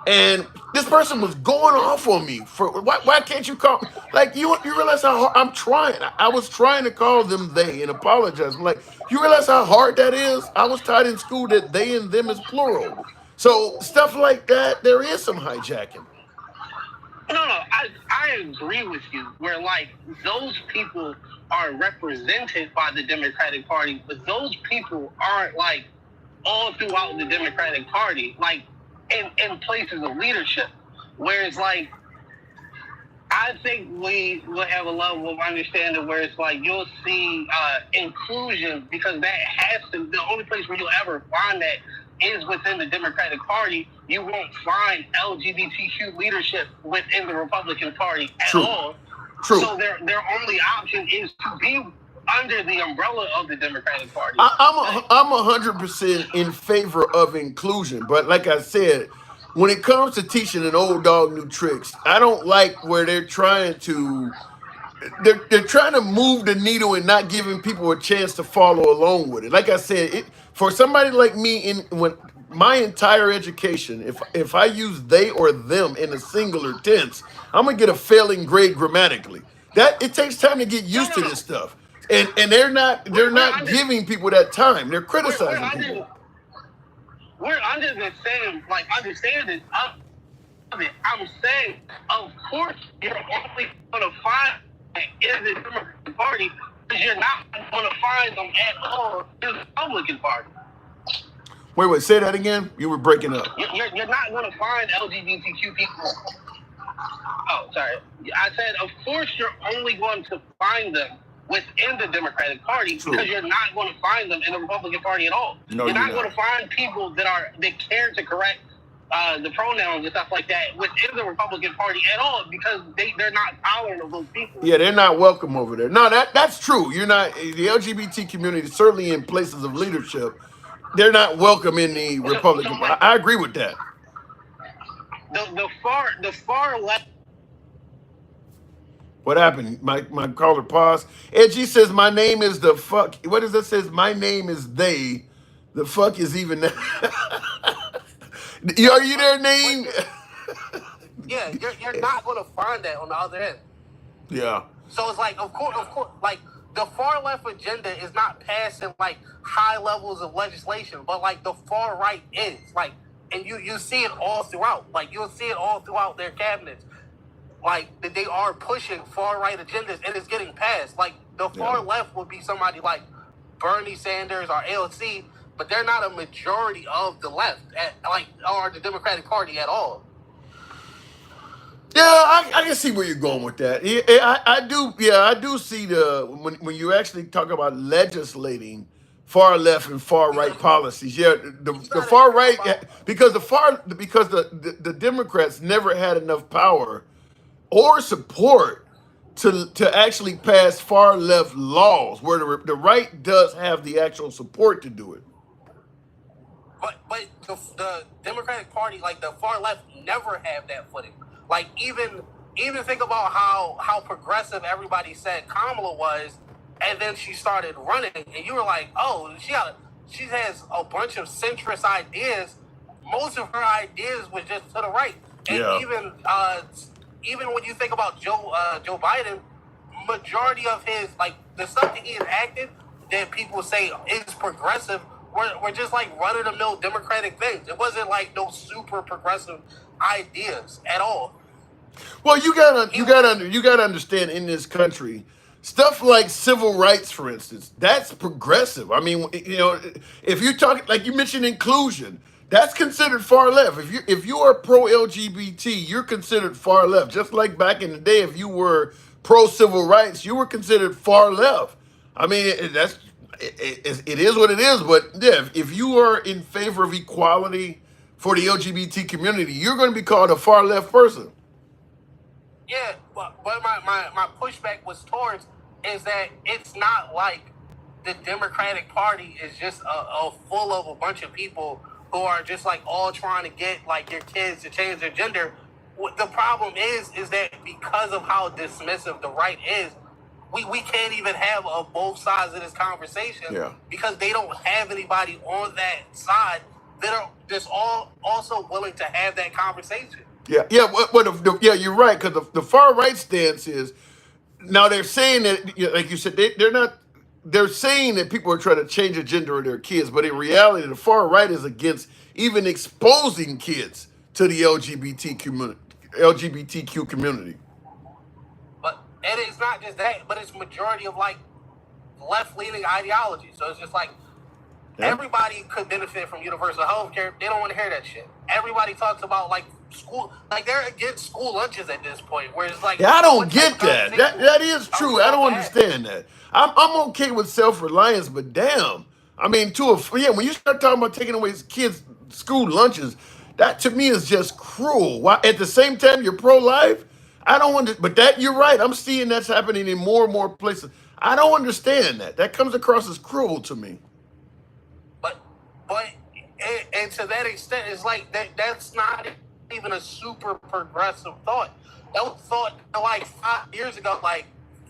And this person was going off on me for why can't you call like you realize how hard I'm trying. I was trying to call them they and apologize. I'm like, you realize how hard that is? I was taught in school that they and them is plural. So stuff like that, there is some hijacking. No, I agree with you. Where like those people are represented by the Democratic Party, but those people aren't like all throughout the Democratic Party, like in places of leadership. Whereas like I think we will have a level of understanding where it's like you'll see inclusion, because that has to, the only place where you'll ever find that is within the Democratic Party. You won't find LGBTQ leadership within the Republican Party at all. True. So their only option is to be under the umbrella of the Democratic Party. I'm 100% in favor of inclusion, but like I said, when it comes to teaching an old dog new tricks, I don't like where they're trying to move the needle and not giving people a chance to follow along with it. Like I said, for somebody like me, when my entire education, if I use they or them in a singular tense, I'm gonna get a failing grade grammatically. That it takes time to get used to this stuff, and they're not giving people that time. They're criticizing people. We're under the same understanding of it. I'm saying, of course, you're only going to find in the Democratic Party, because you're not going to find them at all in the Republican Party. Wait, say that again? You were breaking up. You're not going to find LGBTQ people. Oh, sorry. I said, of course, you're only going to find them within the Democratic Party, because you're not going to find them in the Republican Party at all. No, you're not going to find people that care to correct the pronouns and stuff like that within the Republican Party at all, because they're not tolerant of those people. Yeah, they're not welcome over there. No, that's true. You're not, the LGBT community, certainly in places of leadership, they're not welcome in the Republican Party. I agree with that. The far left. What happened? My caller paused. Edgy says my name is the fuck. What does that says? My name is they. The fuck is even that? Are you their name? Yeah, you're not going to find that on the other end. Yeah. So it's like, of course, like the far left agenda is not passing like high levels of legislation, but like the far right is like, and you see it all throughout. Like you'll see it all throughout their cabinets. Like they are pushing far right agendas, and it's getting passed. Like the far left would be somebody like Bernie Sanders or AOC, but they're not a majority of the left, or the Democratic Party at all. Yeah, I can see where you're going with that. Yeah, I do. Yeah, I do see when you actually talk about legislating far left and far right policies. Yeah, the far right, because the Democrats never had enough power or support to actually pass far left laws, where the right does have the actual support to do it. But the Democratic Party, like the far left, never have that footing. Like even think about how progressive everybody said Kamala was, and then she started running, and you were like, oh, she has a bunch of centrist ideas. Most of her ideas was just to the right, and even when you think about Joe Biden, majority of his, like, the stuff that he enacted that people say is progressive were just like run-of-the-mill Democratic things. It wasn't like no super progressive ideas at all. Well, you gotta understand, in this country, stuff like civil rights, for instance, that's progressive. I mean, if you're talking, like you mentioned, inclusion, that's considered far left. If you are pro LGBT, you're considered far left. Just like back in the day, if you were pro civil rights, you were considered far left. I mean, it is what it is. But yeah, if you are in favor of equality for the LGBT community, you're going to be called a far left person. Yeah, but my pushback was towards is that it's not like the Democratic Party is just a full of a bunch of people who are just like all trying to get like your kids to change their gender. the problem is that because of how dismissive the right is, we can't even have both sides of this conversation because they don't have anybody on that side that are just also willing to have that conversation. Yeah. Yeah, you're right, because the far right stance is, now they're saying that, like you said, they're not. They're saying that people are trying to change the gender of their kids, but in reality, the far right is against even exposing kids to the LGBTQ community. And it's not just that, but it's majority of like left-leaning ideology. So it's just like everybody could benefit from universal health care. They don't want to hear that shit. Everybody talks about like school, like they're against school lunches at this point, where it's like, I don't get that. That is true. I don't understand that. I'm okay with self-reliance, but damn, I mean, when you start talking about taking away kids' school lunches, that to me is just cruel. Why, at the same time, you're pro-life? I don't want to, but you're right. I'm seeing that's happening in more and more places. I don't understand that. That comes across as cruel to me. But and to that extent, it's like that's not even a super progressive thought. That was thought like 5 years ago, like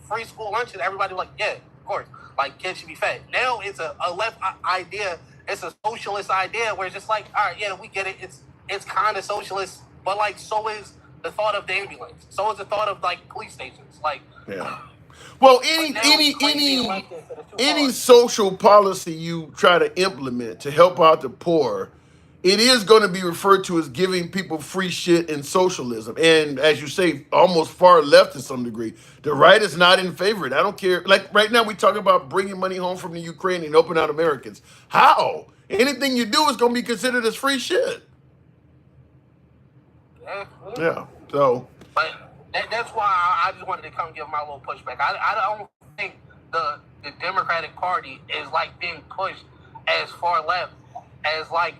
free school lunches. Everybody was like, yeah, of course, like kids should be fed. Now it's a left idea. It's a socialist idea where it's just like, all right, yeah, we get it. It's kind of socialist, but like so is the thought of the ambulance. So is the thought of like police stations. Like, well, any social policy you try to implement to help out the poor, it is going to be referred to as giving people free shit and socialism. And as you say, almost far left to some degree. The right is not in favor of it. I don't care. Like right now, we talk about bringing money home from the Ukraine and helping out Americans. How? Anything you do is going to be considered as free shit. Yeah. So. But that's why I just wanted to come give my little pushback. I don't think the Democratic Party is like being pushed as far left as like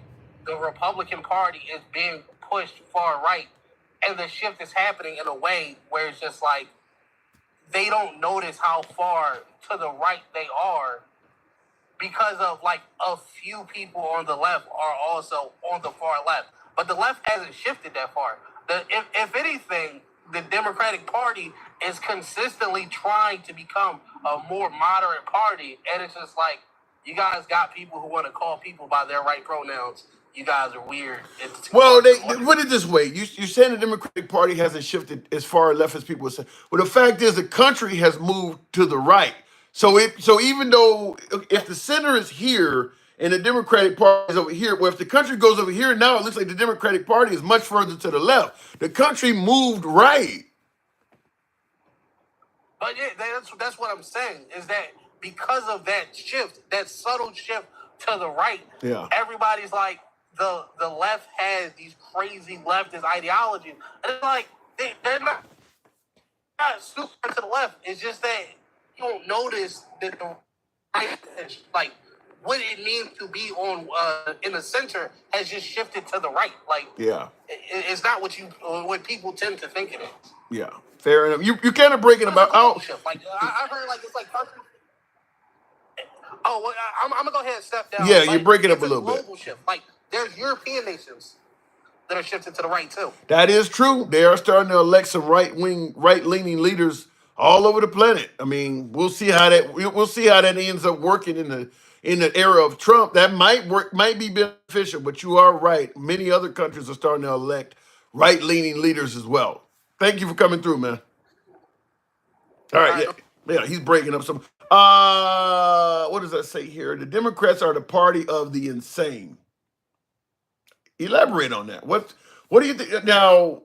the Republican Party is being pushed far right, and the shift is happening in a way where it's just like they don't notice how far to the right they are because of like a few people on the left are also on the far left. But the left hasn't shifted that far. If anything, the Democratic Party is consistently trying to become a more moderate party, and it's just like, you guys got people who want to call people by their right pronouns. You guys are weird. Well, they put it this way. You're saying the Democratic Party hasn't shifted as far left as people say. Well, the fact is the country has moved to the right. So even though if the center is here and the Democratic Party is over here, well, if the country goes over here now, it looks like the Democratic Party is much further to the left. The country moved right. But yeah, that's what I'm saying, is that because of that shift, that subtle shift to the right, everybody's like, the left has these crazy leftist ideologies. And it's like, they're not super to the left. It's just that you don't notice that the right, like, what it means to be on in the center has just shifted to the right. Like, it's not what people tend to think it is. Yeah, fair enough. You kind of breaking about like I heard like it's like well, I'm gonna go ahead and step down. Yeah, you're breaking up a little bit. Global shift. Like there's European nations that are shifting to the right too. That is true. They are starting to elect some right-leaning leaders all over the planet. I mean, we'll see how that ends up working in the era of Trump. That might be beneficial, but you are right. Many other countries are starting to elect right-leaning leaders as well. Thank you for coming through, man. All right, yeah, he's breaking up some. What does that say here? The Democrats are the party of the insane. Elaborate on that. What do you think? Now,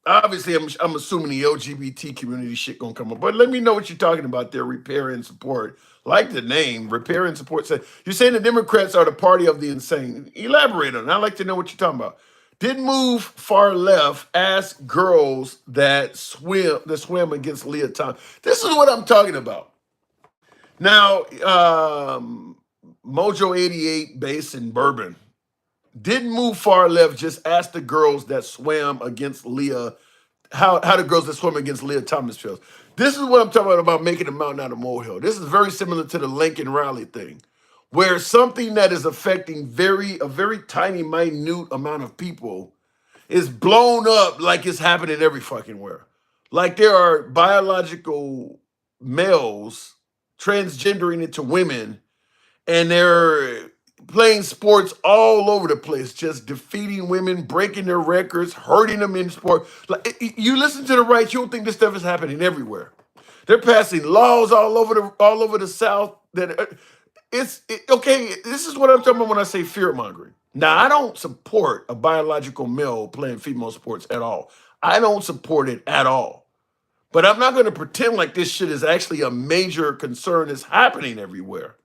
obviously, I'm assuming the LGBT community shit gonna come up, but let me know what you're talking about there. Repair and support, like the name, repair and support. You're saying the Democrats are the party of the insane. Elaborate on it. I'd like to know what you're talking about. Did move far left ask girls that swim against Leah Thomas. This is what I'm talking about. Now, Mojo 88 base in Bourbon didn't move far left, just asked the girls that swam against Leah, how the girls that swim against Leah Thomas feels. This is what I'm talking about making a mountain out of molehill. This is very similar to the Lincoln Raleigh thing, where something that is affecting a very tiny, minute amount of people is blown up like it's happening every fucking where. Like there are biological males transgendering into women, and they're playing sports all over the place, just defeating women, breaking their records, hurting them in sport. Like you listen to the right, you'll think this stuff is happening everywhere. They're passing laws all over the South that okay. This is what I'm talking about when I say fear mongering. Now I don't support a biological male playing female sports at all. I don't support it at all. But I'm not going to pretend like this shit is actually a major concern that's happening everywhere.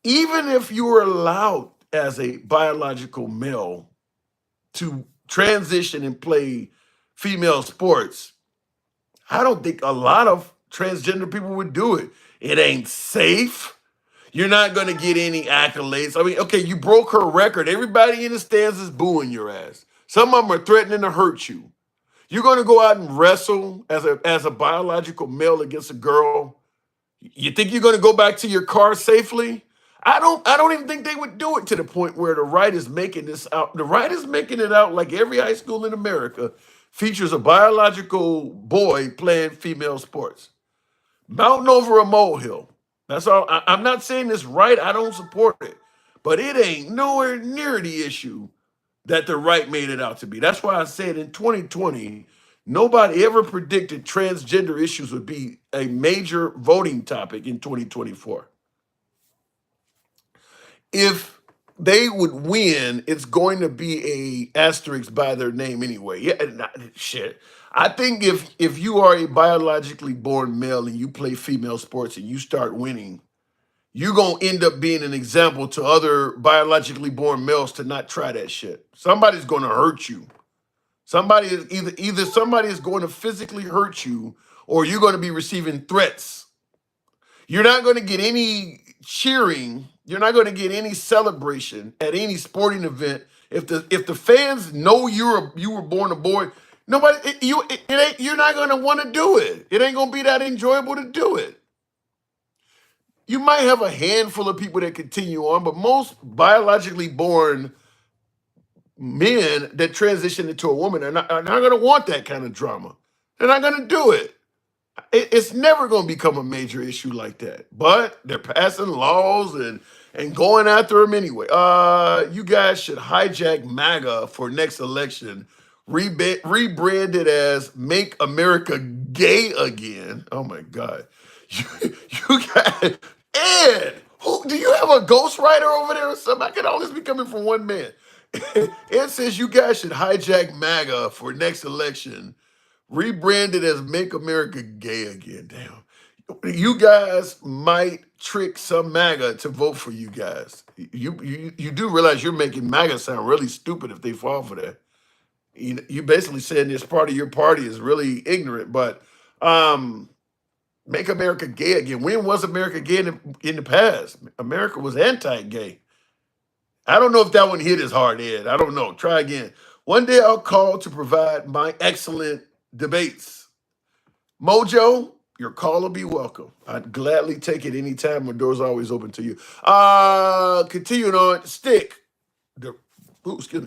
Even if you are allowed as a biological male to transition and play female sports, I don't think a lot of transgender people would do it. It ain't safe. You're not going to get any accolades. I mean, okay, you broke her record. Everybody in the stands is booing your ass. Some of them are threatening to hurt you. You're going to go out and wrestle as a biological male against a girl. You think you're going to go back to your car safely? I don't even think they would do it to the point where the right is making this out. The right is making it out like every high school in America features a biological boy playing female sports. Mountain over a molehill. That's all. I'm not saying this right. I don't support it. But it ain't nowhere near the issue that the right made it out to be. That's why I said in 2020, nobody ever predicted transgender issues would be a major voting topic in 2024. If they would win, it's going to be a asterisk by their name anyway. Yeah, shit. I think if you are a biologically born male and you play female sports and you start winning, you're going to end up being an example to other biologically born males to not try that shit. Somebody's going to hurt you. Somebody is either somebody is going to physically hurt you or you're going to be receiving threats. You're not going to get any cheering. You're not going to get any celebration at any sporting event if the fans know you were born a boy. You're not going to want to do it. It ain't going to be that enjoyable to do it. You might have a handful of people that continue on, but most biologically born men that transition into a woman are not going to want that kind of drama. They're not going to do it. It's never going to become a major issue like that. But they're passing laws and going after them anyway. You guys should hijack MAGA for next election. Rebranded as Make America Gay Again. Oh my God. You guys, Ed, do you have a ghostwriter over there or something? I can always be coming from one man. Ed says you guys should hijack MAGA for next election. Rebranded as Make America Gay Again. Damn. You guys might trick some MAGA to vote for you guys. You do realize you're making MAGA sound really stupid if they fall for that. You basically saying this part of your party is really ignorant, but Make America Gay Again. When was America gay in the past? America was anti-gay. I don't know if that one hit as hard, Ed. I don't know. Try again. One day I'll call to provide my excellent debates. Mojo, your call will be welcome. I'd gladly take it anytime. My door's always open to you. Continuing on, Stick.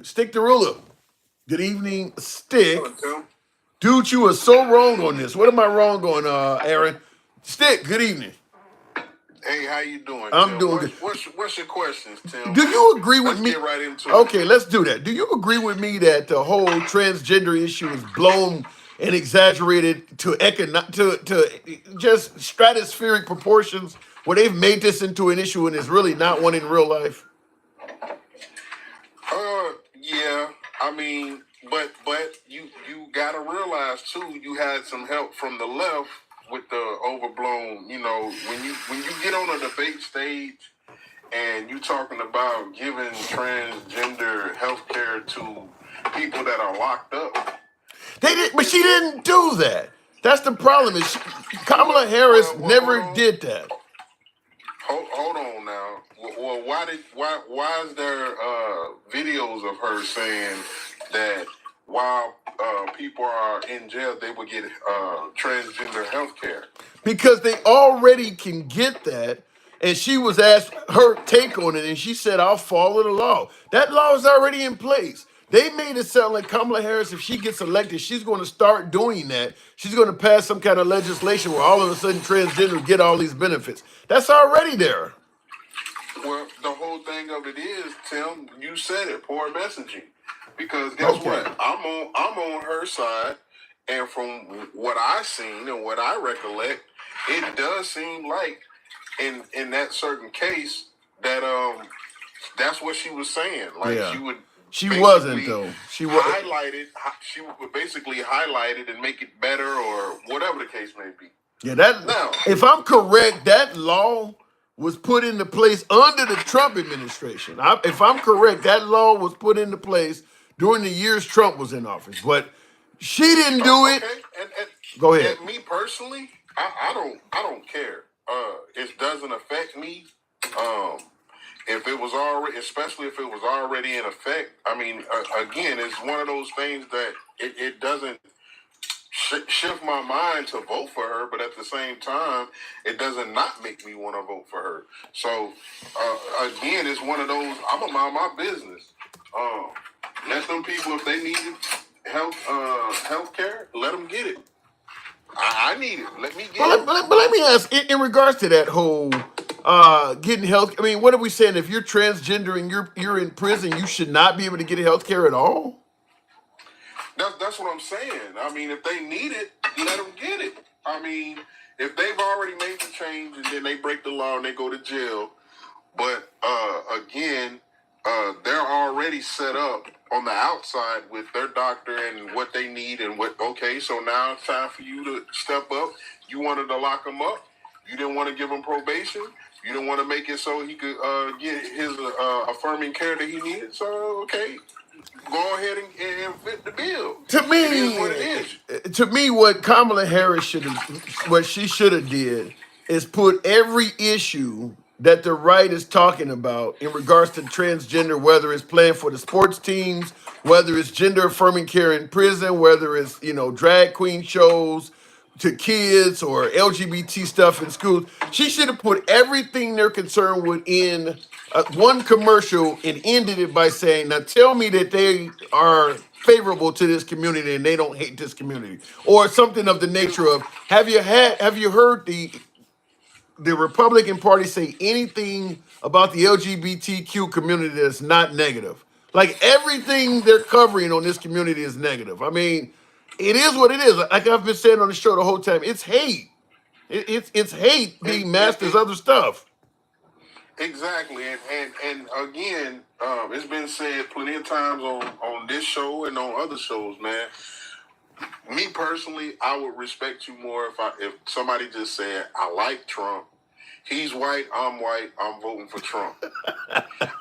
Stick the ruler. Good evening, Stick. Dude, you are so wrong on this. What am I wrong on, Aaron? Stick, good evening. Hey, how you doing? I'm Tim? doing good. What's your questions, Tim? Do you agree with Let's me? get right into it. Okay, let's do that. Do you agree with me that the whole transgender issue is blown and exaggerated to just stratospheric proportions, where they've made this into an issue and it's really not one in real life? Yeah. I mean, but you gotta realize too, you had some help from the left with the overblown. When you get on a debate stage and you talking about giving transgender health care to people that are locked up. They did, but she didn't do that. That's the problem. Is Kamala Harris never did that. Hold on now. Well, why is there videos of her saying that while people are in jail, they would get transgender health care? Because they already can get that. And she was asked her take on it, and she said, I'll follow the law. That law is already in place. They made it sound like Kamala Harris, if she gets elected, she's going to start doing that. She's going to pass some kind of legislation where all of a sudden transgender get all these benefits. That's already there. Well, the whole thing of it is, Tim, you said it, poor messaging. Because guess what? I'm on her side, and from what I seen and what I recollect, it does seem like in that certain case that that's what she was saying. Like she wasn't though. She was highlighted. She would basically highlight it and make it better, or whatever the case may be. Yeah, if I'm correct, that law was put into place under the Trump administration. If I'm correct, that law was put into place during the years Trump was in office. But she didn't do it. And Go ahead. And me personally, I don't care. It doesn't affect me. If it was already, especially if it was already in effect, I mean, again, it's one of those things that it doesn't shift my mind to vote for her, but at the same time, it doesn't not make me want to vote for her. So, again, it's one of those, I'm gonna mind my business. Let them people, if they need health care, let them get it. I need it. Let me get it. But let me ask, in regards to that whole getting health, I mean, what are we saying? If you're transgender and you're in prison, you should not be able to get health care at all? That's what I'm saying. I mean, if they need it, let them get it. I mean, if they've already made the change and then they break the law and they go to jail, but again, they're already set up on the outside with their doctor and what they need and okay, so now it's time for you to step up. You wanted to lock him up. You didn't want to give him probation. You didn't want to make it so he could get his affirming care that he needed. So, okay, go ahead and fit the bill. To me, what Kamala Harris should have did is put every issue that the right is talking about in regards to transgender, whether it's playing for the sports teams, whether it's gender affirming care in prison, whether it's drag queen shows to kids or LGBT stuff in schools. She should have put everything they're concerned with in one commercial and ended it by saying, now tell me that they are favorable to this community and they don't hate this community, or something of the nature of, have you heard the Republican Party say anything about the LGBTQ community that's not negative? Like, everything they're covering on this community is negative. I mean, it is what it is. Like I've been saying on the show the whole time, it's hate. It's hate being masked as other stuff. Exactly, and again, it's been said plenty of times on this show and on other shows, man. Me personally, I would respect you more if somebody just said, I like Trump. He's white, I'm voting for Trump.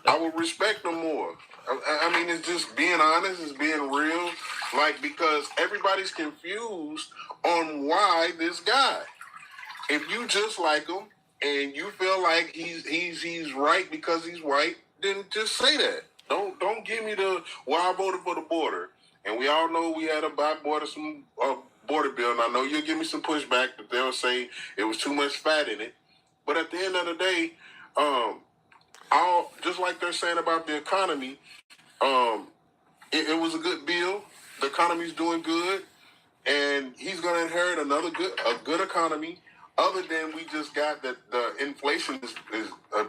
I would respect them more. I mean, it's just being honest, it's being real. Like, because everybody's confused on why this guy. If you just like him and you feel like he's right because he's white, then just say that. Don't give me I voted for the border. And we all know we had a bipartisan border bill, and I know you'll give me some pushback that they'll say it was too much fat in it. But at the end of the day, just like they're saying about the economy, it was a good bill. The economy's doing good, and he's going to inherit a good economy. Other than we just got that the inflation is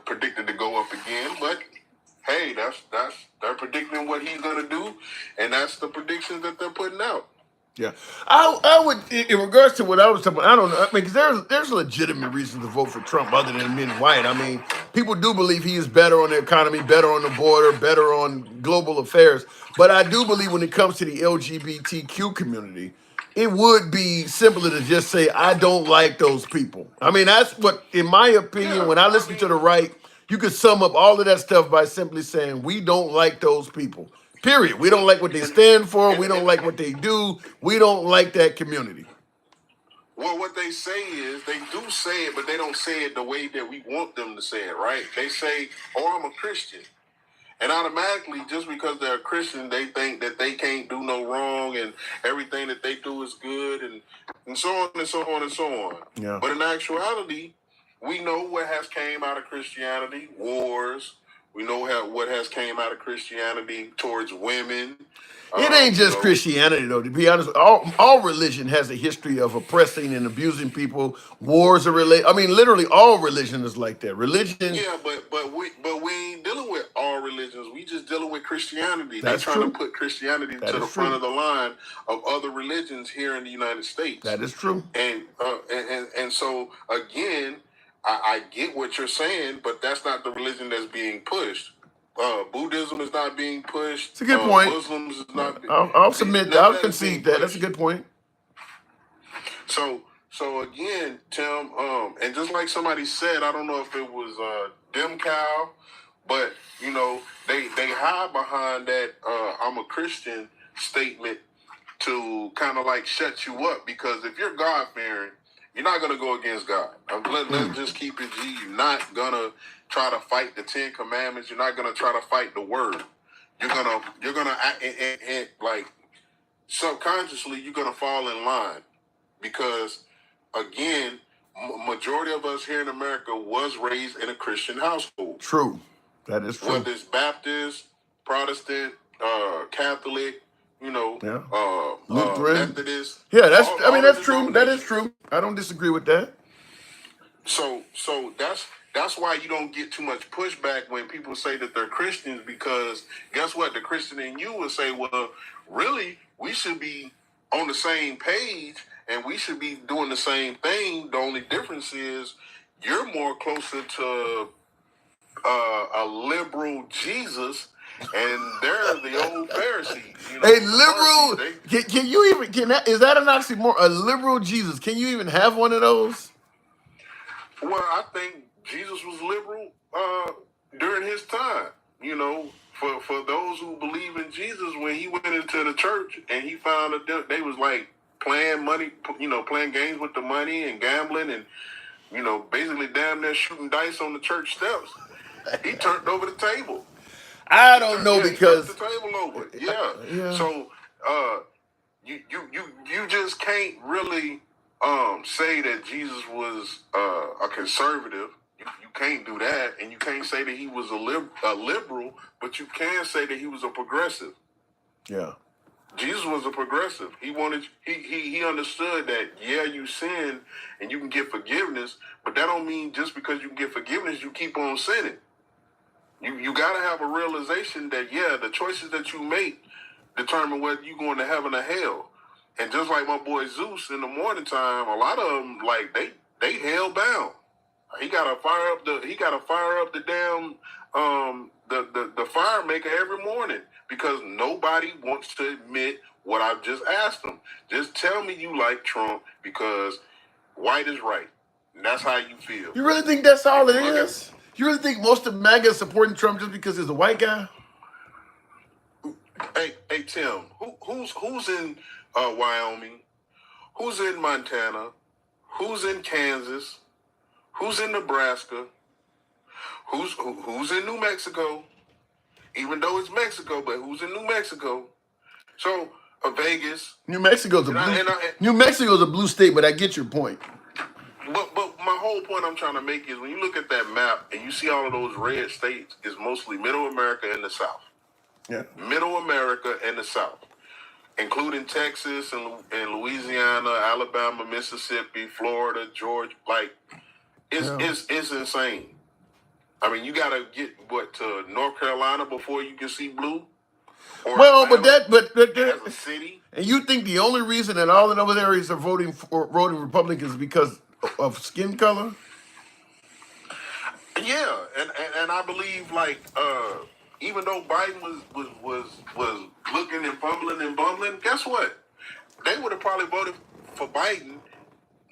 predicted to go up again, but hey, they're predicting what he's going to do, and that's the predictions that they're putting out. Yeah, I would, in regards to what I was talking about, I don't know. I mean, because there's legitimate reasons to vote for Trump other than being white. I mean, people do believe he is better on the economy, better on the border, better on global affairs. But I do believe when it comes to the LGBTQ community, it would be simpler to just say, I don't like those people. I mean, that's what, in my opinion, when I listen to the right, you could sum up all of that stuff by simply saying, we don't like those people. Period. We don't like what they stand for. We don't like what they do. We don't like that community. Well, what they say is, they do say it, but they don't say it the way that we want them to say it, right? They say, oh, I'm a Christian. And automatically, just because they're a Christian, they think that they can't do no wrong and everything that they do is good and so on and so on and so on. Yeah. But in actuality, we know what has came out of Christianity: wars, We know what has came out of Christianity towards women. It ain't You just know, Christianity, though. To be honest, all religion has a history of oppressing and abusing people. Wars are related. I mean, literally, all religion is like that. Religion. yeah, but we ain't dealing with all religions. We just dealing with Christianity. They That's trying true. to put Christianity That to the is front true. of the line of other religions here in the United States. That is true. And so again, I get what you're saying, but that's not the religion that's being pushed. Buddhism is not being pushed. It's a good point. Muslims is not. I'll submit. None of I'll that is concede being that. That's a pushed. good point. So again, Tim, and just like somebody said, I don't know if it was Dem Cow, but you know, they hide behind that I'm a Christian statement to kind of like shut you up, because if you're God fearing, you're not gonna go against God. Let's just keep it G. You're not gonna try to fight the 10 Commandments. You're not gonna try to fight the Word. You're gonna act, and like subconsciously you're gonna fall in line, because again, majority of us here in America was raised in a Christian household. True. That is true. Whether it's Baptist, Protestant, Catholic, you know, Lutheran. Methodist. Yeah, that's. all- I mean, all that's of the true. That is denominations. true. I don't disagree with that. So that's why you don't get too much pushback when people say that they're Christians, because guess what? The Christian in you will say, well, really, we should be on the same page and we should be doing the same thing. The only difference is you're more closer to a liberal Jesus, and they're the old Pharisees. You know, A the liberal. Pharisees, Can you even? Is that an oxymoron? A liberal Jesus? Can you even have one of those? well, I think Jesus was liberal during his time. You know, for those who believe in Jesus, when he went into the church and he found that they was like playing money, you know, playing games with the money and gambling and, you know, basically damn near shooting dice on the church steps. He turned over the table. I don't know, Yeah, he because turned the table over. Yeah. yeah. So you just can't really say that Jesus was a conservative. You can't do that, and you can't say that he was a liberal, but you can say that he was a progressive. Yeah. Jesus was a progressive. He wanted he understood that, yeah, you sin and you can get forgiveness, but that don't mean just because you can get forgiveness you keep on sinning. You gotta have a realization that, yeah, the choices that you make determine whether you're going to heaven or hell. And just like my boy Zeus in the morning time, a lot of them, like they hell bound. He gotta fire up the damn the fire maker every morning, because nobody wants to admit what I've just asked them. Just tell me you like Trump because white is right. And that's how you feel. You really think that's all it Look at- is? You really think most of MAGA is supporting Trump just because he's a white guy? Hey Tim, who's in Wyoming? Who's in Montana? Who's in Kansas? Who's in Nebraska? Who's in New Mexico? Even though it's Mexico, but who's in New Mexico? So Vegas. New Mexico's a And blue. I- New Mexico's a blue state, but I get your point. But my whole point I'm trying to make is, when you look at that map and you see all of those red states, it's mostly Middle America and the South. Yeah. Middle America and the South, including Texas and Louisiana, Alabama, Mississippi, Florida, Georgia. Like, it's insane. I mean, you got to get to North Carolina before you can see blue. Or Well, Atlanta but as a city. and you think the only reason that all of those areas are voting Republicans is because of skin color? Yeah, and I believe, like, even though Biden was looking and bumbling, guess what? They would have probably voted for Biden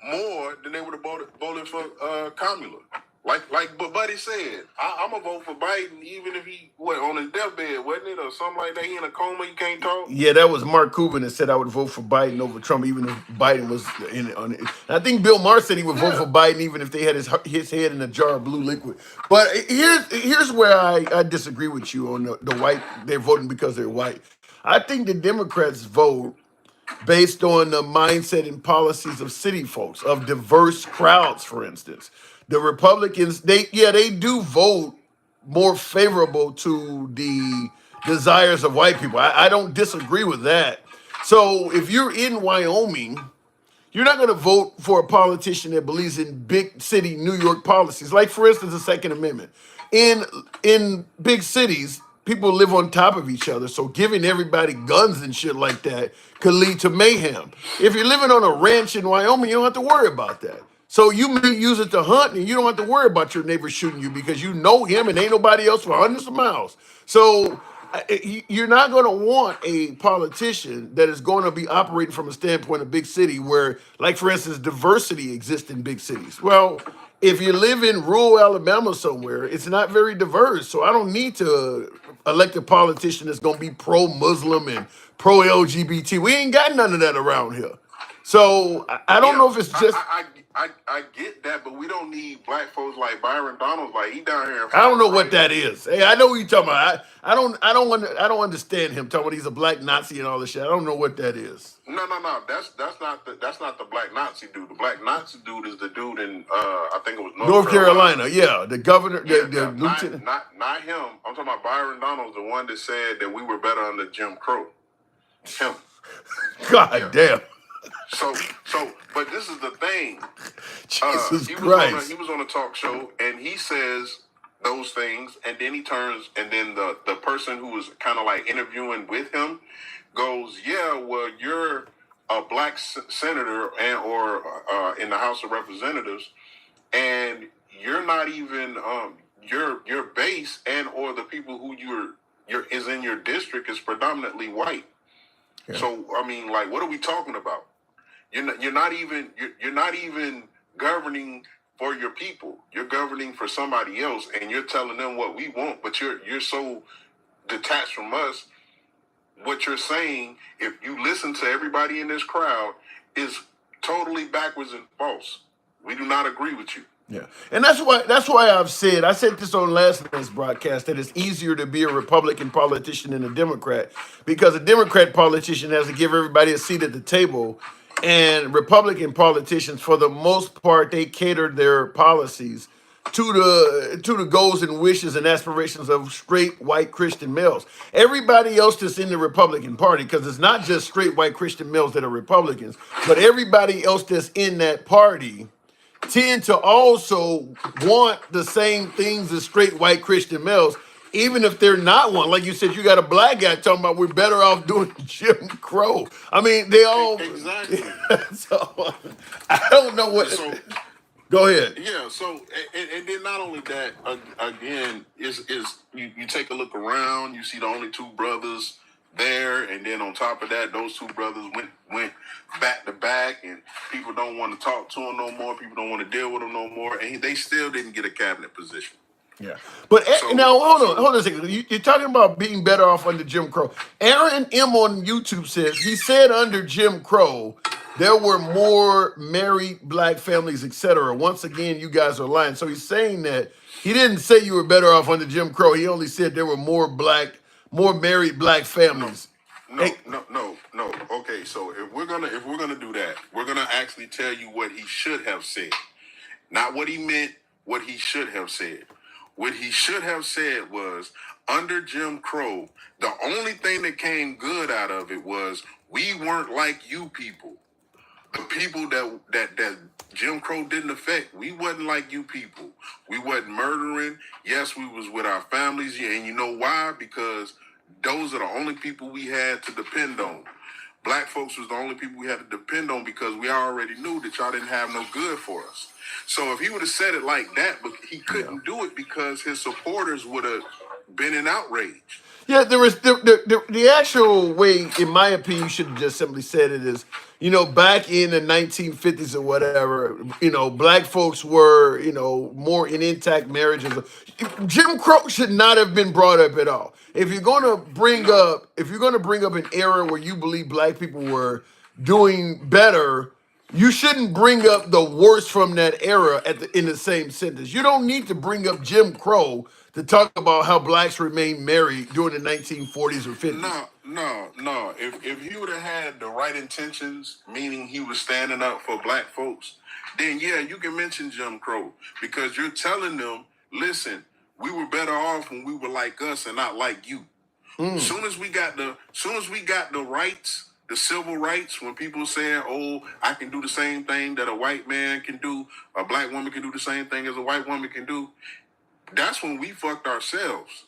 more than they would have voted for Kamala. Like Buddy said, I'm gonna vote for Biden even if he on his deathbed, wasn't it, or something like that? He in a coma, you can't talk. Yeah, that was Mark Cuban that said I would vote for Biden over Trump, even if Biden was in on it. I think Bill Maher said he would vote for Biden even if they had his head in a jar of blue liquid. But here's where I disagree with you on the white. They're voting because they're white. I think the Democrats vote based on the mindset and policies of city folks, of diverse crowds, for instance. The Republicans, they do vote more favorable to the desires of white people. I don't disagree with that. So if you're in Wyoming, you're not going to vote for a politician that believes in big city New York policies. Like, for instance, the Second Amendment. In big cities, people live on top of each other, so giving everybody guns and shit like that could lead to mayhem. If you're living on a ranch in Wyoming, you don't have to worry about that. So you may use it to hunt, and you don't have to worry about your neighbor shooting you because you know him and ain't nobody else for hundreds of miles. So you're not going to want a politician that is going to be operating from a standpoint of big city where, like, for instance, diversity exists in big cities. Well, if you live in rural Alabama somewhere, it's not very diverse. So I don't need to elect a politician that's going to be pro-Muslim and pro-LGBT. We ain't got none of that around here. So I don't know if it's just. I get that, but we don't need black folks like Byron Donalds. Like, he down here. I don't know what that is. Hey, I know what you're talking about. I don't understand him talking about he's a black Nazi and all this shit. I don't know what that is. No. That's not the black Nazi dude. The black Nazi dude is the dude in I think it was North Carolina. Yeah, the governor, the lieutenant. Not him. I'm talking about Byron Donalds, the one that said that we were better under Jim Crow. Him. God damn. So, but this is the thing. Jesus he Christ. He was on a talk show, and he says those things, and then he turns, and then the person who was kind of like interviewing with him goes, "Yeah, well, you're a black senator or in the House of Representatives, and you're not even your base and or the people who you're is in your district is predominantly white." Yeah. So I mean, like, what are we talking about? You're not even governing for your people. You're governing for somebody else, and you're telling them what we want. But you're so detached from us. What you're saying, if you listen to everybody in this crowd, is totally backwards and false. We do not agree with you. Yeah, and that's why I said this on last night's broadcast, that it's easier to be a Republican politician than a Democrat, because a Democrat politician has to give everybody a seat at the table, and Republican politicians, for the most part, they cater their policies to the goals and wishes and aspirations of straight white Christian males. Everybody else that's in the Republican Party, because it's not just straight white Christian males that are Republicans, but everybody else that's in that party tend to also want the same things as straight white Christian males, even if they're not one. Like you said, you got a black guy talking about we're better off doing Jim Crow. I mean, they all exactly. So I don't know what. So, go ahead. Yeah. So and then not only that, again, is you take a look around, you see the only two brothers there, and then on top of that, those two brothers went back to back, and people don't want to talk to them no more. People don't want to deal with them no more, and they still didn't get a cabinet position. Yeah, but now hold on a second. You're talking about being better off under Jim Crow. Aaron M on YouTube says he said under Jim Crow there were more married black families, etc. Once again, you guys are lying. So he's saying that he didn't say you were better off under Jim Crow. He only said there were more married black families. No. Okay, so if we're gonna do that, we're gonna actually tell you what he should have said, not what he meant. What he should have said. What he should have said was, under Jim Crow, the only thing that came good out of it was we weren't like you people. The people that Jim Crow didn't affect, we wasn't like you people. We wasn't murdering. Yes, we was with our families. And you know why? Because those are the only people we had to depend on. Black folks was the only people we had to depend on because we already knew that y'all didn't have no good for us. So if he would have said it like that, but he couldn't do it because his supporters would have been in outrage. Yeah, there was the actual way, in my opinion, you should have just simply said it is, back in the 1950s or whatever, black folks were, more in intact marriages. Jim Crow should not have been brought up at all. If you're gonna bring up an era where you believe black people were doing better, you shouldn't bring up the worst from that era in the same sentence. You don't need to bring up Jim Crow to talk about how blacks remained married during the 1940s or 50s. No. If he would have had the right intentions, meaning he was standing up for black folks, then yeah, you can mention Jim Crow, because you're telling them, listen, we were better off when we were like us and not like you. Soon as we got the rights, the civil rights, when people saying, "Oh, I can do the same thing that a white man can do, a black woman can do the same thing as a white woman can do," that's when we fucked ourselves.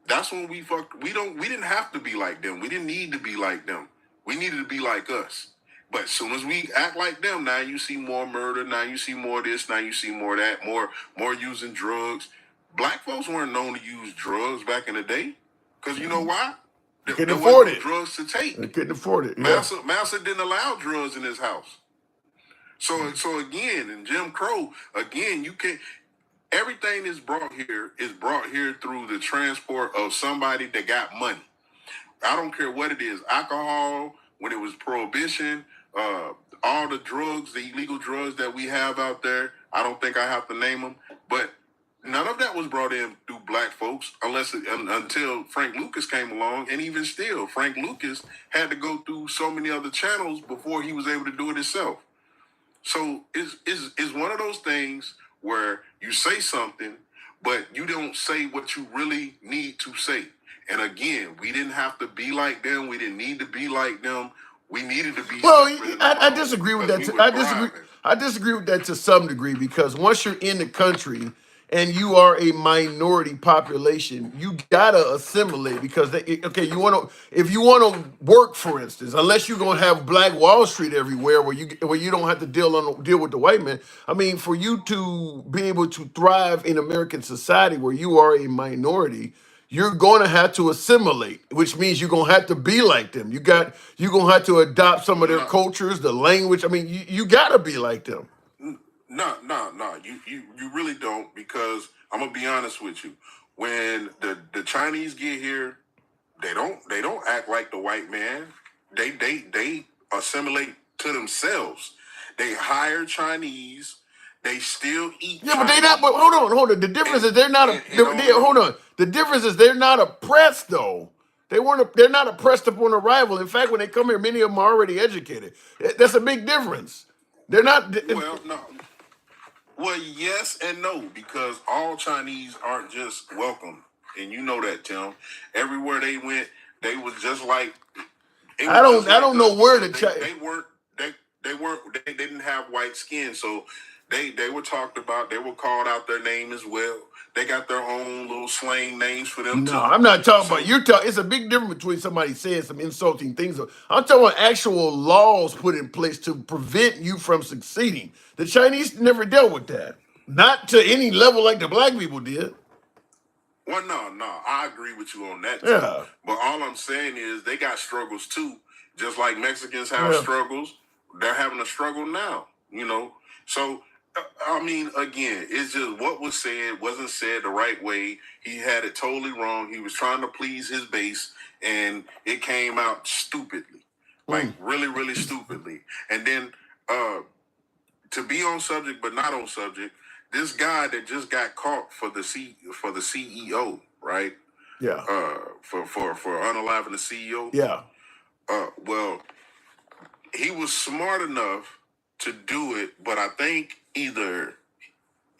That's when we fucked. We didn't have to be like them. We didn't need to be like them. We needed to be like us. But as soon as we act like them, now you see more murder. Now you see more of this. Now you see more of that. More using drugs. Black folks weren't known to use drugs back in the day. Because you know why? They couldn't afford it. Drugs to take. They couldn't afford it. Yeah. Massa didn't allow drugs in his house. So again, in Jim Crow, again, you can't. Everything that's brought here through the transport of somebody that got money. I don't care what it is. Alcohol, when it was prohibition, all the drugs, the illegal drugs that we have out there. I don't think I have to name them, but none of that was brought in through black folks until Frank Lucas came along. And even still, Frank Lucas had to go through so many other channels before he was able to do it himself. So it's one of those things where you say something, but you don't say what you really need to say. And again, we didn't have to be like them. We didn't need to be like them. We needed to be. Well, I disagree with that. I disagree with that to some degree, because once you're in the country and you are a minority population, you gotta assimilate, because if you want to work, for instance, unless you're gonna have Black Wall Street everywhere where you don't have to deal with the white man. I mean, for you to be able to thrive in American society where you are a minority, you're going to have to assimilate, which means you're going to have to be like them. You're going to have to adopt some of their cultures, the language. I mean, you got to be like them. No. You really don't, because I'm gonna be honest with you. When the Chinese get here, they don't act like the white man. They assimilate to themselves. They hire Chinese. They still eat. Yeah, but they not. But hold on. The difference is they're not. Hold on. The difference is they're not oppressed though. They're not oppressed upon arrival. In fact, when they come here, many of them are already educated. That's a big difference. They're not. Well, no. Well, yes and no, because all Chinese aren't just welcome, and you know that, Tim. Everywhere they went, they was just like. I don't know where the they didn't have white skin, so they were talked about. They were called out their name as well. They got their own little slang names for them. No, I'm not talking about. It's a big difference between somebody saying some insulting things. I'm talking about actual laws put in place to prevent you from succeeding. The Chinese never dealt with that, not to any level like the black people did. Well, no, I agree with you on that. Yeah. Too. But all I'm saying is they got struggles too, just like Mexicans have struggles. They're having a struggle now, So. I mean, again, it's just what was said wasn't said the right way. He had it totally wrong. He was trying to please his base, and it came out stupidly, like really, really stupidly. And then to be on subject but not on subject, this guy that just got caught for the CEO, right? Yeah. For unaliving the CEO. Yeah. Well, he was smart enough to do it, but I think either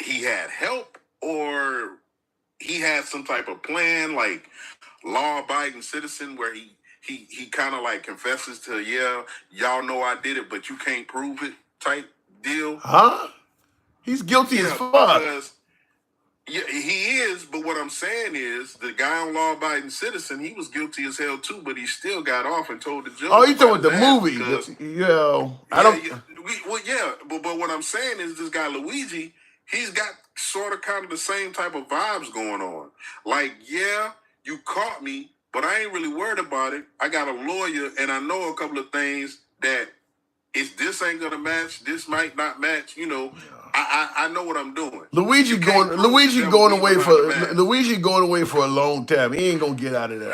he had help or he had some type of plan, like law-abiding citizen, where he kind of like confesses to, y'all know I did it, but you can't prove it type deal. Huh? He's guilty as fuck. Yeah, he is, but what I'm saying is the guy on law-abiding citizen, he was guilty as hell too, but he still got off and told the judge. Oh, you talking about the movie? But what I'm saying is this guy Luigi, he's got sort of kind of the same type of vibes going on. Like, you caught me, but I ain't really worried about it. I got a lawyer, and I know a couple of things that if this ain't gonna match, this might not match. I know what I'm doing. Luigi going away for a long time. He ain't gonna get out of there.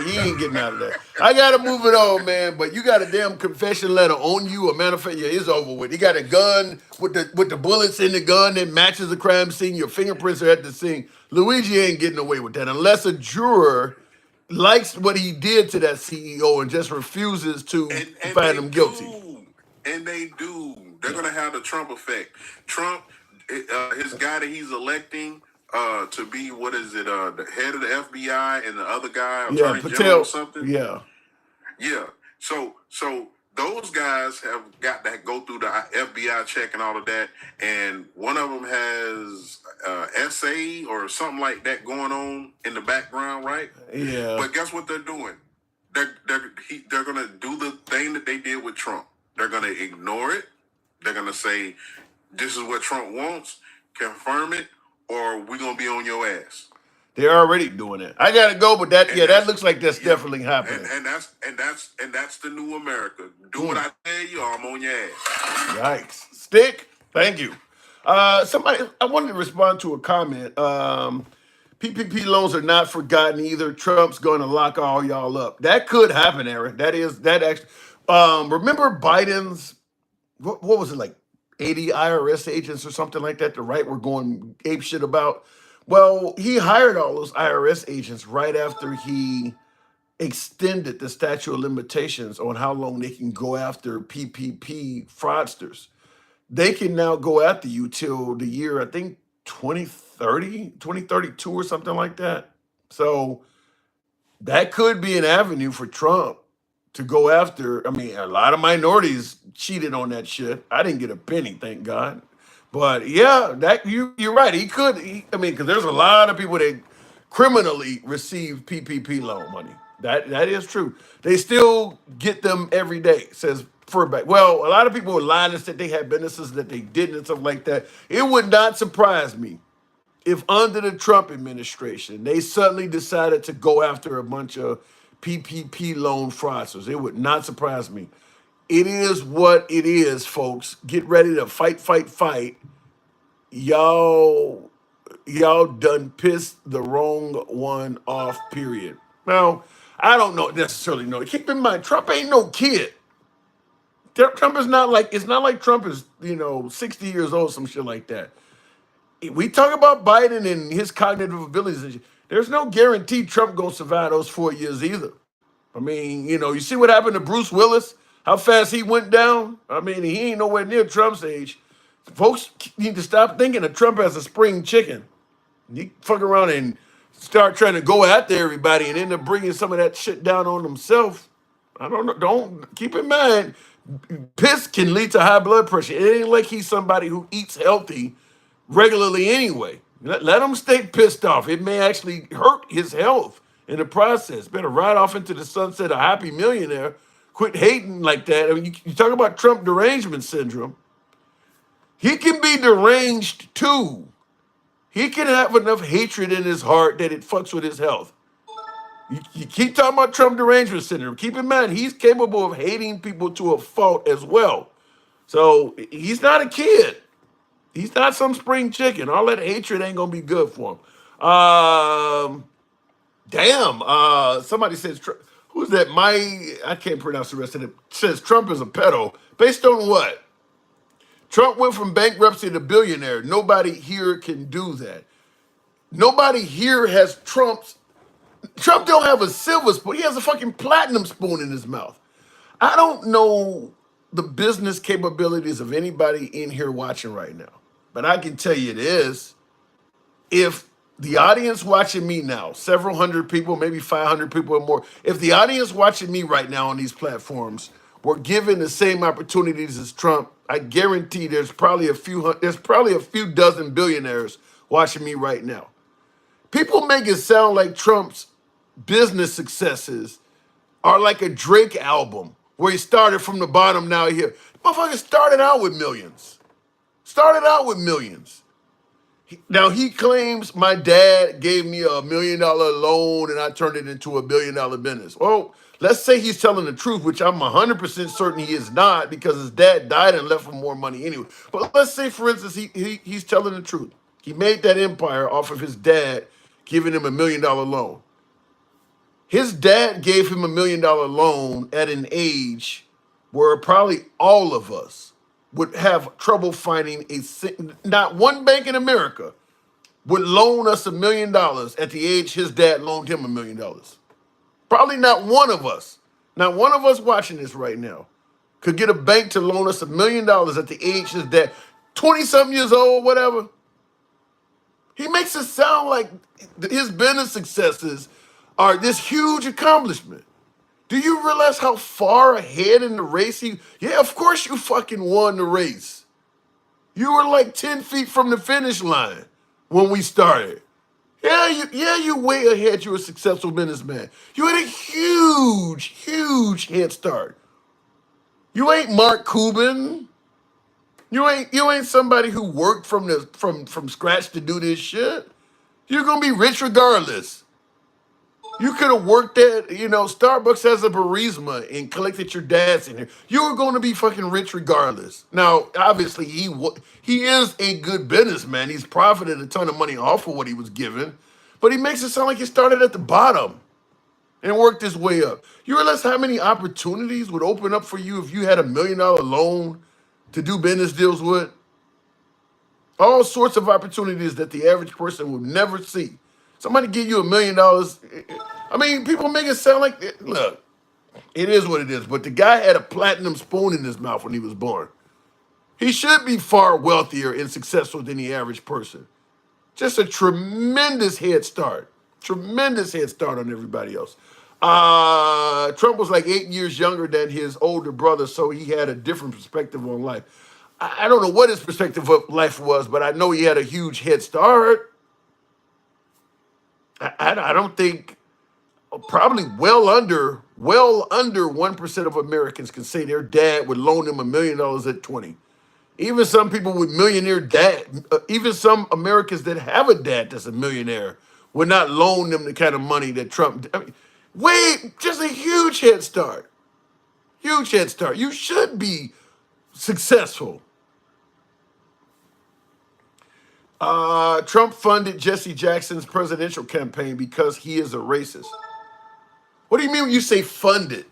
He ain't getting out of there. I gotta move it on, man. But you got a damn confession letter on you. A matter of fact, it's over with. You got a gun with the bullets in the gun that matches the crime scene. Your fingerprints are at the scene. Luigi ain't getting away with that unless a juror likes what he did to that CEO and just refuses to find him guilty. And they do. They're going to have the Trump effect. Trump, his guy that he's electing to be what is it? The head of the FBI and the other guy, Yeah, Attorney General Patel. or something. Yeah. Yeah. So those guys have got to go through the FBI check and all of that, and one of them has SA or something like that going on in the background, right? Yeah. But guess what they're doing? They're gonna do the thing that they did with Trump. They're gonna ignore it. They're gonna say, "This is what Trump wants. Confirm it, or we're gonna be on your ass." They're already doing it. I gotta go, but that that looks like that's definitely happening. And that's the new America. Do what I tell you, or I'm on your ass. Yikes. Stick, thank you. Somebody, I wanted to respond to a comment. PPP loans are not forgotten either. Trump's going to lock all y'all up. That could happen, Aaron. That actually. Remember Biden's, what was it, like 80 IRS agents or something like that? The right were going ape shit about. Well, he hired all those IRS agents right after he extended the statute of limitations on how long they can go after PPP fraudsters. They can now go after you till the year, I think, 2030, 2032 or something like that. So that could be an avenue for Trump to go after. I mean, a lot of minorities cheated on that shit. I didn't get a penny, thank God. But yeah, that you're right. He could. I mean, because there's a lot of people that criminally receive PPP loan money. That is true. They still get them every day. Says Furback. Well, a lot of people were lying and said they had businesses that they didn't and stuff like that. It would not surprise me if under the Trump administration they suddenly decided to go after a bunch of PPP loan fraudsters. It would not surprise me. It is what it is, folks. Get ready to fight, fight, fight. Y'all done pissed the wrong one off, period. Now, I don't necessarily know. Keep in mind, Trump ain't no kid. Trump is not like, it's not like Trump is, 60 years old, some shit like that. We talk about Biden and his cognitive abilities and shit. There's no guarantee Trump gonna survive those 4 years either. I mean, you see what happened to Bruce Willis? How fast he went down? I mean, he ain't nowhere near Trump's age. Folks need to stop thinking of Trump as a spring chicken. You fuck around and start trying to go after everybody and end up bringing some of that shit down on himself. I don't know. Don't keep in mind, piss can lead to high blood pressure. It ain't like he's somebody who eats healthy regularly anyway. Let him stay pissed off. It may actually hurt his health in the process. Better ride off into the sunset a happy millionaire. Quit hating like that. I mean, you talk about Trump derangement syndrome. He can be deranged too. He can have enough hatred in his heart that it fucks with his health. You keep talking about Trump derangement syndrome. Keep in mind, he's capable of hating people to a fault as well. So he's not a kid. He's not some spring chicken. All that hatred ain't gonna be good for him. Somebody says, who's that? I can't pronounce the rest of it. Says Trump is a pedo. Based on what? Trump went from bankruptcy to billionaire. Nobody here can do that. Nobody here has Trump don't have a silver spoon. He has a fucking platinum spoon in his mouth. I don't know the business capabilities of anybody in here watching right now, but I can tell you this. If the audience watching me now, several hundred people, maybe 500 people or more, if the audience watching me right now on these platforms were given the same opportunities as Trump, I guarantee there's probably a few dozen billionaires watching me right now. People make it sound like Trump's business successes are like a Drake album where he started from the bottom, now here. Motherfucker started out with millions. Now he claims my dad gave me $1 million loan and I turned it into $1 billion business. Well, let's say he's telling the truth, which I'm 100% certain he is not because his dad died and left him more money anyway. But let's say, for instance, he's telling the truth. He made that empire off of his dad giving him $1 million loan. His dad gave him $1 million loan at an age where probably all of us would have trouble finding not one bank in America would loan us $1 million at the age his dad loaned him $1 million. Probably not one of us watching this right now could get a bank to loan us $1 million at the age his dad, 20-something years old, whatever. He makes it sound like his business successes are this huge accomplishment. Do you realize how far ahead in the race he? Yeah, of course you fucking won the race. You were like 10 feet from the finish line when we started. You way ahead. You're a successful businessman. You had a huge head start. You ain't Mark Cuban. You ain't somebody who worked from scratch to do this shit. You're gonna be rich regardless. You could have worked at, Starbucks as a barista and collected your dad's in here. You were going to be fucking rich regardless. Now, obviously, he is a good businessman. He's profited a ton of money off of what he was given, but he makes it sound like he started at the bottom and worked his way up. You realize how many opportunities would open up for you if you had $1 million loan to do business deals with? All sorts of opportunities that the average person would never see. Somebody give you $1 million. I mean, people make it sound like, look, it is what it is. But the guy had a platinum spoon in his mouth when he was born. He should be far wealthier and successful than the average person. Just a tremendous head start. Tremendous head start on everybody else. Trump was like 8 years younger than his older brother, so he had a different perspective on life. I don't know what his perspective of life was, but I know he had a huge head start. I don't think, probably well under 1% of Americans can say their dad would loan them $1 million at 20. Even some people with millionaire dad, even some Americans that have a dad that's a millionaire would not loan them the kind of money that Trump. I mean, just a huge head start. Huge head start. You should be successful. Trump funded Jesse Jackson's presidential campaign because he is a racist. What do you mean when you say funded?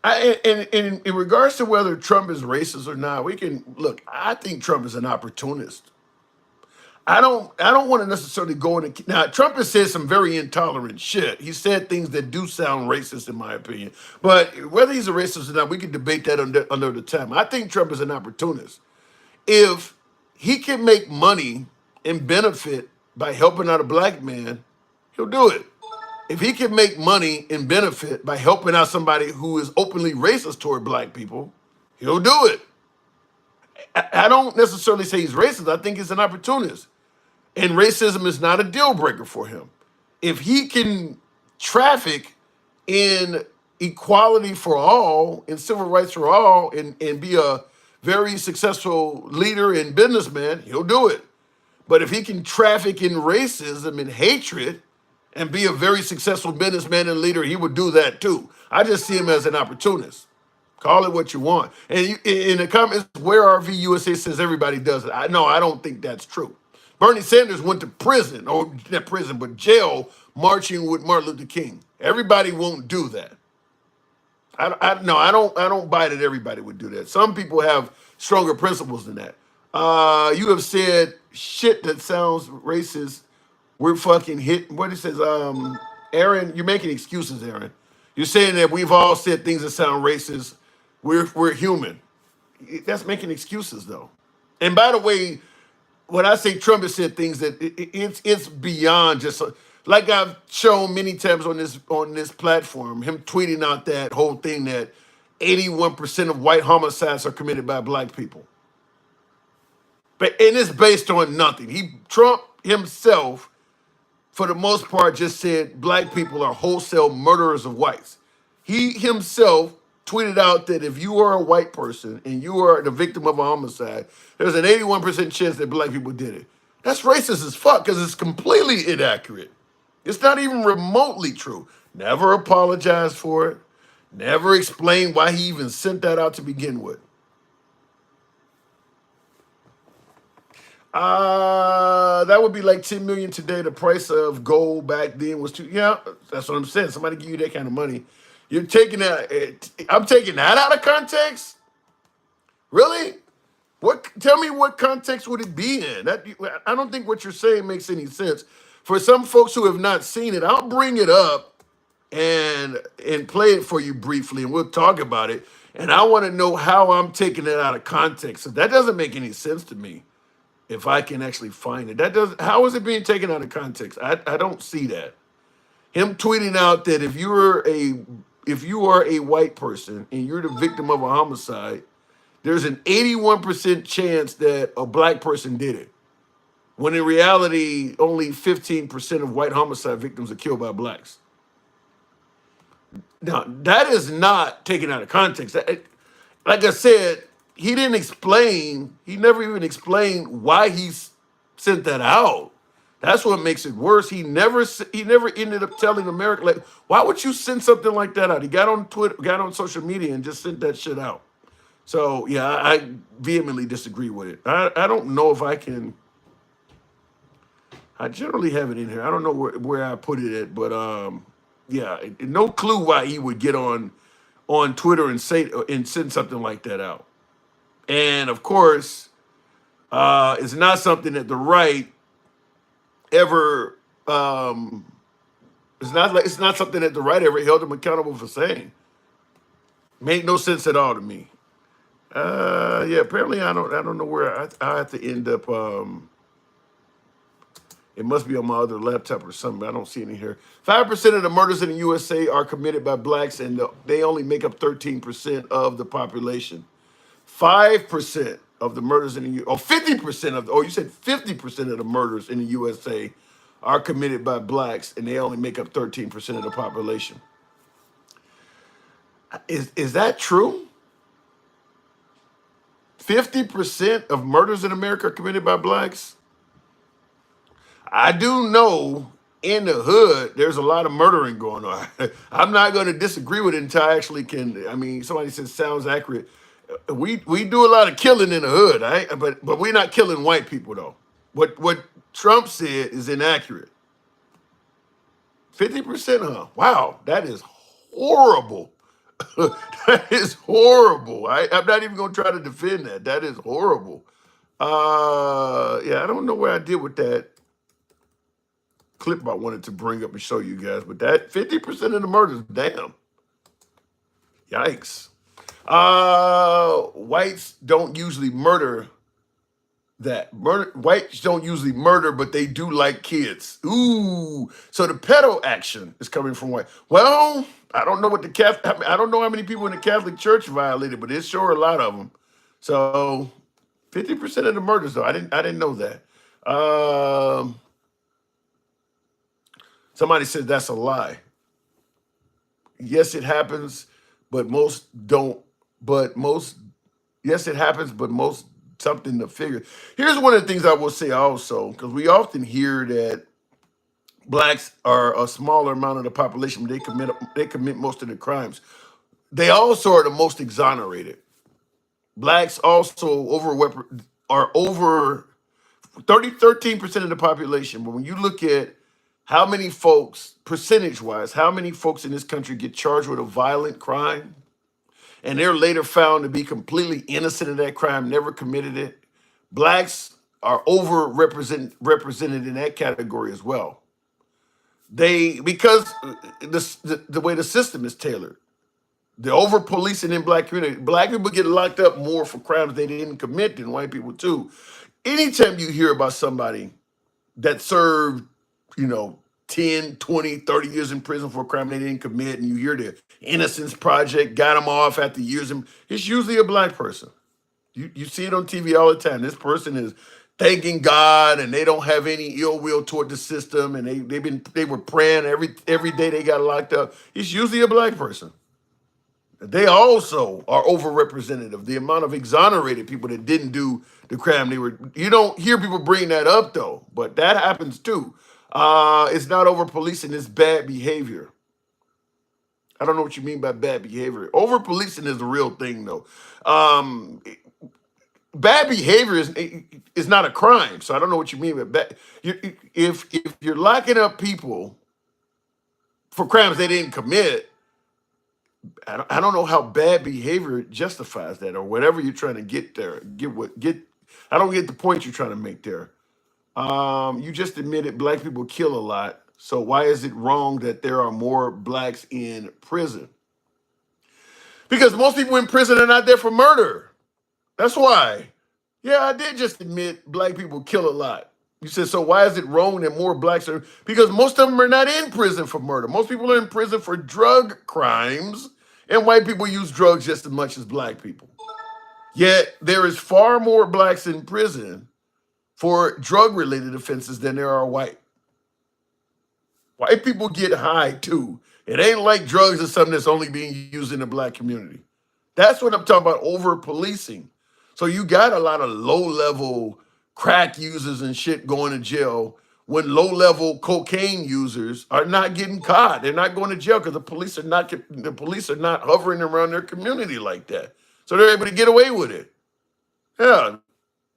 In regards to whether Trump is racist or not, we can look. I think Trump is an opportunist. I don't want to necessarily go into now. Trump has said some very intolerant shit. He said things that do sound racist, in my opinion. But whether he's a racist or not, we can debate that under the time. I think Trump is an opportunist. If he can make money and benefit by helping out a black man, he'll do it. If he can make money and benefit by helping out somebody who is openly racist toward black people, he'll do it. I don't necessarily say he's racist. I think he's an opportunist. And racism is not a deal breaker for him. If he can traffic in equality for all and civil rights for all and be a very successful leader and businessman, he'll do it. But if he can traffic in racism and hatred and be a very successful businessman and leader, he would do that too. I just see him as an opportunist. Call it what you want. And in the comments, Where RV USA says everybody does it. I don't think that's true. Bernie Sanders went to prison, or not prison, but jail, marching with Martin Luther King. Everybody won't do that. I don't buy that everybody would do that. Some people have stronger principles than that. You have said shit that sounds racist. We're fucking hit. What it says, Aaron, you're making excuses, Aaron. You're saying that we've all said things that sound racist. We're human. That's making excuses, though. And by the way, when I say Trump has said things that it's beyond just like I've shown many times on this platform, him tweeting out that whole thing that 81% of white homicides are committed by black people. And it's based on nothing. Trump himself, for the most part, just said black people are wholesale murderers of whites. He himself tweeted out that if you are a white person and you are the victim of a homicide, there's an 81% chance that black people did it. That's racist as fuck because it's completely inaccurate. It's not even remotely true. Never apologized for it. Never explained why he even sent that out to begin with. That would be like 10 million today. The price of gold back then was yeah, that's what I'm saying. Somebody give you that kind of money. You're taking that. I'm taking that out of context. Really? Tell me what context would it be in? I don't think what you're saying makes any sense. For some folks who have not seen it, I'll bring it up and play it for you briefly, and we'll talk about it. And I want to know how I'm taking it out of context. So that doesn't make any sense to me. If I can actually find it, that does. How is it being taken out of context? I don't see that. Him tweeting out that if you are a white person and you're the victim of a homicide, there's an 81% chance that a black person did it. When in reality, only 15% of white homicide victims are killed by blacks. Now, that is not taken out of context. Like I said, he didn't explain, he never even explained why he sent that out. That's what makes it worse. He never ended up telling America, like, why would you send something like that out? He got on Twitter, got on social media and just sent that shit out. So yeah, I vehemently disagree with it. I don't know if I can. I generally have it in here. I don't know where I put it at, but yeah, no clue why he would get on Twitter and send something like that out. And of course, it's not something that the right ever. It's not something that the right ever held him accountable for saying. Made no sense at all to me. Yeah, apparently I don't know where I have to end up. It must be on my other laptop or something. I don't see any here. 5% of the murders in the USA are committed by blacks, and they only make up 13% of the population. 5% of the murders in the U.S., 50% of, you said 50% of the murders in the USA are committed by blacks, and they only make up 13% of the population. Is that true? 50% of murders in America are committed by blacks? I do know in the hood, there's a lot of murdering going on. I'm not going to disagree with it until I actually can. I mean, somebody says sounds accurate. We do a lot of killing in the hood, right? But we're not killing white people though. What Trump said is inaccurate. 50%, huh? Wow, that is horrible. That is horrible. I'm not even going to try to defend that. That is horrible. Yeah, I don't know where I did with that clip I wanted to bring up and show you guys, but that 50% of the murders, damn. Yikes. Whites don't usually murder whites don't usually murder, but they do like kids. Ooh. So the pedo action is coming from white. Well, I don't know what I don't know how many people in the Catholic Church violated, but it's sure a lot of them. So 50% of the murders, though, I didn't know that. Somebody said that's a lie. Yes, it happens, but most don't. Yes, it happens, but most something to figure. Here's one of the things I will say also, because we often hear that blacks are a smaller amount of the population, but they commit most of the crimes. They also are the most exonerated. Blacks also are over 13% of the population, but when you look at how many folks, percentage-wise, how many folks in this country get charged with a violent crime, and they're later found to be completely innocent of that crime, never committed it, blacks are represented in that category as well. Because the way the system is tailored, the over-policing in black community, black people get locked up more for crimes they didn't commit than white people too. Anytime you hear about somebody that served 10, 20, 30 years in prison for a crime they didn't commit, and you hear the Innocence Project got them off after years, it's usually a black person. You see it on TV all the time. This person is thanking God, and they don't have any ill will toward the system, and they were praying every day they got locked up. It's usually a black person. They also are overrepresented of the amount of exonerated people that didn't do the crime they were. You don't hear people bring that up though, but that happens too. It's not over policing, it's bad behavior. I don't know what you mean by bad behavior. Over policing is the real thing though. Bad behavior is not a crime, so I don't know what you mean by bad. If you're locking up people for crimes they didn't commit, I don't know how bad behavior justifies that, or whatever you're trying to get there. I don't get the point you're trying to make there. You just admitted black people kill a lot. So why is it wrong that there are more blacks in prison? Because most people in prison are not there for murder. That's why. Yeah, I did just admit black people kill a lot. You said, so why is it wrong that more blacks are? Because most of them are not in prison for murder. Most people are in prison for drug crimes, and white people use drugs just as much as black people. Yet there is far more blacks in prison for drug-related offenses than there are white. White people get high too. It ain't like drugs is something that's only being used in the black community. That's what I'm talking about, over policing. So you got a lot of low-level crack users and shit going to jail when low-level cocaine users are not getting caught. They're not going to jail because the police are not hovering around their community like that. So they're able to get away with it. Yeah,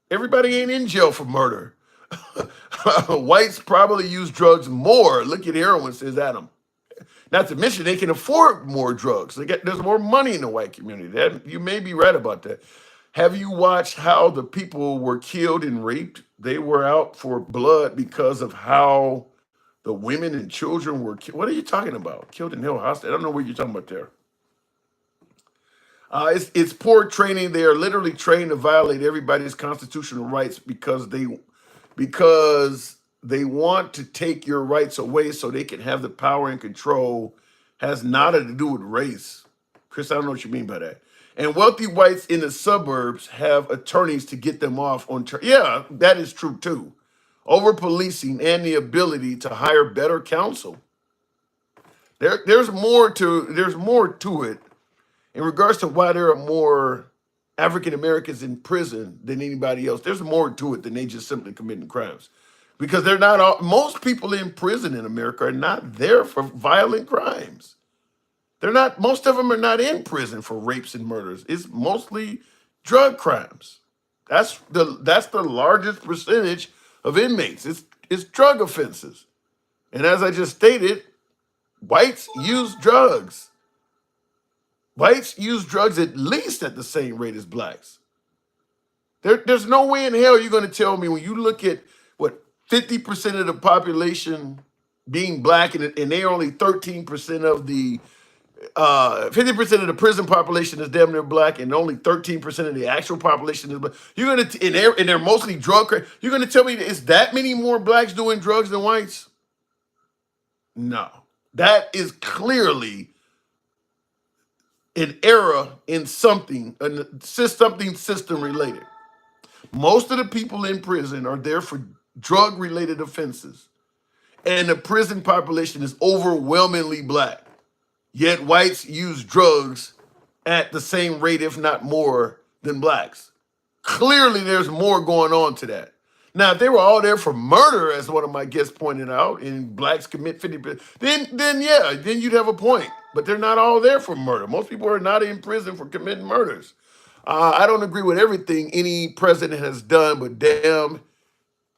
everybody ain't in jail for murder. Whites probably use drugs more. Look at heroin, says Adam. Not to mention they can afford more drugs. There's more money in the white community. You may be right about that. Have you watched how the people were killed and raped? They were out for blood because of how the women and children were killed. What are you talking about? Killed in Hill House? I don't know what you're talking about there. It's poor training. They are literally trained to violate everybody's constitutional rights because they want to take your rights away so they can have the power and control. Has nada to do with race. Chris, I don't know what you mean by that. And wealthy whites in the suburbs have attorneys to get them off on yeah, that is true too. Over policing and the ability to hire better counsel. There's more to it in regards to why there are more African Americans in prison than anybody else. There's more to it than they just simply committing crimes. Because they're not all, most people in prison in America are not there for violent crimes. They're not, most of them are not in prison for rapes and murders. It's mostly drug crimes. That's the largest percentage of inmates. It's drug offenses. And as I just stated, whites use drugs. Whites use drugs at least at the same rate as blacks. There's no way in hell you're going to tell me when you look at what 50% of the population being black and they're only 13% of the 50% of the prison population is damn near black and only 13% of the actual population is black. You're gonna and they're mostly drug. You're gonna tell me is that many more blacks doing drugs than whites? No, that is clearly an error in something system related. Most of the people in prison are there for drug related offenses, and the prison population is overwhelmingly black. Yet whites use drugs at the same rate, if not more, than blacks. Clearly, there's more going on to that. Now, if they were all there for murder, as one of my guests pointed out, and blacks commit 50%, then you'd have a point. But they're not all there for murder. Most people are not in prison for committing murders. I don't agree with everything any president has done, but damn,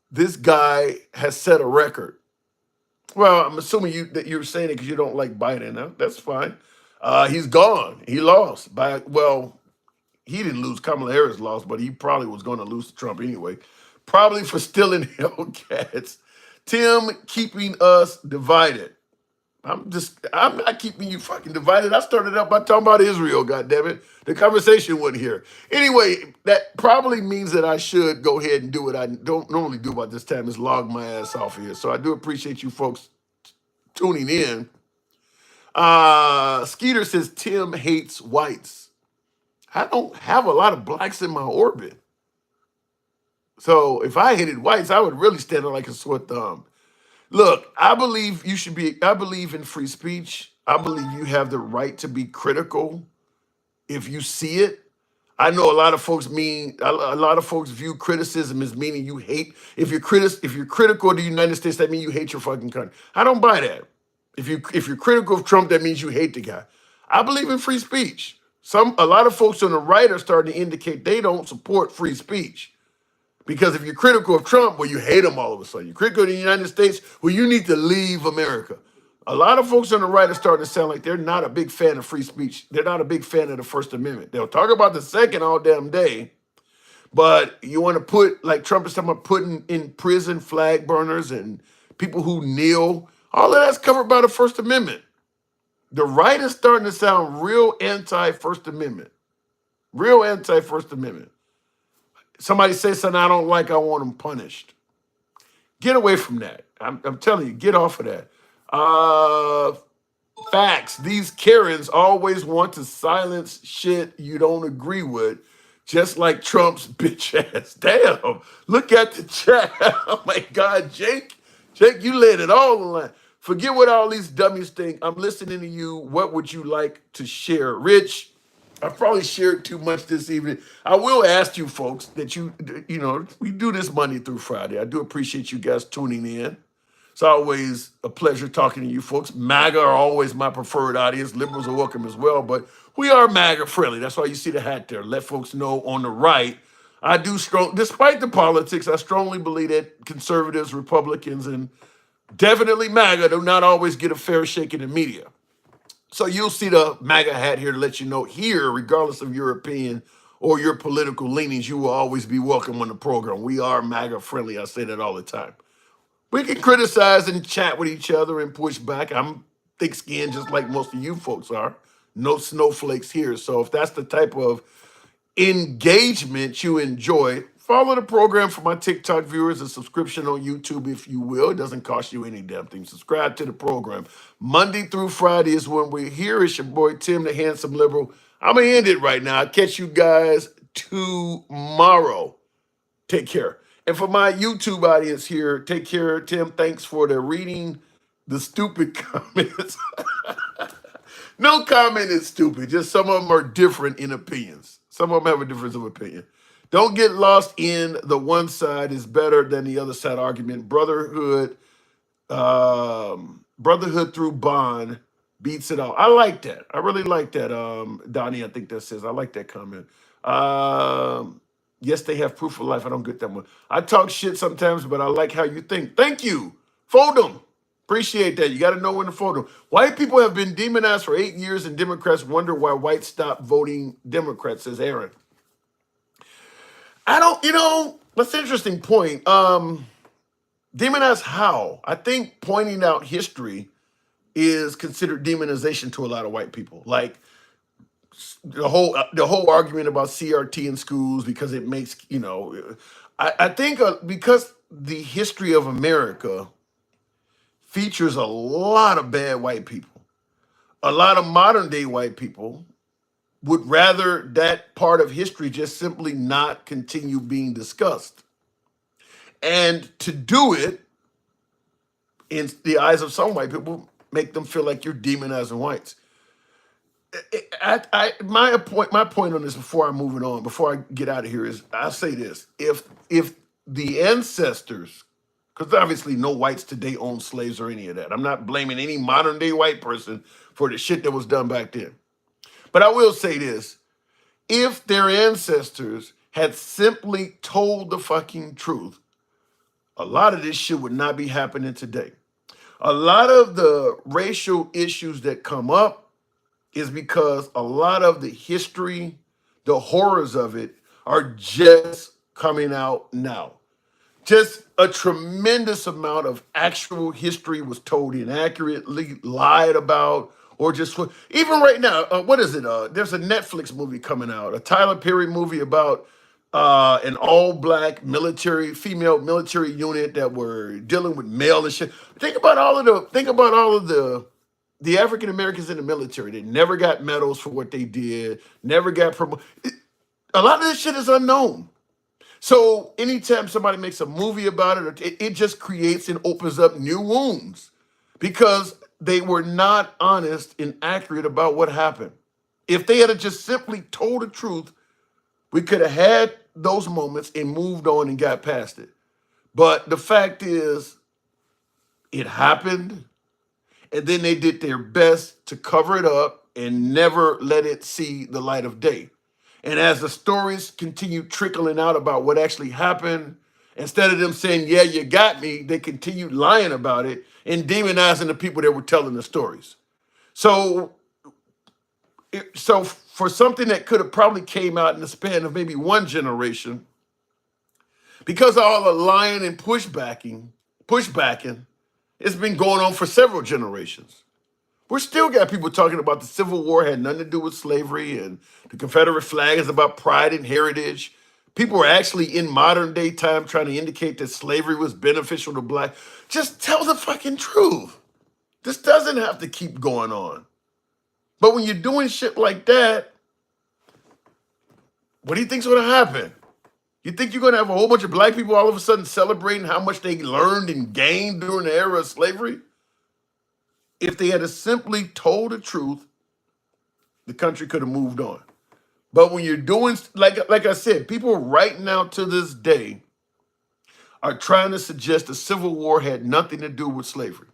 this guy has set a record. Well, I'm assuming that you're saying it because you don't like Biden. Huh? That's fine. He's gone. He lost. He didn't lose. Kamala Harris lost, but he probably was going to lose to Trump anyway. Probably for stealing Hellcats. Tim keeping us divided. I'm not keeping you fucking divided. I started out by talking about Israel, goddammit. The conversation wasn't here. Anyway, that probably means that I should go ahead and do what I don't normally do about this time, is log my ass off here. So I do appreciate you folks tuning in. Skeeter says Tim hates whites. I don't have a lot of blacks in my orbit. So if I hated whites, I would really stand out like a sore thumb. Look, I believe in free speech. I believe you have the right to be critical if you see it. I know a lot of folks view criticism as meaning you hate. If you're critical of the United States, that means you hate your fucking country. I don't buy that. If you're critical of Trump, that means you hate the guy. I believe in free speech. A lot of folks on the right are starting to indicate they don't support free speech. Because if you're critical of Trump, well, you hate him all of a sudden. You're critical of the United States, well, you need to leave America. A lot of folks on the right are starting to sound like they're not a big fan of free speech. They're not a big fan of the First Amendment. They'll talk about the second all damn day, but you want to put, like Trump is talking about, putting in prison flag burners and people who kneel. All of that's covered by the First Amendment. The right is starting to sound real anti-First Amendment. Real anti-First Amendment. somebody says something I don't like, I want them punished. Get away from that. I'm telling you, get off of that. Facts. These Karens always want to silence shit you don't agree with, just like Trump's bitch ass. Damn. Look at the chat. Oh my God, Jake. Jake, you laid it all on the line. Forget what all these dummies think. I'm listening to you. What would you like to share? Rich, I probably shared too much this evening. I will ask you folks that we do this Monday through Friday. I do appreciate you guys tuning in. It's always a pleasure talking to you folks. MAGA are always my preferred audience. Liberals are welcome as well, but we are MAGA friendly. That's why you see the hat there. Let folks know on the right, I do strong, despite the politics, I strongly believe that conservatives, Republicans, and definitely MAGA do not always get a fair shake in the media. So you'll see the MAGA hat here to let you know here, regardless of your opinion or your political leanings, you will always be welcome on the program. We are MAGA friendly. I say that all the time. We can criticize and chat with each other and push back. I'm thick-skinned just like most of you folks are. No snowflakes here. So if that's the type of engagement you enjoy, follow the program for my TikTok viewers, a subscription on YouTube, if you will. It doesn't cost you any damn thing. Subscribe to the program. Monday through Friday is when we're here. It's your boy, Tim, the Handsome Liberal. I'm going to end it right now. I'll catch you guys tomorrow. Take care. And for my YouTube audience here, take care, Tim. Thanks for the reading the stupid comments. No comment is stupid. Just some of them are different in opinions. Some of them have a difference of opinion. Don't get lost in the one side is better than the other side argument. Brotherhood through bond beats it all. I like that. I really like that. Donnie, I think that says, I like that comment. Yes, they have proof of life. I don't get that one. I talk shit sometimes, but I like how you think. Thank you. Fold them. Appreciate that. You got to know when to fold them. White people have been demonized for 8 years, and Democrats wonder why whites stop voting Democrats, says Aaron. That's an interesting point. Demonized how? I think pointing out history is considered demonization to a lot of white people. Like, the whole argument about CRT in schools because it makes, I think because the history of America features a lot of bad white people. A lot of modern day white people would rather that part of history just simply not continue being discussed. And to do it, in the eyes of some white people, make them feel like you're demonizing whites. My point on this before I move it on, before I get out of here is I'll say this. If the ancestors, because obviously no whites today own slaves or any of that. I'm not blaming any modern day white person for the shit that was done back then. But I will say this. If their ancestors had simply told the fucking truth, a lot of this shit would not be happening today. A lot of the racial issues that come up is because a lot of the history, the horrors of it, are just coming out now. Just a tremendous amount of actual history was told inaccurately, lied about, or just even right now. What is it? There's a Netflix movie coming out, a Tyler Perry movie about an all-black female military unit that were dealing with mail and shit. Think about all of the African Americans in the military. They never got medals for what they did, never got promoted. A lot of this shit is unknown. So anytime somebody makes a movie about it, it just creates and opens up new wounds because they were not honest and accurate about what happened. If they had just simply told the truth, we could have had those moments and moved on and got past it. But the fact is, it happened, and then they did their best to cover it up and never let it see the light of day. And as the stories continue trickling out about what actually happened, instead of them saying, yeah, you got me, they continued lying about it and demonizing the people that were telling the stories. So for something that could have probably came out in the span of maybe one generation, because of all the lying and pushbacking, it's been going on for several generations. We're still got people talking about the Civil War had nothing to do with slavery and the Confederate flag is about pride and heritage. people are actually in modern day time trying to indicate that slavery was beneficial to black. Just tell the fucking truth. This doesn't have to keep going on. But when you're doing shit like that, what do you think's gonna happen? You think you're gonna have a whole bunch of black people all of a sudden celebrating how much they learned and gained during the era of slavery? If they had simply told the truth, the country could have moved on. But when you're doing, like I said, people right now to this day are trying to suggest the Civil War had nothing to do with slavery.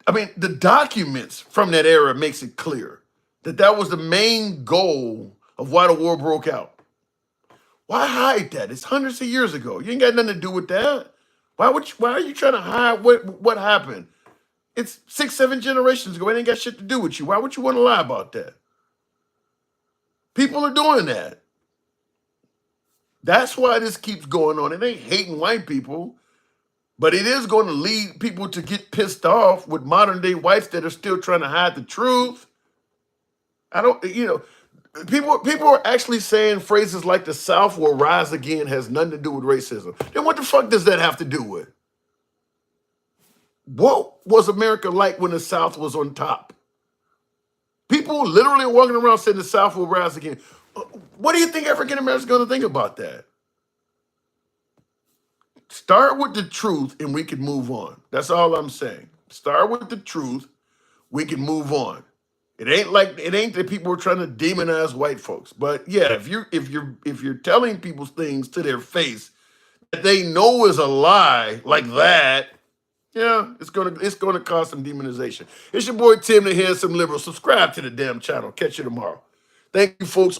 I mean, the documents from that era makes it clear that that was the main goal of why the war broke out. Why hide that? It's hundreds of years ago. You ain't got nothing to do with that. Why are you trying to hide what happened? It's 6, 7 generations ago. It ain't got shit to do with you. Why would you want to lie about that? People are doing that. That's why this keeps going on. It ain't hating white people, but it is going to lead people to get pissed off with modern day whites that are still trying to hide the truth. People are actually saying phrases like the South will rise again has nothing to do with racism. Then what the fuck does that have to do with? What was America like when the South was on top? People literally walking around saying the South will rise again. What do you think African Americans are going to think about that? Start with the truth and we can move on. That's all I'm saying. Start with the truth, we can move on. It ain't that people are trying to demonize white folks. But yeah, if you're telling people things to their face that they know is a lie like that, yeah, it's gonna cause some demonization. It's your boy Tim, the Handsome Liberal. Subscribe to the damn channel. Catch you tomorrow. Thank you, folks.